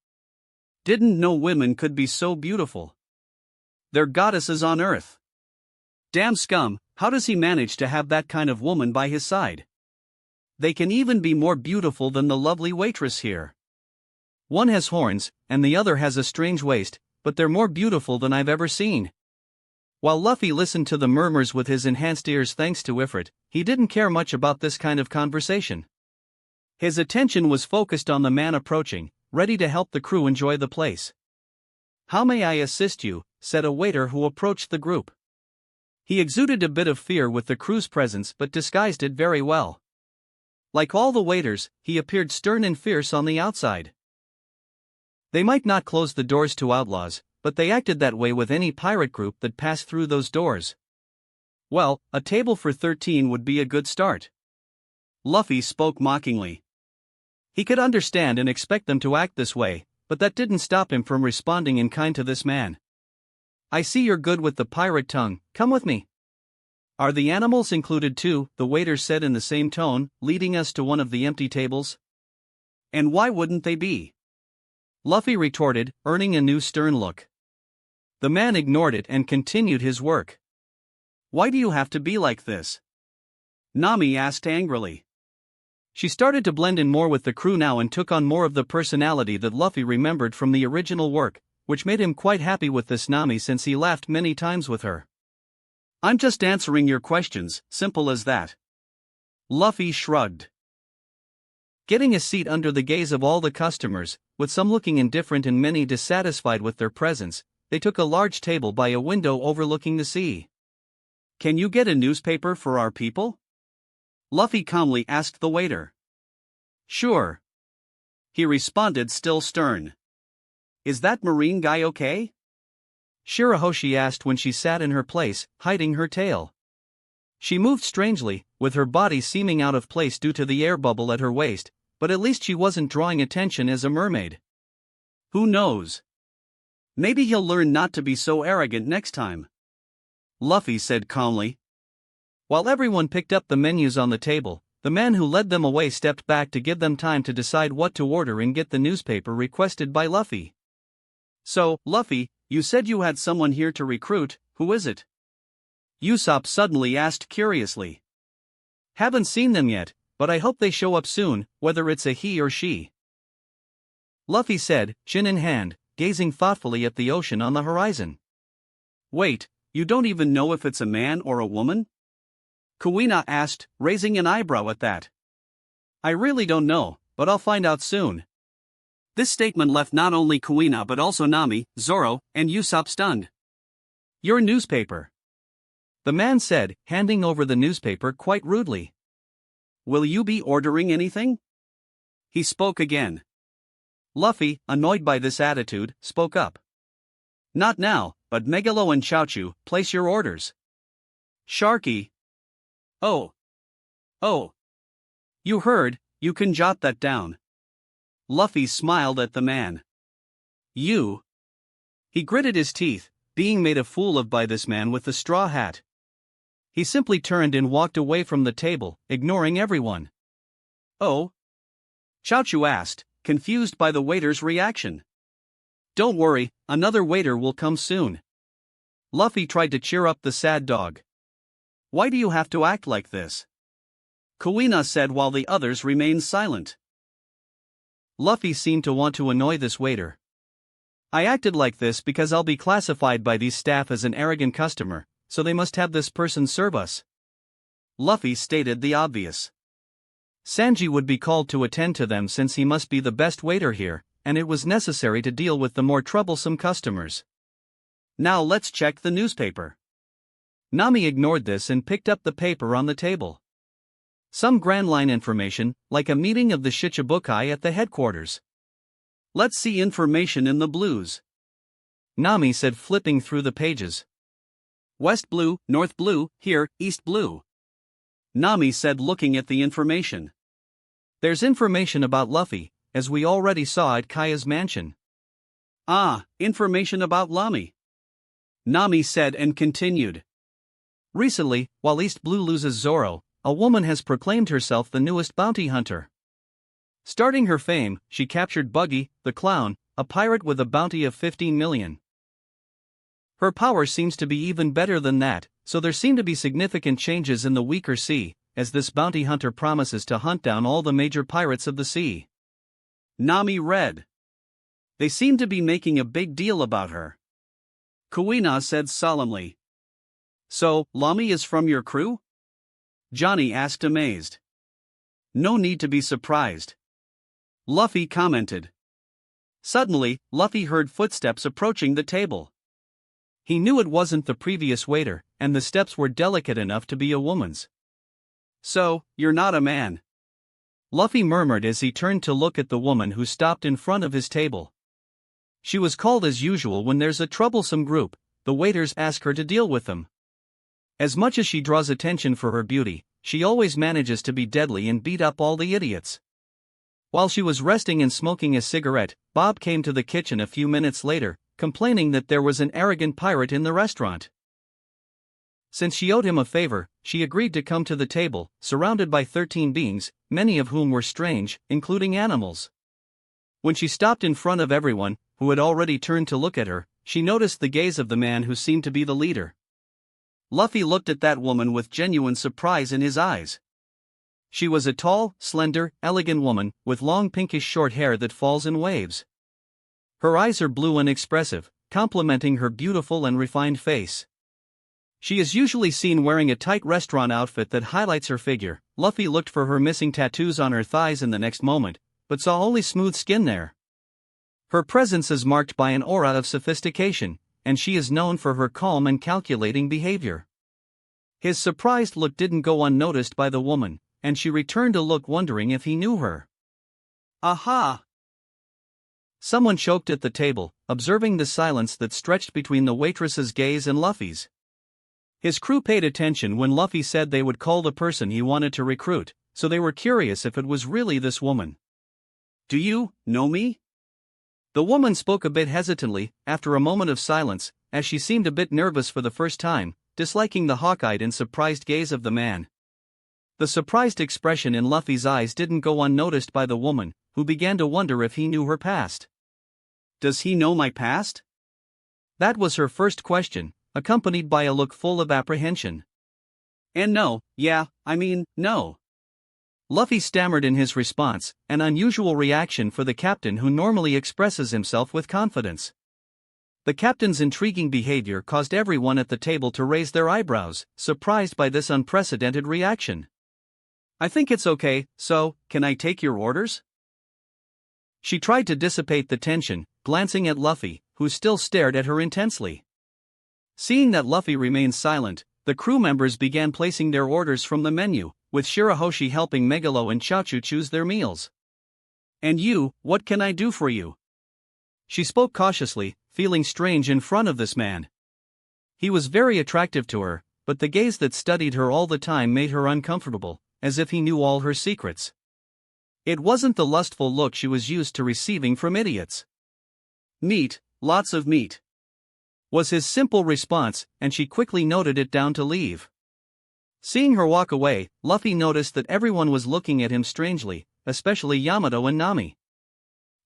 Didn't know women could be so beautiful. They're goddesses on earth. Damn scum, how does he manage to have that kind of woman by his side? They can even be more beautiful than the lovely waitress here. One has horns, and the other has a strange waist, but they're more beautiful than I've ever seen. While Luffy listened to the murmurs with his enhanced ears thanks to Ifrit, he didn't care much about this kind of conversation. His attention was focused on the man approaching, ready to help the crew enjoy the place. "How may I assist you?" said a waiter who approached the group. He exuded a bit of fear with the crew's presence but disguised it very well. Like all the waiters, he appeared stern and fierce on the outside. They might not close the doors to outlaws, but they acted that way with any pirate group that passed through those doors. Well, a table for 13 would be a good start. Luffy spoke mockingly. He could understand and expect them to act this way, but that didn't stop him from responding in kind to this man. I see you're good with the pirate tongue, come with me. Are the animals included too? The waiter said in the same tone, leading us to one of the empty tables. And why wouldn't they be? Luffy retorted, earning a new stern look. The man ignored it and continued his work. Why do you have to be like this? Nami asked angrily. She started to blend in more with the crew now and took on more of the personality that Luffy remembered from the original work, which made him quite happy with this Nami since he laughed many times with her. I'm just answering your questions, simple as that. Luffy shrugged. Getting a seat under the gaze of all the customers, with some looking indifferent and many dissatisfied with their presence, they took a large table by a window overlooking the sea. Can you get a newspaper for our people? Luffy calmly asked the waiter. Sure. He responded, still stern. Is that marine guy okay? Shirahoshi asked when she sat in her place, hiding her tail. She moved strangely, with her body seeming out of place due to the air bubble at her waist, but at least she wasn't drawing attention as a mermaid. Who knows? Maybe he'll learn not to be so arrogant next time. Luffy said calmly. While everyone picked up the menus on the table, the man who led them away stepped back to give them time to decide what to order and get the newspaper requested by Luffy. So, Luffy, you said you had someone here to recruit, who is it? Usopp suddenly asked curiously. Haven't seen them yet, but I hope they show up soon, whether it's a he or she. Luffy said, chin in hand, gazing thoughtfully at the ocean on the horizon. Wait, you don't even know if it's a man or a woman? Kuina asked, raising an eyebrow at that. I really don't know, but I'll find out soon. This statement left not only Kuina but also Nami, Zoro, and Usopp stunned. Your newspaper. The man said, handing over the newspaper quite rudely. Will you be ordering anything? He spoke again. Luffy, annoyed by this attitude, spoke up. Not now, but Megalo and Chaochu, place your orders. Sharky. Oh. You heard, you can jot that down. Luffy smiled at the man. You. He gritted his teeth, being made a fool of by this man with the straw hat. He simply turned and walked away from the table, ignoring everyone. Oh? Chaochu asked, confused by the waiter's reaction. Don't worry, another waiter will come soon. Luffy tried to cheer up the sad dog. Why do you have to act like this? Kuina said while the others remained silent. Luffy seemed to want to annoy this waiter. I acted like this because I'll be classified by these staff as an arrogant customer, so they must have this person serve us. Luffy stated the obvious. Sanji would be called to attend to them since he must be the best waiter here, and it was necessary to deal with the more troublesome customers. Now let's check the newspaper. Nami ignored this and picked up the paper on the table. Some grand line information, like a meeting of the Shichibukai at the headquarters. Let's see information in the blues. Nami said, flipping through the pages. West blue, north blue, here, east blue. Nami said, looking at the information. There's information about Luffy, as we already saw at Kaya's mansion. Ah, information about Lami. Nami said and continued. Recently, while East Blue loses Zoro, a woman has proclaimed herself the newest bounty hunter. Starting her fame, she captured Buggy, the clown, a pirate with a bounty of 15 million. Her power seems to be even better than that, so there seem to be significant changes in the weaker sea, as this bounty hunter promises to hunt down all the major pirates of the sea. Nami read. They seem to be making a big deal about her. Kuina said solemnly. So, Lami is from your crew? Johnny asked amazed. No need to be surprised. Luffy commented. Suddenly, Luffy heard footsteps approaching the table. He knew it wasn't the previous waiter, and the steps were delicate enough to be a woman's. So, you're not a man. Luffy murmured as he turned to look at the woman who stopped in front of his table. She was called as usual when there's a troublesome group, the waiters ask her to deal with them. As much as she draws attention for her beauty, she always manages to be deadly and beat up all the idiots. While she was resting and smoking a cigarette, Bob came to the kitchen a few minutes later, complaining that there was an arrogant pirate in the restaurant. Since she owed him a favor, she agreed to come to the table, surrounded by 13 beings, many of whom were strange, including animals. When she stopped in front of everyone, who had already turned to look at her, she noticed the gaze of the man who seemed to be the leader. Luffy looked at that woman with genuine surprise in his eyes. She was a tall, slender, elegant woman, with long pinkish short hair that falls in waves. Her eyes are blue and expressive, complementing her beautiful and refined face. She is usually seen wearing a tight restaurant outfit that highlights her figure. Luffy looked for her missing tattoos on her thighs in the next moment, but saw only smooth skin there. Her presence is marked by an aura of sophistication, and she is known for her calm and calculating behavior. His surprised look didn't go unnoticed by the woman, and she returned a look wondering if he knew her. Aha! Someone choked at the table, observing the silence that stretched between the waitress's gaze and Luffy's. His crew paid attention when Luffy said they would call the person he wanted to recruit, so they were curious if it was really this woman. "Do you know me?" The woman spoke a bit hesitantly, after a moment of silence, as she seemed a bit nervous for the first time, disliking the hawk-eyed and surprised gaze of the man. The surprised expression in Luffy's eyes didn't go unnoticed by the woman, who began to wonder if he knew her past. "Does he know my past?" That was her first question, accompanied by a look full of apprehension. "And no, no." Luffy stammered in his response, an unusual reaction for the captain who normally expresses himself with confidence. The captain's intriguing behavior caused everyone at the table to raise their eyebrows, surprised by this unprecedented reaction. "I think it's okay, so, can I take your orders?" She tried to dissipate the tension, glancing at Luffy, who still stared at her intensely. Seeing that Luffy remained silent, the crew members began placing their orders from the menu, with Shirahoshi helping Megalo and Chaochu choose their meals. "And you, what can I do for you?" She spoke cautiously, feeling strange in front of this man. He was very attractive to her, but the gaze that studied her all the time made her uncomfortable, as if he knew all her secrets. It wasn't the lustful look she was used to receiving from idiots. "Meat, lots of meat," was his simple response, and she quickly noted it down to leave. Seeing her walk away, Luffy noticed that everyone was looking at him strangely, especially Yamato and Nami.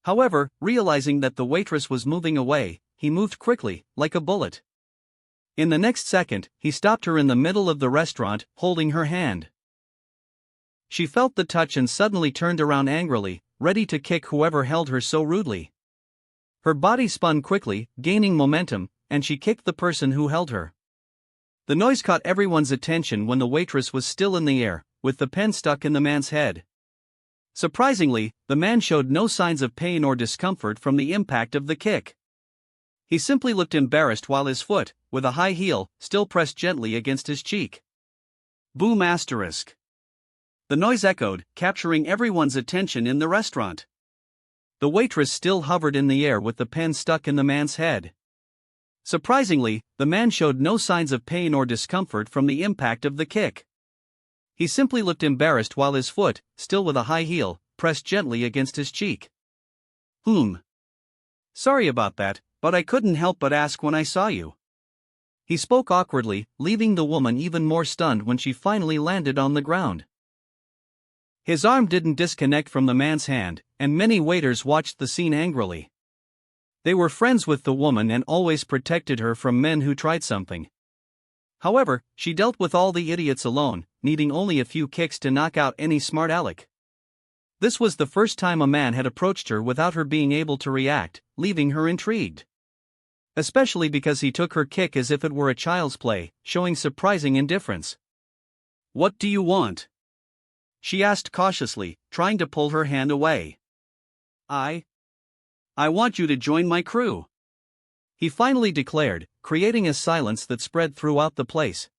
However, realizing that the waitress was moving away, he moved quickly, like a bullet. In the next second, he stopped her in the middle of the restaurant, holding her hand. She felt the touch and suddenly turned around angrily, ready to kick whoever held her so rudely. Her body spun quickly, gaining momentum, and she kicked the person who held her. The noise caught everyone's attention when the waitress was still in the air, with the pen stuck in the man's head. Surprisingly, the man showed no signs of pain or discomfort from the impact of the kick. He simply looked embarrassed while his foot, with a high heel, still pressed gently against his cheek. Boom asterisk. The noise echoed, capturing everyone's attention in the restaurant. The waitress still hovered in the air with the pen stuck in the man's head. Surprisingly, the man showed no signs of pain or discomfort from the impact of the kick. He simply looked embarrassed while his foot, still with a high heel, pressed gently against his cheek. Sorry about that, but I couldn't help but ask when I saw you." He spoke awkwardly, leaving the woman even more stunned when she finally landed on the ground. His arm didn't disconnect from the man's hand, and many waiters watched the scene angrily. They were friends with the woman and always protected her from men who tried something. However, she dealt with all the idiots alone, needing only a few kicks to knock out any smart aleck. This was the first time a man had approached her without her being able to react, leaving her intrigued. Especially because he took her kick as if it were a child's play, showing surprising indifference. "What do you want?" she asked cautiously, trying to pull her hand away. I want you to join my crew," he finally declared, creating a silence that spread throughout the place.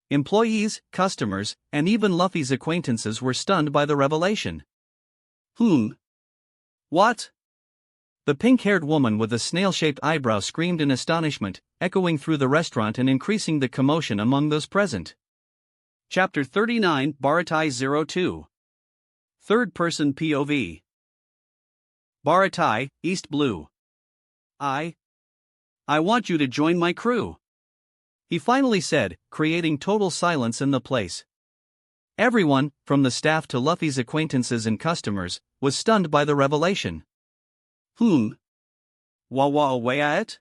Employees, customers, and even Luffy's acquaintances were stunned by the revelation. What? The pink-haired woman with a snail-shaped eyebrow screamed in astonishment, echoing through the restaurant and increasing the commotion among those present. Chapter 39 Baratai 02 Third Person POV Baratai, East Blue. I want you to join my crew, he finally said, creating total silence in the place. Everyone, from the staff to Luffy's acquaintances and customers, was stunned by the revelation. Wawa away at?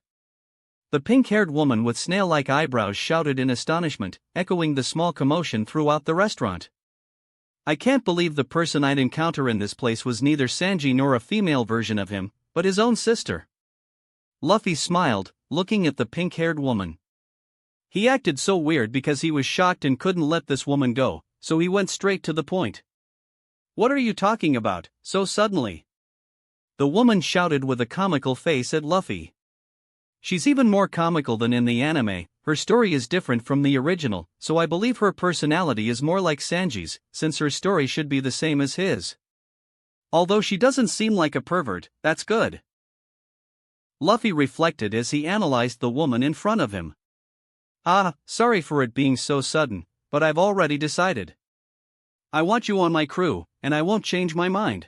The pink-haired woman with snail-like eyebrows shouted in astonishment, echoing the small commotion throughout the restaurant. I can't believe the person I'd encounter in this place was neither Sanji nor a female version of him, but his own sister. Luffy smiled, looking at the pink-haired woman. He acted so weird because he was shocked and couldn't let this woman go, so he went straight to the point. What are you talking about, so suddenly? The woman shouted with a comical face at Luffy. She's even more comical than in the anime. Her story is different from the original, so I believe her personality is more like Sanji's, since her story should be the same as his. Although she doesn't seem like a pervert, that's good. Luffy reflected as he analyzed the woman in front of him. Sorry for it being so sudden, but I've already decided. I want you on my crew, and I won't change my mind.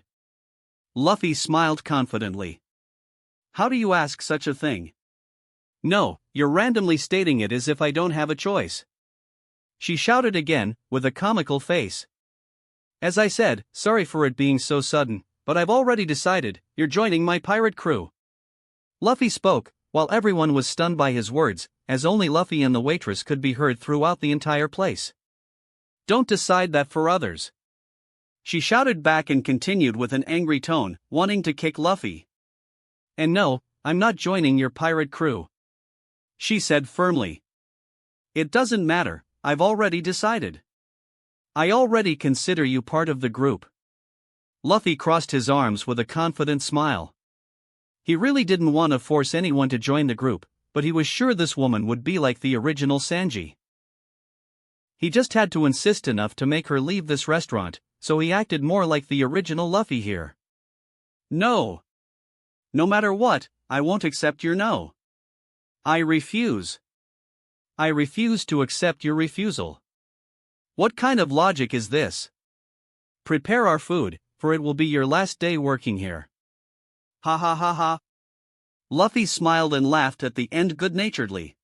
Luffy smiled confidently. How do you ask such a thing? No, you're randomly stating it as if I don't have a choice. She shouted again, with a comical face. As I said, sorry for it being so sudden, but I've already decided, you're joining my pirate crew. Luffy spoke, while everyone was stunned by his words, as only Luffy and the waitress could be heard throughout the entire place. Don't decide that for others. She shouted back and continued with an angry tone, wanting to kick Luffy. And no, I'm not joining your pirate crew, she said firmly. It doesn't matter, I've already decided. I already consider you part of the group. Luffy crossed his arms with a confident smile. He really didn't want to force anyone to join the group, but he was sure this woman would be like the original Sanji. He just had to insist enough to make her leave this restaurant, so he acted more like the original Luffy here. No. No matter what, I won't accept your no. I refuse. I refuse to accept your refusal. What kind of logic is this? Prepare our food, for it will be your last day working here. Ha ha ha ha. Luffy smiled and laughed at the end good-naturedly.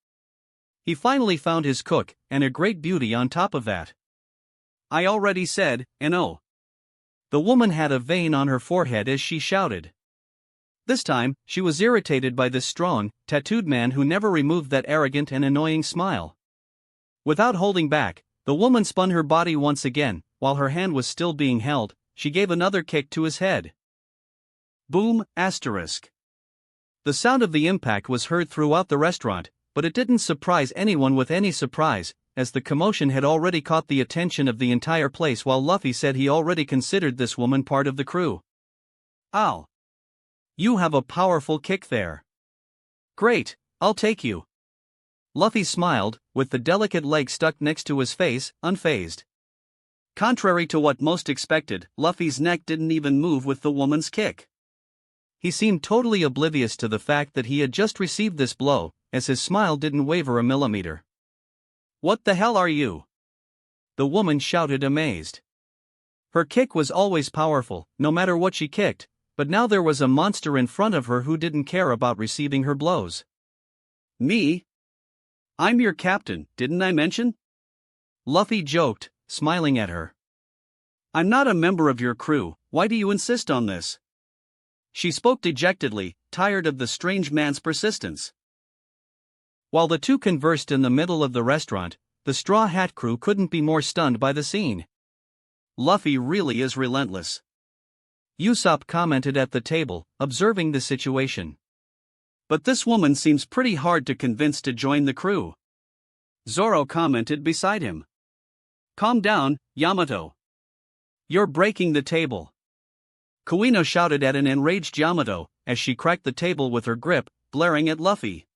He finally found his cook, and a great beauty on top of that. I already said, no. The woman had a vein on her forehead as she shouted. This time, she was irritated by this strong, tattooed man who never removed that arrogant and annoying smile. Without holding back, the woman spun her body once again, while her hand was still being held, she gave another kick to his head. Boom, *. The sound of the impact was heard throughout the restaurant, but it didn't surprise anyone with any surprise, as the commotion had already caught the attention of the entire place while Luffy said he already considered this woman part of the crew. Ow. You have a powerful kick there. Great, I'll take you. Luffy smiled, with the delicate leg stuck next to his face, unfazed. Contrary to what most expected, Luffy's neck didn't even move with the woman's kick. He seemed totally oblivious to the fact that he had just received this blow, as his smile didn't waver a millimeter. What the hell are you? The woman shouted amazed. Her kick was always powerful, no matter what she kicked, but now there was a monster in front of her who didn't care about receiving her blows. Me? I'm your captain, didn't I mention? Luffy joked, smiling at her. I'm not a member of your crew, why do you insist on this? She spoke dejectedly, tired of the strange man's persistence. While the two conversed in the middle of the restaurant, the Straw Hat crew couldn't be more stunned by the scene. Luffy really is relentless. Usopp commented at the table, observing the situation. But this woman seems pretty hard to convince to join the crew. Zoro commented beside him. Calm down, Yamato. You're breaking the table. Kuino shouted at an enraged Yamato, as she cracked the table with her grip, glaring at Luffy.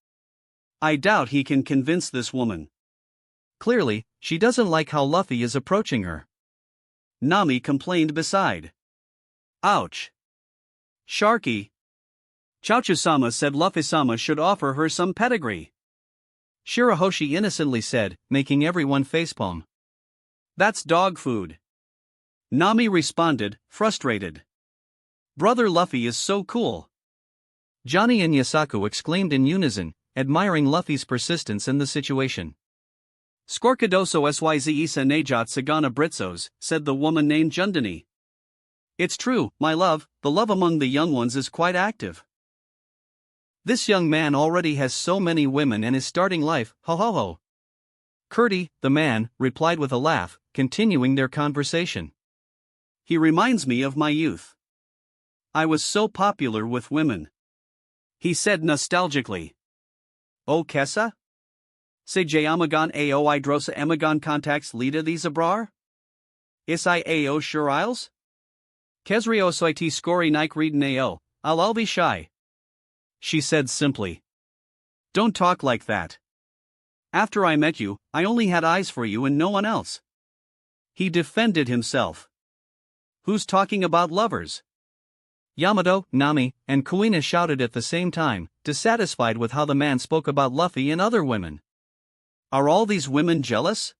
I doubt he can convince this woman. Clearly, she doesn't like how Luffy is approaching her. Nami complained beside. Ouch. Sharky. Chaochu-sama said Luffy-sama should offer her some pedigree. Shirahoshi innocently said, making everyone facepalm. That's dog food. Nami responded, frustrated. Brother Luffy is so cool. Johnny and Yasaku exclaimed in unison, admiring Luffy's persistence in the situation. Skorkadoso syz isa najat sagana britzos, said the woman named Jundani. It's true, my love, the love among the young ones is quite active. This young man already has so many women and is starting life, ho ho ho. Curdy, the man, replied with a laugh, continuing their conversation. He reminds me of my youth. I was so popular with women. He said nostalgically. O Kessa? Se amagon ao idrosa emagon contacts lida these abrar? Is I ao sure isles? Kesrio soiti scori nike readin ao, I'll be shy. She said simply. Don't talk like that. After I met you, I only had eyes for you and no one else. He defended himself. Who's talking about lovers? Yamato, Nami, and Kuina shouted at the same time, dissatisfied with how the man spoke about Luffy and other women. Are all these women jealous?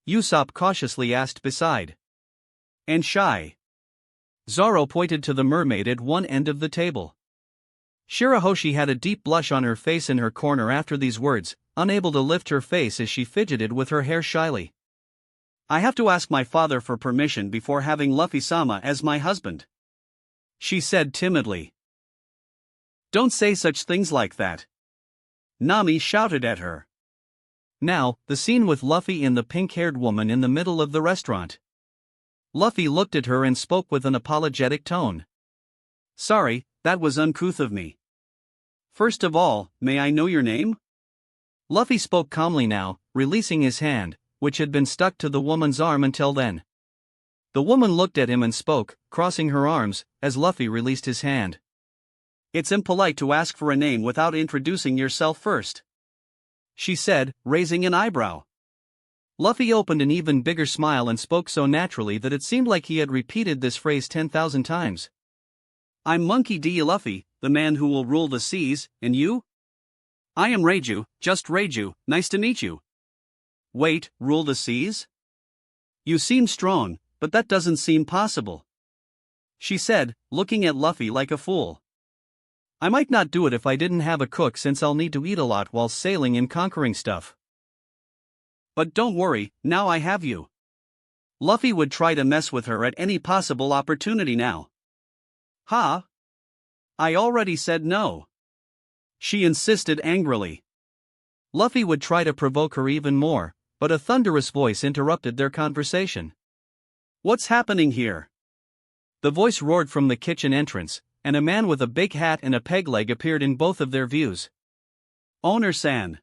Usopp cautiously asked beside. And shy. Zoro pointed to the mermaid at one end of the table. Shirahoshi had a deep blush on her face in her corner after these words, unable to lift her face as she fidgeted with her hair shyly. I have to ask my father for permission before having Luffy-sama as my husband, she said timidly. Don't say such things like that. Nami shouted at her. Now, the scene with Luffy and the pink-haired woman in the middle of the restaurant. Luffy looked at her and spoke with an apologetic tone. Sorry, that was uncouth of me. First of all, may I know your name? Luffy spoke calmly now, releasing his hand, which had been stuck to the woman's arm until then. The woman looked at him and spoke, crossing her arms, as Luffy released his hand. It's impolite to ask for a name without introducing yourself first, she said, raising an eyebrow. Luffy opened an even bigger smile and spoke so naturally that it seemed like he had repeated this phrase 10,000 times. I'm Monkey D. Luffy, the man who will rule the seas, and you? I am Reiju, just Reiju, nice to meet you. Wait, rule the seas? You seem strong, but that doesn't seem possible, she said, looking at Luffy like a fool. I might not do it if I didn't have a cook since I'll need to eat a lot while sailing and conquering stuff. But don't worry, now I have you. Luffy would try to mess with her at any possible opportunity now. Ha! I already said no, she insisted angrily. Luffy would try to provoke her even more, but a thunderous voice interrupted their conversation. What's happening here? The voice roared from the kitchen entrance, and a man with a big hat and a peg leg appeared in both of their views. Owner-san.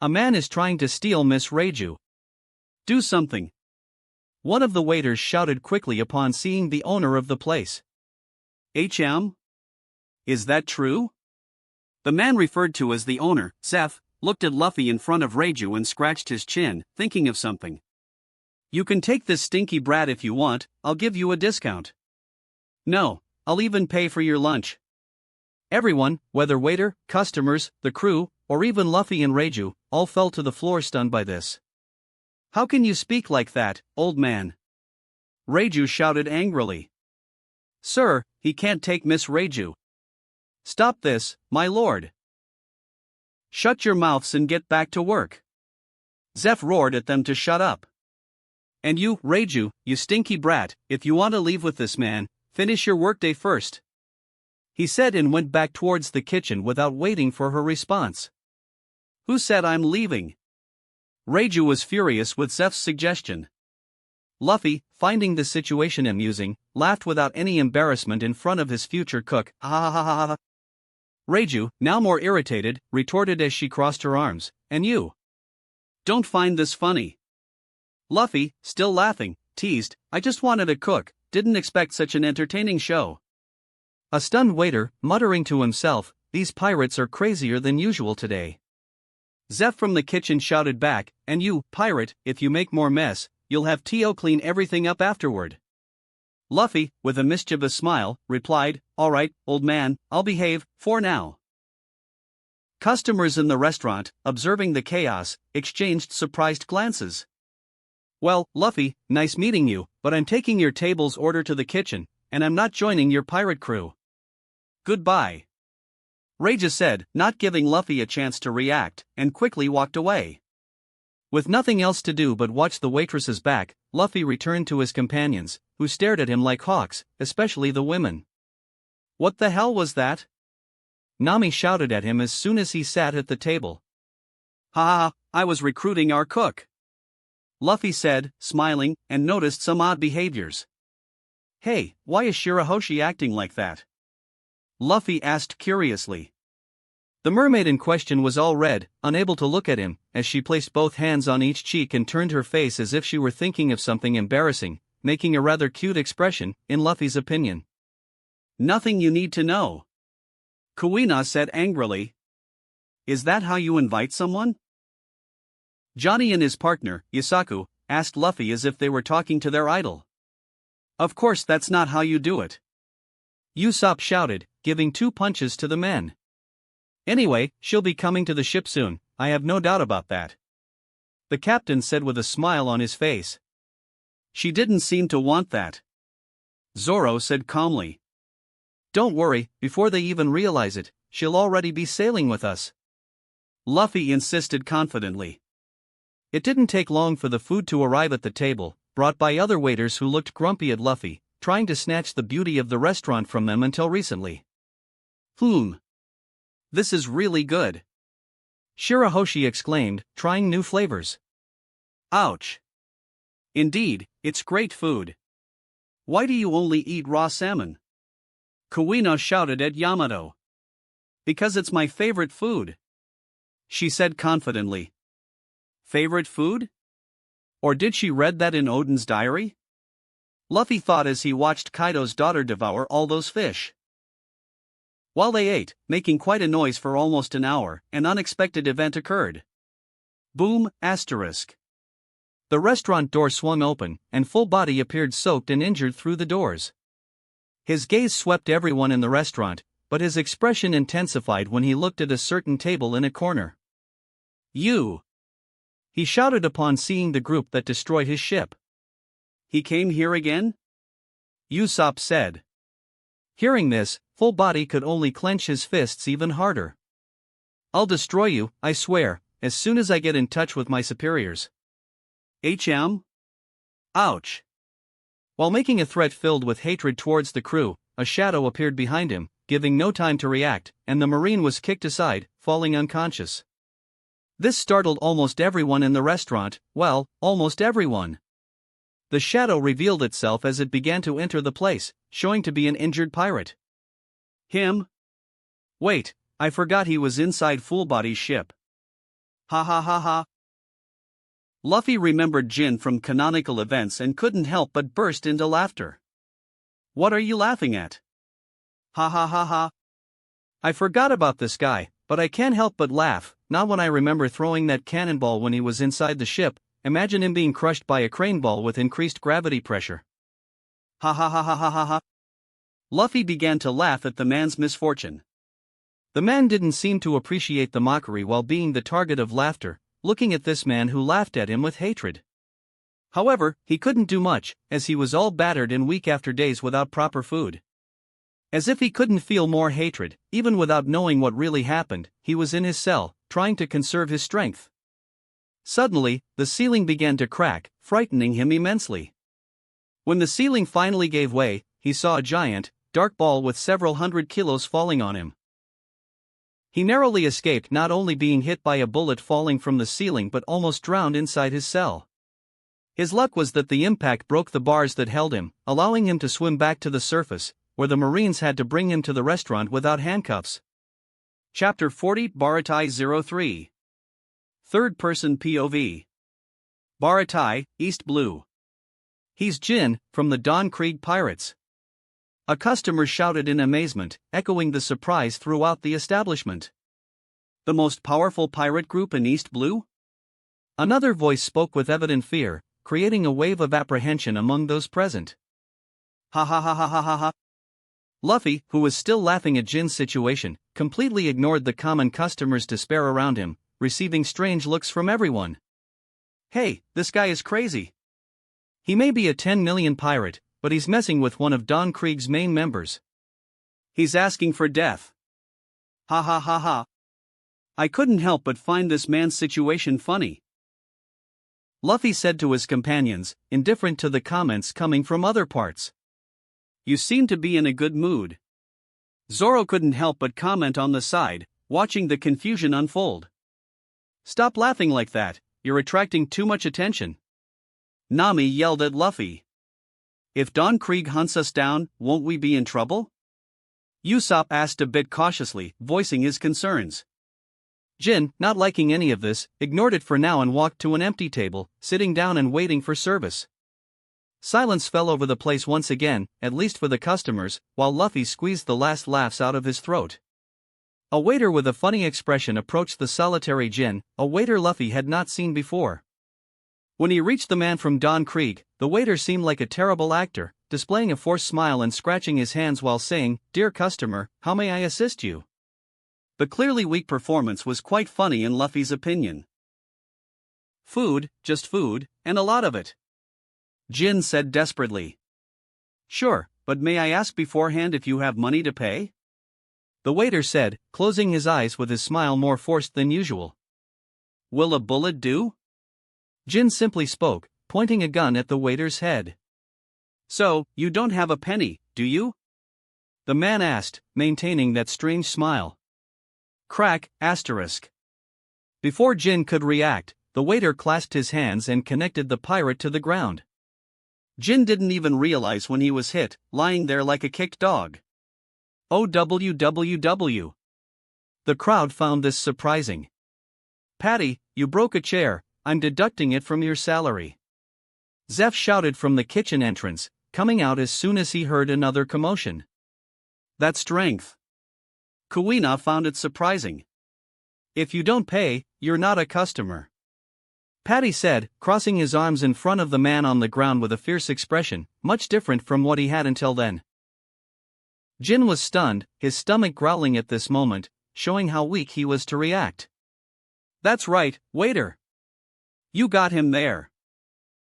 A man is trying to steal Miss Reiju. Do something. One of the waiters shouted quickly upon seeing the owner of the place. HM? Is that true? The man referred to as the owner, Zeph, looked at Luffy in front of Reiju and scratched his chin, thinking of something. You can take this stinky brat if you want, I'll give you a discount. No, I'll even pay for your lunch. Everyone, whether waiter, customers, the crew, or even Luffy and Reiju, all fell to the floor stunned by this. How can you speak like that, old man? Reiju shouted angrily. Sir, he can't take Miss Reiju. Stop this, my lord. Shut your mouths and get back to work. Zeph roared at them to shut up. And you, Reiju, you stinky brat, if you want to leave with this man, finish your workday first, he said and went back towards the kitchen without waiting for her response. Who said I'm leaving? Reiju was furious with Zeph's suggestion. Luffy, finding the situation amusing, laughed without any embarrassment in front of his future cook. Ha ha ha ha ha. Reiju, now more irritated, retorted as she crossed her arms, and you? Don't find this funny. Luffy, still laughing, teased, I just wanted a cook, didn't expect such an entertaining show. A stunned waiter, muttering to himself, these pirates are crazier than usual today. Zeph from the kitchen shouted back, and you, pirate, if you make more mess, you'll have Tio clean everything up afterward. Luffy, with a mischievous smile, replied, all right, old man, I'll behave, for now. Customers in the restaurant, observing the chaos, exchanged surprised glances. Well, Luffy, nice meeting you, but I'm taking your table's order to the kitchen, and I'm not joining your pirate crew. Goodbye. Raja said, not giving Luffy a chance to react, and quickly walked away. With nothing else to do but watch the waitresses back, Luffy returned to his companions, who stared at him like hawks, especially the women. What the hell was that? Nami shouted at him as soon as he sat at the table. Ha ha, I was recruiting our cook. Luffy said, smiling, and noticed some odd behaviors. Hey, why is Shirahoshi acting like that? Luffy asked curiously. The mermaid in question was all red, unable to look at him, as she placed both hands on each cheek and turned her face as if she were thinking of something embarrassing, making a rather cute expression, in Luffy's opinion. Nothing you need to know. Kuina said angrily. Is that how you invite someone? Johnny and his partner, Yusaku, asked Luffy as if they were talking to their idol. Of course that's not how you do it. Usopp shouted, giving 2 punches to the men. Anyway, she'll be coming to the ship soon, I have no doubt about that. The captain said with a smile on his face. She didn't seem to want that. Zoro said calmly. Don't worry, before they even realize it, she'll already be sailing with us. Luffy insisted confidently. It didn't take long for the food to arrive at the table, brought by other waiters who looked grumpy at Luffy, trying to snatch the beauty of the restaurant from them until recently. This is really good. Shirahoshi exclaimed, trying new flavors. Ouch. Indeed, it's great food. Why do you only eat raw salmon? Kuina shouted at Yamato. Because it's my favorite food. She said confidently. Favorite food? Or did she read that in Odin's diary? Luffy thought as he watched Kaido's daughter devour all those fish. While they ate, making quite a noise for almost an hour, an unexpected event occurred. Boom, asterisk. The restaurant door swung open, and Full Body appeared soaked and injured through the doors. His gaze swept everyone in the restaurant, but his expression intensified when he looked at a certain table in a corner. You! He shouted upon seeing the group that destroyed his ship. He came here again? Usopp said. Hearing this, Full Body could only clench his fists even harder. I'll destroy you, I swear, as soon as I get in touch with my superiors. Ouch. While making a threat filled with hatred towards the crew, a shadow appeared behind him, giving no time to react, and the Marine was kicked aside, falling unconscious. This startled almost everyone in the restaurant, well, almost everyone. The shadow revealed itself as it began to enter the place, showing to be an injured pirate. Him? Wait, I forgot he was inside Full Body's ship. Ha ha ha ha. Luffy remembered Jin from canonical events and couldn't help but burst into laughter. What are you laughing at? Ha ha ha ha. I forgot about this guy, but I can't help but laugh, not when I remember throwing that cannonball when he was inside the ship. Imagine him being crushed by a crane ball with increased gravity pressure. Ha ha ha ha ha ha ha. Luffy began to laugh at the man's misfortune. The man didn't seem to appreciate the mockery while being the target of laughter, looking at this man who laughed at him with hatred. However, he couldn't do much, as he was all battered and weak after days without proper food. As if he couldn't feel more hatred, even without knowing what really happened, he was in his cell, trying to conserve his strength. Suddenly, the ceiling began to crack, frightening him immensely. When the ceiling finally gave way, he saw a giant, dark ball with several hundred kilos falling on him. He narrowly escaped not only being hit by a bullet falling from the ceiling but almost drowned inside his cell. His luck was that the impact broke the bars that held him, allowing him to swim back to the surface, where the Marines had to bring him to the restaurant without handcuffs. Chapter 40 Baratai 03 Third-person POV. Baratai, East Blue. He's Jin, from the Dawn Krieg Pirates. A customer shouted in amazement, echoing the surprise throughout the establishment. The most powerful pirate group in East Blue? Another voice spoke with evident fear, creating a wave of apprehension among those present. Ha ha ha ha ha ha ha. Luffy, who was still laughing at Jin's situation, completely ignored the common customers' despair around him, receiving strange looks from everyone. Hey, this guy is crazy. He may be a 10 million pirate, but he's messing with one of Don Krieg's main members. He's asking for death. Ha ha ha ha. I couldn't help but find this man's situation funny. Luffy said to his companions, indifferent to the comments coming from other parts. You seem to be in a good mood. Zoro couldn't help but comment on the side, watching the confusion unfold. Stop laughing like that, you're attracting too much attention. Nami yelled at Luffy. If Don Krieg hunts us down, won't we be in trouble? Usopp asked a bit cautiously, voicing his concerns. Jin, not liking any of this, ignored it for now and walked to an empty table, sitting down and waiting for service. Silence fell over the place once again, at least for the customers, while Luffy squeezed the last laughs out of his throat. A waiter with a funny expression approached the solitary Jin, a waiter Luffy had not seen before. When he reached the man from Don Krieg, the waiter seemed like a terrible actor, displaying a forced smile and scratching his hands while saying, "Dear customer, how may I assist you?" The clearly weak performance was quite funny in Luffy's opinion. Food, just food, and a lot of it. Jin said desperately. Sure, but may I ask beforehand if you have money to pay? The waiter said, closing his eyes with his smile more forced than usual. Will a bullet do? Jin simply spoke, pointing a gun at the waiter's head. So, you don't have a penny, do you? The man asked, maintaining that strange smile. Crack, asterisk. Before Jin could react, the waiter clasped his hands and connected the pirate to the ground. Jin didn't even realize when he was hit, lying there like a kicked dog. OWWW. The crowd found this surprising. Patty, you broke a chair, I'm deducting it from your salary. Zeph shouted from the kitchen entrance, coming out as soon as he heard another commotion. That's strength. Kuina found it surprising. If you don't pay, you're not a customer. Patty said, crossing his arms in front of the man on the ground with a fierce expression, much different from what he had until then. Jin was stunned, his stomach growling at this moment, showing how weak he was to react. That's right, waiter. You got him there.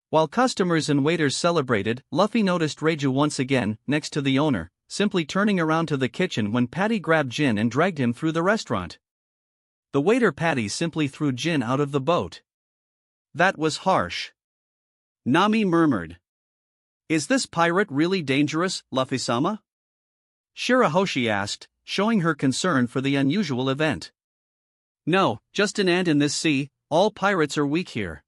While customers and waiters celebrated, Luffy noticed Reiju once again, next to the owner, simply turning around to the kitchen when Patty grabbed Jin and dragged him through the restaurant. The waiter Patty simply threw Jin out of the boat. That was harsh. Nami murmured. Is this pirate really dangerous, Luffy-sama? Shirahoshi asked, showing her concern for the unusual event. No, just an ant in this sea, all pirates are weak here.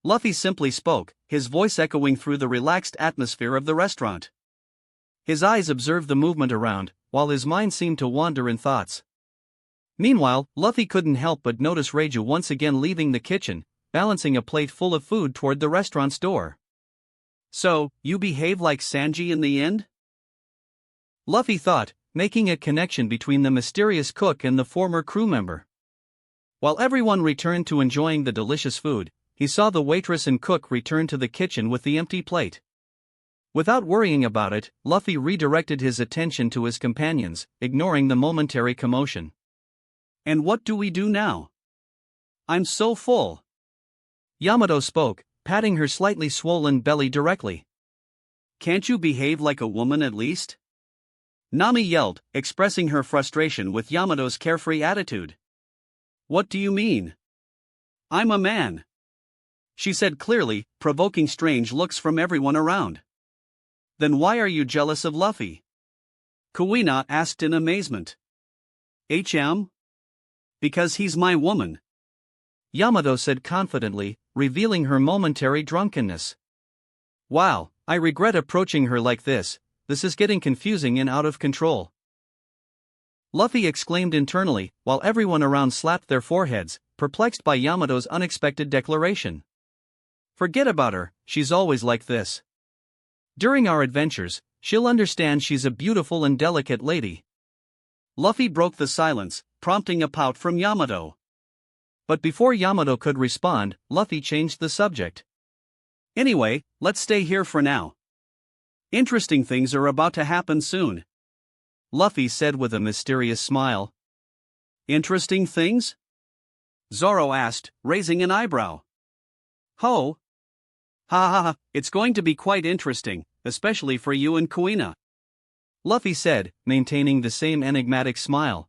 Luffy simply spoke, his voice echoing through the relaxed atmosphere of the restaurant. His eyes observed the movement around, while his mind seemed to wander in thoughts. Meanwhile, Luffy couldn't help but notice Reiju once again leaving the kitchen, balancing a plate full of food toward the restaurant's door. So, you behave like Sanji in the end? Luffy thought, making a connection between the mysterious cook and the former crew member. While everyone returned to enjoying the delicious food, he saw the waitress and cook return to the kitchen with the empty plate. Without worrying about it, Luffy redirected his attention to his companions, ignoring the momentary commotion. And what do we do now? I'm so full. Yamato spoke, patting her slightly swollen belly directly. Can't you behave like a woman at least? Nami yelled, expressing her frustration with Yamato's carefree attitude. What do you mean? I'm a man. She said clearly, provoking strange looks from everyone around. Then why are you jealous of Luffy? Kuina asked in amazement. Because he's my woman. Yamato said confidently, revealing her momentary drunkenness. Wow, I regret approaching her like this is getting confusing and out of control. Luffy exclaimed internally, while everyone around slapped their foreheads, perplexed by Yamato's unexpected declaration. Forget about her, she's always like this. During our adventures, she'll understand she's a beautiful and delicate lady. Luffy broke the silence, prompting a pout from Yamato. But before Yamato could respond, Luffy changed the subject. Anyway, let's stay here for now. Interesting things are about to happen soon. Luffy said with a mysterious smile. Interesting things? Zoro asked, raising an eyebrow. Ho! Ha ha ha, it's going to be quite interesting, especially for you and Kuina. Luffy said, maintaining the same enigmatic smile.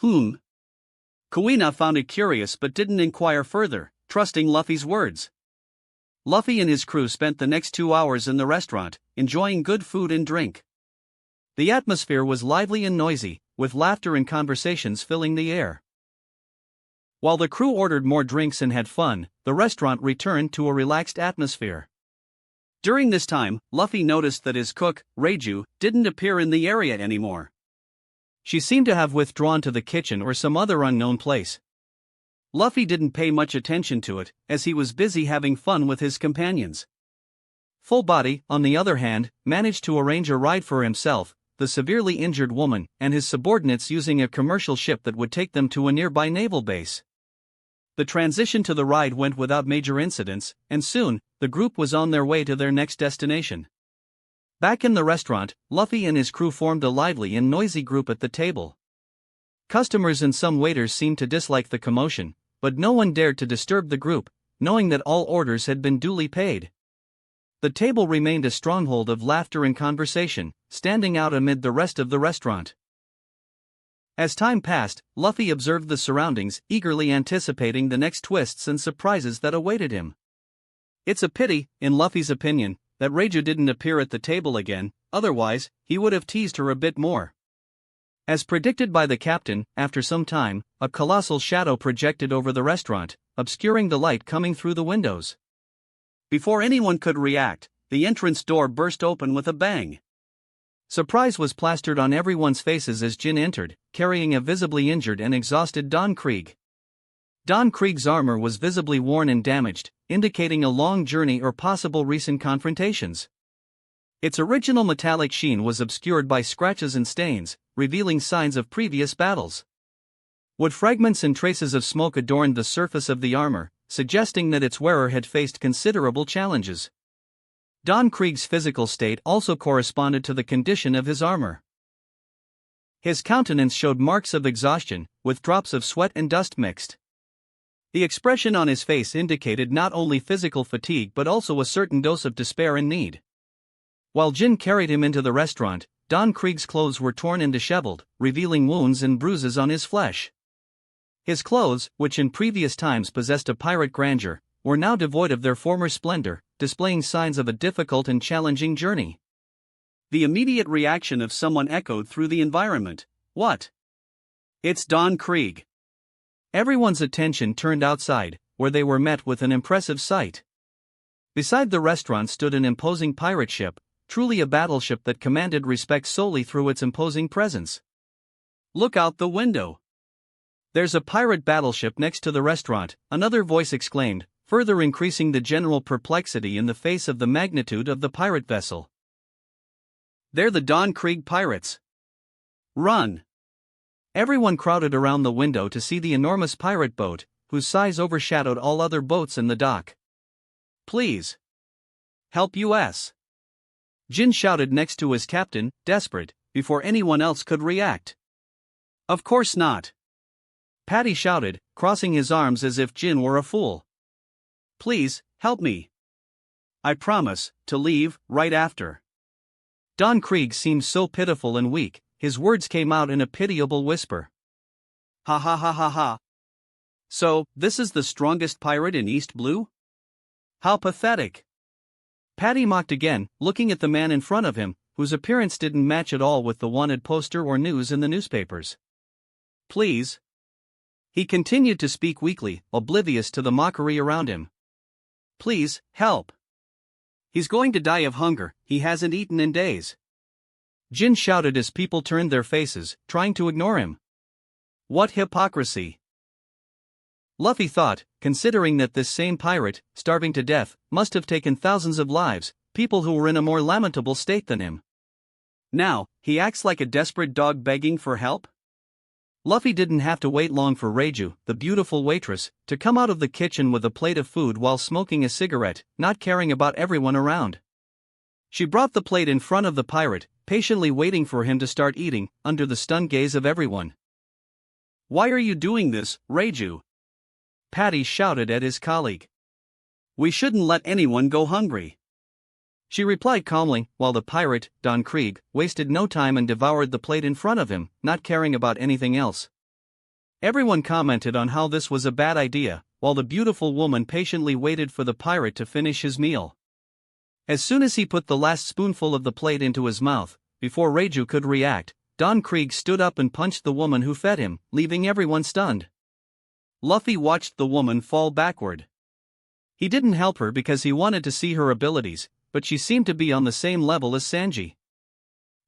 Kuina found it curious but didn't inquire further, trusting Luffy's words. Luffy and his crew spent the next 2 hours in the restaurant, enjoying good food and drink. The atmosphere was lively and noisy, with laughter and conversations filling the air. While the crew ordered more drinks and had fun, the restaurant returned to a relaxed atmosphere. During this time, Luffy noticed that his cook, Reiju, didn't appear in the area anymore. She seemed to have withdrawn to the kitchen or some other unknown place. Luffy didn't pay much attention to it, as he was busy having fun with his companions. Full Body, on the other hand, managed to arrange a ride for himself, the severely injured woman, and his subordinates using a commercial ship that would take them to a nearby naval base. The transition to the ride went without major incidents, and soon, the group was on their way to their next destination. Back in the restaurant, Luffy and his crew formed a lively and noisy group at the table. Customers and some waiters seemed to dislike the commotion, but no one dared to disturb the group, knowing that all orders had been duly paid. The table remained a stronghold of laughter and conversation, standing out amid the rest of the restaurant. As time passed, Luffy observed the surroundings, eagerly anticipating the next twists and surprises that awaited him. It's a pity, in Luffy's opinion, that Reiju didn't appear at the table again, otherwise, he would have teased her a bit more. As predicted by the captain, after some time, a colossal shadow projected over the restaurant, obscuring the light coming through the windows. Before anyone could react, the entrance door burst open with a bang. Surprise was plastered on everyone's faces as Jin entered, carrying a visibly injured and exhausted Don Krieg. Don Krieg's armor was visibly worn and damaged, indicating a long journey or possible recent confrontations. Its original metallic sheen was obscured by scratches and stains, revealing signs of previous battles. Wood fragments and traces of smoke adorned the surface of the armor, suggesting that its wearer had faced considerable challenges. Don Krieg's physical state also corresponded to the condition of his armor. His countenance showed marks of exhaustion, with drops of sweat and dust mixed. The expression on his face indicated not only physical fatigue but also a certain dose of despair and need. While Jin carried him into the restaurant, Don Krieg's clothes were torn and disheveled, revealing wounds and bruises on his flesh. His clothes, which in previous times possessed a pirate grandeur, were now devoid of their former splendor, displaying signs of a difficult and challenging journey. The immediate reaction of someone echoed through the environment. What? It's Don Krieg. Everyone's attention turned outside, where they were met with an impressive sight. Beside the restaurant stood an imposing pirate ship, truly a battleship that commanded respect solely through its imposing presence. Look out the window. There's a pirate battleship next to the restaurant, another voice exclaimed, further increasing the general perplexity in the face of the magnitude of the pirate vessel. They're the Don Krieg pirates. Run! Everyone crowded around the window to see the enormous pirate boat, whose size overshadowed all other boats in the dock. Please! Help us! Jin shouted next to his captain, desperate, before anyone else could react. Of course not! Patty shouted, crossing his arms as if Jin were a fool. Please, help me. I promise to leave right after. Don Krieg seemed so pitiful and weak, his words came out in a pitiable whisper. Ha ha ha ha ha. So, this is the strongest pirate in East Blue? How pathetic. Patty mocked again, looking at the man in front of him, whose appearance didn't match at all with the wanted poster or news in the newspapers. Please. He continued to speak weakly, oblivious to the mockery around him. Please, help. He's going to die of hunger, he hasn't eaten in days. Jin shouted as people turned their faces, trying to ignore him. What hypocrisy! Luffy thought, considering that this same pirate, starving to death, must have taken thousands of lives, people who were in a more lamentable state than him. Now, he acts like a desperate dog begging for help? Luffy didn't have to wait long for Reiju, the beautiful waitress, to come out of the kitchen with a plate of food while smoking a cigarette, not caring about everyone around. She brought the plate in front of the pirate, patiently waiting for him to start eating, under the stunned gaze of everyone. "Why are you doing this, Reiju?" Patty shouted at his colleague. "We shouldn't let anyone go hungry." She replied calmly, while the pirate, Don Krieg, wasted no time and devoured the plate in front of him, not caring about anything else. Everyone commented on how this was a bad idea, while the beautiful woman patiently waited for the pirate to finish his meal. As soon as he put the last spoonful of the plate into his mouth, before Reiju could react, Don Krieg stood up and punched the woman who fed him, leaving everyone stunned. Luffy watched the woman fall backward. He didn't help her because he wanted to see her abilities, but she seemed to be on the same level as Sanji.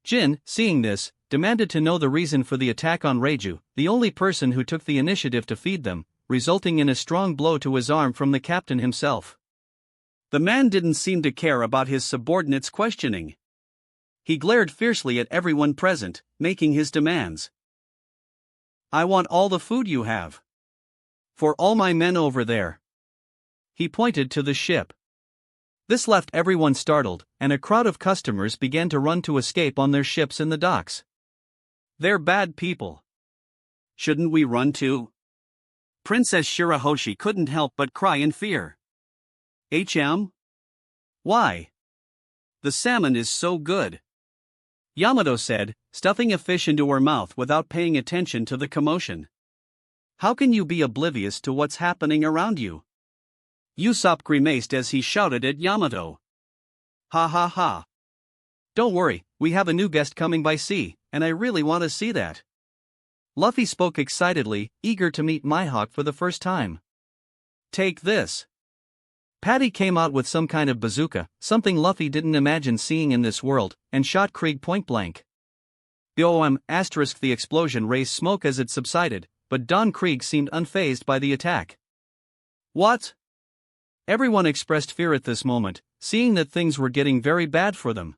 Jin, seeing this, demanded to know the reason for the attack on Reiju, the only person who took the initiative to feed them, resulting in a strong blow to his arm from the captain himself. The man didn't seem to care about his subordinates' questioning. He glared fiercely at everyone present, making his demands. "I want all the food you have. For all my men over there." He pointed to the ship. This left everyone startled, and a crowd of customers began to run to escape on their ships in the docks. "They're bad people. Shouldn't we run too?" Princess Shirahoshi couldn't help but cry in fear. Why? The salmon is so good," Yamato said, stuffing a fish into her mouth without paying attention to the commotion. "How can you be oblivious to what's happening around you?" Usopp grimaced as he shouted at Yamato. "Ha ha ha. Don't worry, we have a new guest coming by sea, and I really want to see that." Luffy spoke excitedly, eager to meet Mihawk for the first time. "Take this." Patty came out with some kind of bazooka, something Luffy didn't imagine seeing in this world, and shot Krieg point blank. The explosion raised smoke as it subsided, but Don Krieg seemed unfazed by the attack. "What?" Everyone expressed fear at this moment, seeing that things were getting very bad for them.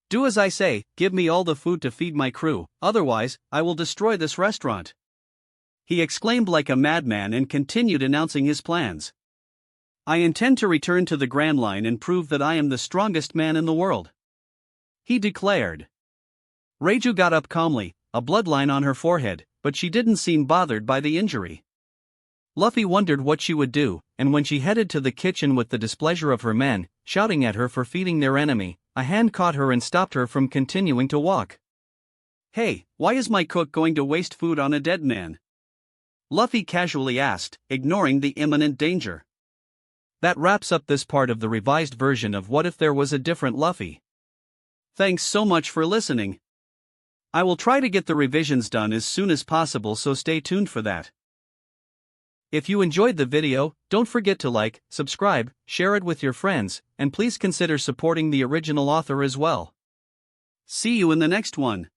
"Do as I say, give me all the food to feed my crew, otherwise, I will destroy this restaurant," he exclaimed like a madman and continued announcing his plans. "I intend to return to the Grand Line and prove that I am the strongest man in the world," he declared. Reiju got up calmly, a bloodline on her forehead, but she didn't seem bothered by the injury. Luffy wondered what she would do, and when she headed to the kitchen with the displeasure of her men, shouting at her for feeding their enemy, a hand caught her and stopped her from continuing to walk. "Hey, why is my cook going to waste food on a dead man?" Luffy casually asked, ignoring the imminent danger. That wraps up this part of the revised version of What If There Was a Different Luffy. Thanks so much for listening. I will try to get the revisions done as soon as possible, so stay tuned for that. If you enjoyed the video, don't forget to like, subscribe, share it with your friends, and please consider supporting the original author as well. See you in the next one.